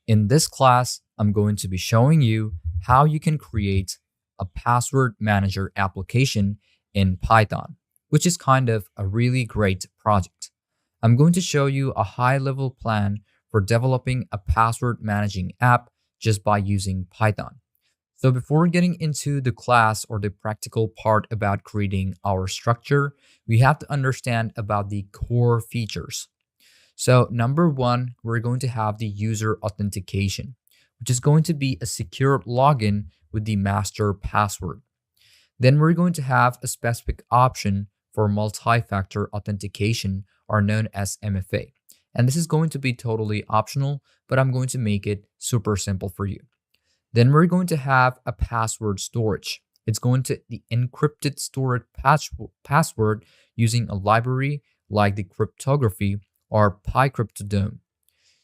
In this class, I'm going to be showing you how you can create a password manager application in Python, which is kind of a really great project. I'm going to show you a high-level plan for developing a password managing app just by using Python. So before getting into the class or the practical part about creating our structure, we have to understand about the core features. So number one, we're going to have the user authentication, which is going to be a secure login with the master password. Then we're going to have a specific option for multi-factor authentication, or known as MFA. And this is going to be totally optional, but I'm going to make it super simple for you. Then we're going to have a password storage. It's going to the encrypted stored password using a library like the cryptography or Pygame.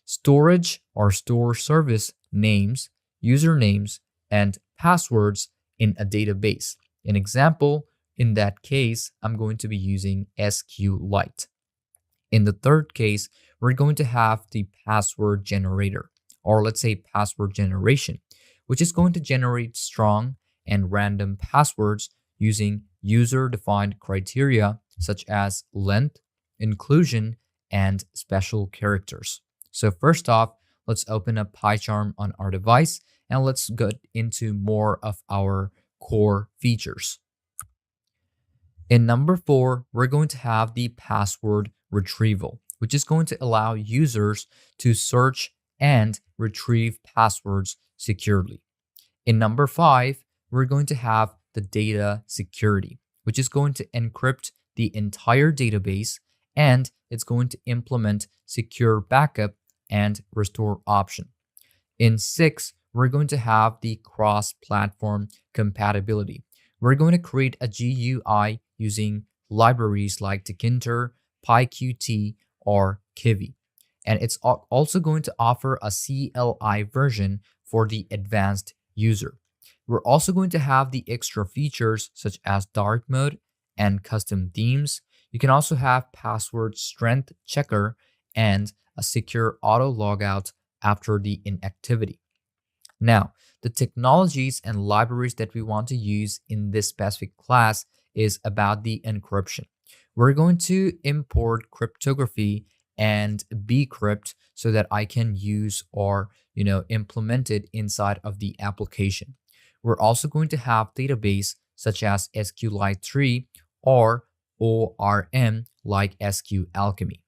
Storage or store service names, usernames, and passwords in a database. An example, in that case, I'm going to be using SQLite. In the third case, we're going to have the password generator, or let's say password generation, which is going to generate strong and random passwords using user-defined criteria such as length, inclusion, and special characters. So first off, let's open up PyCharm on our device and let's get into more of our core features. In number 4, we're going to have the password retrieval, which is going to allow users to search and retrieve passwords securely. In number 5, we're going to have the data security, which is going to encrypt the entire database, and it's going to implement secure backup and restore option. In 6, we're going to have the cross-platform compatibility. We're going to create a GUI using libraries like Tkinter, PyQt, or Kivy. And it's also going to offer a CLI version for the advanced user. We're also going to have the extra features such as dark mode and custom themes. You can also have password strength checker and a secure auto logout after the inactivity. Now, the technologies and libraries that we want to use in this specific class is about the encryption. We're going to import cryptography and bcrypt so that I can use or implement it inside of the application. We're also going to have database such as SQLite 3 or ORM like SQAlchemy.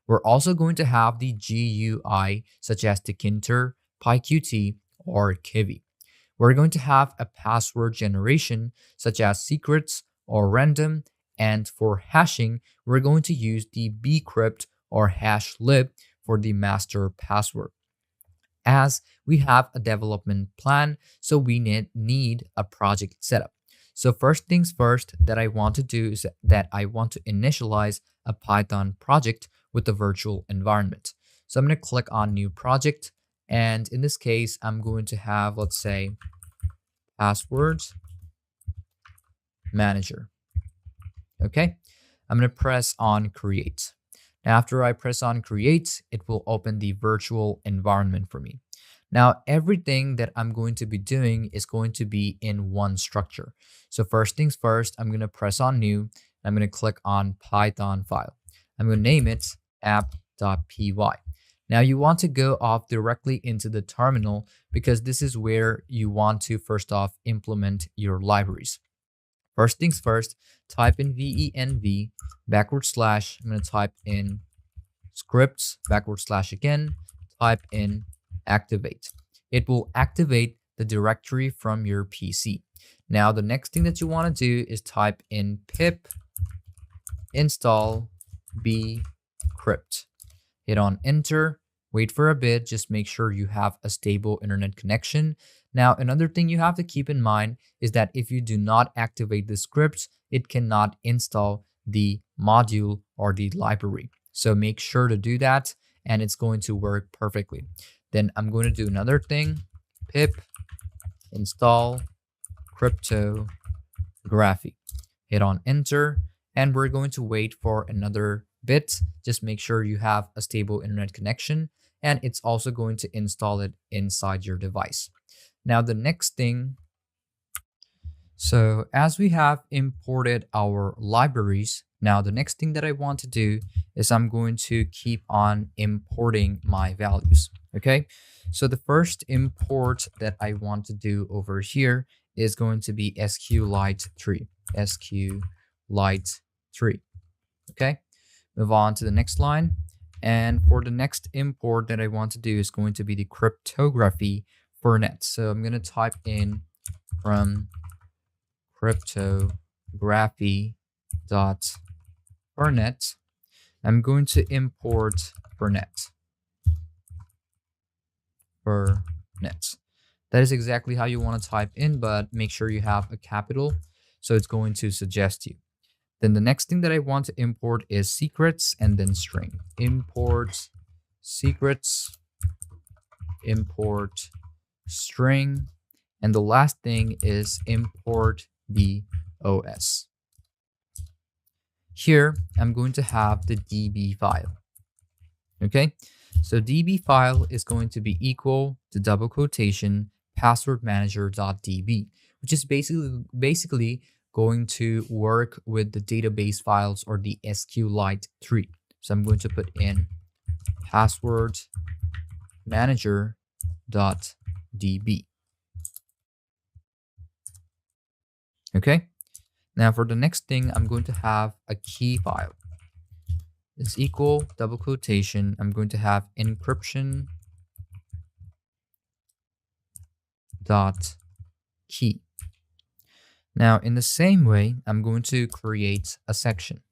We're also going to have the GUI such as Tkinter, PyQt, or Kivy. We're going to have a password generation such as secrets or random, and for hashing, we're going to use the bcrypt or hashlib for the master password. As we have a development plan, so we need a project setup. So first things first that I want to do is that I want to initialize a Python project with the virtual environment. So I'm going to click on new project. And in this case, I'm going to have, let's say, passwords manager. Okay, I'm going to press on create. Now, after I press on create, it will open the virtual environment for me. Now, everything that I'm going to be doing is going to be in one structure. So first things first, I'm going to press on new. I'm going to click on Python file. I'm going to name it app.py. Now you want to go off directly into the terminal because this is where you want to first off implement your libraries. First things first, type in venv /, I'm going to type in scripts / again, type in activate. It will activate the directory from your PC. Now the next thing that you want to do is type in pip install bcrypt. Hit on enter, wait for a bit, just make sure you have a stable internet connection. Now, another thing you have to keep in mind is that if you do not activate the script, it cannot install the module or the library. So make sure to do that and it's going to work perfectly. Then I'm going to do another thing, pip install cryptography. Hit on enter and we're going to wait for another bit. Just make sure you have a stable internet connection and it's also going to install it inside your device. Now the next thing, so as we have imported our libraries, now the next thing that I want to do is I'm going to keep on importing my values. Okay, so the first import that I want to do over here is going to be SQLite3. SQLite3. Okay, move on to the next line. And for the next import that I want to do is going to be the cryptography for net. So I'm going to type in from cryptography.pernet. I'm going to import pernet. That is exactly how you want to type in, but make sure you have a capital. So it's going to suggest you. Then the next thing that I want to import is secrets and then string. Import secrets, import string, and the last thing is import the OS. Here, I'm going to have the DB file. Okay, so DB file is going to be equal to double quotation password manager.db, which is basically going to work with the database files or the SQLite3. So I'm going to put in password manager.db. Okay, now for the next thing, I'm going to have a key file. It's equal double quotation. I'm going to have encryption dot key. Now, in the same way, I'm going to create a section.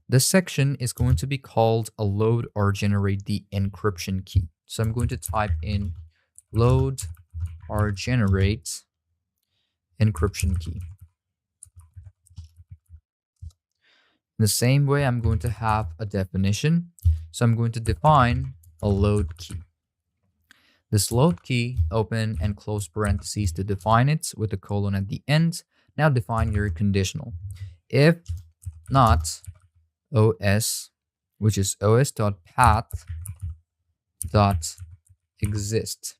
This section is going to be called a load or generate the encryption key. So I'm going to type in load or generate encryption key. In the same way, I'm going to have a definition. So I'm going to define a load key. This load key, open and close parentheses to define it with a colon at the end. Now define your conditional. If not os, which is os.path.exist.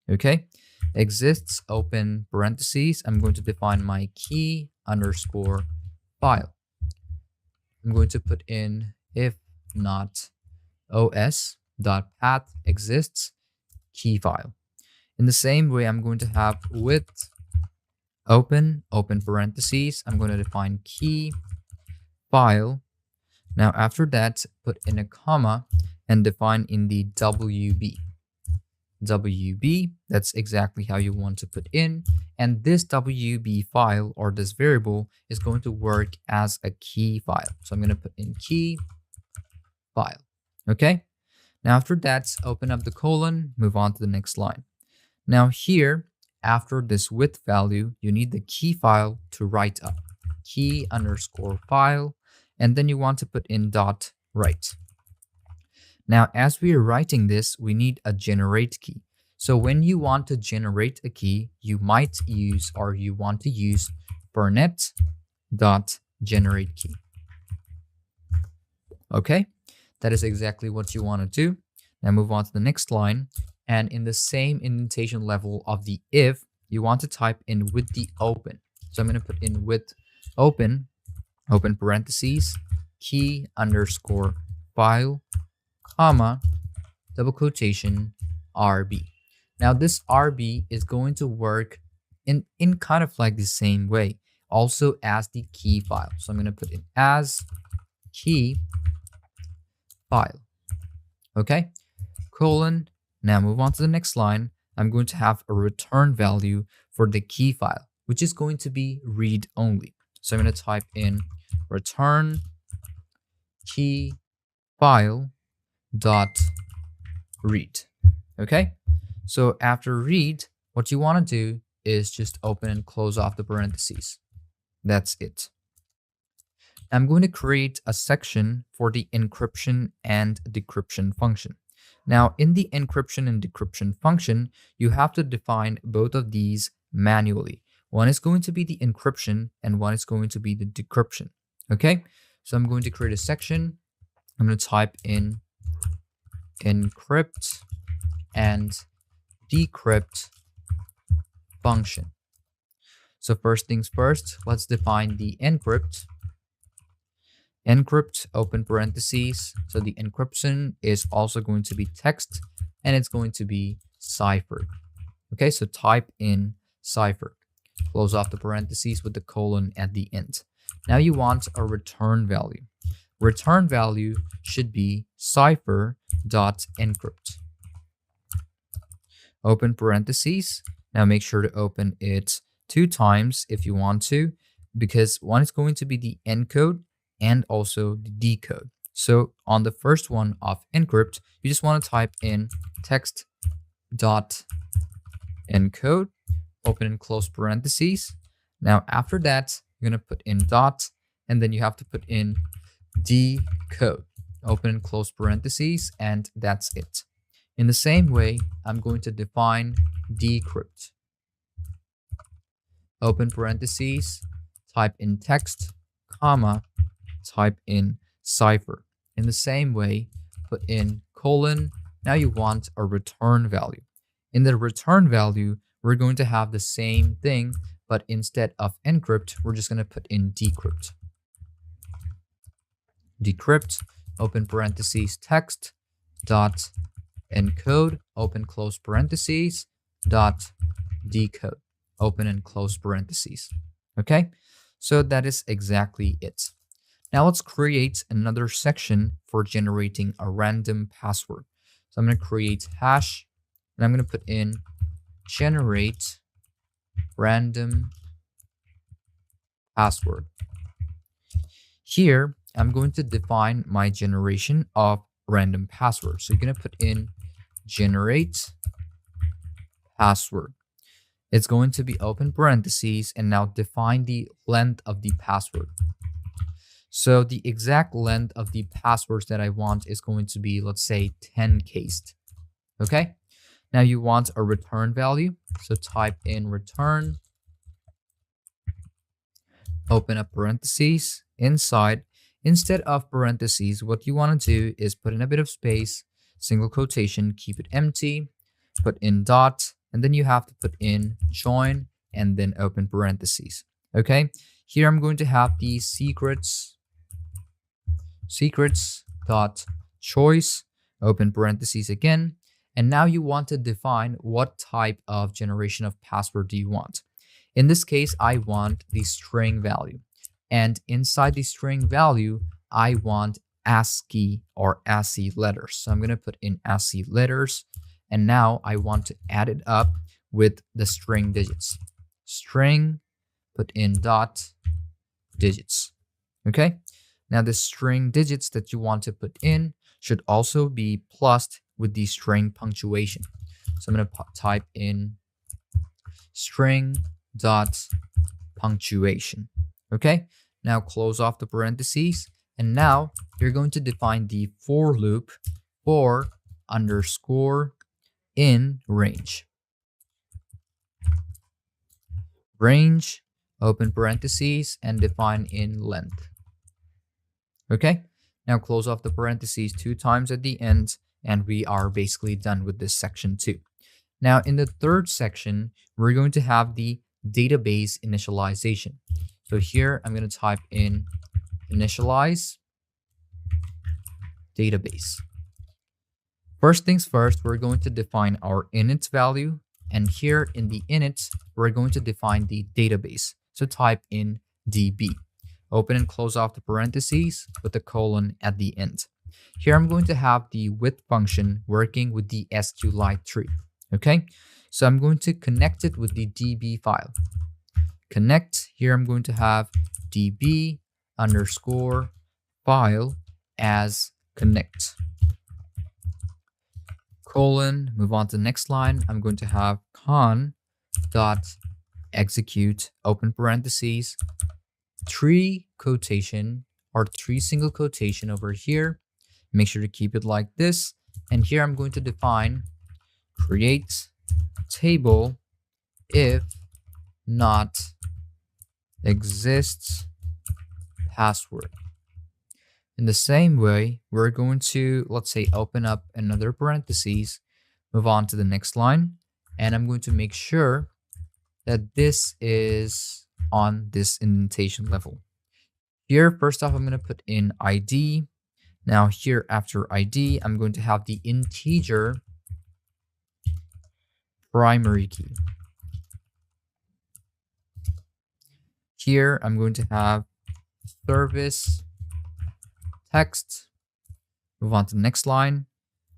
Okay, exists, open parentheses. I'm going to define my key underscore file. I'm going to put in if not os.path exists key file. In the same way, I'm going to have with open parentheses. I'm going to define key file. Now after that, put in a comma and define in the WB. WB, that's exactly how you want to put in. And this WB file or this variable is going to work as a key file. So I'm going to put in key file. Okay. Now after that, open up the colon, move on to the next line. Now here, after this with value, you need the key file to write up. Key underscore file, and then you want to put in dot write. Now, as we are writing this, we need a generate key. So when you want to generate a key, you might use or you want to use Burnett dot generate key. Okay, that is exactly what you want to do. Now move on to the next line, and in the same indentation level of the if, you want to type in with the open. So I'm going to put in with open parentheses, key underscore file, comma, double quotation, RB. Now this RB is going to work in kind of like the same way, also as the key file. So I'm going to put in as key file. Okay, colon. Now move on to the next line. I'm going to have a return value for the key file, which is going to be read only. So I'm going to type in return key file dot read. Okay, so after read, what you want to do is just open and close off the parentheses. That's it. I'm going to create a section for the encryption and decryption function. Now, in the encryption and decryption function, you have to define both of these manually. One is going to be the encryption and one is going to be the decryption. Okay, so I'm going to create a section. I'm going to type in encrypt and decrypt function. So first things first, let's define the encrypt. Encrypt, open parentheses. So the encryption is also going to be text and it's going to be ciphered. Okay, so type in cipher. Close off the parentheses with the colon at the end. Now you want a return value. Return value should be cipher.encrypt. Open parentheses. Now make sure to open it 2 times if you want to, because one is going to be the encode and also the decode. So on the first one of encrypt, you just want to type in text.encode, open and close parentheses. Now after that, you're going to put in dot, and then you have to put in decode, open and close parentheses, and that's it. In the same way, I'm going to define decrypt. Open parentheses, type in text, comma, type in cipher. In the same way, put in colon. Now you want a return value. In the return value, we're going to have the same thing, but instead of encrypt, we're just going to put in decrypt. Decrypt, open parentheses, text, dot, encode, open close parentheses, dot, decode, open and close parentheses. Okay, so that is exactly it. Now let's create another section for generating a random password. So I'm going to create hash, and I'm going to put in generate random password. Here, I'm going to define my generation of random password. So you're going to put in generate password. It's going to be open parentheses, and now define the length of the password. So the exact length of the passwords that I want is going to be, let's say, 10 cased. Okay. Now you want a return value. So type in return, open up parentheses. Inside, instead of parentheses, what you want to do is put in a bit of space, single quotation, keep it empty, put in dot, and then you have to put in join and then open parentheses. Okay. Here I'm going to have the secrets dot choice, open parentheses again, and now you want to define what type of generation of password do you want. In this case, I want the string value, and inside the string value, I want ASCII or ASCII letters. So I'm going to put in ASCII letters, and now I want to add it up with the string digits. String, put in dot digits. Okay. Now the string digits that you want to put in should also be plussed with the string punctuation. So I'm going to type in string dot punctuation. Okay. Now close off the parentheses, and now you're going to define the for loop for underscore in range. Range, open parentheses, and define in length. Okay, now close off the parentheses 2 times at the end, and we are basically done with this section 2. Now in the third section, we're going to have the database initialization. So here I'm going to type in initialize database. First things first, we're going to define our init value, and here in the init, we're going to define the database. So type in DB. Open and close off the parentheses with a colon at the end. Here I'm going to have the with function working with the SQLite tree. Okay, so I'm going to connect it with the DB file. Connect, here I'm going to have DB underscore file as connect. Colon, move on to the next line. I'm going to have con dot execute, open parentheses, 3 quotation or 3 single quotation over here. Make sure to keep it like this. And here I'm going to define create table if not exists password. In the same way, we're going to, let's say, open up another parentheses, move on to the next line, and I'm going to make sure that this is on this indentation level. Here, first off, I'm going to put in ID. Now here after ID, I'm going to have the integer primary key. Here, I'm going to have service text. Move on to the next line.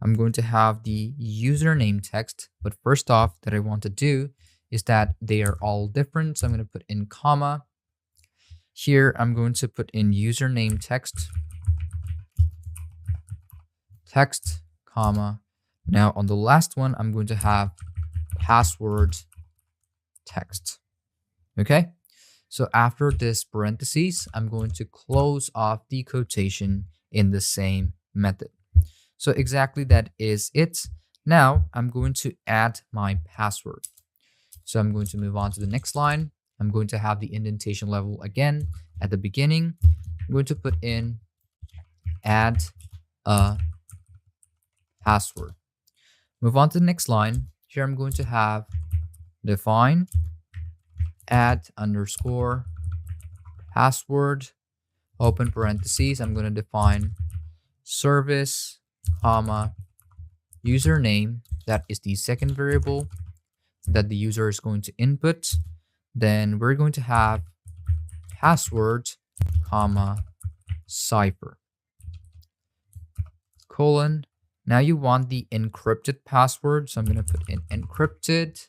I'm going to have the username text, but first off that I want to do is that they are all different. So I'm going to put in comma. Here, I'm going to put in username text, comma. Now on the last one, I'm going to have password text. Okay. So after this parentheses, I'm going to close off the quotation in the same method. So exactly that is it. Now I'm going to add my password. So I'm going to move on to the next line. I'm going to have the indentation level again at the beginning. I'm going to put in add a password. Move on to the next line. Here I'm going to have define add underscore password, open parentheses. I'm going to define service, comma, username. That is the second variable that the user is going to input. Then we're going to have password, comma, cipher, colon. Now you want the encrypted password. So I'm going to put in encrypted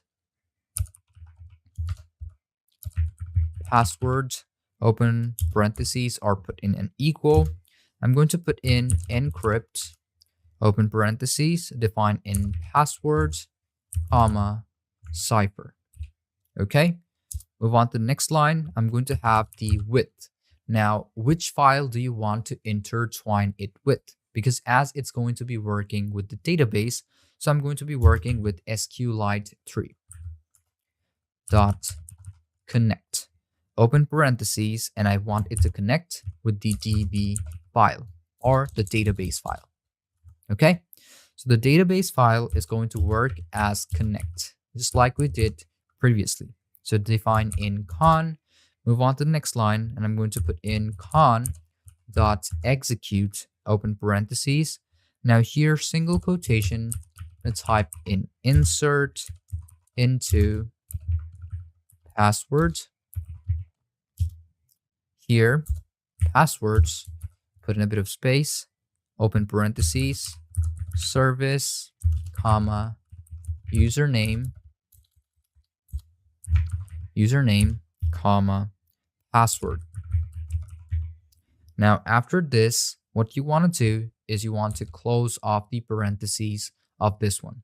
password, open parentheses, or put in an equal. I'm going to put in encrypt, open parentheses, define in password, comma, cipher. Okay, move on to the next line. I'm going to have the with. Now, which file do you want to intertwine it with? Because as it's going to be working with the database, so I'm going to be working with SQLite 3 dot connect, open parentheses, and I want it to connect with the DB file or the database file. Okay, so the database file is going to work as connect, just like we did previously. So define in con, move on to the next line, and I'm going to put in con dot execute, open parentheses. Now here, single quotation, let's type in insert into password. Here, passwords, put in a bit of space, open parentheses, service, comma, username, comma, password. Now, after this, what you want to do is you want to close off the parentheses of this one.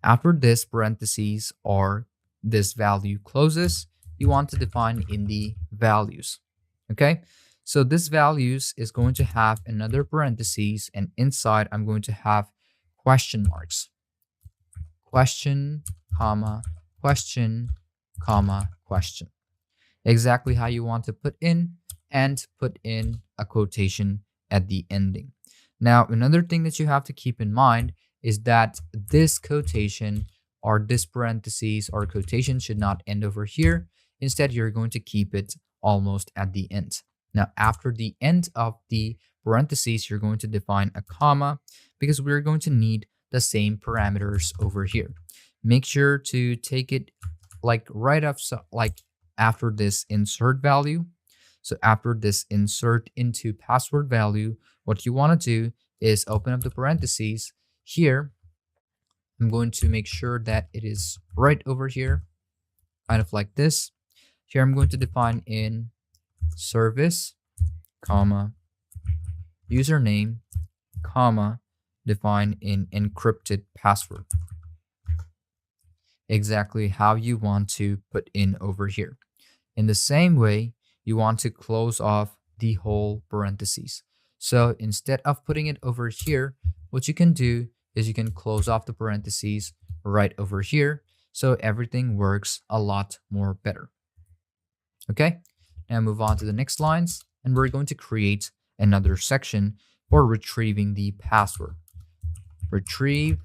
After this parentheses or this value closes, you want to define in the values. Okay, so this values is going to have another parentheses, and inside I'm going to have question marks. Question, comma, question, comma, question. exactly how you want to put in, and put in a quotation at the ending. Now, another thing that you have to keep in mind is that this quotation or this parentheses or quotation should not end over here. Instead, you're going to keep it almost at the end. Now, after the end of the parentheses, you're going to define a comma because we're going to need the same parameters over here. Make sure to take it like right up, so like after this insert value. So after this insert into password value, what you want to do is open up the parentheses. Here, I'm going to make sure that it is right over here, kind of like this. Here, I'm going to define in service, comma, username, comma, define in encrypted password. Exactly how you want to put in over here. In the same way, you want to close off the whole parentheses. So instead of putting it over here, what you can do is you can close off the parentheses right over here, so everything works a lot more better. Okay, now move on to the next lines, and we're going to create another section for retrieving the password. Retrieve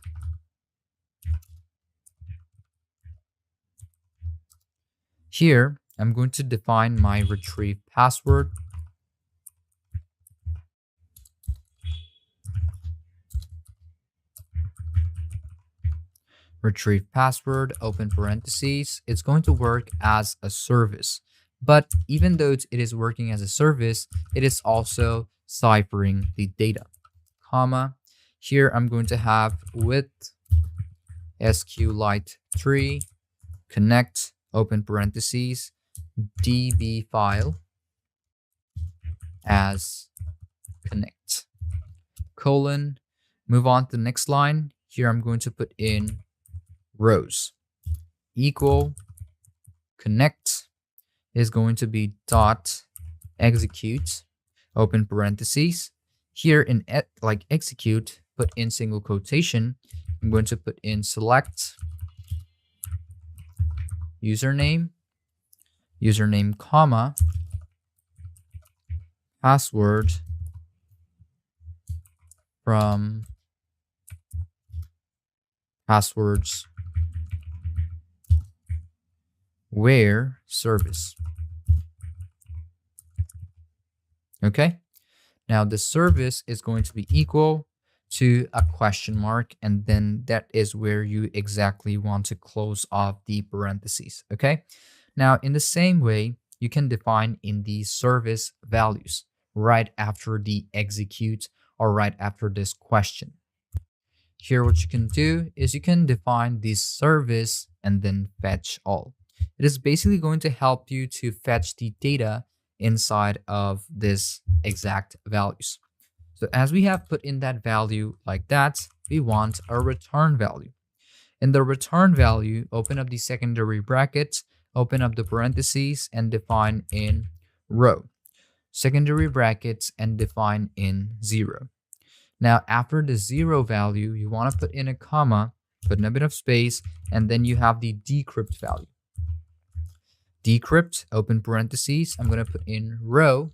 here. I'm going to define my retrieve password. Retrieve password, open parentheses. It's going to work as a service. But even though it is working as a service, it is also ciphering the data. Comma. Here I'm going to have with SQLite3 connect, open parentheses, db file as connect, colon, move on to the next line. Here I'm going to put in rows equal connect is going to be dot execute, open parentheses. Here in like execute, put in single quotation. I'm going to put in select username, comma, password from passwords where service. Okay, now the service is going to be equal to a question mark, and then that is where you exactly want to close off the parentheses. Okay, now in the same way, you can define in the service values right after the execute or right after this question. Here, what you can do is you can define the service and then fetch all. It is basically going to help you to fetch the data inside of this exact values. So as we have put in that value like that, we want a return value. In the return value, open up the secondary brackets, open up the parentheses, and define in row. Secondary brackets and define in 0. Now, after the 0 value, you want to put in a comma, put in a bit of space, and then you have the decrypt value. Decrypt, open parentheses, I'm going to put in row.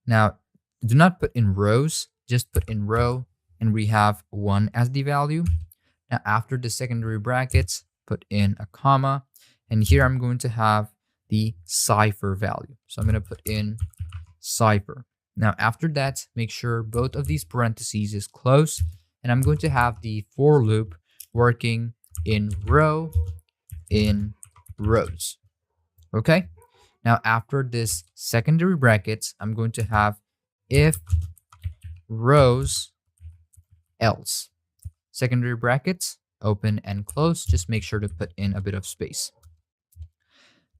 Now, do not put in rows, just put in row, and we have 1 as the value. Now, after the secondary brackets, put in a comma, and here I'm going to have the cipher value. So I'm going to put in cipher. Now, after that, make sure both of these parentheses is closed, and I'm going to have the for loop working in row, in rows. Okay? Now, after this secondary brackets, I'm going to have if rows else. Secondary brackets, open and close. Just make sure to put in a bit of space.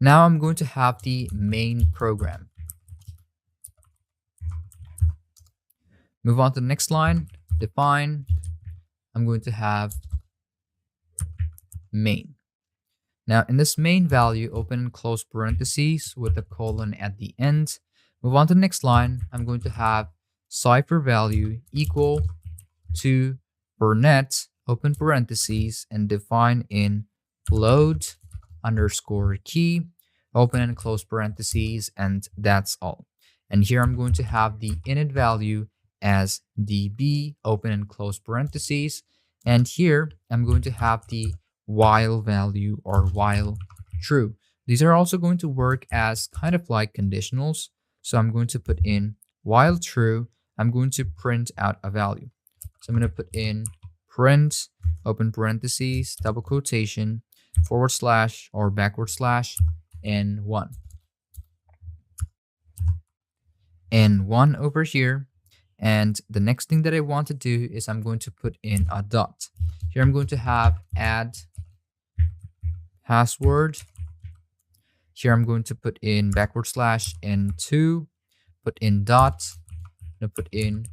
Now I'm going to have the main program. Move on to the next line, define. I'm going to have main. Now in this main value, open and close parentheses with a colon at the end. Move on to the next line. I'm going to have cipher value equal to Burnett, open parentheses, and define in load underscore key, open and close parentheses, and that's all. And here I'm going to have the init value as db, open and close parentheses. And here I'm going to have the while value or while true. These are also going to work as kind of like conditionals. So I'm going to put in while true, I'm going to print out a value. So I'm going to put in print, open parentheses, double quotation, forward slash or backward slash, n1. N1 over here. And the next thing that I want to do is I'm going to put in a dot. Here I'm going to have add password. Here I'm going to put in backward slash n2, put in dot, and put in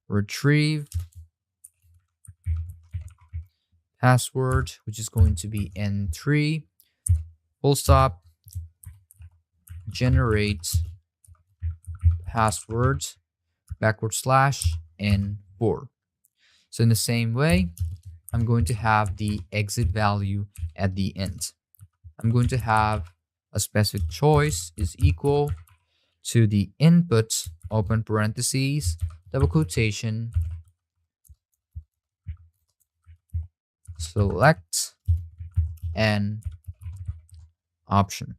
retrieve password, which is going to be n3, full stop, generate password, backward slash n4. So in the same way, I'm going to have the exit value at the end. I'm going to have a specific choice is equal to the input, open parentheses, double quotation, select an option.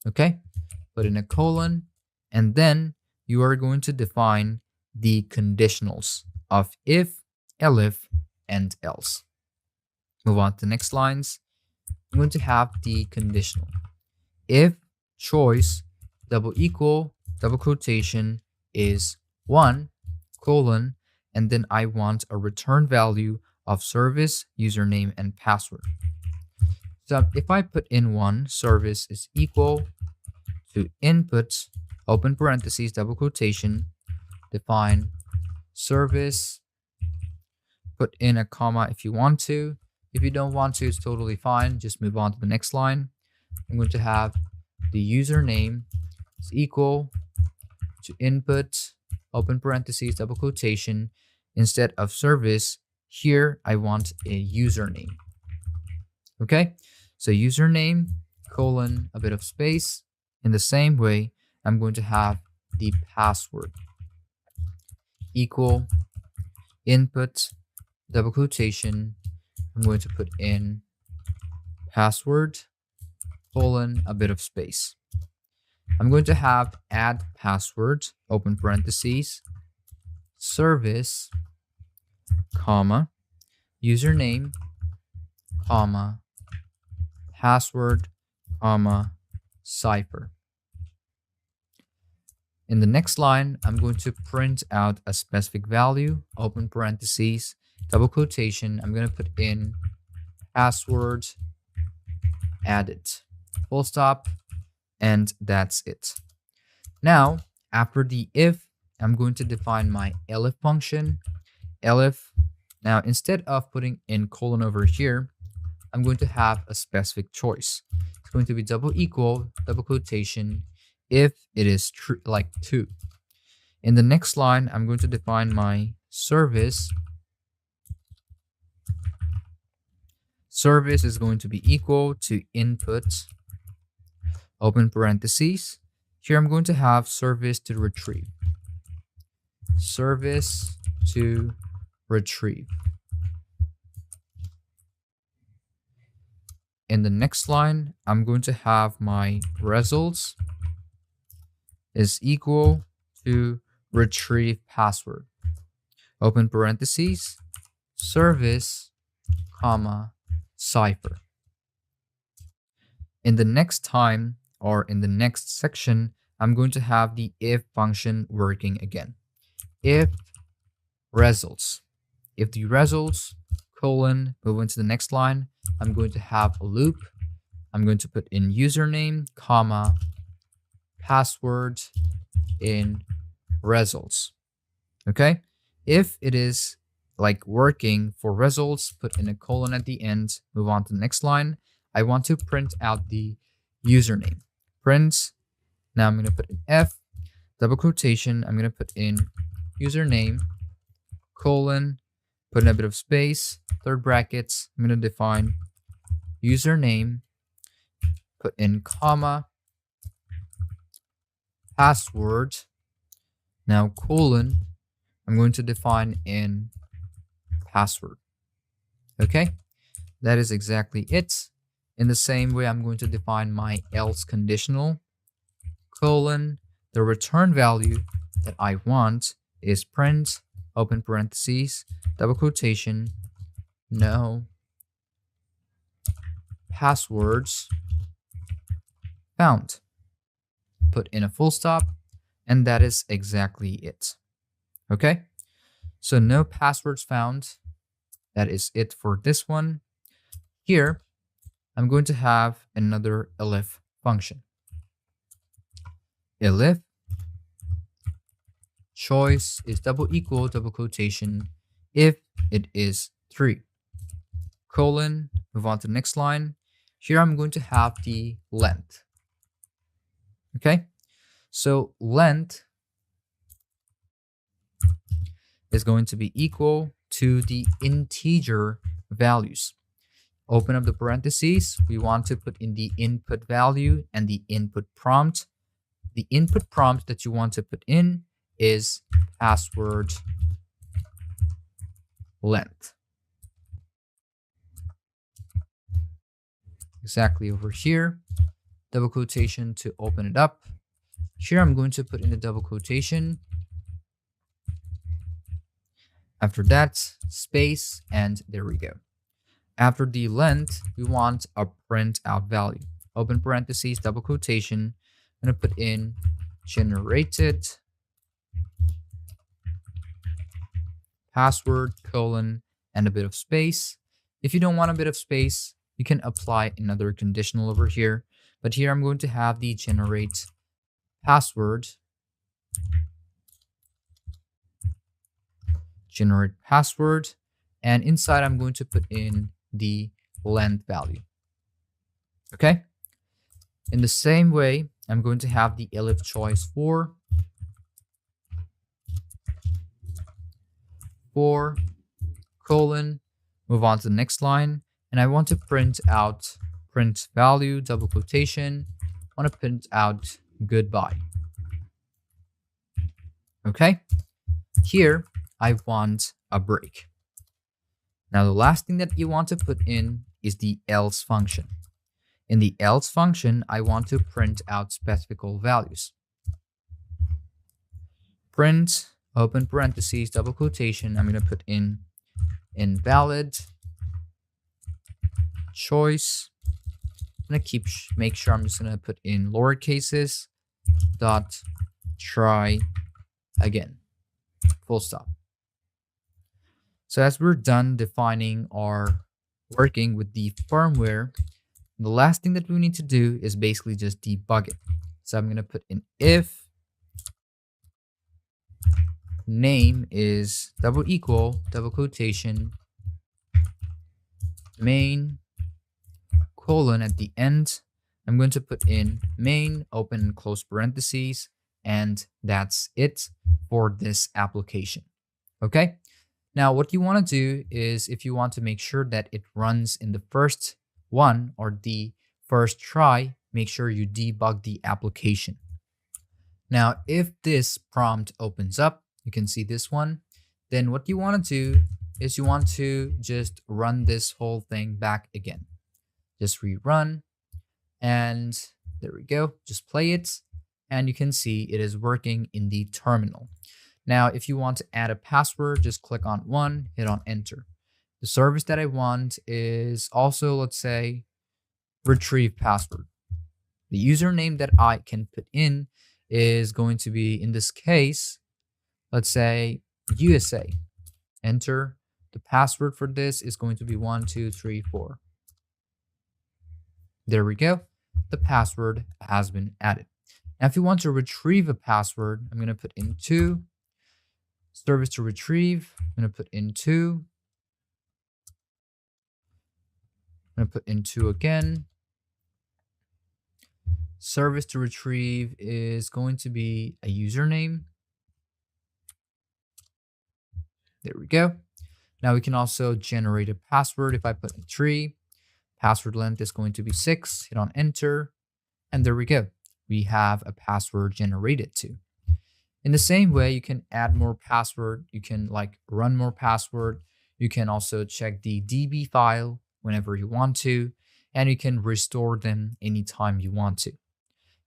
Okay, put in a colon, and then you are going to define the conditionals of if, elif, and else. Move on to the next lines. I'm going to have the conditional. If choice double equal, double quotation is 1, colon, and then I want a return value of service, username, and password. So if I put in 1, service is equal to input, open parentheses, double quotation, define service, put in a comma if you want to. If you don't want to, it's totally fine. Just move on to the next line. I'm going to have the username is equal to input, open parentheses, double quotation. Instead of service, here I want a username. Okay, so username, colon, a bit of space. In the same way, I'm going to have the password equal input, double quotation. I'm going to put in password, colon, a bit of space. I'm going to have add password, open parentheses, service, comma, username, comma, password, comma, cipher. In the next line, I'm going to print out a specific value, open parentheses, double quotation. I'm going to put in password added, full stop, and that's it. Now, after the if, I'm going to define my elif function. Elif, now instead of putting in colon over here, I'm going to have a specific choice. It's going to be double equal, double quotation, if it is true, like 2. In the next line, I'm going to define my service. Service is going to be equal to input, open parentheses. Here I'm going to have service to retrieve. Service to retrieve. In the next line, I'm going to have my results is equal to retrieve password. Open parentheses, service, comma, cipher. In the next time, or in the next section, I'm going to have the if function working again. If results. If the results, colon, move into the next line, I'm going to have a loop. I'm going to put in username, comma, password in results. Okay? If it is like working for results, put in a colon at the end, move on to the next line. I want to print out the username. Print. Now I'm going to put in F, double quotation. I'm going to put in username, colon, put in a bit of space, third brackets. I'm going to define username, put in comma, password, now colon. I'm going to define in password. Okay, that is exactly it. In the same way, I'm going to define my else conditional, colon, the return value that I want is print, open parentheses, double quotation, no passwords found. Put in a full stop, and that is exactly it. Okay, so no passwords found. That is it for this one. Here, I'm going to have another elif function. Elif choice is double equal, double quotation, if it is 3. Colon, move on to the next line. Here I'm going to have the length. Okay, so length is going to be equal to the integer values. Open up the parentheses. We want to put in the input value and the input prompt. The input prompt that you want to put in is password length. Exactly over here. Double quotation to open it up. Here I'm going to put in the double quotation. After that, space, and there we go. After the length, we want a print out value. Open parentheses, double quotation. I'm going to put in generated password, colon, and a bit of space. If you don't want a bit of space, you can apply another conditional over here. But here I'm going to have the generate password, and inside I'm going to put in the length value. Okay, in the same way, I'm going to have the elif choice for colon, move on to the next line, and I want to print out print value, double quotation. I want to print out goodbye. Okay, here I want a break. Now the last thing that you want to put in is the else function. In the else function, I want to print out specifical values. Print, open parentheses, double quotation. I'm going to put in invalid choice. I'm going to make sure I'm just going to put in lower cases, dot try again, full stop. So as we're done defining or working with the firmware, the last thing that we need to do is basically just debug it. So I'm going to put in if name is double equal, double quotation, main, colon at the end. I'm going to put in main, open and close parentheses, and that's it for this application. Okay. Now, what you want to do is if you want to make sure that it runs in the first one or the first try, make sure you debug the application. Now, if this prompt opens up, you can see this one, then what you want to do is you want to just run this whole thing back again. Just rerun, and there we go. Just play it, and you can see it is working in the terminal. Now, if you want to add a password, just click on one, hit on enter. The service that I want is also, let's say, retrieve password. The username that I can put in is going to be, in this case, let's say USA. Enter. The password for this is going to be 1234. There we go. The password has been added. Now, if you want to retrieve a password, I'm going to put in 2. Service to retrieve, I'm going to put in 2. I'm going to put in 2 again. Service to retrieve is going to be a username. There we go. Now we can also generate a password. If I put in 3, password length is going to be 6, hit on enter, and there we go. We have a password generated too. In the same way, you can add more password, you can run more password, you can also check the DB file whenever you want to, and you can restore them anytime you want to.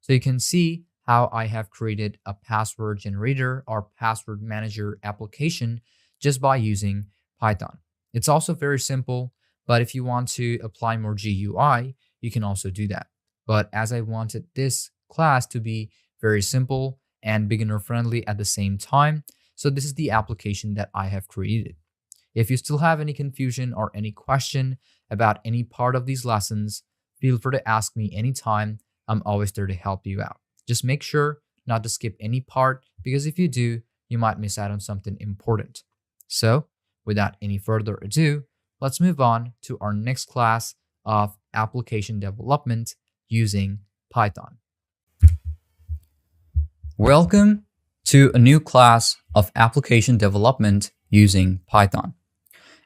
So you can see how I have created a password generator or password manager application just by using Python. It's also very simple, but if you want to apply more GUI, you can also do that. But as I wanted this class to be very simple and beginner friendly at the same time, so this is the application that I have created. If you still have any confusion or any question about any part of these lessons, feel free to ask me anytime. I'm always there to help you out. Just make sure not to skip any part, because if you do, you might miss out on something important. So, without any further ado, let's move on to our next class of application development using Python. Welcome to a new class of application development using Python.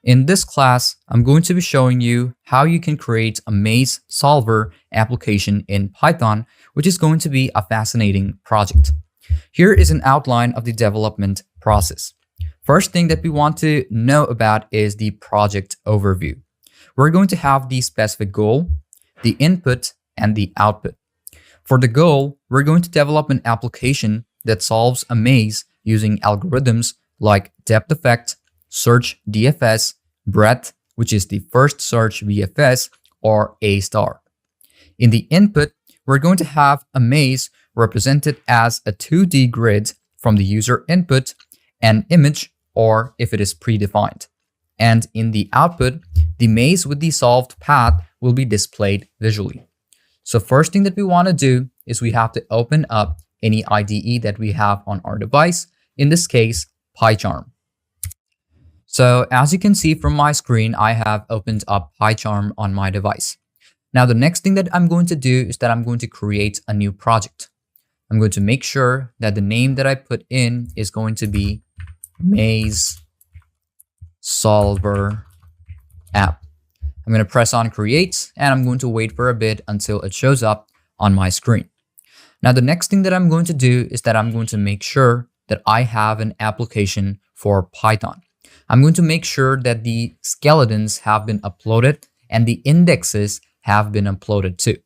In this class, I'm going to be showing you how you can create a maze solver application in Python, which is going to be a fascinating project. Here is an outline of the development process. First thing that we want to know about is the project overview. We're going to have the specific goal, the input, and the output. For the goal, we're going to develop an application that solves a maze using algorithms like depth effect, search DFS, breadth, which is the first search VFS, or A star. In the input, we're going to have a maze represented as a 2D grid from the user input, an image, or if it is predefined. And in the output, the maze with the solved path will be displayed visually. So first thing that we want to do is we have to open up any IDE that we have on our device, in this case, PyCharm. So as you can see from my screen, I have opened up PyCharm on my device. Now the next thing that I'm going to do is that I'm going to create a new project. I'm going to make sure that the name that I put in is going to be Maze Solver App. I'm going to press on create, and I'm going to wait for a bit until it shows up on my screen. Now the next thing that I'm going to do is that I'm going to make sure that I have an application for Python. I'm going to make sure that the skeletons have been uploaded and the indexes have been uploaded too.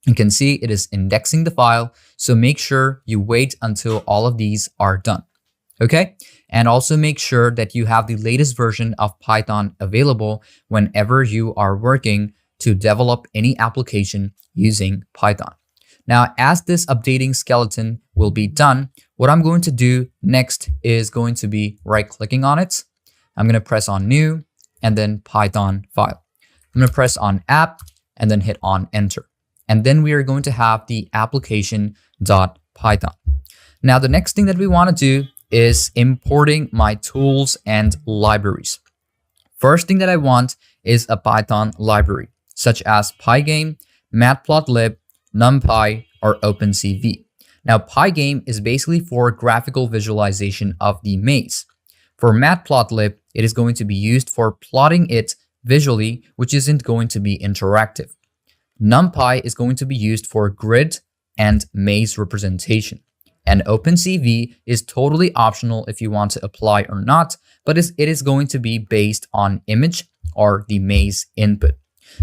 You can see it is indexing the file, so make sure you wait until all of these are done. Okay? And also make sure that you have the latest version of Python available whenever you are working to develop any application using Python. Now, as this updating skeleton will be done, what I'm going to do next is going to be right-clicking on it. I'm going to press on New, and then Python file. I'm going to press on App, and then hit on Enter. And then we are going to have the application.python. Now, the next thing that we want to do is importing my tools and libraries. First thing that I want is a Python library, such as Pygame, Matplotlib, NumPy, or OpenCV. Now, Pygame is basically for graphical visualization of the maze. For Matplotlib, it is going to be used for plotting it visually, which isn't going to be interactive. NumPy is going to be used for grid and maze representation. And OpenCV is totally optional if you want to apply or not, but it is going to be based on image or the maze input.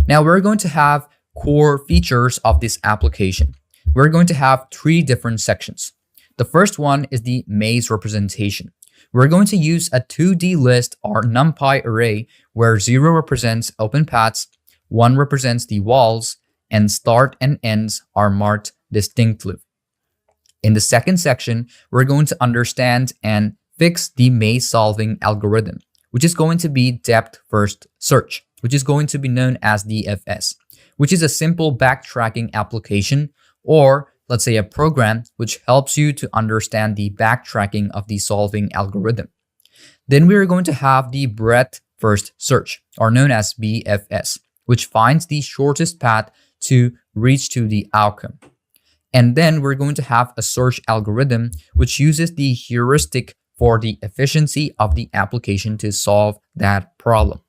Now we're going to have core features of this application. We're going to have 3 different sections. The first one is the maze representation. We're going to use a 2D list or NumPy array where 0 represents open paths, 1 represents the walls, and start and ends are marked distinctly. In the second section, we're going to understand and fix the maze solving algorithm, which is going to be depth first search, which is going to be known as DFS, which is a simple backtracking application, or let's say a program which helps you to understand the backtracking of the solving algorithm. Then we are going to have the breadth first search, or known as BFS, which finds the shortest path to reach to the outcome. And then we're going to have a search algorithm which uses the heuristic for the efficiency of the application to solve that problem.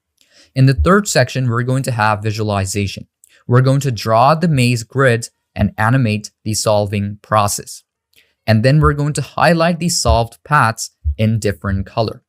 In the third section, we're going to have visualization. We're going to draw the maze grid and animate the solving process. And then we're going to highlight the solved paths in different color.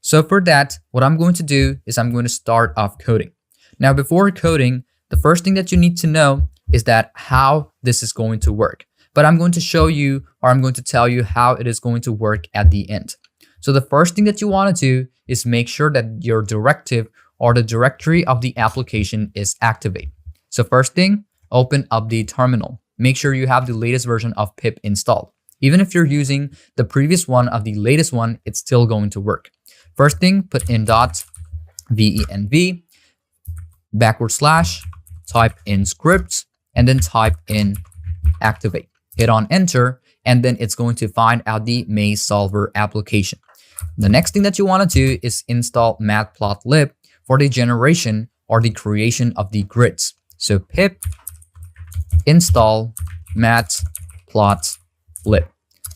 So for that, what I'm going to do is I'm going to start off coding. Now, before coding, the first thing that you need to know is that how this is going to work. But I'm going to show you, or I'm going to tell you how it is going to work at the end. So the first thing that you want to do is make sure that your directive or the directory of the application is activate. So first thing, open up the terminal. Make sure you have the latest version of pip installed. Even if you're using the previous one of the latest one, it's still going to work. First thing, put in .venv /, type in scripts, and then type in activate. Hit on enter, and then it's going to find out the maze solver application. The next thing that you want to do is install matplotlib for the generation or the creation of the grids. So pip install matplotlib.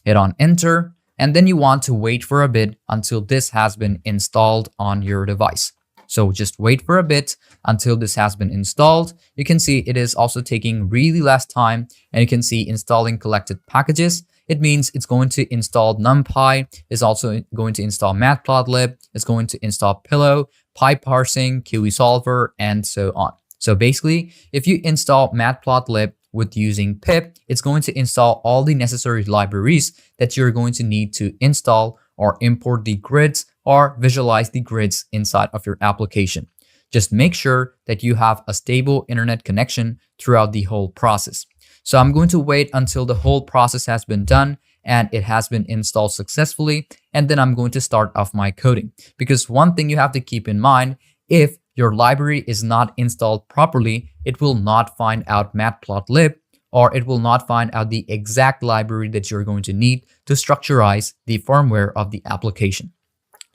Hit on enter, and then you want to wait for a bit until this has been installed on your device. So just wait for a bit until this has been installed. You can see it is also taking really less time, and you can see installing collected packages. It means it's going to install NumPy, it's also going to install matplotlib, it's going to install Pillow, PyParsing, QEsolver, and so on. So basically, if you install matplotlib with using pip, it's going to install all the necessary libraries that you're going to need to install or import the grids or visualize the grids inside of your application. Just make sure that you have a stable internet connection throughout the whole process. So I'm going to wait until the whole process has been done and it has been installed successfully, and then I'm going to start off my coding. Because one thing you have to keep in mind, if your library is not installed properly, it will not find out matplotlib, or it will not find out the exact library that you're going to need to structurize the firmware of the application.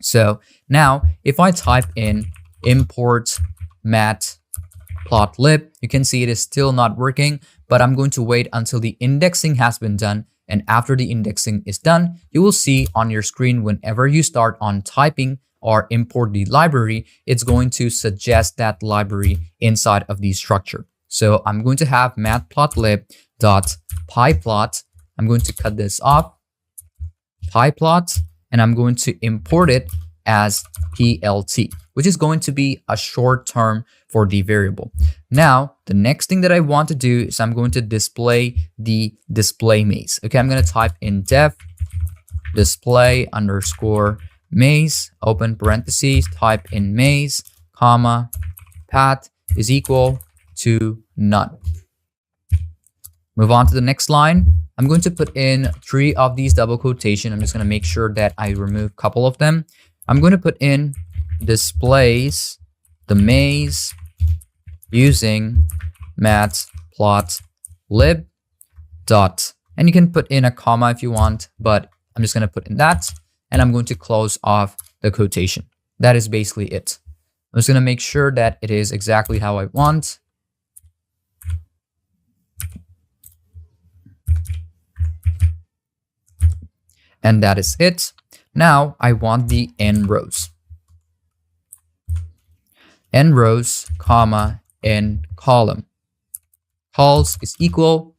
So now if I type in import matplotlib, you can see it is still not working, but I'm going to wait until the indexing has been done. And after the indexing is done, you will see on your screen whenever you start on typing or import the library, it's going to suggest that library inside of the structure. So I'm going to have matplotlib.pyplot. I'm going to cut this off, pyplot, and I'm going to import it as plt, which is going to be a short term for the variable. Now, the next thing that I want to do is I'm going to display the display maze. Okay, I'm going to type in def display underscore maze, open parentheses, type in maze, comma, path is equal to none. Move on to the next line. I'm going to put in 3 of these double quotation. I'm just going to make sure that I remove a couple of them. I'm going to put in displays the maze using matplotlib dot, and you can put in a comma if you want, but I'm just going to put in that, and I'm going to close off the quotation. That is basically it. I'm just going to make sure that it is exactly how I want. And that is it. Now I want the n rows. N rows, comma, n column. Calls is equal,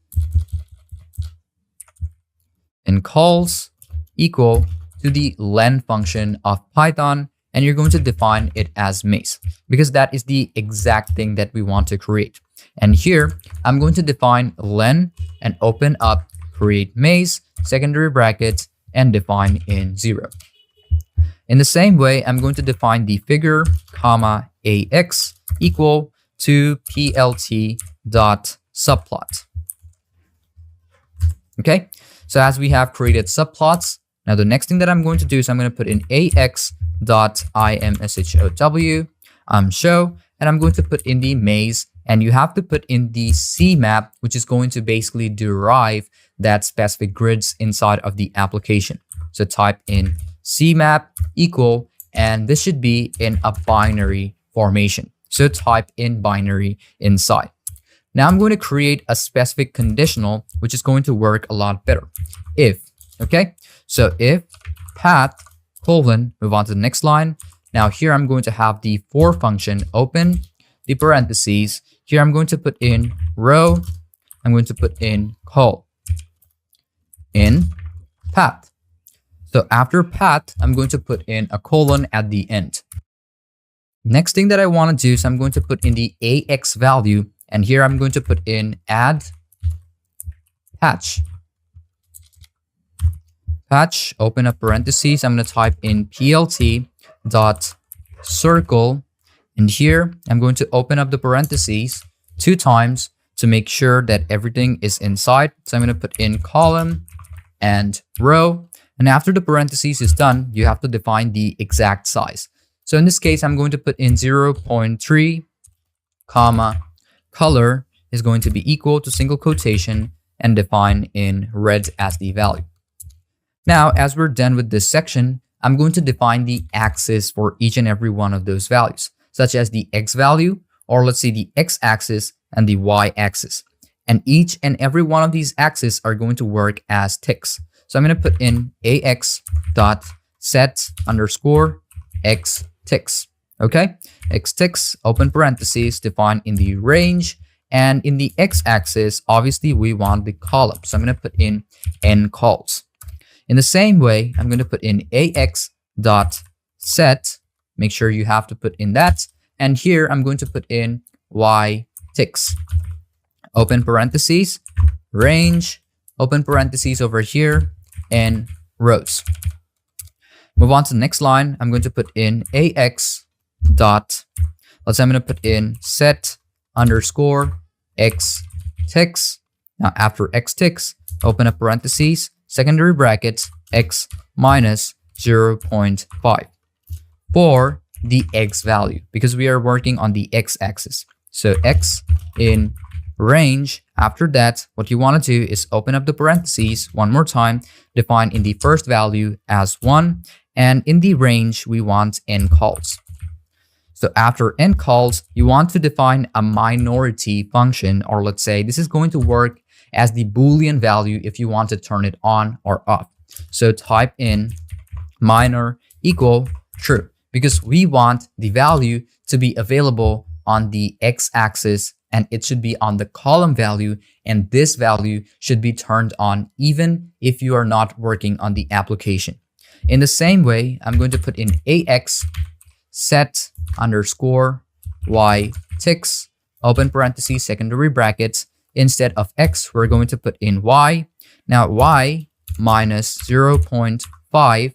and calls equal to the len function of Python, and you're going to define it as maze because that is the exact thing that we want to create. And here I'm going to define len and open up create maze, secondary brackets, and define in 0. In the same way, I'm going to define the figure, comma, ax equal to plt dot subplot. Okay, so as we have created subplots, now the next thing that I'm going to do is I'm going to put in ax dot imshow show, and I'm going to put in the maze, and you have to put in the cmap, which is going to basically derive that specific grids inside of the application. So type in cmap equal, and this should be in a binary formation. So type in binary inside. Now I'm going to create a specific conditional, which is going to work a lot better. If, okay? So if path colon, move on to the next line. Now here I'm going to have the for function, open the parentheses. Here I'm going to put in row. I'm going to put in col in path. So after path, I'm going to put in a colon at the end. Next thing that I want to do is I'm going to put in the AX value, and here I'm going to put in add patch. Patch, open up parentheses. I'm going to type in plt dot circle, and here I'm going to open up the parentheses 2 times to make sure that everything is inside. So I'm going to put in column and row, and after the parentheses is done, you have to define the exact size. So in this case, I'm going to put in 0.3 comma color is going to be equal to single quotation and define in red as the value. Now, as we're done with this section, I'm going to define the axis for each and every one of those values, such as the X value, or let's say the X axis and the Y axis. And each and every one of these axes are going to work as ticks. So I'm going to put in AX dot set underscore X ticks. Okay, X ticks, open parentheses, define in the range, and in the X axis, obviously we want the column. So I'm going to put in N cols. In the same way, I'm going to put in AX dot set. Make sure you have to put in that. And here I'm going to put in Y ticks. Open parentheses, range, open parentheses over here, and rows. Move on to the next line. I'm going to put in AX dot, let's say I'm going to put in set underscore X ticks. Now after X ticks, open up parentheses, secondary brackets, X minus 0.5 for the X value, because we are working on the X axis. So X in range. After that, what you want to do is open up the parentheses one more time, define in the first value as 1, and in the range, we want N cols. So after N cols, you want to define a minority function, or let's say this is going to work as the Boolean value if you want to turn it on or off. So type in minor equal true, because we want the value to be available on the X axis, and it should be on the column value, and this value should be turned on even if you are not working on the application. In the same way, I'm going to put in AX set underscore Y ticks, open parentheses, secondary brackets. Instead of X, we're going to put in Y. Now Y minus 0.5,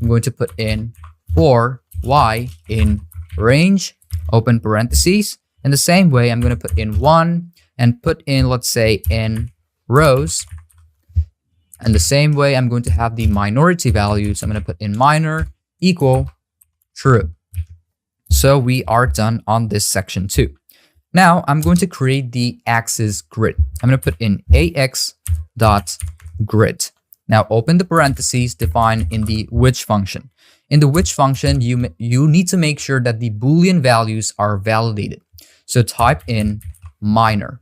I'm going to put in for Y in range, open parentheses. In the same way, I'm going to put in 1 and put in, let's say, in rows. And the same way, I'm going to have the minority value. So I'm going to put in minor equal true. So we are done on this section too. Now I'm going to create the axis grid. I'm going to put in AX dot grid. Now open the parentheses, define in the which function. In the which function, you need to make sure that the Boolean values are validated. So type in minor.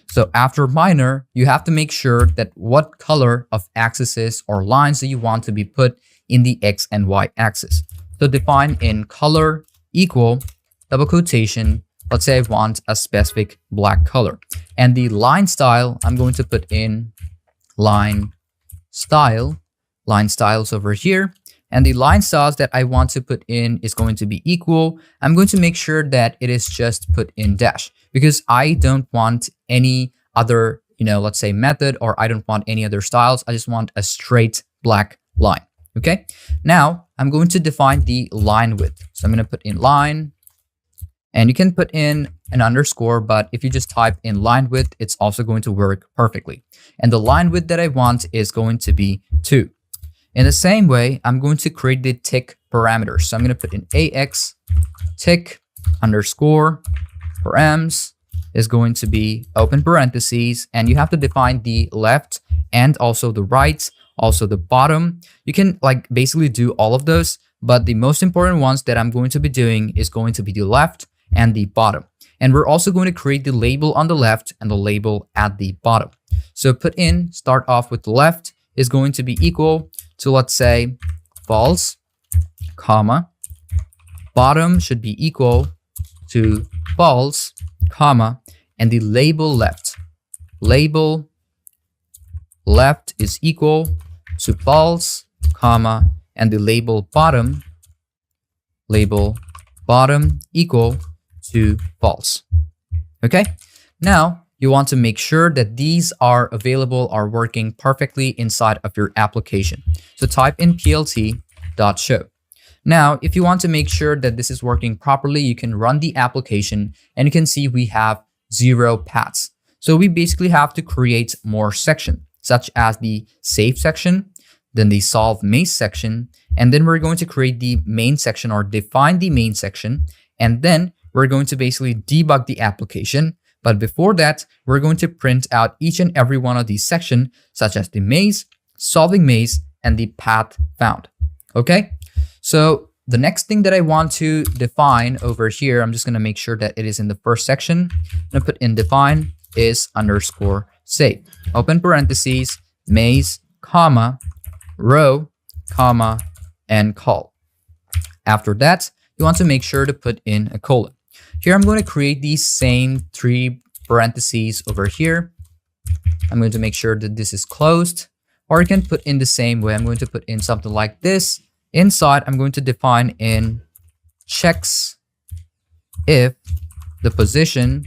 So after minor, you have to make sure that what color of axes or lines that you want to be put in the X and Y axis. So define in color equal, double quotation, let's say I want a specific black color. And the line style, I'm going to put in line style. Line styles over here. And the line styles that I want to put in is going to be equal. I'm going to make sure that it is just put in dash, because I don't want any other, let's say method, or I don't want any other styles. I just want a straight black line. Okay. Now I'm going to define the line width. So I'm going to put in line, and you can put in an underscore, but if you just type in line width, it's also going to work perfectly. And the line width that I want is going to be 2. In the same way, I'm going to create the tick parameters. So I'm going to put in AX tick underscore params is going to be open parentheses, and you have to define the left and also the right, also the bottom. You can basically do all of those, but the most important ones that I'm going to be doing is going to be the left and the bottom. And we're also going to create the label on the left and the label at the bottom. So start off with the left is going to be equal to, let's say, false, comma, bottom should be equal to false, comma, and the label left is equal to false, comma, and the label bottom equal to false. Okay, now you want to make sure that these are available, are working perfectly inside of your application. So type in plt.show. Now, if you want to make sure that this is working properly, you can run the application and you can see we have 0 paths. So we basically have to create more sections, such as the save section, then the solve maze section, and then we're going to create the main section or define the main section, and then we're going to basically debug the application. But before that, we're going to print out each and every one of these sections, such as the maze, solving maze, and the path found. Okay, so the next thing that I want to define over here, I'm just going to make sure that it is in the first section. I'm going to put in define is underscore save, open parentheses, maze, comma, row, comma, and call. After that, you want to make sure to put in a colon. Here, I'm going to create these same 3 parentheses over here. I'm going to make sure that this is closed, or you can put in the same way. I'm going to put in something like this. Inside, I'm going to define in checks if the position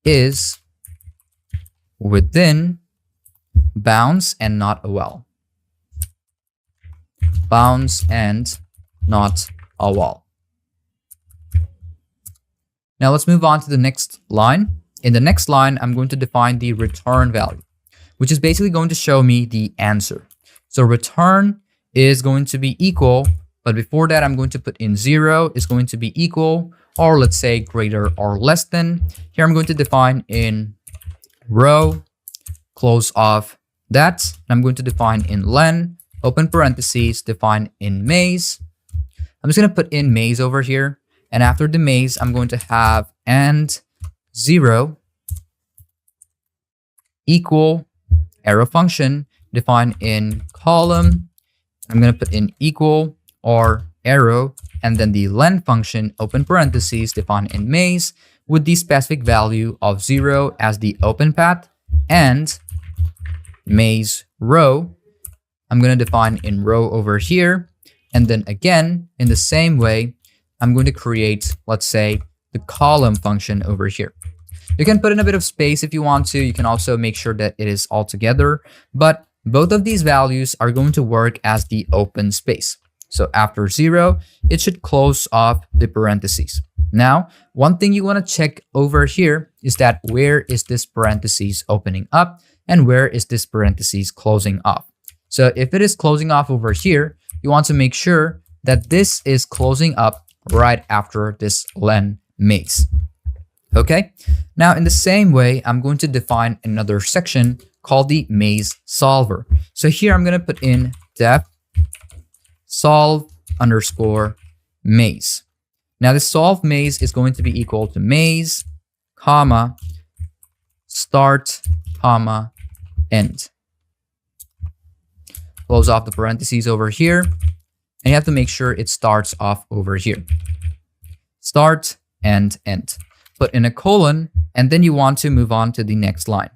is within bounds and not a wall. Bounds and not a wall. Now let's move on to the next line. In the next line, I'm going to define the return value, which is basically going to show me the answer. So return is going to be equal, but before that, I'm going to put in 0 is going to be equal, or let's say greater or less than. Here, I'm going to define in row, close off that. I'm going to define in len, open parentheses, define in maze. I'm just going to put in maze over here. And after the maze, I'm going to have and 0 equal arrow function, define in column. I'm going to put in equal or arrow, and then the len function, open parentheses, define in maze with the specific value of 0 as the open path, and maze row. I'm going to define in row over here. And then again, in the same way, I'm going to create, let's say, the column function over here. You can put in a bit of space if you want to. You can also make sure that it is all together, but both of these values are going to work as the open space. So after 0, it should close off the parentheses. Now, one thing you want to check over here is that where is this parentheses opening up and where is this parentheses closing off? So if it is closing off over here, you want to make sure that this is closing up right after this len maze. Okay, now in the same way, I'm going to define another section called the maze solver. So here I'm going to put in def solve underscore maze. Now the solve maze is going to be equal to maze, comma, start, comma, end. Close off the parentheses over here. And you have to make sure it starts off over here. Start and end. Put in a colon, and then you want to move on to the next line.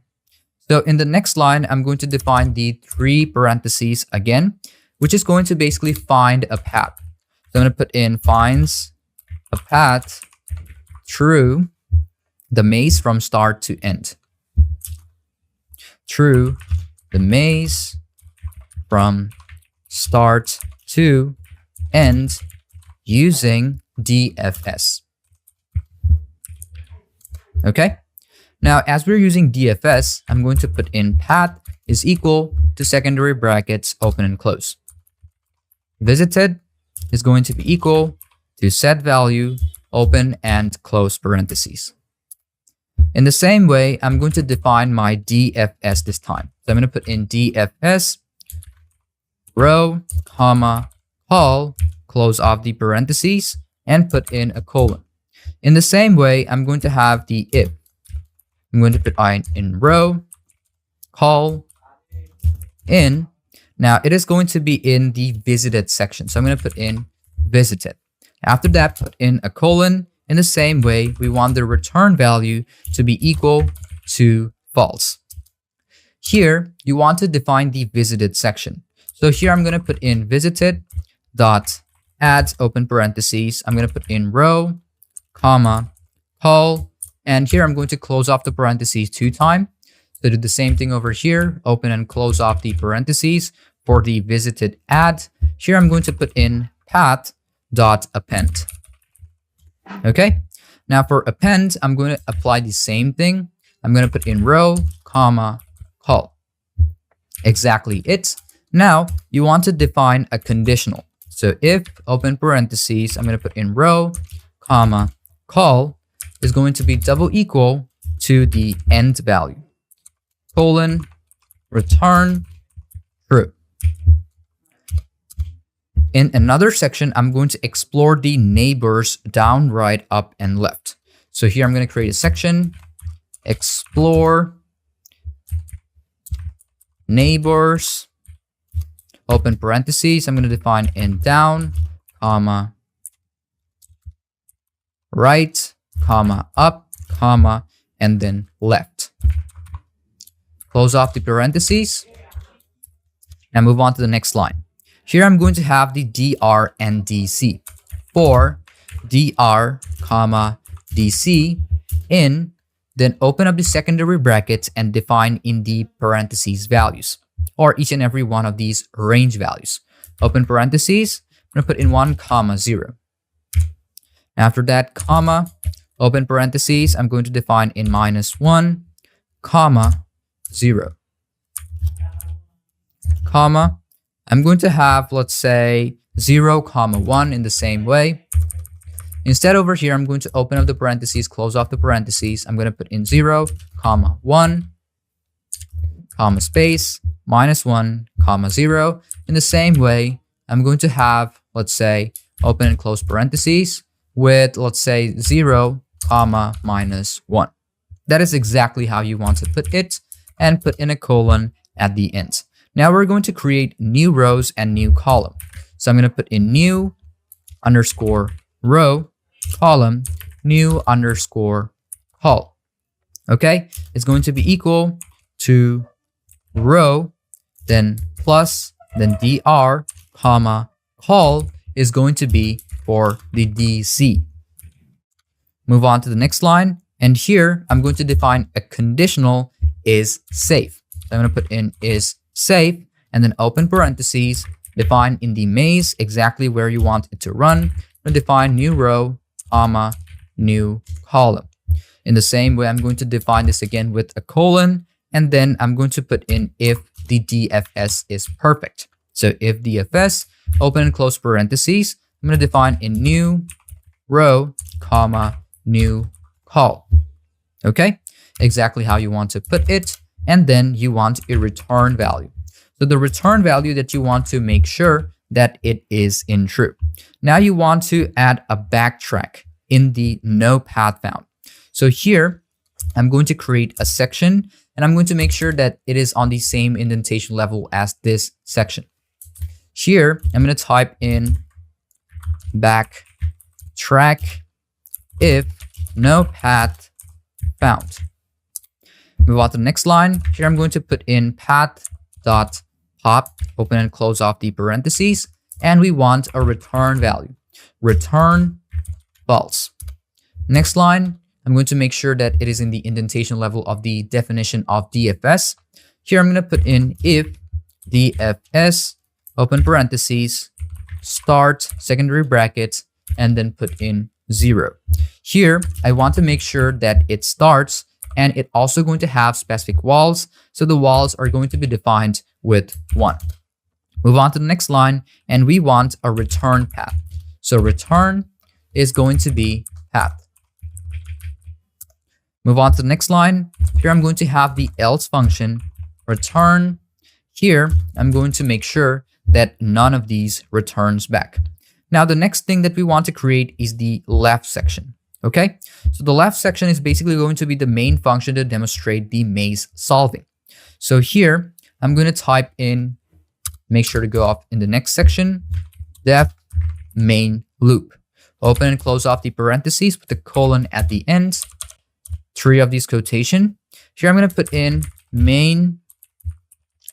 So in the next line, I'm going to define the 3 parentheses again, which is going to basically find a path. So I'm going to put in finds a path through the maze from start to end. Through the maze from start to end using DFS. Okay, now as we're using DFS, I'm going to put in path is equal to secondary brackets open and close. Visited is going to be equal to set value open and close parentheses. In the same way, I'm going to define my DFS this time. So I'm going to put in DFS row, comma, call, close off the parentheses, and put in a colon. In the same way, I'm going to have the if. I'm going to put in row, call, in. Now it is going to be in the visited section. So I'm going to put in visited. After that, put in a colon. In the same way, we want the return value to be equal to false. Here, you want to define the visited section. So here I'm going to put in visited dot add open parentheses. I'm going to put in row, comma, call, and here I'm going to close off the parentheses 2 times. So do the same thing over here, open and close off the parentheses for the visited add. Here I'm going to put in path dot append. Okay, now for append, I'm going to apply the same thing. I'm going to put in row, comma, call. Exactly it. Now you want to define a conditional. So if open parentheses, I'm going to put in row, comma, call is going to be double equal to the end value, colon, return true. In another section, I'm going to explore the neighbors down, right, up, and left. So here I'm going to create a section, explore neighbors, open parentheses. I'm going to define in down, comma, right, comma, up, comma, and then left. Close off the parentheses. Now move on to the next line. Here I'm going to have the dr and dc. For dr, comma, dc in, then open up the secondary brackets and define in the parentheses values, or each and every one of these range values. Open parentheses, I'm going to put in 1, comma, 0. After that, comma, open parentheses, I'm going to define in -1, comma, 0. Comma, I'm going to have, let's say, 0, comma, 1 in the same way. Instead over here, I'm going to open up the parentheses, close off the parentheses. I'm going to put in 0, comma, 1, comma, space, -1, comma, 0. In the same way, I'm going to have, let's say, open and close parentheses with, let's say, 0, comma, -1. That is exactly how you want to put it, and put in a colon at the end. Now we're going to create new rows and new column. So I'm going to put in new underscore row column, new underscore call. Okay, it's going to be equal to row, then plus, then dr, comma, call is going to be for the dc. Move on to the next line. And here I'm going to define a conditional is safe. So I'm going to put in is safe, and then open parentheses, define in the maze exactly where you want it to run, and define new row, comma, new column. In the same way, I'm going to define this again with a colon, and then I'm going to put in if the DFS is perfect. So if DFS, open and close parentheses, I'm going to define in new row, comma, new call. Okay, exactly how you want to put it. And then you want a return value. So the return value that you want to make sure that it is in true. Now you want to add a backtrack in the no path found. So here I'm going to create a section, and I'm going to make sure that it is on the same indentation level as this section. Here I'm going to type in backtrack if no path found. Move on to the next line. Here I'm going to put in path.pop, open and close off the parentheses, and we want a return value. Return false. Next line, I'm going to make sure that it is in the indentation level of the definition of DFS. Here I'm going to put in if DFS, open parentheses, start, secondary bracket, and then put in 0. Here, I want to make sure that it starts, and it's also going to have specific walls. So the walls are going to be defined with 1. Move on to the next line, and we want a return path. So return is going to be path. Move on to the next line. Here I'm going to have the else function, return. Here, I'm going to make sure that none of these returns back. Now, the next thing that we want to create is the left section. Okay, so the left section is basically going to be the main function to demonstrate the maze solving. So here, I'm going to type in make sure to go off in the next section, def main loop. Open and close off the parentheses with the colon at the end. 3 of these quotation. Here I'm going to put in main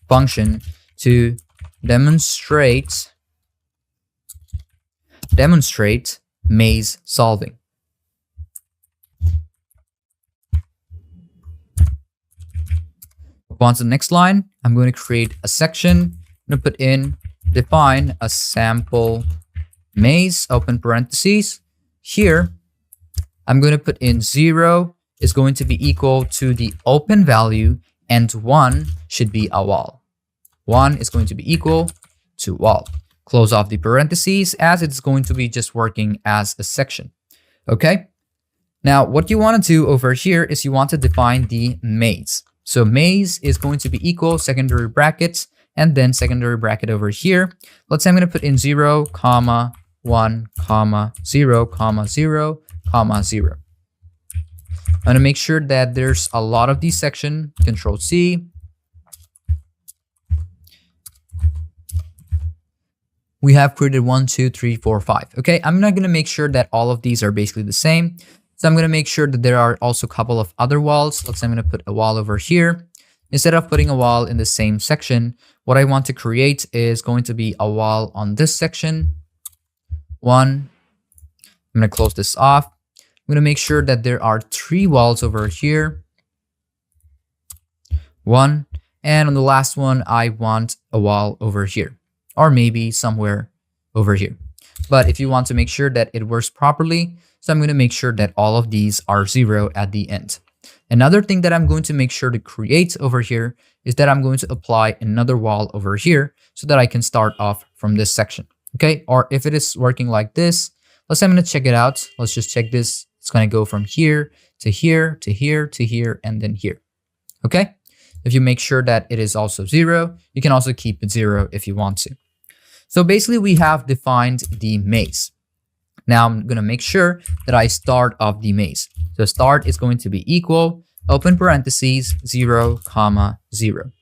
function to demonstrate maze solving. On to the next line, I'm going to create a section. I'm going to put in define a sample maze, open parentheses. Here, I'm going to put in 0 is going to be equal to the open value, and 1 should be a wall. 1 is going to be equal to wall. Close off the parentheses as it's going to be just working as a section. Okay? Now, what you want to do over here is you want to define the maze. So maze is going to be equal secondary brackets and then secondary bracket over here. Let's say I'm going to put in 0, 1, 0, 0, 0. I'm going to make sure that there's a lot of these section. Control C. We have created 1, 2, 3, 4, 5. Okay, I'm not going to make sure that all of these are basically the same. So I'm going to make sure that there are also a couple of other walls. Let's say I'm going to put a wall over here. Instead of putting a wall in the same section, what I want to create is going to be a wall on this section. 1. I'm going to close this off. I'm going to make sure that there are 3 walls over here. 1. And on the last one, I want a wall over here. Or maybe somewhere over here. But if you want to make sure that it works properly, so I'm going to make sure that all of these are 0 at the end. Another thing that I'm going to make sure to create over here is that I'm going to apply another wall over here so that I can start off from this section. Okay, or if it is working like this, let's say I'm going to check it out. Let's just check this. It's going to go from here to here to here to here and then here. Okay, if you make sure that it is also 0, you can also keep it 0 if you want to. So basically we have defined the maze. Now I'm going to make sure that I start off the maze. So start is going to be equal, open parentheses, 0, 0.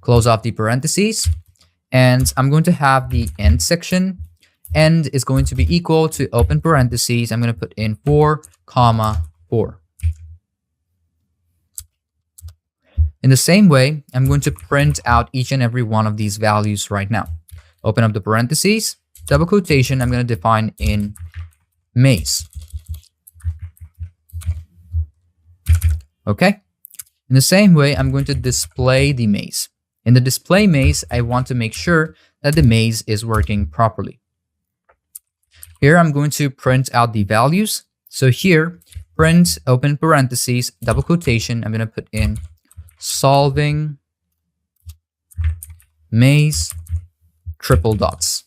Close off the parentheses. And I'm going to have the end section. End is going to be equal to open parentheses. I'm going to put in 4, 4. In the same way, I'm going to print out each and every one of these values right now. Open up the parentheses, double quotation, I'm going to define in maze. Okay. In the same way, I'm going to display the maze. In the display maze, I want to make sure that the maze is working properly. Here, I'm going to print out the values. So here, print, open parentheses, double quotation, I'm going to put in solving maze, triple dots.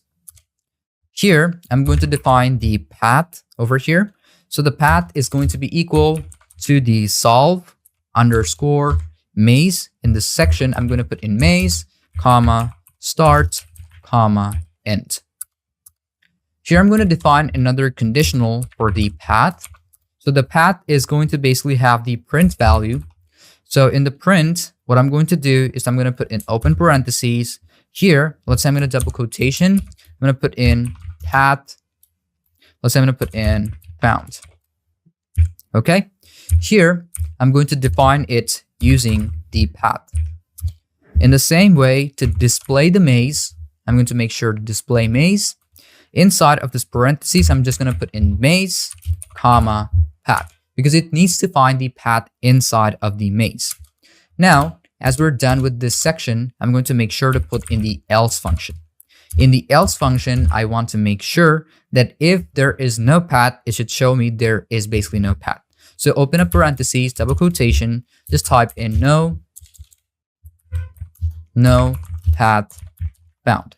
Here, I'm going to define the path over here. So the path is going to be equal to the solve underscore maze. In this section, I'm going to put in maze, comma, start, comma, end. Here, I'm going to define another conditional for the path. So the path is going to basically have the print value. So in the print, what I'm going to do is I'm going to put in open parentheses. Here, let's say I'm going to double quotation. I'm going to put in path. Let's say I'm going to put in found. Okay. Here, I'm going to define it using the path. In the same way, to display the maze, I'm going to make sure to display maze. Inside of this parentheses, I'm just going to put in maze, comma, path, because it needs to find the path inside of the maze. Now, as we're done with this section, I'm going to make sure to put in the else function. In the else function, I want to make sure that if there is no path, it should show me there is basically no path. So open up parentheses, double quotation, just type in no path found.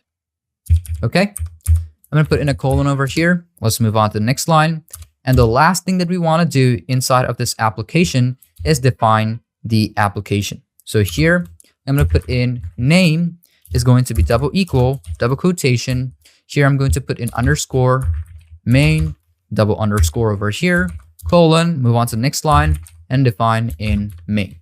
Okay, I'm going to put in a colon over here. Let's move on to the next line. And the last thing that we want to do inside of this application is define the application. So here, I'm going to put in name is going to be double equal, double quotation. Here, I'm going to put in underscore main, double underscore over here, colon, move on to the next line and define in main.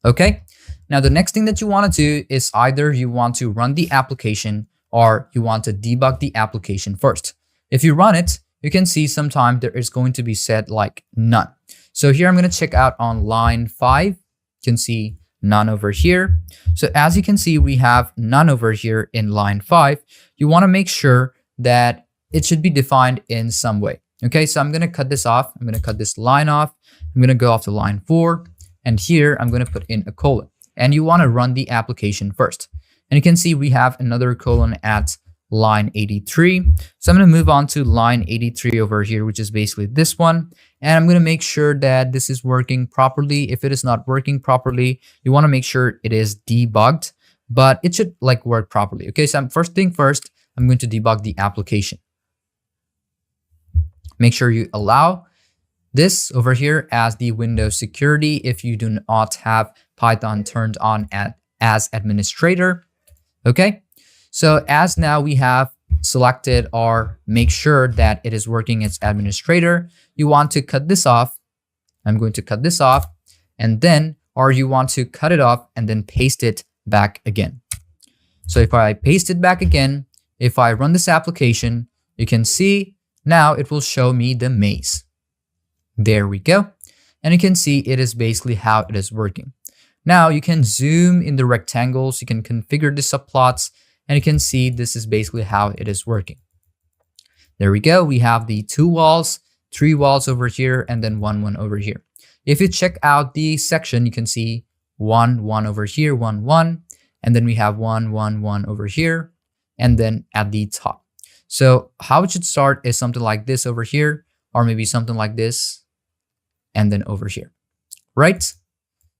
Okay. Now, the next thing that you want to do is either you want to run the application or you want to debug the application first. If you run it, you can see sometimes there is going to be set like none. So here I'm going to check out on line 5. You can see none over here. So as you can see, we have none over here in line 5. You want to make sure that it should be defined in some way. Okay, so I'm going to cut this off. I'm going to cut this line off. I'm going to go off to line 4. And here I'm going to put in a colon. And you want to run the application first. And you can see we have another colon at line 83. So I'm going to move on to line 83 over here, which is basically this one. And I'm going to make sure that this is working properly. If it is not working properly, you want to make sure it is debugged, but it should like work properly. Okay, so first thing first, I'm going to debug the application. Make sure you allow this over here as the Windows security if you do not have Python turned on as administrator. Okay, so as now we have selected or make sure that it is working as administrator, you want to cut this off. I'm going to cut this off and then, or you want to cut it off and then paste it back again. So if I paste it back again, if I run this application, you can see now it will show me the maze. There we go. And you can see it is basically how it is working. Now you can zoom in the rectangles, you can configure the subplots, and you can see this is basically how it is working. There we go. We have the 2 walls, 3 walls over here, and then 1 over here. If you check out the section, you can see 1 over here, 1, and then we have 1 over here, and then at the top. So how it should start is something like this over here, or maybe something like this, and then over here, right?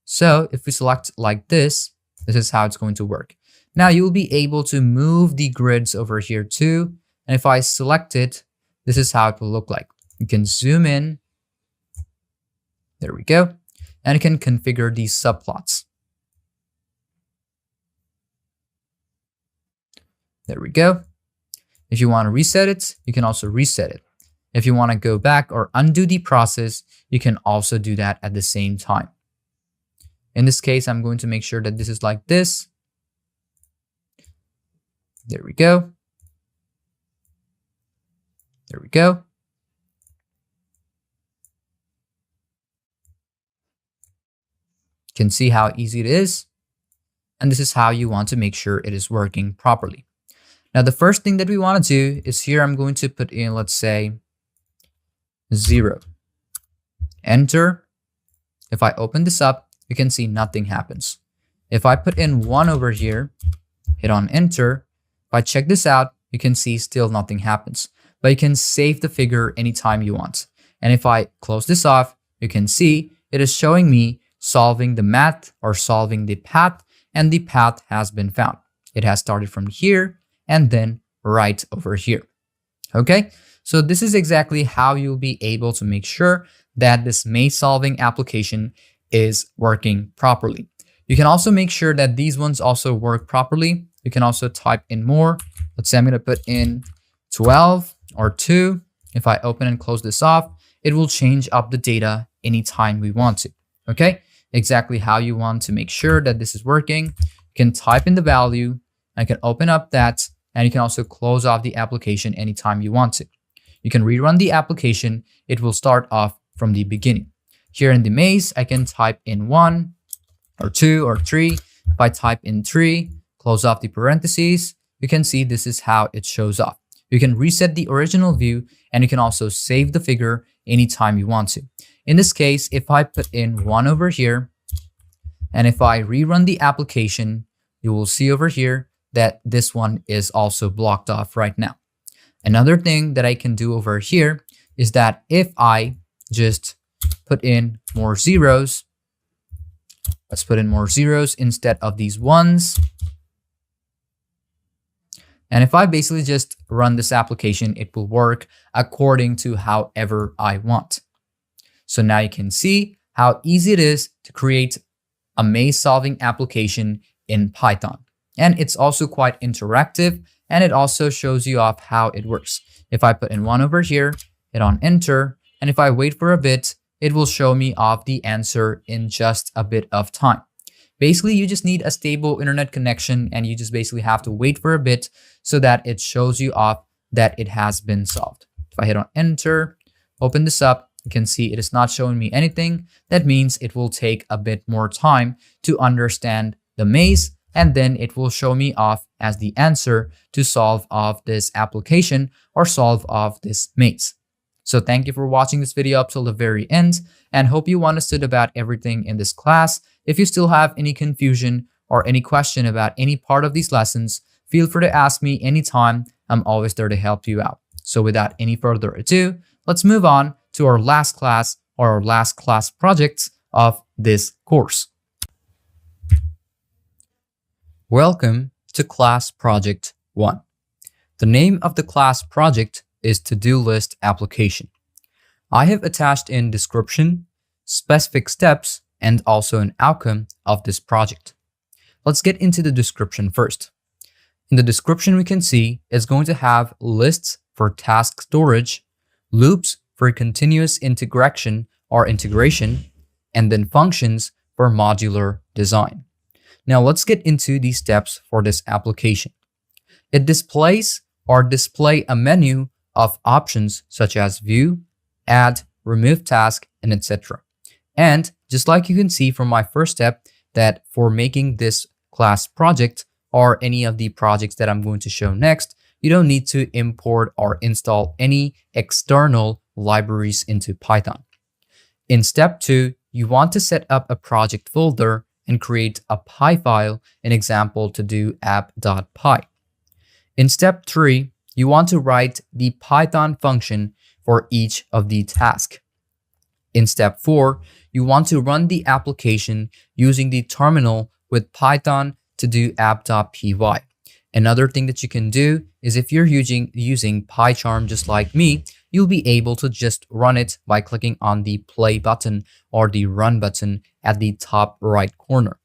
So if we select like this, this is how it's going to work. Now you will be able to move the grids over here too. And if I select it, this is how it will look like. You can zoom in. There we go. And you can configure these subplots. There we go. If you want to reset it, you can also reset it. If you want to go back or undo the process, you can also do that at the same time. In this case, I'm going to make sure that this is like this. There we go. There we go. You can see how easy it is. And this is how you want to make sure it is working properly. Now, the first thing that we want to do is here I'm going to put in, let's say, 0. Enter. If I open this up, you can see nothing happens. If I put in 1 over here, hit on enter. If I check this out, you can see still nothing happens. But you can save the figure anytime you want. And if I close this off, you can see it is showing me solving the math or solving the path, and the path has been found. It has started from here and then right over here. Okay, so this is exactly how you'll be able to make sure that this maze solving application is working properly. You can also make sure that these ones also work properly. You can also type in more. Let's say I'm going to put in 12 or 2. If I open and close this off, it will change up the data anytime we want to. Okay, exactly how you want to make sure that this is working. You can type in the value. I can open up that, and you can also close off the application anytime you want to. You can rerun the application. It will start off from the beginning. Here in the maze, I can type in 1 or 2 or 3. If I type in 3, close off the parentheses, you can see this is how it shows up. You can reset the original view, and you can also save the figure anytime you want to. In this case, if I put in 1 over here, and if I rerun the application, you will see over here that this one is also blocked off right now. Another thing that I can do over here is that if I just put in more zeros, let's put in more zeros instead of these ones. And if I basically just run this application, it will work according to however I want. So now you can see how easy it is to create a maze solving application in Python. And it's also quite interactive, and it also shows you off how it works. If I put in 1 over here, hit on enter, and if I wait for a bit, it will show me off the answer in just a bit of time. Basically, you just need a stable internet connection and you just basically have to wait for a bit so that it shows you off that it has been solved. If I hit on enter, open this up, you can see it is not showing me anything. That means it will take a bit more time to understand the maze, and then it will show me off as the answer to solve off this application or solve off this maze. So thank you for watching this video up till the very end, and hope you understood about everything in this class. If you still have any confusion or any question about any part of these lessons, feel free to ask me anytime. I'm always there to help you out. So without any further ado, let's move on to our last class or our last class projects of this course. Welcome to class project 1. The name of the class project is To-Do List Application. I have attached in description, specific steps, and also an outcome of this project. Let's get into the description first. In the description, we can see it's going to have lists for task storage, loops for continuous integration or integration, and then functions for modular design. Now let's get into the steps for this application. It displays or display a menu of options such as view, add, remove task, and etc. And just like you can see from my first step, that for making this class project or any of the projects that I'm going to show next, you don't need to import or install any external libraries into Python. In step 2, you want to set up a project folder and create a Py file, an example to do app.py. In step 3, you want to write the Python function for each of the tasks. In step 4, you want to run the application using the terminal with Python to do app.py. Another thing that you can do is if you're using PyCharm just like me, you'll be able to just run it by clicking on the play button or the run button at the top right corner.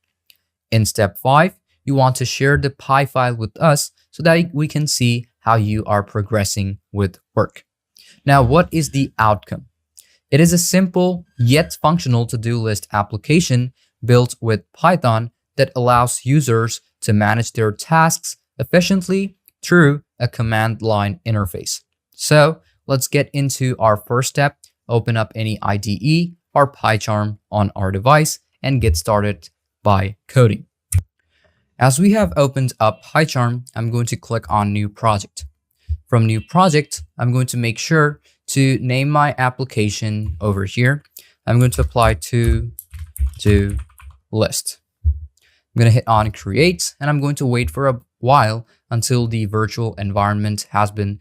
In step 5, you want to share the Py file with us so that we can see how you are progressing with work. Now, what is the outcome? It is a simple yet functional to-do list application built with Python that allows users to manage their tasks efficiently through a command line interface. So let's get into our first step. Open up any IDE or PyCharm on our device and get started by coding. As we have opened up PyCharm, I'm going to click on New Project. From New Project, I'm going to make sure to name my application over here. I'm going to apply to list. I'm going to hit on Create, and I'm going to wait for a while until the virtual environment has been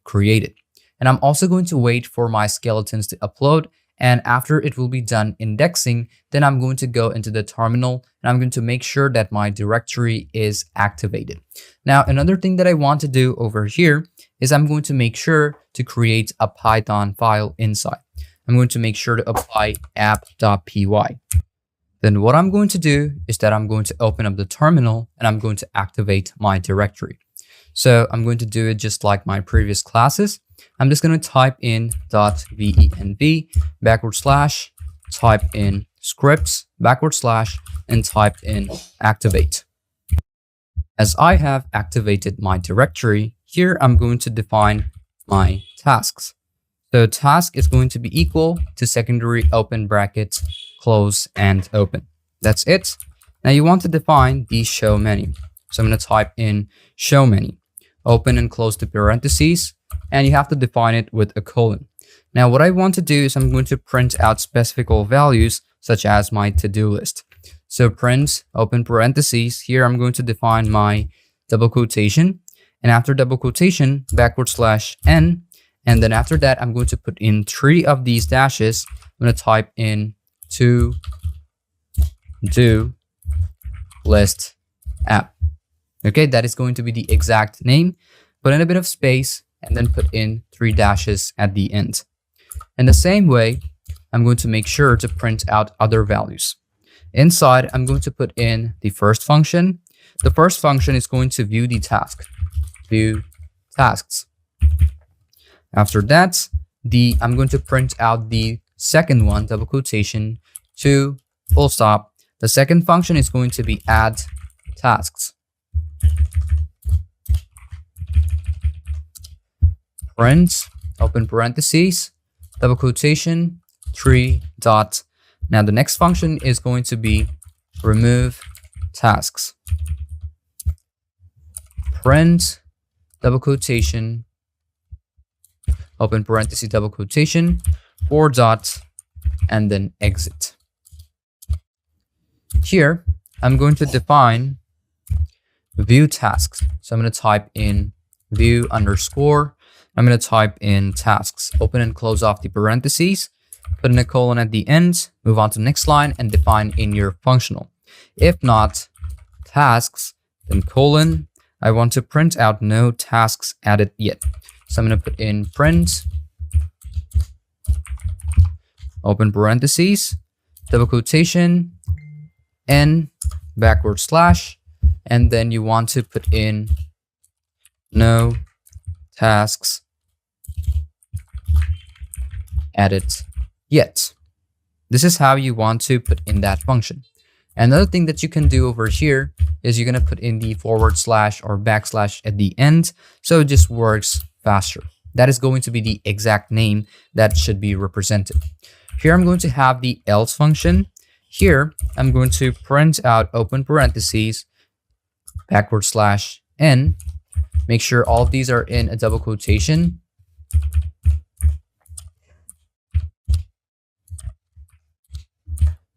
created. And I'm also going to wait for my skeletons to upload. And after it will be done indexing, then I'm going to go into the terminal and I'm going to make sure that my directory is activated. Now, another thing that I want to do over here is I'm going to make sure to create a Python file inside. I'm going to make sure to apply app.py. Then what I'm going to do is that I'm going to open up the terminal and I'm going to activate my directory. So I'm going to do it just like my previous classes. I'm just going to type in .venv / type in scripts / and type in activate. As I have activated my directory, here I'm going to define my tasks. So task is going to be equal to secondary open brackets, close and open. That's it. Now you want to define the show menu. So I'm going to type in show menu, open and close the parentheses, and you have to define it with a colon. Now what I want to do is I'm going to print out specific values such as my to-do list. So print open parentheses, here I'm going to define my double quotation, and after double quotation /n, and then after that I'm going to put in 3 of these dashes. I'm going to type in to-do list app. Okay, that is going to be the exact name. Put in a bit of space and then put in 3 dashes at the end. In the same way, I'm going to make sure to print out other values. Inside, I'm going to put in the first function. The first function is going to view the task. View tasks. After that, I'm going to print out the second one, double quotation, to full stop, The second function is going to be add tasks. Print, open parentheses, double quotation, 3 dot. Now the next function is going to be remove tasks. Print, double quotation, open parenthesis, double quotation, 4 dot, and then exit. Here, I'm going to define view tasks. So I'm going to type in view underscore. I'm going to type in tasks, open and close off the parentheses, put in a colon at the end, move on to the next line and define in your functional. If not tasks, then colon, I want to print out no tasks added yet. So I'm going to put in print, open parentheses, double quotation, n, backward slash, and then you want to put in no tasks added yet. This is how you want to put in that function. Another thing that you can do over here is you're going to put in the forward slash or backslash at the end, so it just works faster. That is going to be the exact name that should be represented. Here I'm going to have the else function. Here I'm going to print out open parentheses, backward slash n. Make sure all of these are in a double quotation.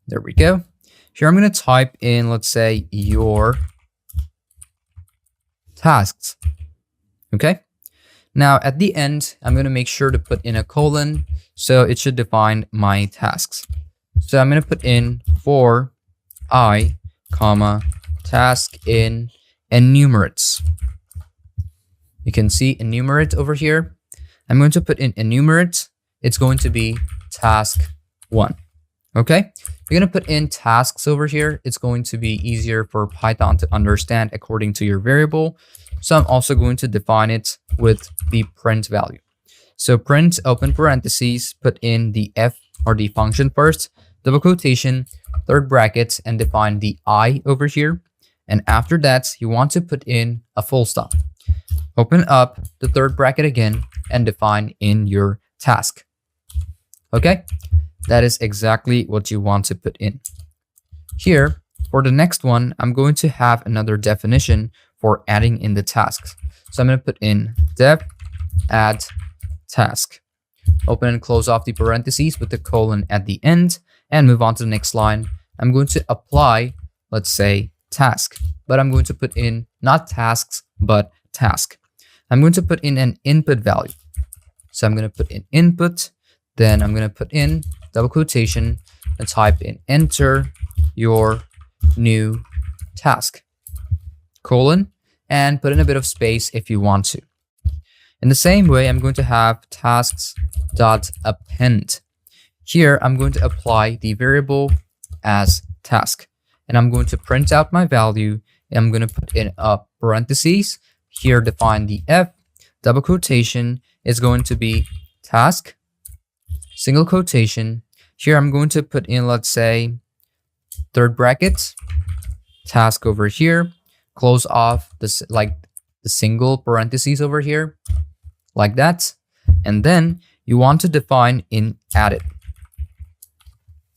There we go. Here I'm going to type in, let's say, your tasks. Okay. Now at the end, I'm going to make sure to put in a colon, so it should define my tasks. So I'm going to put in for I, comma, task in enumerates. You can see enumerate over here. I'm going to put in enumerate. It's going to be task 1. Okay, you're going to put in tasks over here. It's going to be easier for Python to understand according to your variable. So I'm also going to define it with the print value. So print, open parentheses, put in the f or the function first, double quotation, third bracket, and define the I over here. And after that, you want to put in a full stop. Open up the third bracket again and define in your task. Okay, that is exactly what you want to put in. Here, for the next one, I'm going to have another definition for adding in the tasks. So I'm going to put in def add task. Open and close off the parentheses with the colon at the end and move on to the next line. I'm going to apply, let's say, task, but I'm going to put in not tasks, but task. I'm going to put in an input value. So I'm going to put in input, then I'm going to put in double quotation and type in enter your new task, colon, and put in a bit of space if you want to. In the same way, I'm going to have tasks.append. Here, I'm going to apply the variable as task, and I'm going to print out my value, and I'm going to put in a parentheses. Here, define the f, double quotation is going to be task, single quotation. Here, I'm going to put in, let's say, third bracket, task over here, close off this, like the single parentheses over here, like that. And then you want to define in added.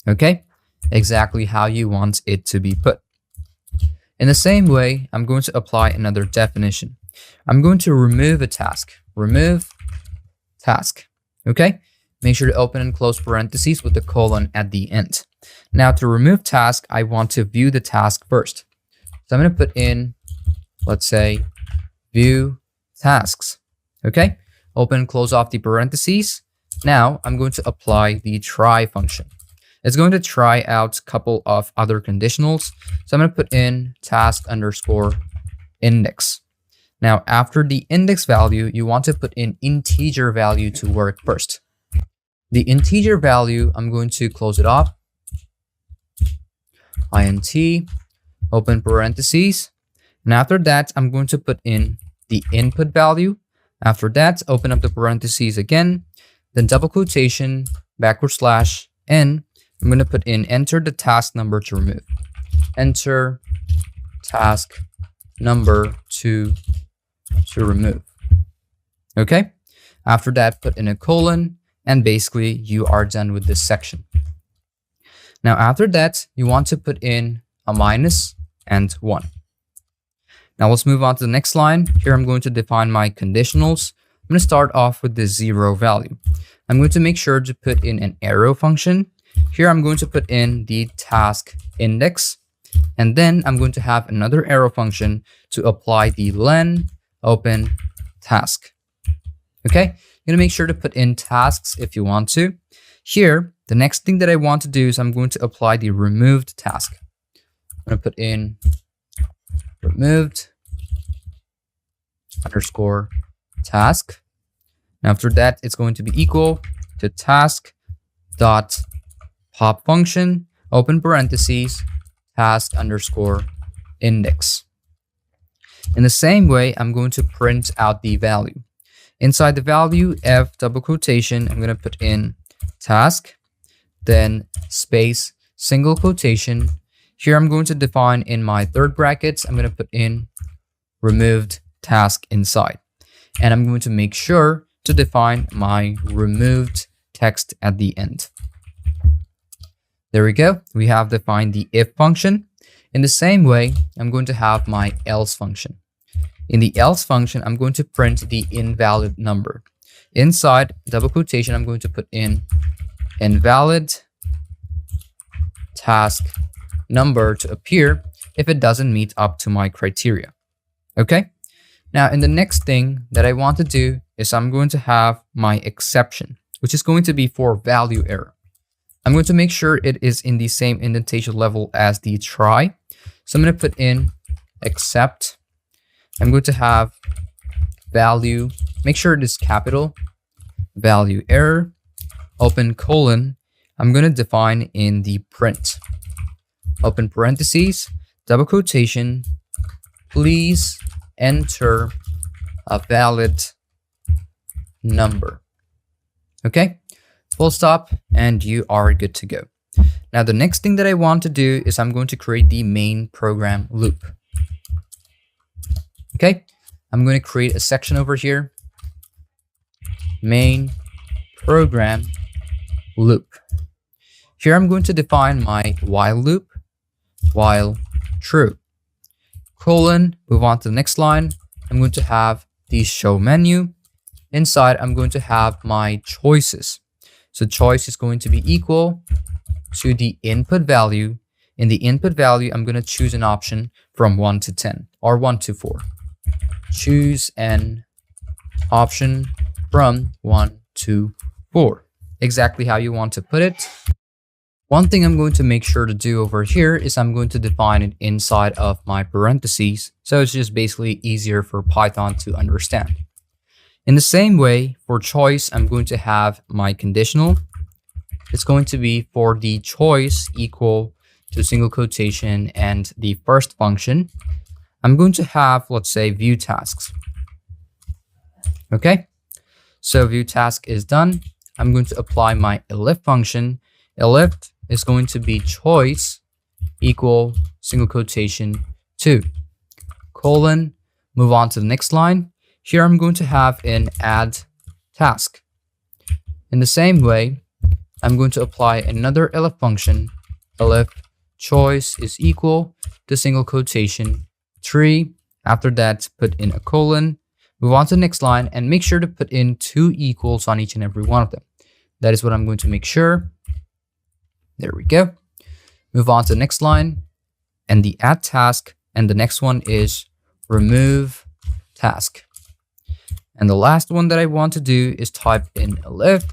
Okay, exactly how you want it to be put. In the same way, I'm going to apply another definition. I'm going to remove a task. Remove task. Okay, make sure to open and close parentheses with the colon at the end. Now to remove task, I want to view the task first. So I'm going to put in, let's say, view tasks. Okay, open and close off the parentheses. Now I'm going to apply the try function. It's going to try out a couple of other conditionals. So I'm going to put in task underscore index. Now, after the index value, you want to put in integer value to work first. The integer value, I'm going to close it off. int, open parentheses. And after that, I'm going to put in the input value. After that, open up the parentheses again, then double quotation, backward slash, n. I'm going to put in enter the task number to remove. enter task number to remove. Okay, after that, put in a colon, and basically you are done with this section. Now after that, you want to put in a minus and 1. Now let's move on to the next line. Here I'm going to define my conditionals. I'm going to start off with the 0 value. I'm going to make sure to put in an arrow function. Here I'm going to put in the task index, and then I'm going to have another arrow function to apply the len open task. Okay, you're going to make sure to put in tasks if you want to. Here, the next thing that I want to do is I'm going to apply the removed task. I'm going to put in removed underscore task. And after that, it's going to be equal to task dot pop function, open parentheses, task underscore index. In the same way, I'm going to print out the value. Inside the value, F double quotation, I'm going to put in task, then space, single quotation. Here I'm going to define in my third brackets, I'm going to put in removed task inside. And I'm going to make sure to define my removed text at the end. There we go. We have defined the if function. In the same way, I'm going to have my else function. In the else function, I'm going to print the invalid number. Inside double quotation, I'm going to put in invalid task number to appear if it doesn't meet up to my criteria. Okay. Now, in the next thing that I want to do is I'm going to have my exception, which is going to be for value error. I'm going to make sure it is in the same indentation level as the try. So I'm going to put in except. I'm going to have value, make sure it is capital, value error, open colon. I'm going to define in the print, open parentheses, double quotation, please enter a valid number. Okay, full stop, and you are good to go. Now, the next thing that I want to do is I'm going to create the main program loop. Okay, I'm going to create a section over here, main program loop. Here I'm going to define my while loop, while true, colon, move on to the next line. I'm going to have the show menu. Inside, I'm going to have my choices. So choice is going to be equal to the input value. In the input value, I'm going to choose an option from 1 to 10 or 1 to 4. Choose an option from 1 to 4. Exactly how you want to put it. One thing I'm going to make sure to do over here is I'm going to define it inside of my parentheses. So it's just basically easier for Python to understand. In the same way, for choice, I'm going to have my conditional. It's going to be for the choice equal to single quotation and the first function. I'm going to have, let's say, view tasks. Okay, so view task is done. I'm going to apply my elif function. Elif is going to be choice equal single quotation 2, colon, move on to the next line. Here I'm going to have an add task. In the same way, I'm going to apply another elif function. Elif choice is equal to single quotation 3. After that, put in a colon, move on to the next line, and make sure to put in 2 equals on each and every one of them. That is what I'm going to make sure. There we go. Move on to the next line and the add task, and the next one is remove task. And the last one that I want to do is type in elif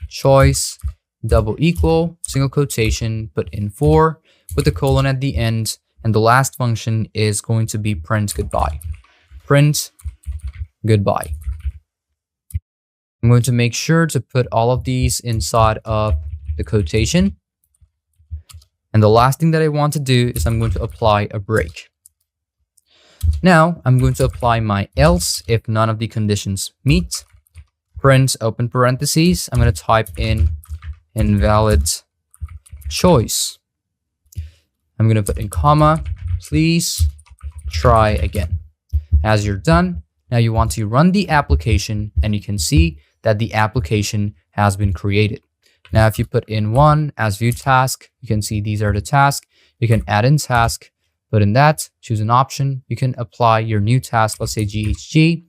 choice double equal single quotation, put in 4 with a colon at the end, and the last function is going to be print goodbye. Print goodbye. I'm going to make sure to put all of these inside of the quotation. And the last thing that I want to do is I'm going to apply a break. Now I'm going to apply my else if none of the conditions meet. Print open parentheses. I'm going to type in invalid choice. I'm going to put in comma, please try again. As you're done, now you want to run the application and you can see that the application has been created. Now, if you put in 1 as view task, you can see these are the tasks. You can add in task, put in that, choose an option. You can apply your new task, let's say GHG,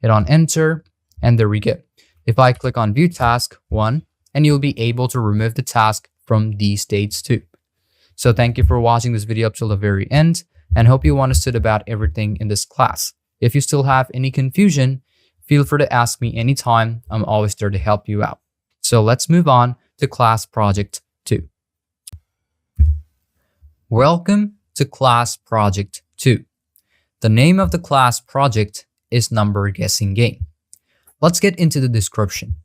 hit on enter, and there we go. If I click on view task 1, and you'll be able to remove the task from these states too. So thank you for watching this video up till the very end, and hope you understood about everything in this class. If you still have any confusion, feel free to ask me anytime. I'm always there to help you out. So let's move on to class project 2. Welcome to class project 2. The name of the class project is number guessing game. Let's get into the description.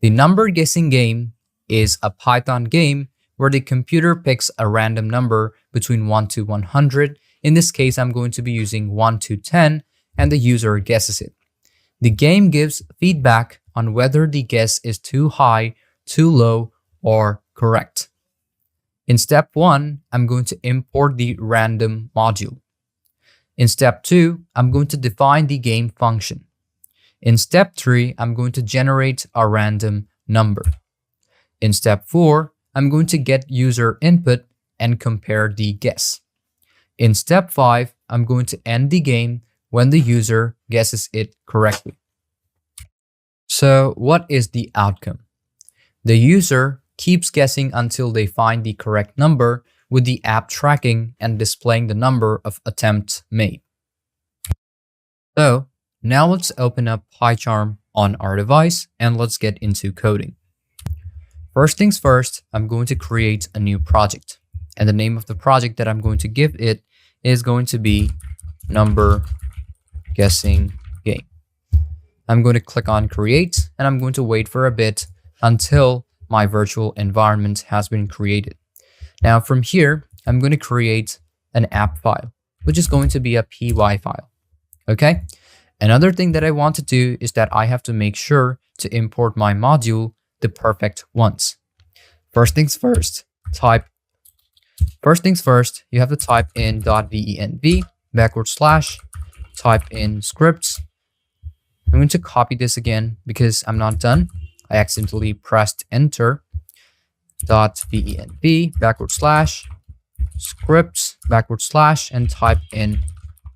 The number guessing game is a Python game where the computer picks a random number between 1 to 100. In this case, I'm going to be using 1 to 10, and the user guesses it. The game gives feedback on whether the guess is too high, too low, or correct. In step 1, I'm going to import the random module. In step 2, I'm going to define the game function. In step 3, I'm going to generate a random number. In step 4, I'm going to get user input and compare the guess. In step 5, I'm going to end the game when the user guesses it correctly. So what is the outcome? The user keeps guessing until they find the correct number, with the app tracking and displaying the number of attempts made. So now let's open up PyCharm on our device and let's get into coding. First things first, I'm going to create a new project, and the name of the project that I'm going to give it is going to be number guessing game. I'm going to click on create, and I'm going to wait for a bit until my virtual environment has been created. Now from here, I'm going to create an app file, which is going to be a py file. Okay. Another thing that I want to do is that I have to make sure to import my module the perfect ones. First things first, you have to type in .venv / type in scripts. I'm going to copy this again because I'm not done. I accidentally pressed enter. .venv / scripts / and type in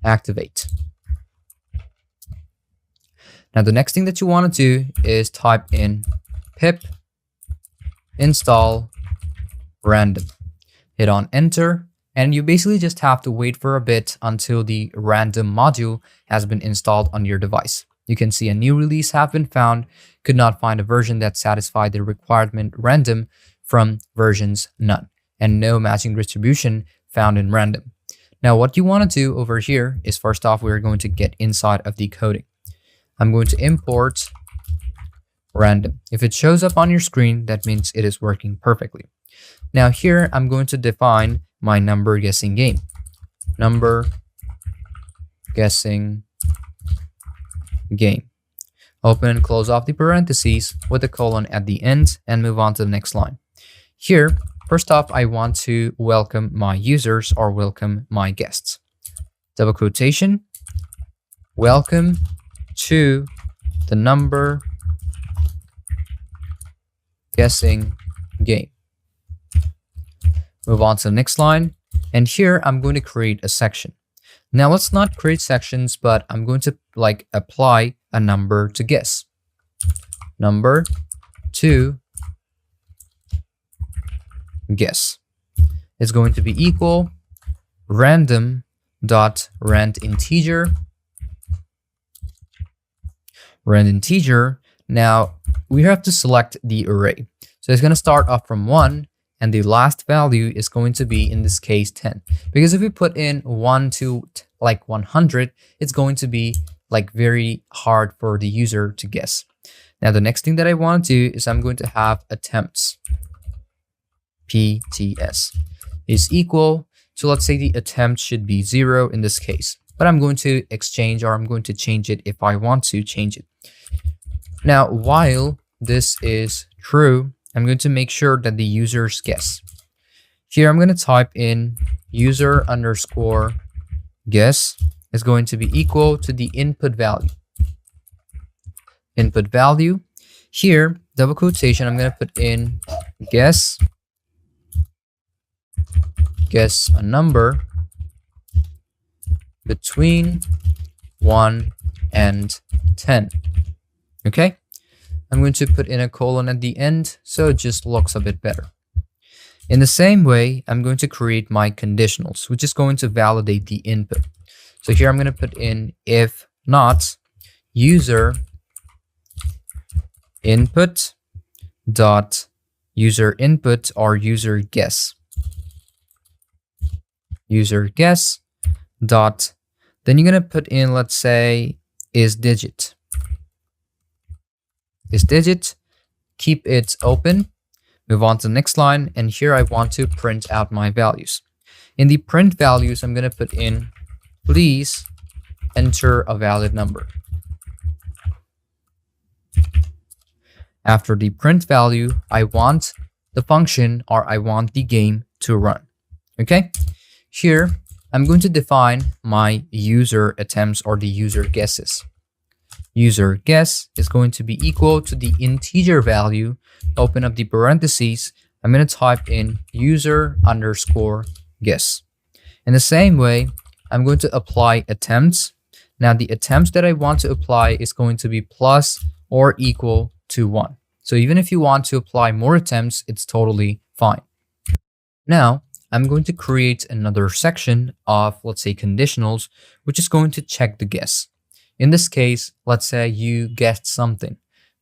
activate. Now the next thing that you want to do is type in pip install random. Hit on enter, and you basically just have to wait for a bit until the random module has been installed on your device. You can see a new release have been found, could not find a version that satisfied the requirement random from versions none, and no matching distribution found in random. Now what you want to do over here is, first off, we're going to get inside of the coding. I'm going to import random. If it shows up on your screen, that means it is working perfectly. Now here, I'm going to define my number guessing game. Number guessing game. Open and close off the parentheses with a colon at the end and move on to the next line. Here, first off, I want to welcome my users or welcome my guests. Double quotation, welcome to the number guessing game. Move on to the next line, and here I'm going to create a section. Now let's not create sections, but I'm going to apply a number to guess. Number to guess is going to be equal random dot rand integer. Rand integer. Now we have to select the array. So it's going to start off from 1, and the last value is going to be, in this case, 10. Because if we put in 1 to 100, it's going to be very hard for the user to guess. Now the next thing that I want to do is I'm going to have attempts. PTS is equal to, let's say the attempt should be 0 in this case. But I'm going to exchange, or I'm going to change it if I want to change it. Now, while this is true, I'm going to make sure that the users guess. Here, I'm going to type in user underscore guess is going to be equal to the input value. Input value. Here, double quotation, I'm going to put in guess a number between 1 and 10. Okay? I'm going to put in a colon at the end so it just looks a bit better. In the same way, I'm going to create my conditionals, which is going to validate the input. So here I'm going to put in if not user input dot user input or user guess. User guess dot, then you're going to put in, let's say, is digit. Is digit, keep it open, move on to the next line, and here I want to print out my values. In the print values, I'm going to put in, please enter a valid number. After the print value, I want the function or I want the game to run. Okay? Here, I'm going to define my user attempts or the user guesses. User guess is going to be equal to the integer value. Open up the parentheses. I'm going to type in user underscore guess. In the same way, I'm going to apply attempts. Now, the attempts that I want to apply is going to be plus or equal to 1. So even if you want to apply more attempts, it's totally fine. Now, I'm going to create another section of, let's say, conditionals, which is going to check the guess. In this case, let's say you guessed something,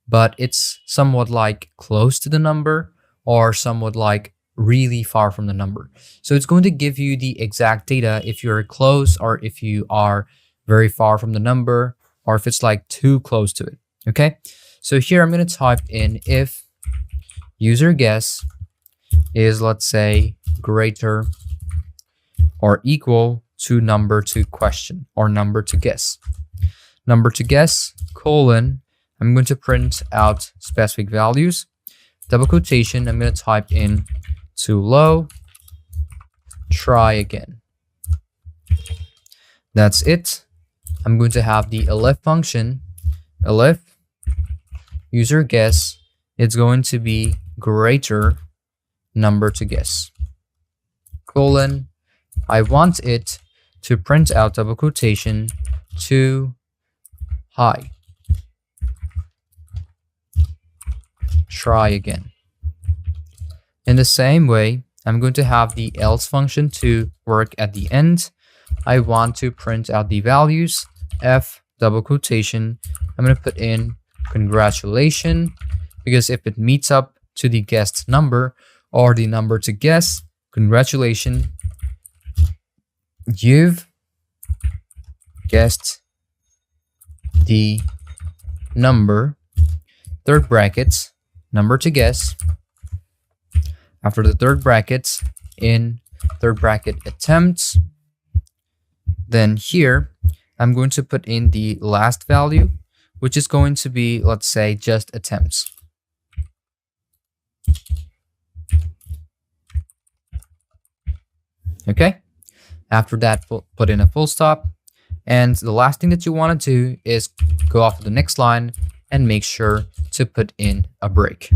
but it's somewhat like close to the number or somewhat like really far from the number. So it's going to give you the exact data if you're close or if you are very far from the number or if it's like too close to it. Okay. So here I'm going to type in if user guess is, let's say, greater or equal to number to question or number to guess. Number to guess, colon, I'm going to print out specific values. Double quotation, I'm going to type in too low, try again. That's it. I'm going to have the elif function, elif user guess, it's going to be greater number to guess. Colon, I want it to print out double quotation too high. Try again. In the same way, I'm going to have the else function to work at the end. I want to print out the values, f double quotation. I'm going to put in congratulations, because if it meets up to the guessed number or the number to guess, congratulations, you've guessed the number, third brackets, number to guess. After the third brackets, in third bracket attempts, then here I'm going to put in the last value, which is going to be, let's say, just attempts. Okay. After that, put in a full stop. And the last thing that you want to do is go off to the next line and make sure to put in a break.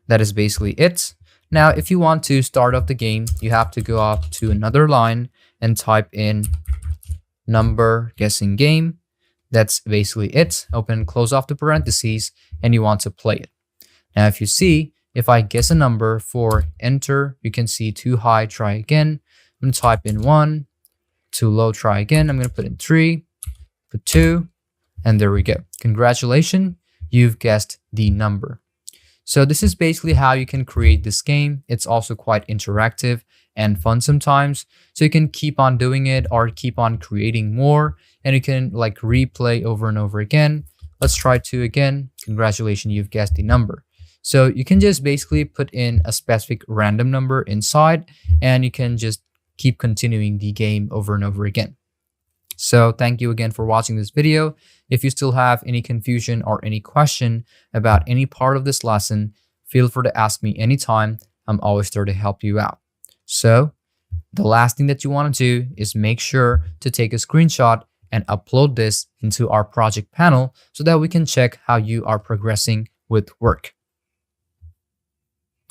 That is basically it. Now, if you want to start off the game, you have to go off to another line and type in number guessing game. That's basically it. Open and close off the parentheses, and you want to play it. Now, if you see, if I guess a number for enter, you can see too high, try again. I'm going to type in 1, too low, try again. I'm going to put in 3, put 2, and there we go. Congratulations, you've guessed the number. So this is basically how you can create this game. It's also quite interactive and fun sometimes. So you can keep on doing it or keep on creating more, and you can like replay over and over again. Let's try 2 again. Congratulations, you've guessed the number. So you can just basically put in a specific random number inside, and you can just keep continuing the game over and over again. So thank you again for watching this video. If you still have any confusion or any question about any part of this lesson, feel free to ask me anytime. I'm always there to help you out. So the last thing that you want to do is make sure to take a screenshot and upload this into our project panel so that we can check how you are progressing with work.